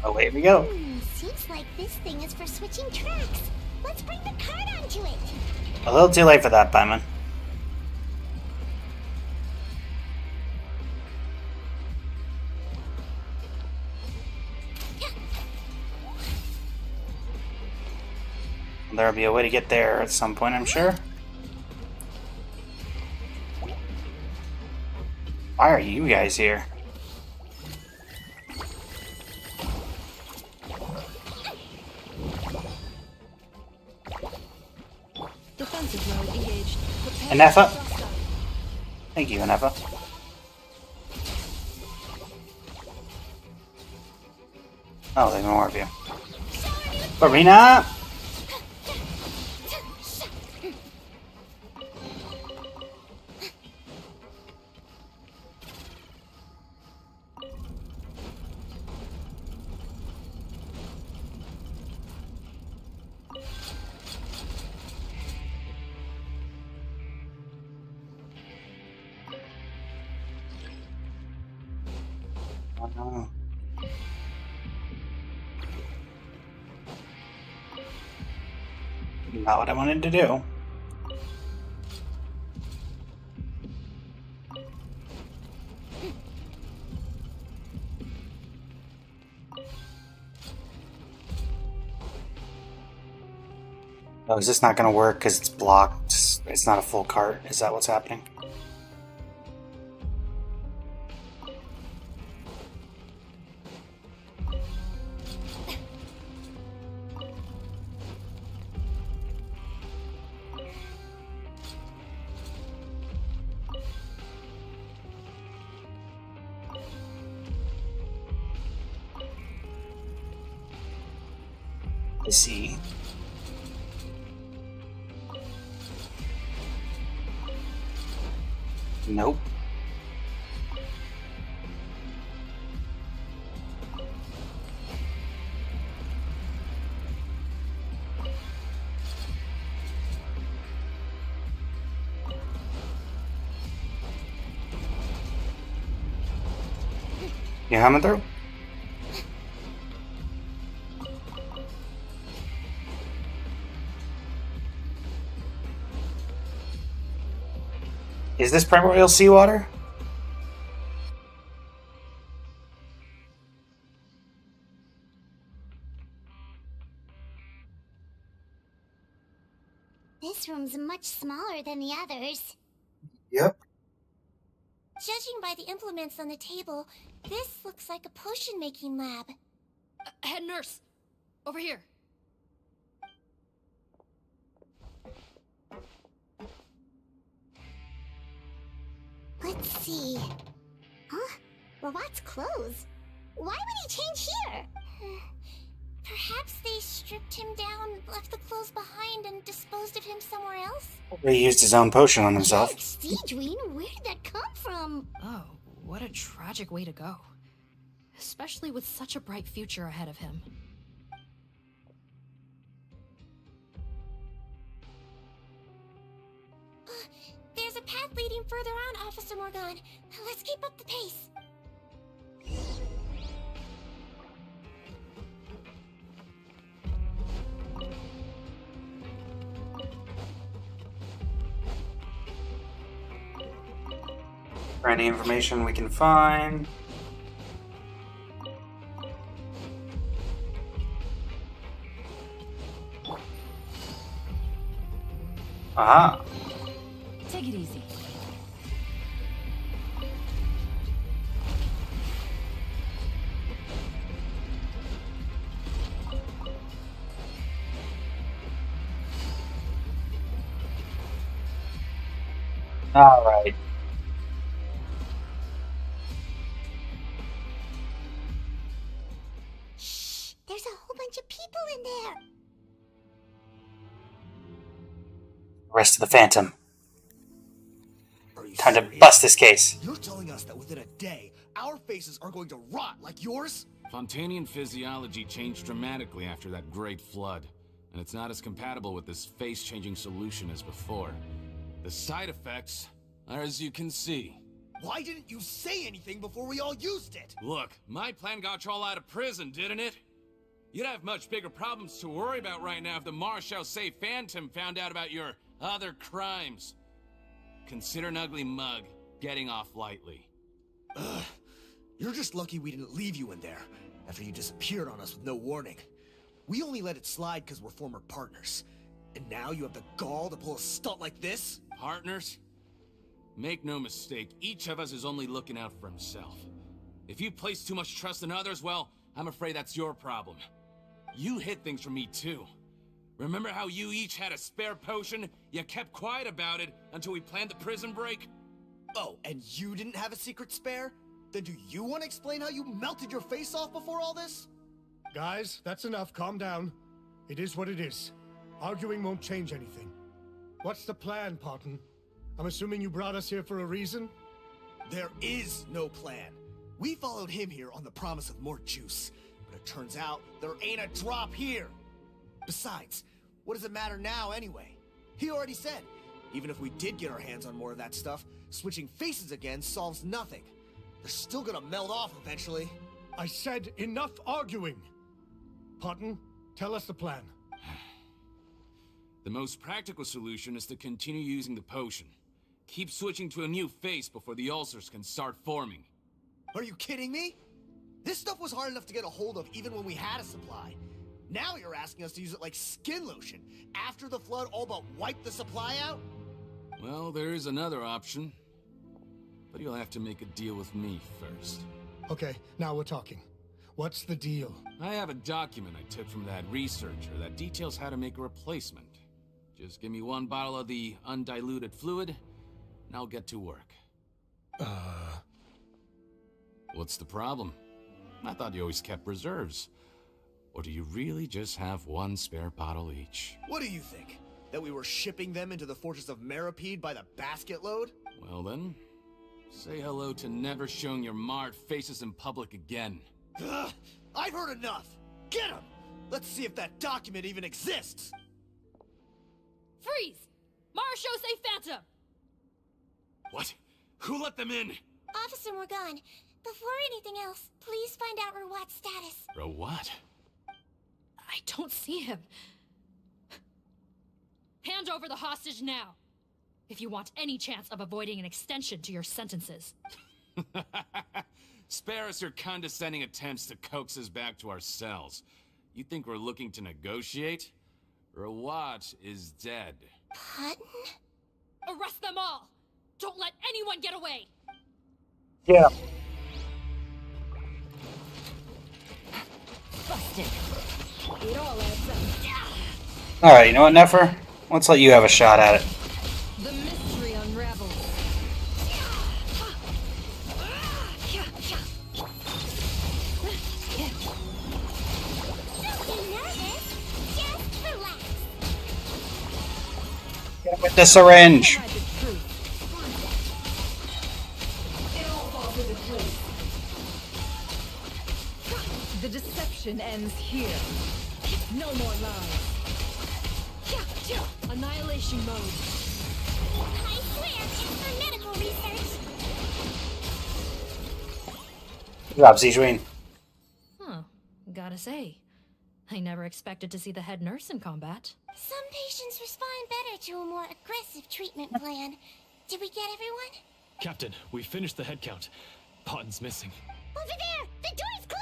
Away we go. Seems like this thing is for switching tracks. Let's bring the cart onto it. A little too late for that, Paimon. There'll be a way to get there at some point, I'm sure. Why are you guys here? Defensive mode engaged. Anefa? Thank you, Anefa. Oh, there's more of you. Farina! Not what I wanted to do. Oh, is this not going to work because it's blocked? It's not a full cart. Is that what's happening? I see. Nope. You coming through? Is this primordial seawater? This room's much smaller than the others. Yep. Judging by the implements on the table, this looks like a potion-making lab. Head nurse, over here. Let's see. Huh? Robot's clothes. Why would he change here? Perhaps they stripped him down, left the clothes behind, and disposed of him somewhere else? Or he used his own potion on himself. Siegeween, where did that come from? Oh, what a tragic way to go. Especially with such a bright future ahead of him. There's a path leading further on, Officer Morgan. Let's keep up the pace. For any information we can find. Aha. Take it easy. All right. Shh! There's a whole bunch of people in there. Rest of the Phantom. Time to bust this case. You're telling us that within a day, our faces are going to rot like yours? Fontanian physiology changed dramatically after that great flood, and it's not as compatible with this face-changing solution as before. The side effects are as you can see. Why didn't you say anything before we all used it? Look, my plan got you all out of prison, didn't it? You'd have much bigger problems to worry about right now if the Marshal Say Phantom found out about your other crimes. Consider an ugly mug getting off lightly. Ugh. You're just lucky we didn't leave you in there after you disappeared on us with no warning. We only let it slide because we're former partners. And now you have the gall to pull a stunt like this? Partners? Make no mistake, each of us is only looking out for himself. If you place too much trust in others, well, I'm afraid that's your problem. You hid things from me too. Remember how you each had a spare potion? You kept quiet about it until we planned the prison break? Oh, and you didn't have a secret spare? Then do you want to explain how you melted your face off before all this? Guys, that's enough. Calm down. It is what it is. Arguing won't change anything. What's the plan, Parton? I'm assuming you brought us here for a reason? There is no plan. We followed him here on the promise of more juice, but it turns out there ain't a drop here. Besides, what does it matter now anyway? He already said, even if we did get our hands on more of that stuff, switching faces again solves nothing. They're still gonna melt off eventually. I said enough arguing. Potton, tell us the plan. The most practical solution is to continue using the potion. Keep switching to a new face before the ulcers can start forming. Are you kidding me? This stuff was hard enough to get a hold of even when we had a supply. Now you're asking us to use it like skin lotion after the flood all but wiped the supply out? Well, there is another option. But you'll have to make a deal with me first. Okay, now we're talking. What's the deal? I have a document I took from that researcher that details how to make a replacement. Just give me one bottle of the undiluted fluid, and I'll get to work. What's the problem? I thought you always kept reserves. Or do you really just have one spare bottle each? What do you think? That we were shipping them into the fortress of Meripede by the basket load? Well then, say hello to never showing your marred faces in public again. Ugh, I've heard enough! Get him! Let's see if that document even exists! Freeze! Marshal say Phantom! What? Who let them in? Officer Morgan, before anything else, please find out Rawat's status. What? I don't see him. Hand over the hostage now, if you want any chance of avoiding an extension to your sentences. Spare us your condescending attempts to coax us back to our cells. You think we're looking to negotiate? Rawat is dead. Potton? Arrest them all! Don't let anyone get away! Yeah. Busted. It all adds up. Alright, you know what, Nefer? Let's let you have a shot at it. The mystery unravels. Don't be nervous. Just relax. Get with the syringe. The deception ends here. No more lies. Annihilation mode. I swear it's for medical research. Good job, Zijwin. Huh. Gotta say, I never expected to see the head nurse in combat. Some patients respond better to a more aggressive treatment plan. Did we get everyone? Captain, we finished the head count. Potton's missing. Over there! The door's closing!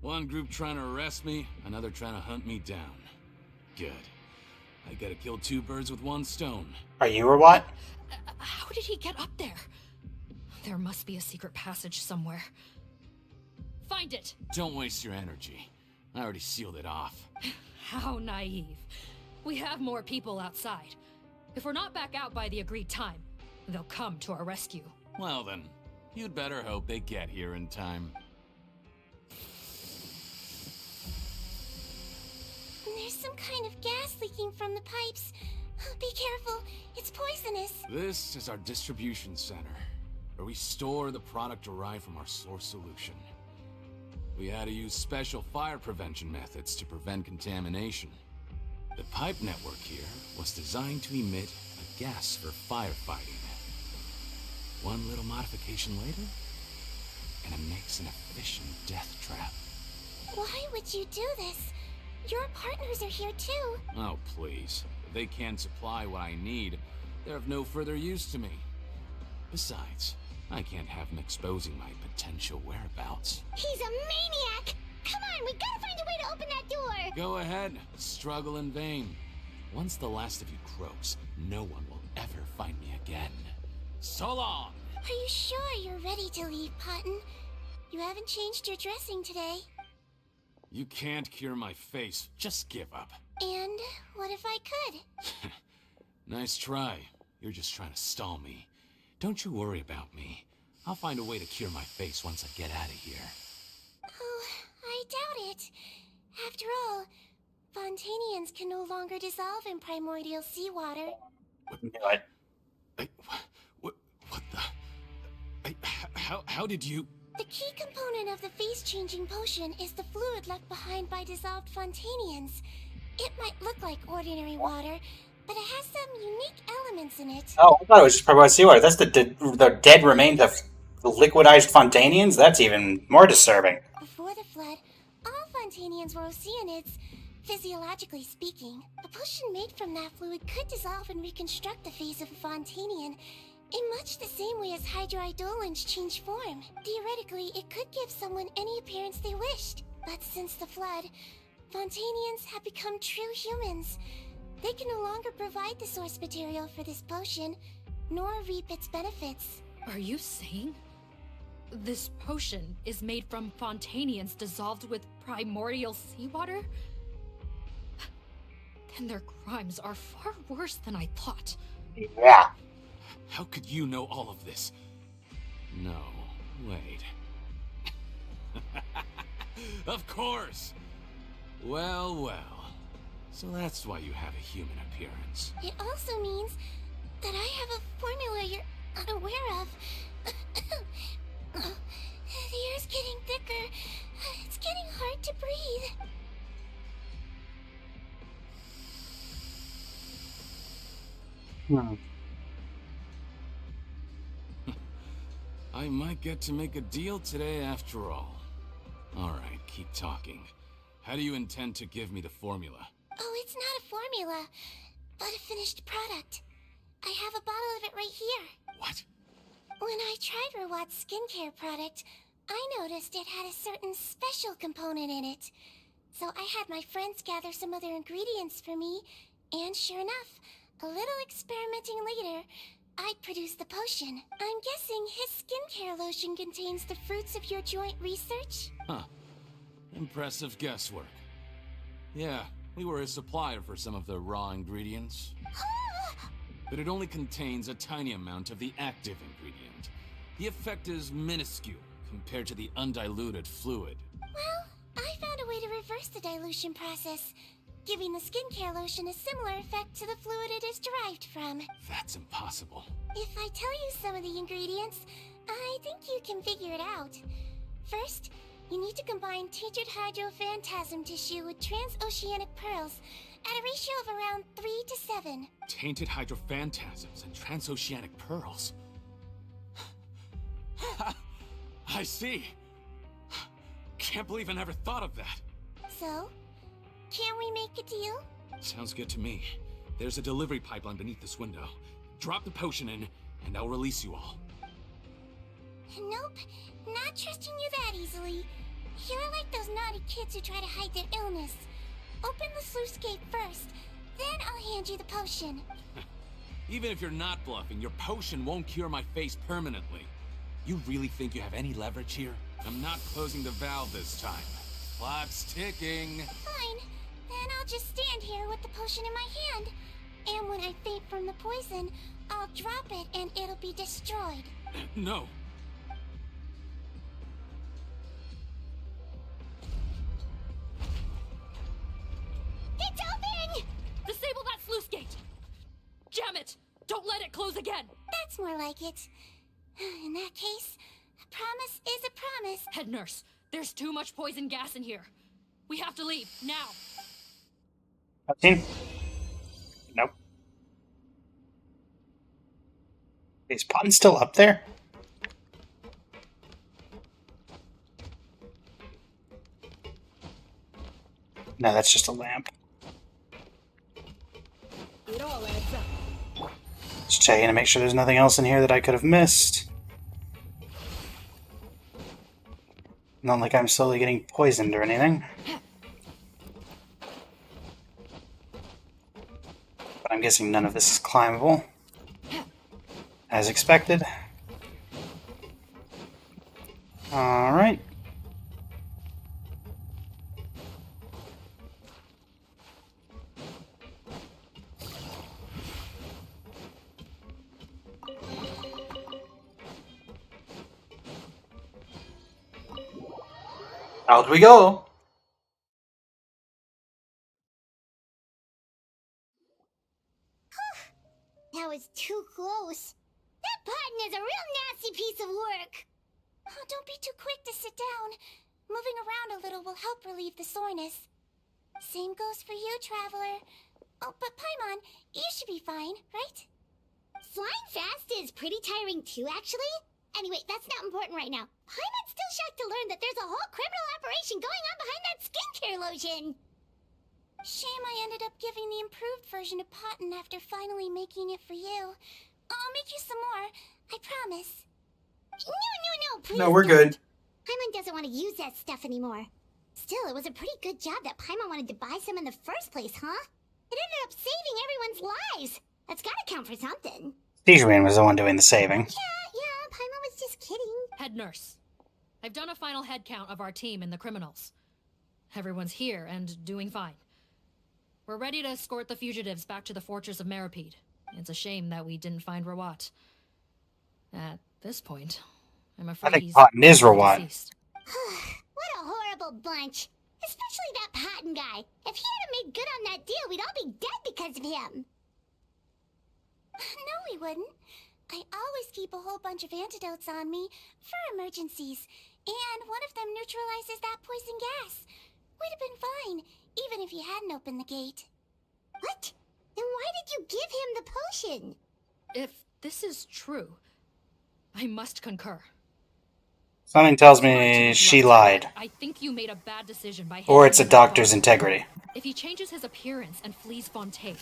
One group trying to arrest me, another trying to hunt me down. Good. I gotta kill two birds with one stone. Are you or what? How did he get up there? There must be a secret passage somewhere. Find it! Don't waste your energy. I already sealed it off. How naive. We have more people outside. If we're not back out by the agreed time, they'll come to our rescue. Well then, you'd better hope they get here in time. There's some kind of gas leaking from the pipes. Be careful, it's poisonous. This is our distribution center, where we store the product derived from our source solution. We had to use special fire prevention methods to prevent contamination. The pipe network here was designed to emit a gas for firefighting. One little modification later, and it makes an efficient death trap. Why would you do this? Your partners are here too. Oh, please. If they can't supply what I need, they're of no further use to me. Besides, I can't have him exposing my potential whereabouts. He's a maniac! Come on, we gotta find a way to open that door! Go ahead, struggle in vain. Once the last of you croaks, no one will ever find me again. So long! Are you sure you're ready to leave, Potton? You haven't changed your dressing today. You can't cure my face, just give up. And what if I could? Nice try. You're just trying to stall me. Don't you worry about me. I'll find a way to cure my face once I get out of here. Oh, I doubt it. After all, Fontanians can no longer dissolve in primordial seawater. What? What the? How did you... The key component of the face-changing potion is the fluid left behind by dissolved Fontanians. It might look like ordinary water, but it has some unique elements in it. Oh, I thought it was just probably seawater. That's the dead remains of liquidized Fontanians? That's even more disturbing. Before the flood, all Fontanians were oceanids, physiologically speaking. A potion made from that fluid could dissolve and reconstruct the face of a Fontanian in much the same way as hydroidolins change form. Theoretically, it could give someone any appearance they wished. But since the flood, Fontanians have become true humans. They can no longer provide the source material for this potion, nor reap its benefits. Are you saying this potion is made from Fontanians dissolved with primordial seawater? Then their crimes are far worse than I thought. Yeah. How could you know all of this? No, wait. Of course! Well, well. So that's why you have a human appearance. It also means that I have a formula you're unaware of. The air's getting thicker. It's getting hard to breathe. I might get to make a deal today after all. Alright, keep talking. How do you intend to give me the formula? Oh, it's not a formula, but a finished product. I have a bottle of it right here. What? When I tried Rawat's skincare product, I noticed it had a certain special component in it. So I had my friends gather some other ingredients for me, and sure enough, a little experimenting later, I'd produced the potion. I'm guessing his skincare lotion contains the fruits of your joint research? Huh. Impressive guesswork. Yeah, we were a supplier for some of the raw ingredients. But it only contains a tiny amount of the active ingredient. The effect is minuscule compared to the undiluted fluid. Well, I found a way to reverse the dilution process, giving the skincare lotion a similar effect to the fluid it is derived from. That's impossible. If I tell you some of the ingredients, I think you can figure it out. First, you need to combine tainted hydrophantasm tissue with transoceanic pearls at a ratio of around 3 to 7. Tainted hydrophantasms and transoceanic pearls. I see. Can't believe I never thought of that. So, can we make a deal? Sounds good to me. There's a delivery pipeline beneath this window. Drop the potion in, and I'll release you all. Nope, not trusting you that easily. You're like those naughty kids who try to hide their illness. Open the sluice gate first, then I'll hand you the potion. Even if you're not bluffing, your potion won't cure my face permanently. You really think you have any leverage here? I'm not closing the valve this time. Clock's ticking. Fine, then I'll just stand here with the potion in my hand. And when I faint from the poison, I'll drop it and it'll be destroyed. No. It's open! Disable that sluice gate! Jam it! Don't let it close again! That's more like it. In that case, a promise is a promise. Head nurse, there's too much poison gas in here. We have to leave, now! Cutscene? Nope. Is Putton still up there? No, that's just a lamp. It all adds up. Just checking to make sure there's nothing else in here that I could have missed. Not like I'm slowly getting poisoned or anything. But I'm guessing none of this is climbable. As expected. Alright. Out we go! That was too close. That button is a real nasty piece of work. Oh, don't be too quick to sit down. Moving around a little will help relieve the soreness. Same goes for you, Traveler. Oh, but Paimon, you should be fine, right? Flying fast is pretty tiring too, actually. Anyway, that's not important right now. Paimon's still shocked to learn that there's a whole criminal operation going on behind that skincare lotion. Shame I ended up giving the improved version to Potten after finally making it for you. I'll make you some more, I promise. No, please No, we're good. Paimon doesn't want to use that stuff anymore. Still, it was a pretty good job that Paimon wanted to buy some in the first place, huh? It ended up saving everyone's lives. That's gotta count for something. Tijuan was the one doing the saving. Yeah, Paimon was just kidding. Head nurse, I've done a final head count of our team and the criminals. Everyone's here and doing fine. We're ready to escort the fugitives back to the fortress of Meripede. It's a shame that we didn't find Rawat. At this point, I'm afraid I think he's Potten is Rawat. deceased. What a horrible bunch. Especially that Potten guy. If he had made good on that deal, we'd all be dead because of him. No, we wouldn't. I always keep a whole bunch of antidotes on me for emergencies, and one of them neutralizes that poison gas. We'd have been fine, even if you hadn't opened the gate. What? Then why did you give him the potion? If this is true, I must concur. Something tells me she lied. I think you made a bad decision by Or it's a handing him doctor's the integrity. If he changes his appearance and flees Fontaine,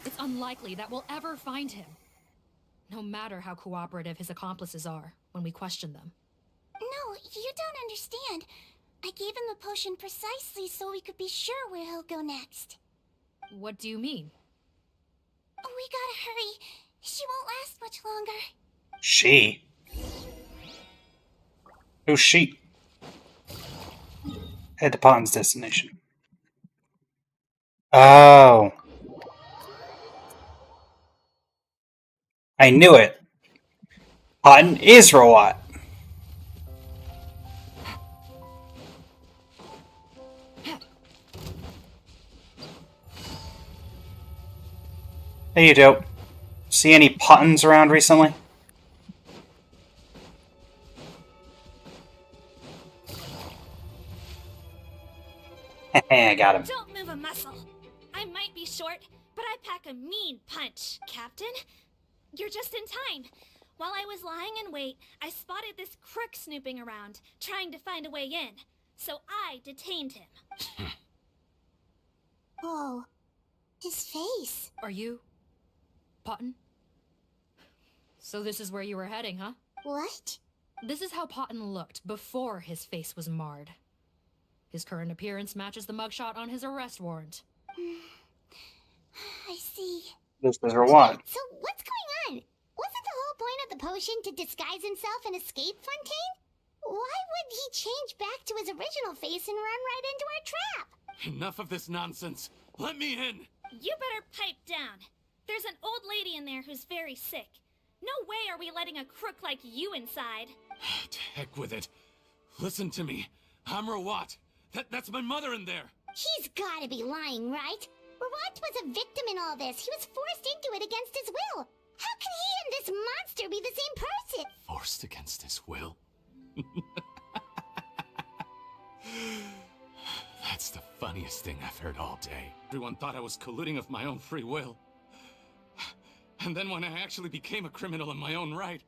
it's unlikely that we'll ever find him. No matter how cooperative his accomplices are when we question them. No, you don't understand. I gave him the potion precisely so we could be sure where he'll go next. What do you mean? We gotta hurry. She won't last much longer. She? Who's she? Head to Potten's destination. Oh. I knew it. Potten is Rawat. Hey, you dope. See any Pottens around recently? I got him. Don't move a muscle. I might be short, but I pack a mean punch. Captain, you're just in time. While I was lying in wait, I spotted this crook snooping around, trying to find a way in. So I detained him. Oh, his face. Are you Potten? So this is where you were heading, huh? What? This is how Potten looked before his face was marred. His current appearance matches the mugshot on his arrest warrant. I see. This is Rawat. So what's going on? Wasn't the whole point of the potion to disguise himself and escape Fontaine? Why would he change back to his original face and run right into our trap? Enough of this nonsense. Let me in. You better pipe down. There's an old lady in there who's very sick. No way are we letting a crook like you inside. To heck with it. Listen to me. I'm Rawat. That's my mother in there. He's gotta be lying, right? Rawat was a victim in all this. He was forced into it against his will. How can he and this monster be the same person? Forced against his will? That's the funniest thing I've heard all day. Everyone thought I was colluding of my own free will. And then when I actually became a criminal in my own right,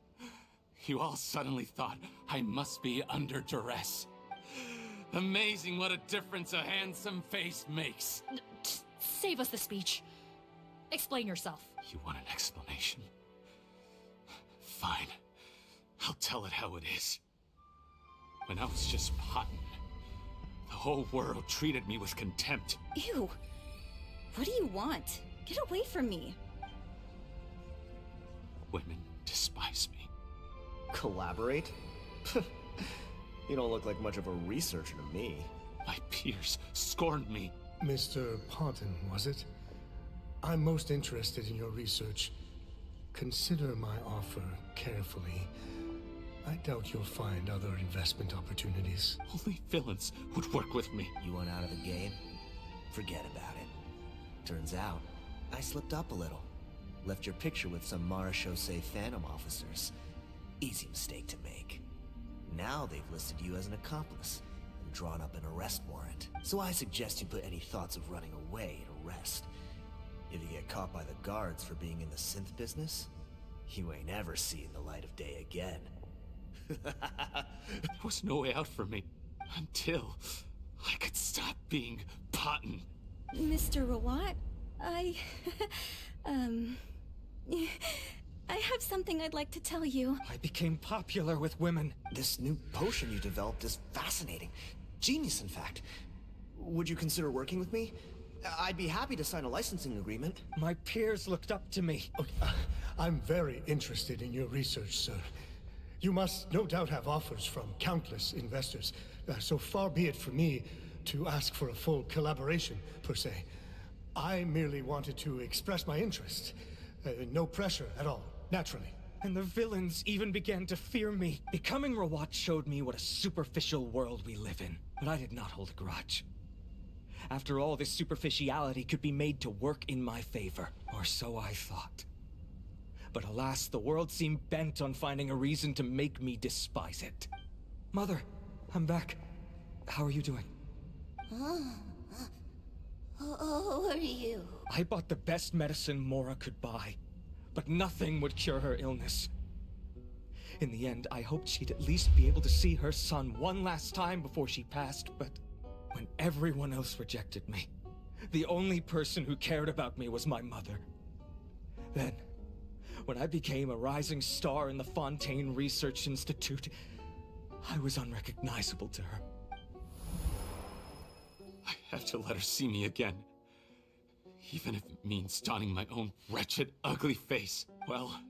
you all suddenly thought I must be under duress. Amazing what a difference a handsome face makes. Save us the speech. Explain yourself. You want an explanation? Fine. I'll tell it how it is. When I was just Potten, the whole world treated me with contempt. Ew. What do you want? Get away from me. Women despise me. Collaborate? You don't look like much of a researcher to me. My peers scorned me. Mr. Potten, was it? I'm most interested in your research. Consider my offer carefully. I doubt you'll find other investment opportunities. Only villains would work with me. You want out of the game? Forget about it. Turns out, I slipped up a little. Left your picture with some Marechaussee Phantom officers. Easy mistake to make. Now they've listed you as an accomplice and drawn up an arrest warrant. So I suggest you put any thoughts of running away to rest. If you get caught by the guards for being in the synth business, you ain't ever seeing the light of day again. There was no way out for me until I could stop being Cotton. Mr. Rawat, I have something I'd like to tell you. I became popular with women. This new potion you developed is fascinating. Genius, in fact. Would you consider working with me? I'd be happy to sign a licensing agreement. My peers looked up to me. Okay, I'm very interested in your research, sir. You must no doubt have offers from countless investors. So far be it from me to ask for a full collaboration, per se. I merely wanted to express my interest. No pressure at all, naturally. And the villains even began to fear me. Becoming Rawat showed me what a superficial world we live in. But I did not hold a grudge. After all, this superficiality could be made to work in my favor. Or so I thought. But alas, the world seemed bent on finding a reason to make me despise it. Mother, I'm back. How are you doing? Who are you? I bought the best medicine Mora could buy, but nothing would cure her illness. In the end, I hoped she'd at least be able to see her son one last time before she passed, but when everyone else rejected me, the only person who cared about me was my mother. Then, when I became a rising star in the Fontaine Research Institute, I was unrecognizable to her. I have to let her see me again. Even if it means donning my own wretched, ugly face. Well,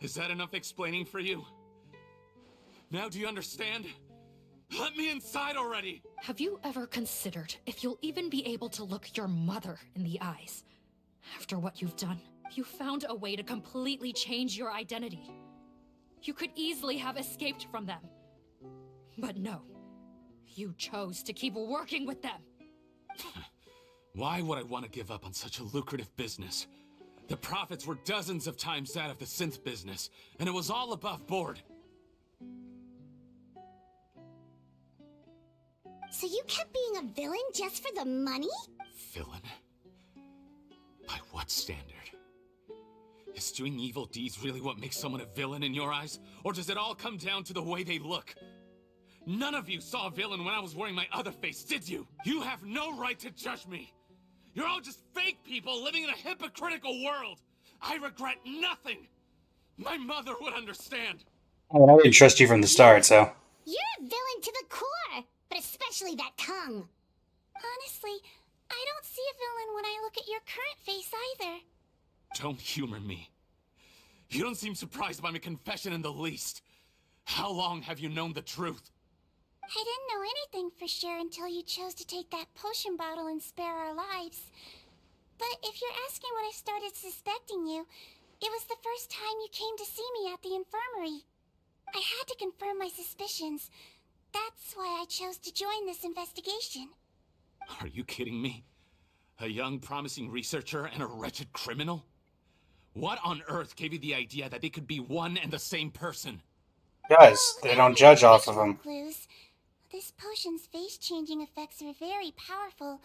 is that enough explaining for you? Now do you understand? Let me inside already! Have you ever considered if you'll even be able to look your mother in the eyes? After what you've done, you found a way to completely change your identity. You could easily have escaped from them. But no. You chose to keep working with them. Why would I want to give up on such a lucrative business? The profits were dozens of times that of the synth business, and it was all above board. So you kept being a villain just for the money? Villain? By what standard? Is doing evil deeds really what makes someone a villain in your eyes? Or does it all come down to the way they look? None of you saw a villain when I was wearing my other face, did you? You have no right to judge me! You're all just fake people living in a hypocritical world! I regret nothing! My mother would understand! Well, I didn't trust you from the start, so... You're a villain to the core, but especially that tongue. Honestly, I don't see a villain when I look at your current face either. Don't humor me. You don't seem surprised by my confession in the least. How long have you known the truth? I didn't know anything for sure until you chose to take that potion bottle and spare our lives. But if you're asking when I started suspecting you, it was the first time you came to see me at the infirmary. I had to confirm my suspicions. That's why I chose to join this investigation. Are you kidding me? A young, promising researcher and a wretched criminal? What on earth gave you the idea that they could be one and the same person? Guys, they don't judge off of them. Clues. This potion's face-changing effects are very powerful.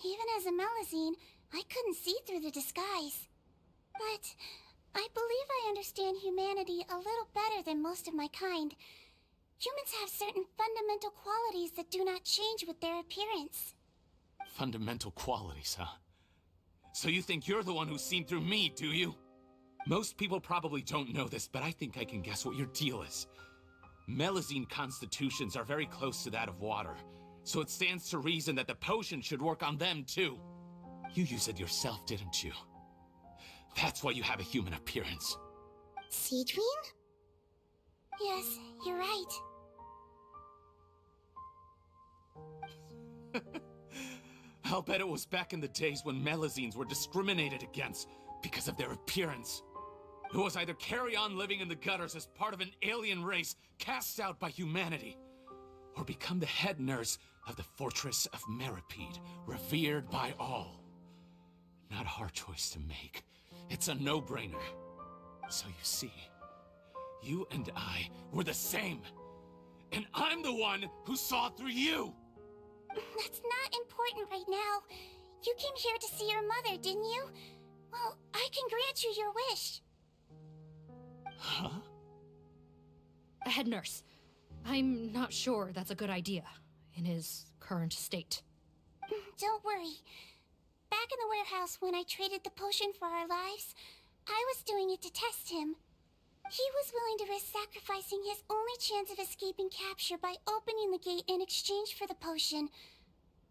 Even as a Melusine, I couldn't see through the disguise. But I believe I understand humanity a little better than most of my kind. Humans have certain fundamental qualities that do not change with their appearance. Fundamental qualities, huh? So you think you're the one who's seen through me, do you? Most people probably don't know this, but I think I can guess what your deal is. Melusine constitutions are very close to that of water, so it stands to reason that the potion should work on them too. You use it yourself, didn't you? That's why you have a human appearance. Seedream? Yes, you're right. I'll bet it was back in the days when Melusines were discriminated against because of their appearance. It was either carry on living in the gutters as part of an alien race cast out by humanity, or become the head nurse of the fortress of Meripede, revered by all. Not a hard choice to make. It's a no-brainer. So you see, you and I were the same. And I'm the one who saw through you! That's not important right now. You came here to see your mother, didn't you? Well, I can grant you your wish. Huh? Head nurse, I'm not sure that's a good idea in his current state. Don't worry. Back in the warehouse when I traded the potion for our lives, I was doing it to test him. He was willing to risk sacrificing his only chance of escaping capture by opening the gate in exchange for the potion.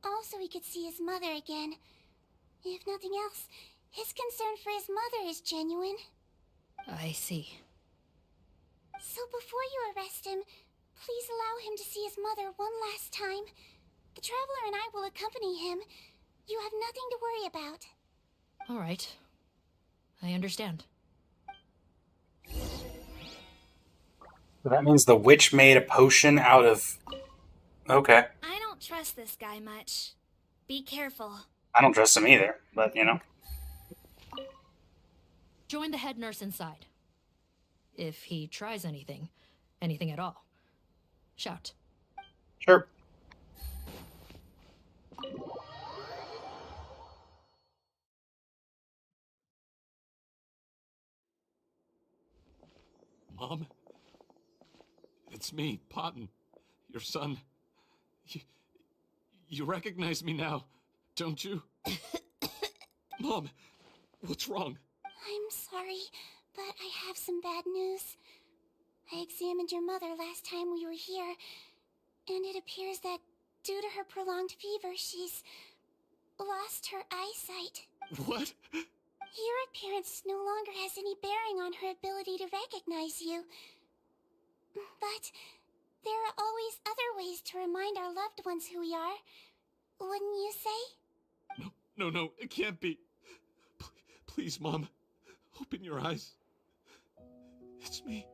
Also, he could see his mother again. If nothing else, his concern for his mother is genuine. I see. So before you arrest him, please allow him to see his mother one last time. The Traveler and I will accompany him. You have nothing to worry about. All right. I understand. So that means the witch made a potion out of... Okay. I don't trust this guy much. Be careful. I don't trust him either, but, you know. Join the head nurse inside. If he tries anything at all, shout. Sure. Mom? It's me, Potton, your son. You recognize me now, don't you? Mom, what's wrong? I'm sorry, but I have some bad news. I examined your mother last time we were here, and it appears that due to her prolonged fever, she's lost her eyesight. What? Your appearance no longer has any bearing on her ability to recognize you. But there are always other ways to remind our loved ones who we are. Wouldn't you say? No, it can't be. Please, Mom, open your eyes. It's me,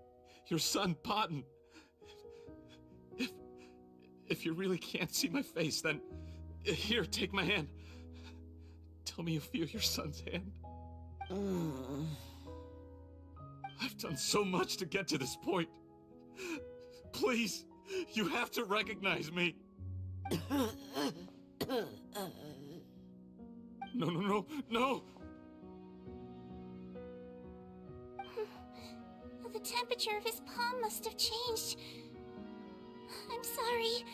your son, Potton. If you really can't see my face, then here, take my hand. Tell me you feel your son's hand. I've done so much to get to this point. Please, you have to recognize me. No. The temperature of his palm must have changed. I'm sorry.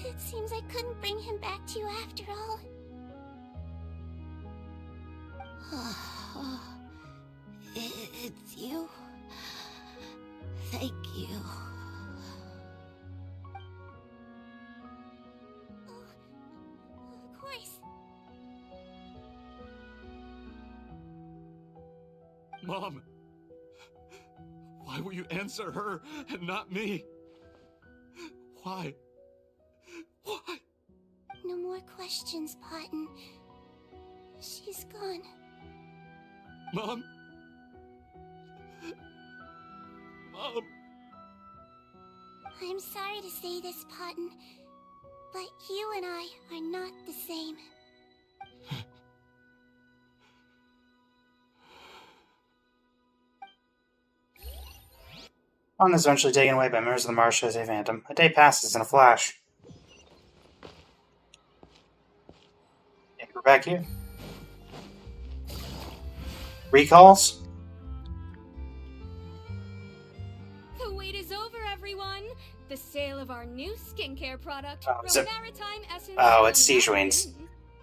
It seems I couldn't bring him back to you after all. It's you. Thank you. Of course. Mom, why will you answer her and not me? Why? No more questions, Potton. She's gone. Mom? I'm sorry to say this, Potton, but you and I are not the same. Potton is eventually taken away by members of the Marsh as a phantom. A day passes in a flash. And we're back here. Recalls? The wait is over, everyone! The sale of our new skincare product, Oh, is it- Maritime Essence. Oh, it's Sijuin's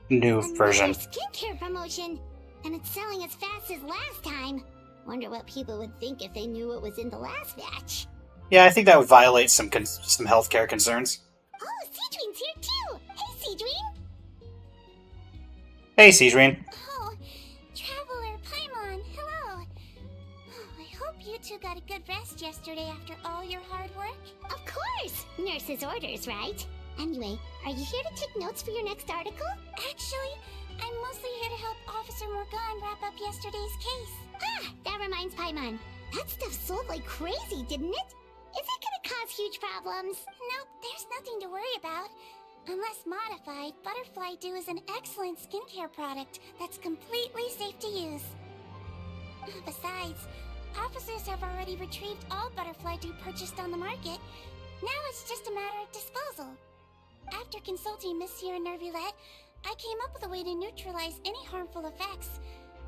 new version. Skincare promotion, and it's selling as fast as last time. Wonder what people would think if they knew what was in the last batch. Yeah, I think that would violate some healthcare concerns. Oh, Sijuin's here too! Hey, Sijuin! Hey, Sijuin. Oh, Traveler, Paimon, hello! Oh, I hope you two got a good rest yesterday after all your hard work. Of course! Nurse's orders, right? Anyway, are you here to take notes for your next article? Actually, I'm mostly here to help Officer Morgan wrap up yesterday's case. Ah, that reminds Paimon. That stuff sold like crazy, didn't it? Is it gonna cause huge problems? Nope, there's nothing to worry about. Unless modified, Butterfly Dew is an excellent skincare product that's completely safe to use. Besides, officers have already retrieved all Butterfly Dew purchased on the market. Now it's just a matter of disposal. After consulting Monsieur Nervulette, I came up with a way to neutralize any harmful effects,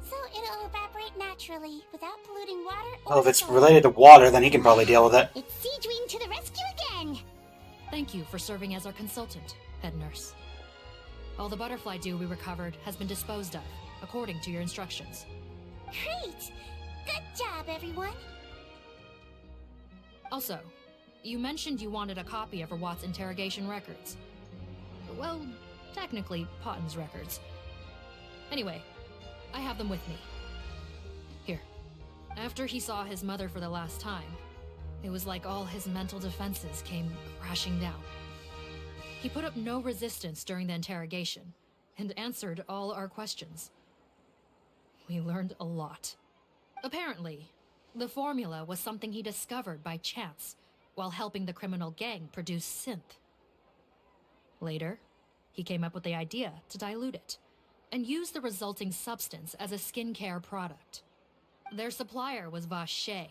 so it'll evaporate naturally without polluting water or Well, if it's soil. related to water, then he can probably deal with it. It's Siegewing to the rescue again! Thank you for serving as our consultant, head nurse. All the butterfly dew we recovered has been disposed of, according to your instructions. Great! Good job, everyone! Also, you mentioned you wanted a copy of Rawat's interrogation records. Well, technically, Potten's records. Anyway, I have them with me. Here. After he saw his mother for the last time, it was like all his mental defenses came crashing down. He put up no resistance during the interrogation, and answered all our questions. We learned a lot. Apparently, the formula was something he discovered by chance, while helping the criminal gang produce synth. Later, he came up with the idea to dilute it, and use the resulting substance as a skincare product. Their supplier was Vache.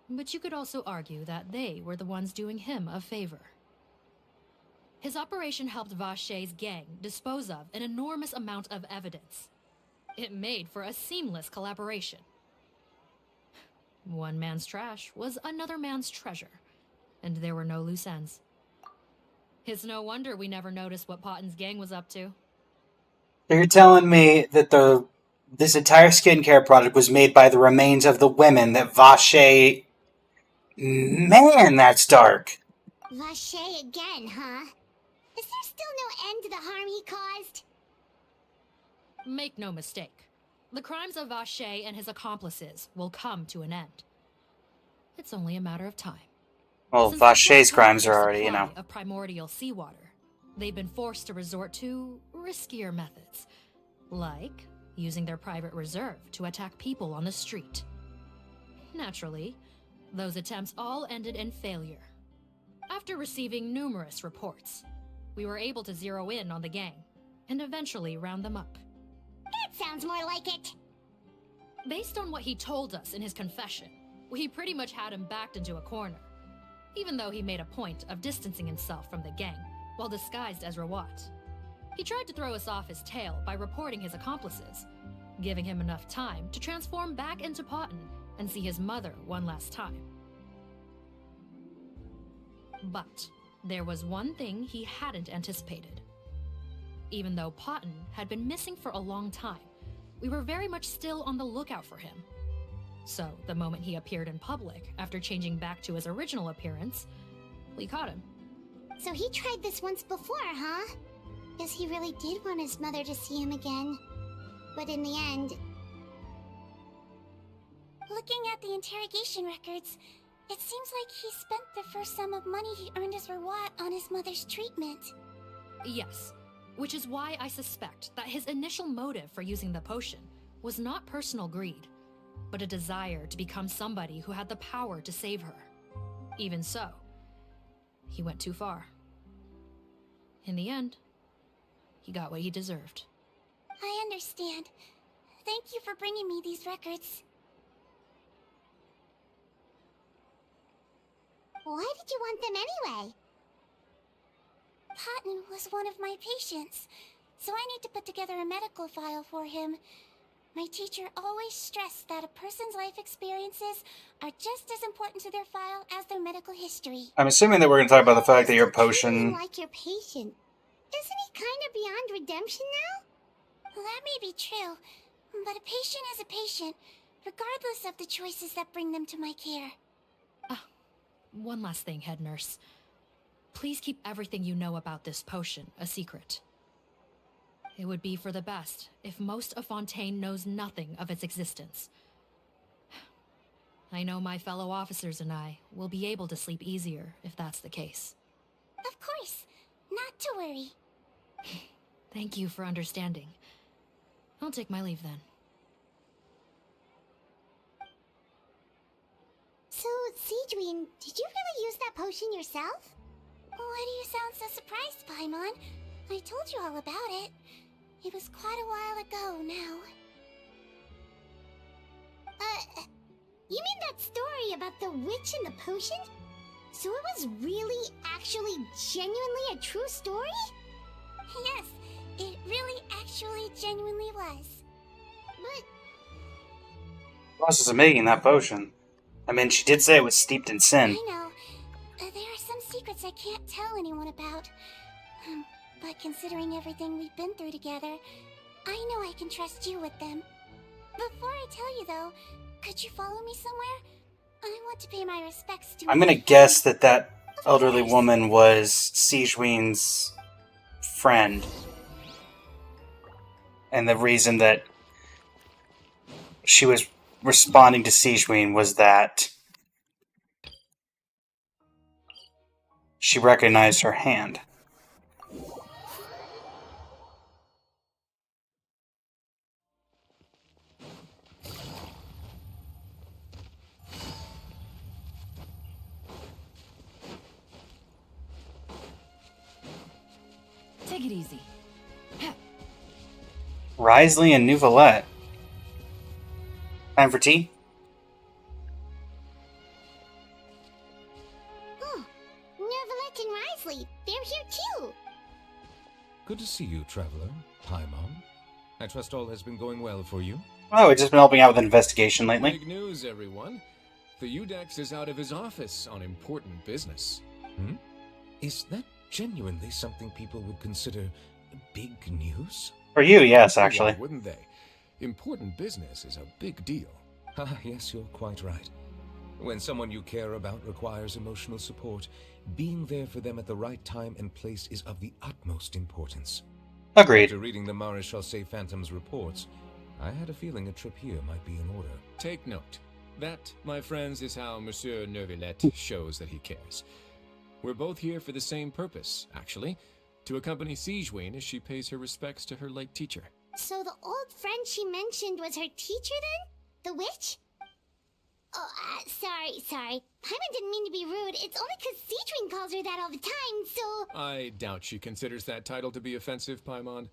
But you could also argue that they were the ones doing him a favor. His operation helped Vache's gang dispose of an enormous amount of evidence. It made for a seamless collaboration. One man's trash was another man's treasure, and there were no loose ends. It's no wonder we never noticed what Potten's gang was up to. So you're telling me that this entire skincare product was made by the remains of the women that Vache... Man, that's dark. Vache again, huh? Is there still no end to the harm he caused? Make no mistake. The crimes of Vache and his accomplices will come to an end. It's only a matter of time. Well, Since Vache's the crimes are supply already, you know. of primordial seawater, they've been forced to resort to riskier methods, like using their private reserve to attack people on the street. Naturally, those attempts all ended in failure. After receiving numerous reports, we were able to zero in on the gang, and eventually round them up. That sounds more like it! Based on what he told us in his confession, we pretty much had him backed into a corner, even though he made a point of distancing himself from the gang while disguised as Rawat. He tried to throw us off his tail by reporting his accomplices, giving him enough time to transform back into Potten and see his mother one last time. But there was one thing he hadn't anticipated. Even though Potten had been missing for a long time, we were very much still on the lookout for him. So, the moment he appeared in public, after changing back to his original appearance, we caught him. So he tried this once before, huh? Guess he really did want his mother to see him again. But in the end... Looking at the interrogation records, it seems like he spent the first sum of money he earned as Rawat on his mother's treatment. Yes, which is why I suspect that his initial motive for using the potion was not personal greed, but a desire to become somebody who had the power to save her. Even so, he went too far. In the end, he got what he deserved. I understand. Thank you for bringing me these records. Why did you want them anyway? Potten was one of my patients, so I need to put together a medical file for him. My teacher always stressed that a person's life experiences are just as important to their file as their medical history. I'm assuming that we're going to talk about the fact that your potion... Like your patient. Isn't he kind of beyond redemption now? Well, that may be true, but a patient is a patient, regardless of the choices that bring them to my care. One last thing, head nurse. Please keep everything you know about this potion a secret. It would be for the best if most of Fontaine knows nothing of its existence. I know my fellow officers and I will be able to sleep easier if that's the case. Of course. Not to worry. Thank you for understanding. I'll take my leave then. So, Siegewing, did you really use that potion yourself? Why do you sound so surprised, Paimon? I told you all about it. It was quite a while ago now. You mean that story about the witch and the potion? So it was really, actually, genuinely a true story? Yes, It really, actually, genuinely was. But Process of making that potion. I mean, she did say it was steeped in sin. I know. There are some secrets I can't tell anyone about. But considering everything we've been through together, I know I can trust you with them. Before I tell you, though, could you follow me somewhere? I want to pay my respects to... I'm gonna guess that that elderly woman was Sijuin's friend. And the reason that she was responding to Sijuin was that she recognized her hand. Take it easy. Risley and Nouvelette. Time for tea? Oh, Neuvillette and Risley, they're here too. Good to see you, Traveler. Paimon. I trust all has been going well for you. Oh, we've just been helping out with an investigation lately. Big news, everyone. The Udex is out of his office on important business. Hmm? Is that genuinely something people would consider big news? For you, yes, actually. Why wouldn't they? Important business is a big deal. Ah, yes, you're quite right. When someone you care about requires emotional support, being there for them at the right time and place is of the utmost importance. Agreed. After reading the Maréchal Phantom's reports, I had a feeling a trip here might be in order. Take note. That, my friends, is how Monsieur Neuvillette shows that he cares. We're both here for the same purpose, actually. To accompany Sijuin as she pays her respects to her late teacher. So the old friend she mentioned was her teacher then? The witch? Oh, sorry. Paimon didn't mean to be rude. It's only because Sijuin calls her that all the time, so... I doubt she considers that title to be offensive, Paimon.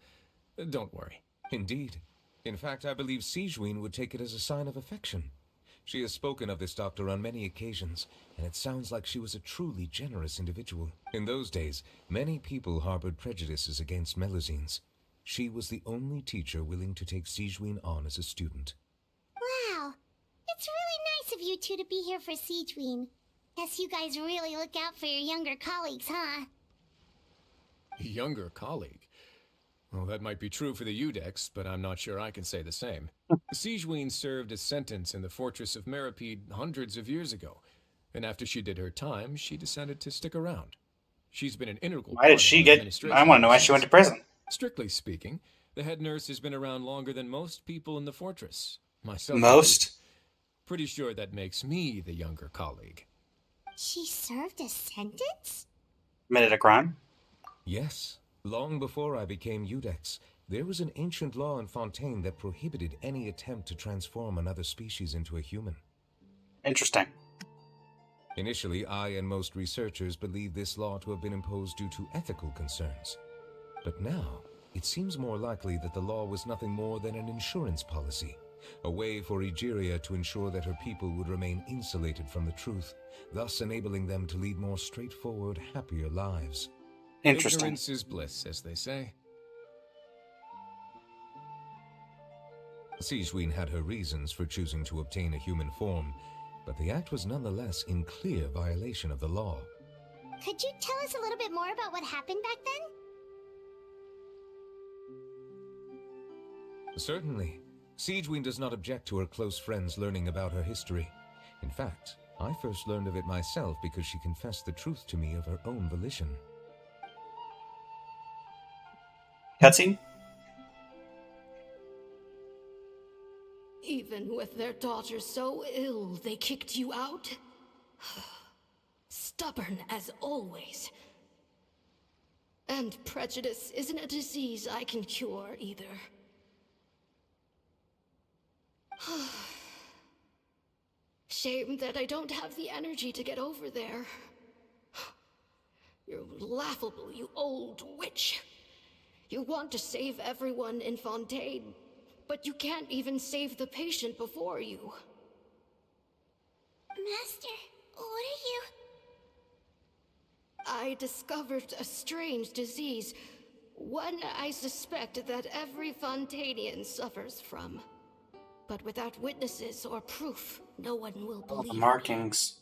Don't worry. Indeed. In fact, I believe Sijuin would take it as a sign of affection. She has spoken of this doctor on many occasions, and it sounds like she was a truly generous individual. In those days, many people harbored prejudices against Melusines. She was the only teacher willing to take Sijuin on as a student. Wow. It's really nice of you two to be here for Sijuin. Guess you guys really look out for your younger colleagues, huh? Younger colleague? Well, that might be true for the Udex, but I'm not sure I can say the same. Sijuin served a sentence in the fortress of Meripede hundreds of years ago, and after she did her time, she decided to stick around. She's been an integral Why did she get... I want to know why she went to prison. Strictly speaking, the head nurse has been around longer than most people in the fortress. Myself. Most? Pretty sure that makes me the younger colleague. She served a sentence? Committed a crime? Yes. Long before I became Udex, there was an ancient law in Fontaine that prohibited any attempt to transform another species into a human. Interesting. Initially, I and most researchers believed this law to have been imposed due to ethical concerns. But now, it seems more likely that the law was nothing more than an insurance policy, a way for Egeria to ensure that her people would remain insulated from the truth, thus enabling them to lead more straightforward, happier lives. Interesting. Ignorance is bliss, as they say. Sijuin had her reasons for choosing to obtain a human form, but the act was nonetheless in clear violation of the law. Could you tell us a little bit more about what happened back then? Certainly. Sijuin does not object to her close friends learning about her history. In fact, I first learned of it myself because she confessed the truth to me of her own volition. Cutscene? Even with their daughter so ill, they kicked you out? Stubborn as always. And prejudice isn't a disease I can cure either. Shame that I don't have the energy to get over there. You're laughable, you old witch. You want to save everyone in Fontaine, but you can't even save the patient before you. Master, what are you... I discovered a strange disease, One I suspect that every Fontanian suffers from. But without witnesses or proof, no one will All believe the me. markings.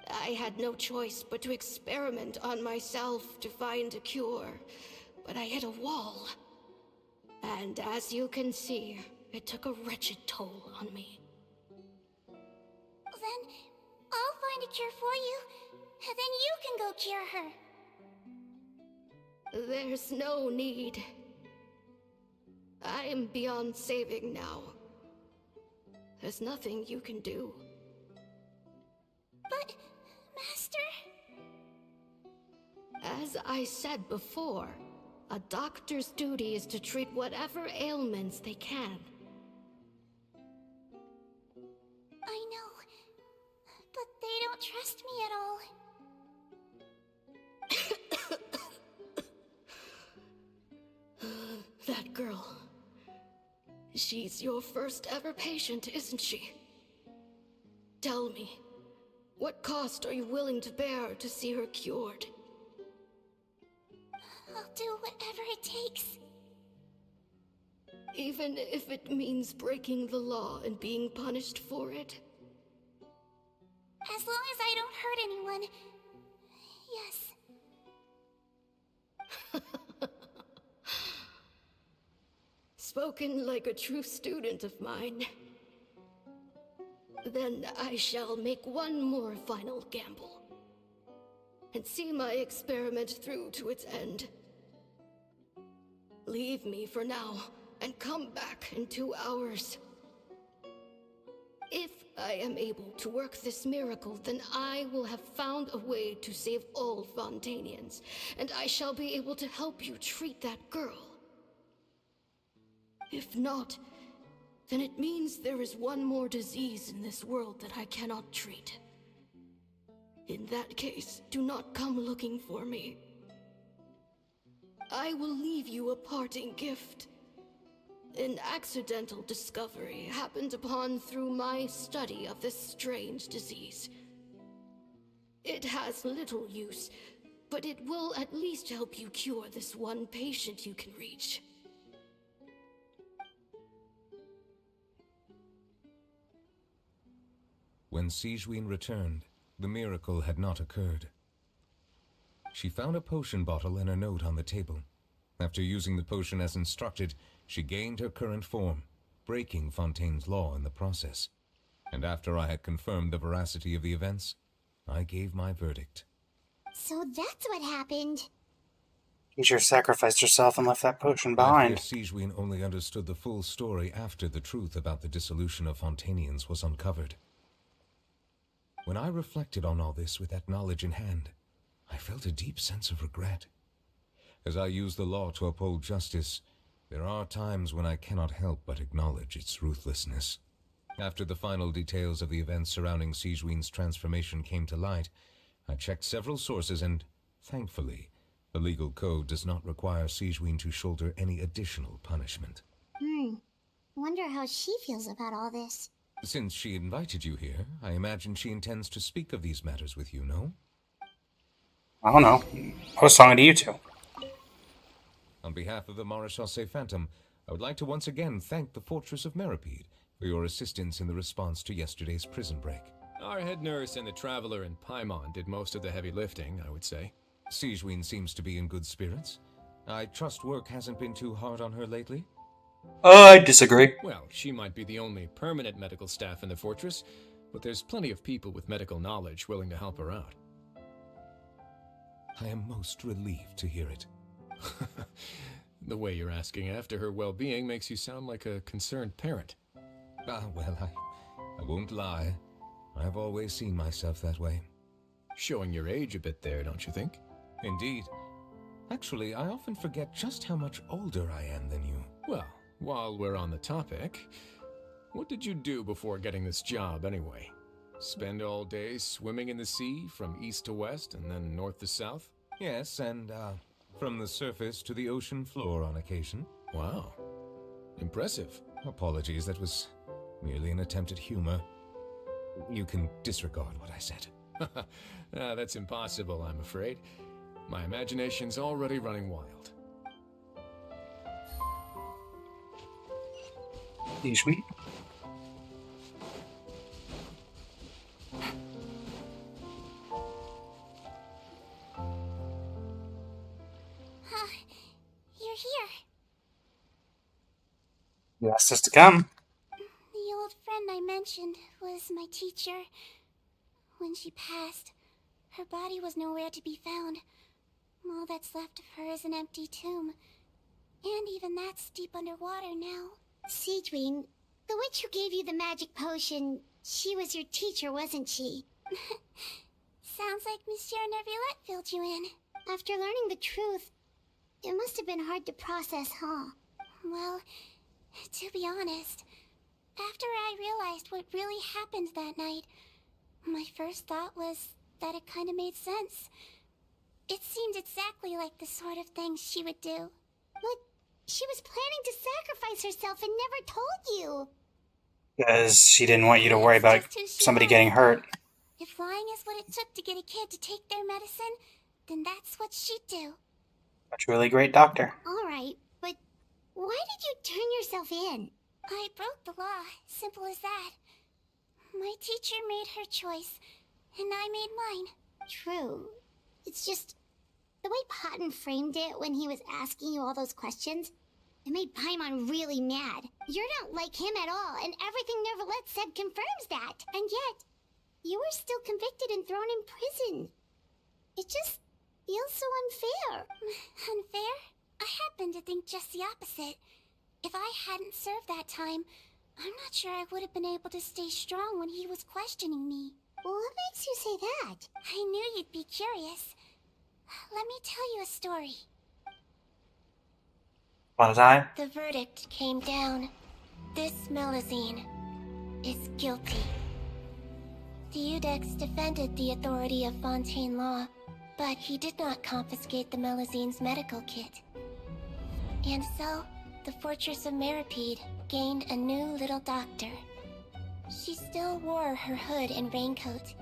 I had no choice but to experiment on myself to find a cure, but I hit a wall. And as you can see, it took a wretched toll on me. Then I'll find a cure for you, and then you can go cure her. There's no need. I am beyond saving now. There's nothing you can do. But, Master... As I said before, a doctor's duty is to treat whatever ailments they can. I know, but they don't trust me at all. That girl. She's your first ever patient, isn't she? Tell me, what cost are you willing to bear to see her cured? I'll do whatever it takes. Even if it means breaking the law and being punished for it? As long as I don't hurt anyone. Yes. Spoken like a true student of mine. Then I shall make one more final gamble. And see my experiment through to its end. Leave me for now, and come back in 2 hours. If I am able to work this miracle, then I will have found a way to save all Fontanians, and I shall be able to help you treat that girl. If not, then it means there is one more disease in this world that I cannot treat. In that case, do not come looking for me. I will leave you a parting gift. An accidental discovery happened upon through my study of this strange disease. It has little use, but it will at least help you cure this one patient you can reach. When Sigewinne returned, the miracle had not occurred. She found a potion bottle and a note on the table. After using the potion as instructed, she gained her current form, breaking Fontaine's law in the process. And after I had confirmed the veracity of the events, I gave my verdict. So that's what happened. Teacher sacrificed herself and left that potion I behind. fear Sigewinne only understood the full story after the truth about the dissolution of Fontanians was uncovered. When I reflected on all this with that knowledge in hand, I felt a deep sense of regret. As I use the law to uphold justice, there are times when I cannot help but acknowledge its ruthlessness. After the final details of the events surrounding Sigewinne's transformation came to light, I checked several sources and, thankfully, the legal code does not require Sigewinne to shoulder any additional punishment. Wonder how she feels about all this. Since she invited you here, I imagine she intends to speak of these matters with you, no? I don't know. I was talking to you two. On behalf of the Maréchaussée Phantom, I would like to once again thank the Fortress of Meripede for your assistance in the response to yesterday's prison break. Our head nurse and the Traveler in Paimon did most of the heavy lifting, I would say. Sigewinne seems to be in good spirits. I trust work hasn't been too hard on her lately? I disagree. Well, she might be the only permanent medical staff in the fortress, but there's plenty of people with medical knowledge willing to help her out. I am most relieved to hear it. The way you're asking after her well-being makes you sound like a concerned parent. Well, I won't lie. I've always seen myself that way. Showing your age a bit there, don't you think? Indeed. Actually, I often forget just how much older I am than you. Well, while we're on the topic, what did you do before getting this job anyway? Spend all day swimming in the sea from east to west and then north to south? Yes, and from the surface to the ocean floor on occasion. Wow. Impressive. Apologies, that was merely an attempt at humor. You can disregard what I said. That's impossible, I'm afraid. My imagination's already running wild. You sweet. You're here. You asked us to come. The old friend I mentioned was my teacher. When she passed, her body was nowhere to be found. All that's left of her is an empty tomb. And even that's deep underwater now. Seedwing, the witch who gave you the magic potion, she was your teacher, wasn't she? Sounds like Monsieur Neuvillette filled you in. After learning the truth, it must have been hard to process, huh? Well, to be honest, after I realized what really happened that night, my first thought was that it kind of made sense. It seemed exactly like the sort of thing she would do. But she was planning to sacrifice herself and never told you. Because she didn't want you to worry about somebody getting hurt. If lying is what it took to get a kid to take their medicine, then that's what she'd do. A truly great doctor. Alright, but why did you turn yourself in? I broke the law, simple as that. My teacher made her choice, and I made mine. True. It's just the way Patton framed it when he was asking you all those questions, it made Paimon really mad. You're not like him at all, and everything Neuvillette said confirms that. And yet, you were still convicted and thrown in prison. It just feels so unfair. Unfair? I happen to think just the opposite. If I hadn't served that time, I'm not sure I would have been able to stay strong when he was questioning me. What makes you say that? I knew you'd be curious. Let me tell you a story. One time. The verdict came down. This Melusine is guilty. The Eudex defended the authority of Fontaine law, but he did not confiscate the Melusine's medical kit. And so, the fortress of Meripede gained a new little doctor. She still wore her hood and raincoat,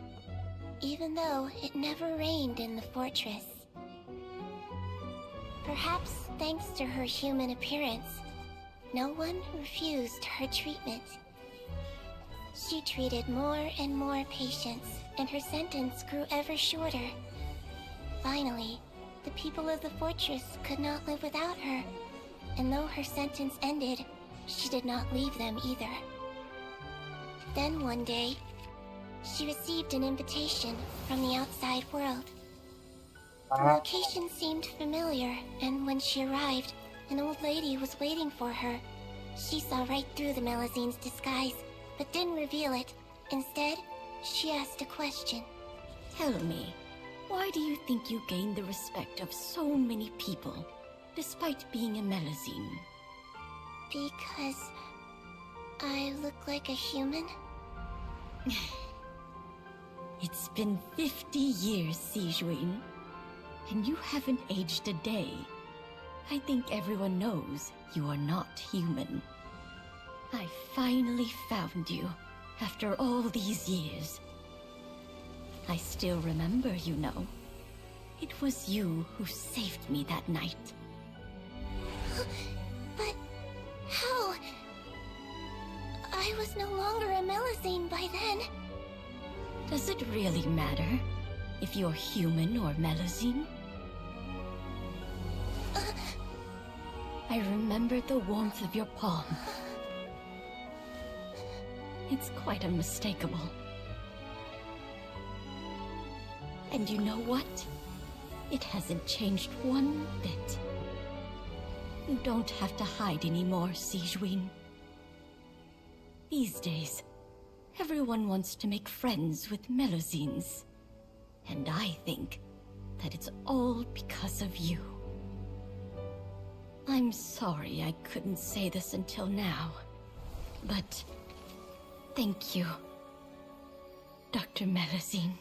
even though it never rained in the fortress. Perhaps thanks to her human appearance, no one refused her treatment. She treated more and more patients, and her sentence grew ever shorter. Finally, the people of the fortress could not live without her, and though her sentence ended, she did not leave them either. Then one day, she received an invitation from the outside world. The location seemed familiar, and when she arrived, an old lady was waiting for her. She saw right through the Melusine's disguise, but didn't reveal it. Instead, she asked a question. Tell me, why do you think you gained the respect of so many people, despite being a Melusine? Because I look like a human? It's been 50 years, Sejuin, and you haven't aged a day. I think everyone knows you are not human. I finally found you, after all these years. I still remember, you know. It was you who saved me that night. But how? I was no longer a Melusine by then. Does it really matter if you're human or Melusine? I remember the warmth of your palm. It's quite unmistakable. And you know what? It hasn't changed one bit. You don't have to hide anymore, Sejuin. These days, everyone wants to make friends with Melusines. And I think that it's all because of you. I'm sorry I couldn't say this until now, but thank you, Dr. Melusine.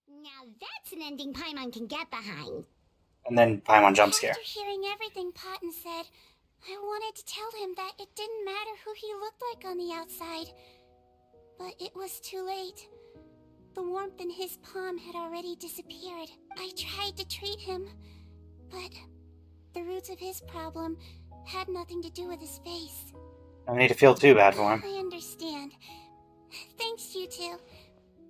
Now that's an ending Paimon can get behind. And then Paimon jump scare. After hearing everything Patton said, I wanted to tell him that it didn't matter who he looked like on the outside. But it was too late. The warmth in his palm had already disappeared. I tried to treat him, but the roots of his problem had nothing to do with his face. I need to feel too bad for him. I understand. Thanks, you two.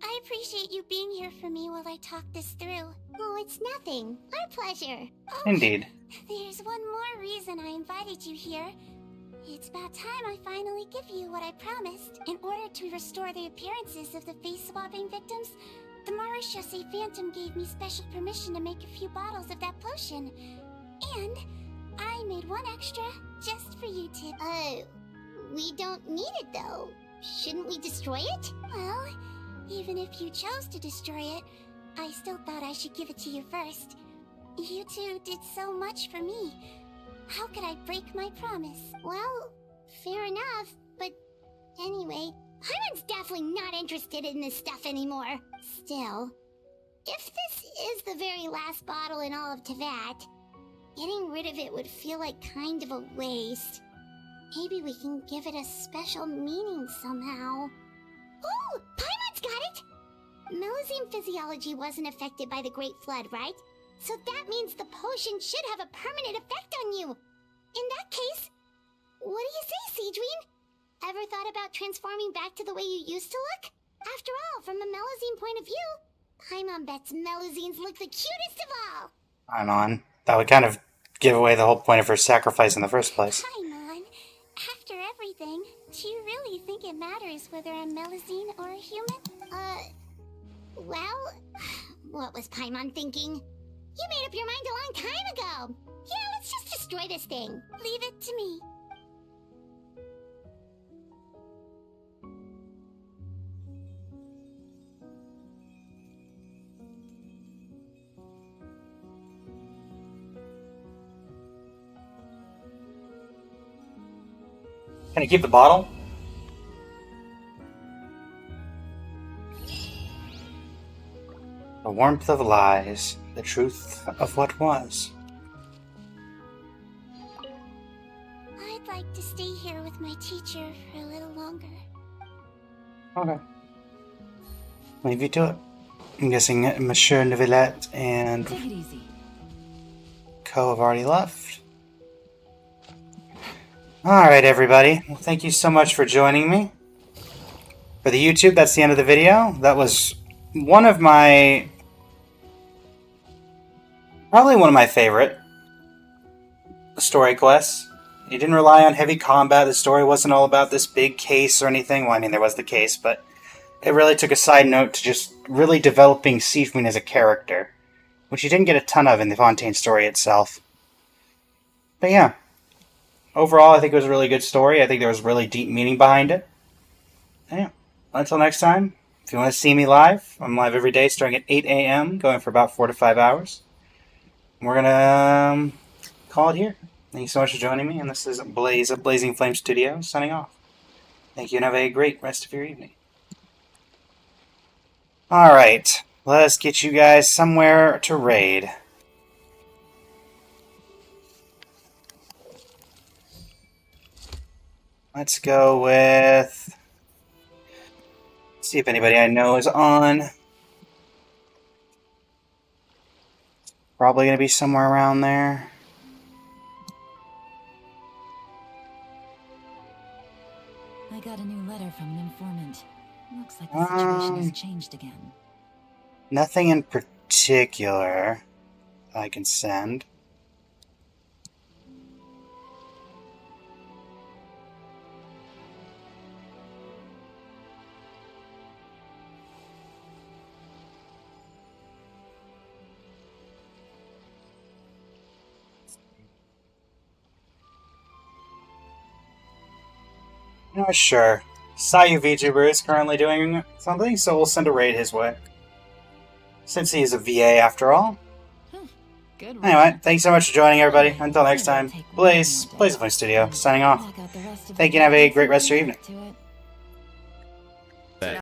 I appreciate you being here for me while I talk this through. Oh, it's nothing. Our pleasure. Oh, Indeed. There's one more reason I invited you here. It's about time I finally give you what I promised. In order to restore the appearances of the face-swapping victims, the Mauritius Phantom gave me special permission to make a few bottles of that potion. And I made one extra just for you two. We don't need it though. Shouldn't we destroy it? Well, even if you chose to destroy it, I still thought I should give it to you first. You two did so much for me. How could I break my promise? Well, fair enough, but anyway, Paimon's definitely not interested in this stuff anymore. Still, if this is the very last bottle in all of Teyvat, getting rid of it would feel like kind of a waste. Maybe we can give it a special meaning somehow. Oh, Paimon's got it! Melusine physiology wasn't affected by the Great Flood, right? So that means the potion should have a permanent effect on you. In that case, what do you say, Cedrine? Ever thought about transforming back to the way you used to look? After all, from a Melusine point of view, Paimon bets Melusines look the cutest of all. I'm on. That would kind of give away the whole point of her sacrifice in the first place. Paimon, after everything, do you really think it matters whether I'm Melusine or a human? Well, what was Paimon thinking? You made up your mind a long time ago. Yeah, let's just destroy this thing. Leave it to me. Can you keep the bottle? The warmth of lies, the truth of what was. I'd like to stay here with my teacher for a little longer. Okay. Leave you to it. I'm guessing Monsieur Neuvillette and Take it easy. Co have already left. Alright, everybody. Well, thank you so much for joining me. For the YouTube, that's the end of the video. That was one of my... probably one of my favorite story quests. You didn't rely on heavy combat. The story wasn't all about this big case or anything. Well, I mean, there was the case, but it really took a side note to just really developing Cedrine as a character, which you didn't get a ton of in the Fontaine story itself. But yeah. Overall, I think it was a really good story. I think there was really deep meaning behind it. Yeah. Until next time, if you want to see me live, I'm live every day starting at 8 a.m., going for about 4 to 5 hours. We're going to call it here. Thank you so much for joining me, and this is Blaze of Blazing Flame Studio, signing off. Thank you, and have a great rest of your evening. Alright, let's get you guys somewhere to raid. Let's go with... see if anybody I know is on. Probably going to be somewhere around there. I got a new letter from an informant. Looks like the situation has changed again. Nothing in particular I can send. Not sure. Sayu VTuber is currently doing something, so we'll send a raid his way. Since he is a VA after all. Good Anyway, thanks so much for joining, everybody. Until next time, Blaze of Flame Studio, signing off. Thank you and have a great rest of your evening.